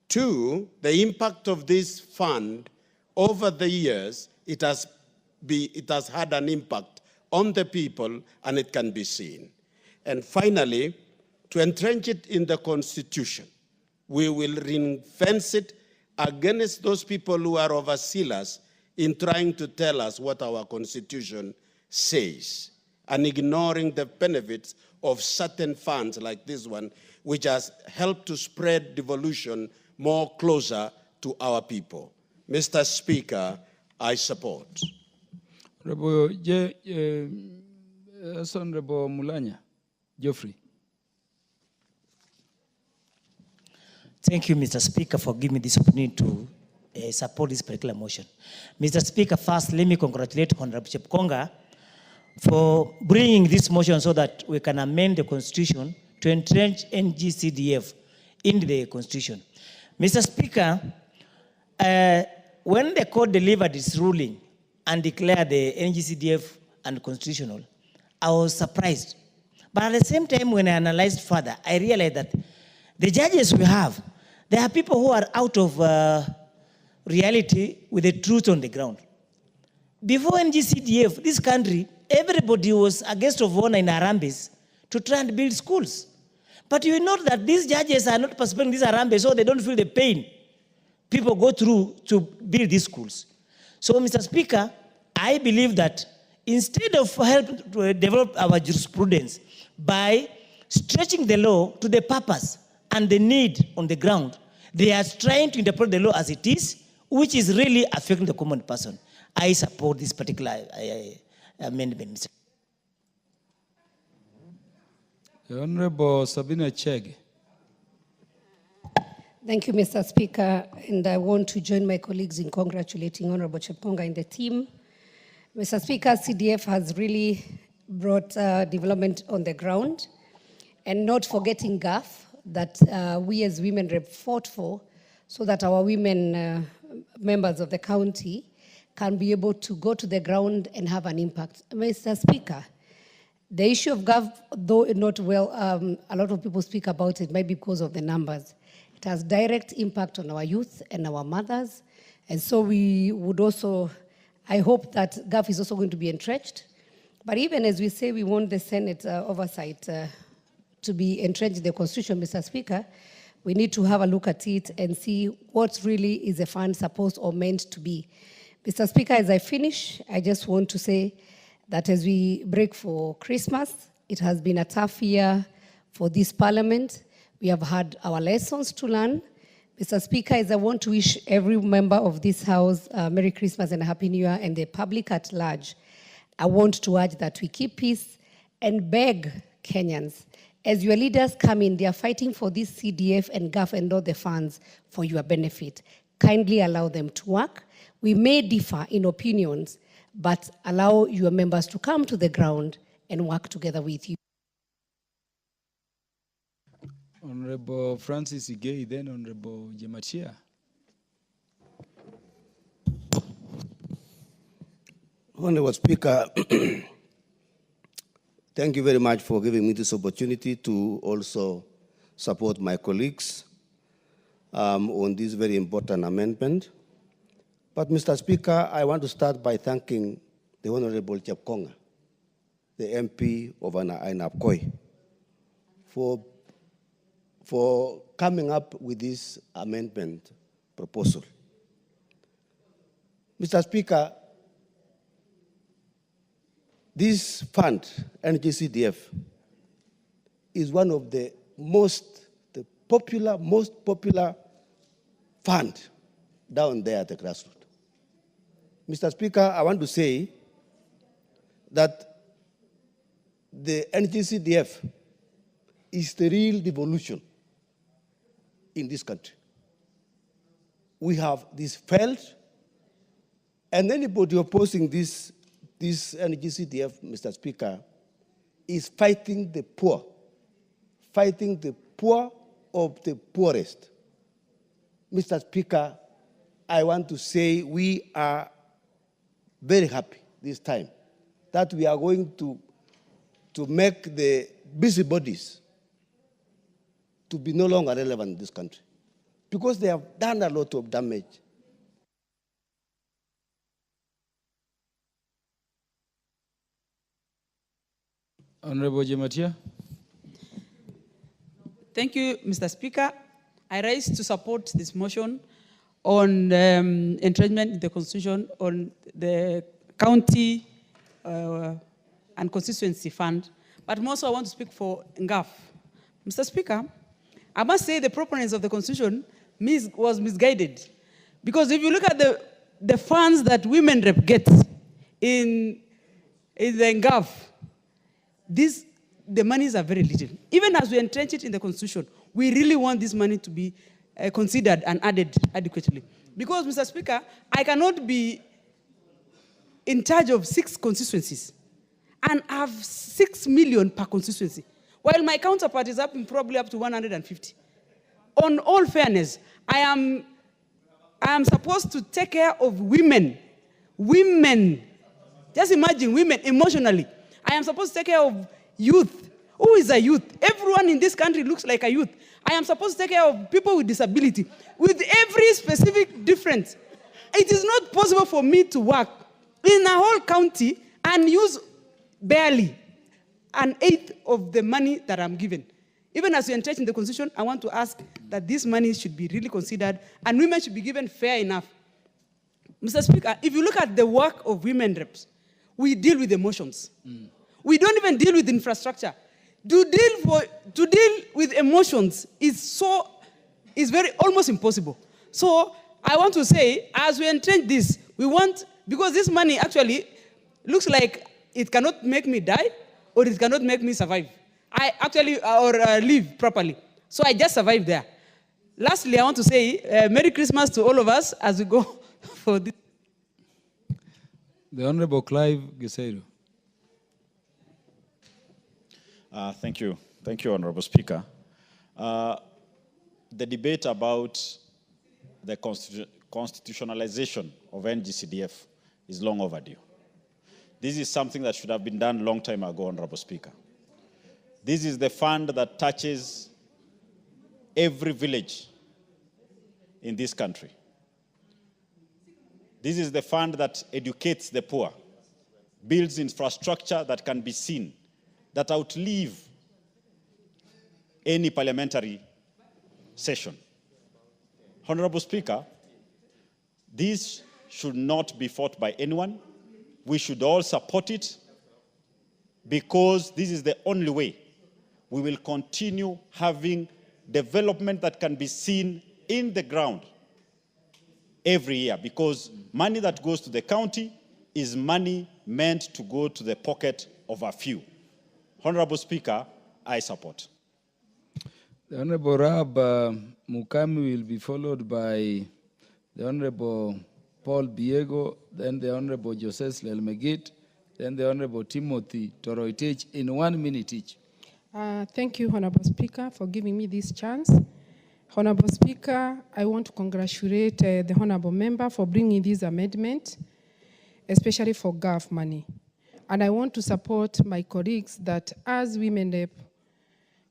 2, the impact of this fund over the years, it has had an impact on the people, and it can be seen. And finally, to entrench it in the Constitution, we will ring-fence it against those people who are overseers in trying to tell us what our Constitution says, and ignoring the benefits of certain funds like this one, which has helped to spread devolution more closer to our people. Mr. Speaker, I support. Honorable Mulanya, Geoffrey. Thank you, Mr. Speaker, for giving me this opportunity to support this particular motion. Mr. Speaker, first, let me congratulate Honorable Chepkonga for bringing this motion so that we can amend the Constitution to entrench NGCDF in the Constitution. Mr. Speaker, when the court delivered its ruling and declared the NGCDF unconstitutional, I was surprised. But at the same time, when I analyzed further, I realized that the judges we have, there are people who are out of reality with the truth on the ground. Before NGCDF, this country, everybody was a guest of honor in Harambes to try and build schools. But you know that these judges are not participating in these Harambes, so they don't feel the pain people go through to build these schools. So, Mr. Speaker, I believe that instead of helping to develop our jurisprudence by stretching the law to the purpose and the need on the ground, they are trying to interpret the law as it is, which is really affecting the common person. I support this particular amendment, Mr. The Honorable Sabina Chege. thank you, Mr. Speaker, and I want to join my colleagues in congratulating Honorable Chepkonga and the team. Mr. Speaker, CDF has really brought development on the ground, and not forgetting GAF that we as women rep fought for, so that our women members of the county can be able to go to the ground and have an impact. Mr. Speaker, the issue of GAF, though not well, a lot of people speak about it, maybe because of the numbers. It has direct impact on our youth and our mothers, and so we would also, I hope that GAF is also going to be entrenched. But even as we say we want the Senate oversight to be entrenched in the Constitution, Mr. Speaker, we need to have a look at it and see what really is the fund supposed or meant to be. Mr. Speaker, as I finish, I just want to say that as we break for Christmas, it has been a tough year for this Parliament, We have had our lessons to learn. Mr. Speaker, as I want to wish every member of this House Merry Christmas and a Happy New Year, and the public at large, I want to urge that we keep peace and beg Kenyans, as your leaders come in, they are fighting for this CDF and GAF and all the funds for your benefit. Kindly allow them to work. We may differ in opinions, but allow your members to come to the ground and work together with you. Honorable Francis Igei, then Honorable Jematia. Honorable Speaker, thank you very much for giving me this opportunity to also support my colleagues on this very important amendment. But, Mr. Speaker, I want to start by thanking the Honorable Chepkonga, the MP of Ainabkoi, for coming up with this amendment proposal. Mr. Speaker, this fund, NGCDF, is one of the most popular fund down there at the grassroots. Mr. Speaker, I want to say that the NGCDF is the real devolution in this country. We have this felt, and anybody opposing this NGCDF, Mr. Speaker, is fighting the poor of the poorest. Mr. Speaker, I want to say we are very happy this time that we are going to make the busybodies to be no longer relevant in this country, because they have done a lot of damage. Honorable Jematia. Thank you, Mr. Speaker. I rise to support this motion on entrenchment in the Constitution on the county and constituency fund. But also I want to speak for NGAF. Mr. Speaker, I must say the proponents of the Constitution was misguided. Because if you look at the funds that women rep get in the NGAF, the monies are very little. Even as we entrench it in the Constitution, we really want this money to be considered and added adequately. Because, Mr. Speaker, I cannot be in charge of 6 constituencies and have 6 million per constituency, while my counterpart is probably up to 150. On all fairness, I am supposed to take care of women. Women. Just imagine women emotionally. I am supposed to take care of youth. Who is a youth? Everyone in this country looks like a youth. I am supposed to take care of people with disability, with every specific difference. It is not possible for me to work in a whole county and use barely 1/8 of the money that I'm given. Even as we entrench in the Constitution, I want to ask that this money should be really considered and women should be given fair enough. Mr. Speaker, if you look at the work of women reps, we deal with emotions. We don't even deal with infrastructure. To deal with emotions is very almost impossible. So I want to say, as we entrench this, because this money actually looks like it cannot make me die or it cannot make me survive. Or live properly. So I just survived there. Lastly, I want to say Merry Christmas to all of us as we go for this. The Honorable Clive Giseiro. Thank you. Thank you, Honorable Speaker. The debate about the constitutionalization of NGCDF is long overdue. This is something that should have been done a long time ago, Honorable Speaker. This is the fund that touches every village in this country. This is the fund that educates the poor, builds infrastructure that can be seen, that outlive any parliamentary session. Honorable Speaker, this should not be fought by anyone. We should all support it because this is the only way we will continue having development that can be seen in the ground every year, because money that goes to the county is money meant to go to the pocket of a few. Honorable Speaker, I support. The Honorable Rab Mukami will be followed by the Honorable Paul Biego, then the Honorable Joseph Lelmegit, then the Honorable Timothy Toroitich in 1 minute each. Thank you, Honorable Speaker, for giving me this chance. Honorable Speaker, I want to congratulate the Honorable Member for bringing this amendment, especially for GAF money. And I want to support my colleagues that as women rep,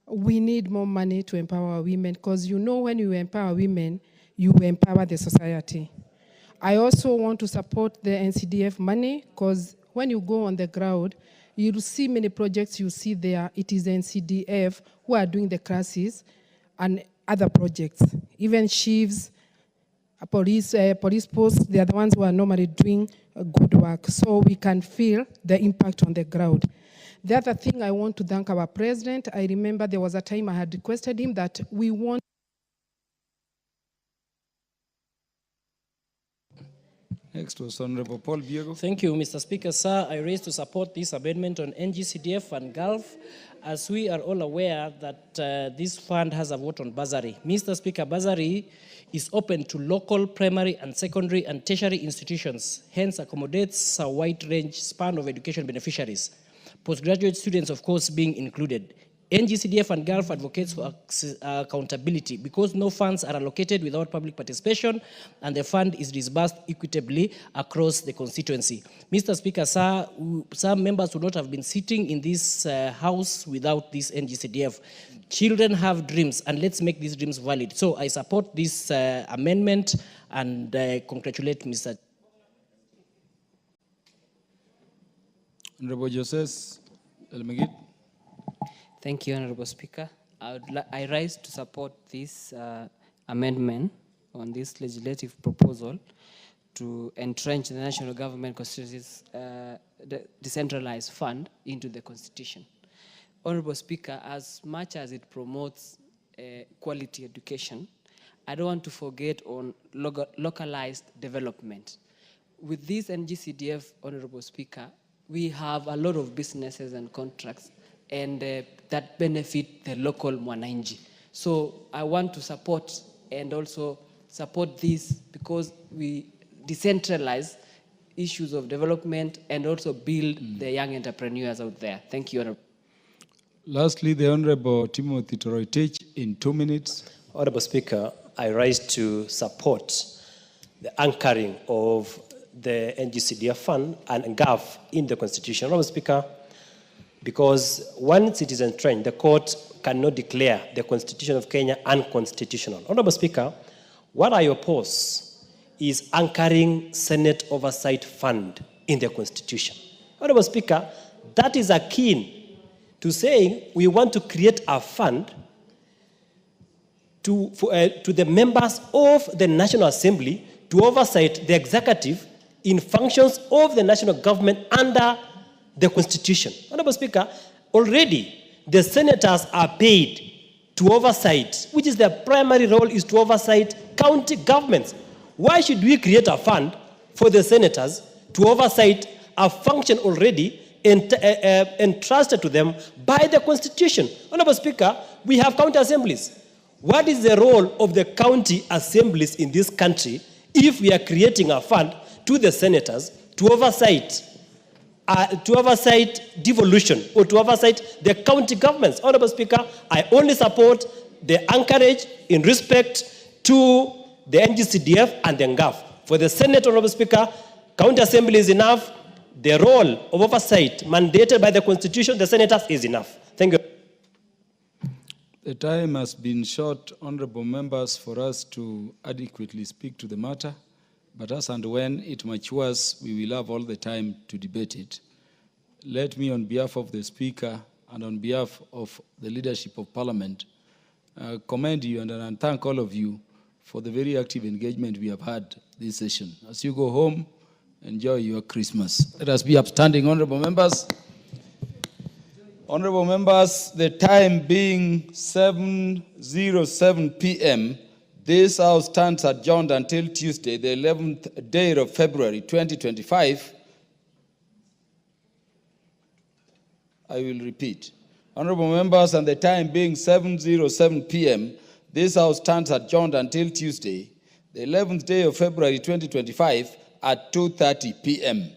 we need more money to empower women, because you know when you empower women, you empower the society. I also want to support the NCDF money, because when you go on the ground, you'll see many projects you see there. It is NCDF who are doing the classes and other projects. Even chiefs, police posts, they are the ones who are normally doing good work. So we can feel the impact on the ground. The other thing I want to thank our president. I remember there was a time I had requested him that we want. Next was Honorable Paul Biego. Thank you, Mr. Speaker. Sir, I raise to support this amendment on NGCDF and Gulf, as we are all aware that this fund has a vote on bursary. Mr. Speaker, bursary is open to local primary and secondary and tertiary institutions, hence accommodates a wide range span of education beneficiaries. Postgraduate students, of course, being included. NGCDF and Gulf advocates for accountability because no funds are allocated without public participation, and the fund is disbursed equitably across the constituency. Mr. Speaker, sir, some members would not have been sitting in this house without this NGCDF. Children have dreams, and let's make these dreams valid. So I support this amendment and congratulate Mr. Honorable Joseph Elmegit. Thank you, Honorable Speaker. I rise to support this amendment on this legislative proposal to entrench the national government constituencies decentralized fund into the Constitution. Honorable Speaker, as much as it promotes quality education, I don't want to forget on localized development. With this NGCDF, Honorable Speaker, we have a lot of businesses and contracts and that benefit the local mwananchi. So I want to support and also support this because we decentralize issues of development and also build the young entrepreneurs out there. Thank you, Honorable. Lastly, the Honorable Timothy Toroitich in 2 minutes. Honorable Speaker, I rise to support the anchoring of the NGCDF fund and GAF in the Constitution. Honorable Speaker, because once it is entrenched, the court cannot declare the Constitution of Kenya unconstitutional. Honorable Speaker, what I oppose is anchoring Senate Oversight Fund in the Constitution. Honorable Speaker, that is akin to saying we want to create a fund to the members of the National Assembly to oversight the executive in functions of the national government under the Constitution. Honorable Speaker, already the senators are paid to oversight, which is their primary role is to oversight county governments. Why should we create a fund for the senators to oversight a function already entrusted to them by the Constitution? Honorable Speaker, we have county assemblies. What is the role of the county assemblies in this country if we are creating a fund to the senators to oversight devolution or to oversight the county governments? Honorable Speaker, I only support the anchorage in respect to the NGCDF and the NGAF. For the Senate, Honorable Speaker, county assembly is enough. The role of oversight mandated by the Constitution, the senators, is enough. Thank you. The time has been short, honorable members, for us to adequately speak to the matter. But as and when it matures, we will have all the time to debate it. Let me, on behalf of the Speaker and on behalf of the leadership of Parliament, commend you and thank all of you for the very active engagement we have had this session. As you go home, enjoy your Christmas. Let us be upstanding, honorable members. Honorable members, the time being 7:07 p.m., this House stands adjourned until Tuesday, the 11th day of February 2025. I will repeat. Honorable members, and the time being 7:07 p.m., this House stands adjourned until Tuesday, the 11th day of February 2025 at 2:30 p.m.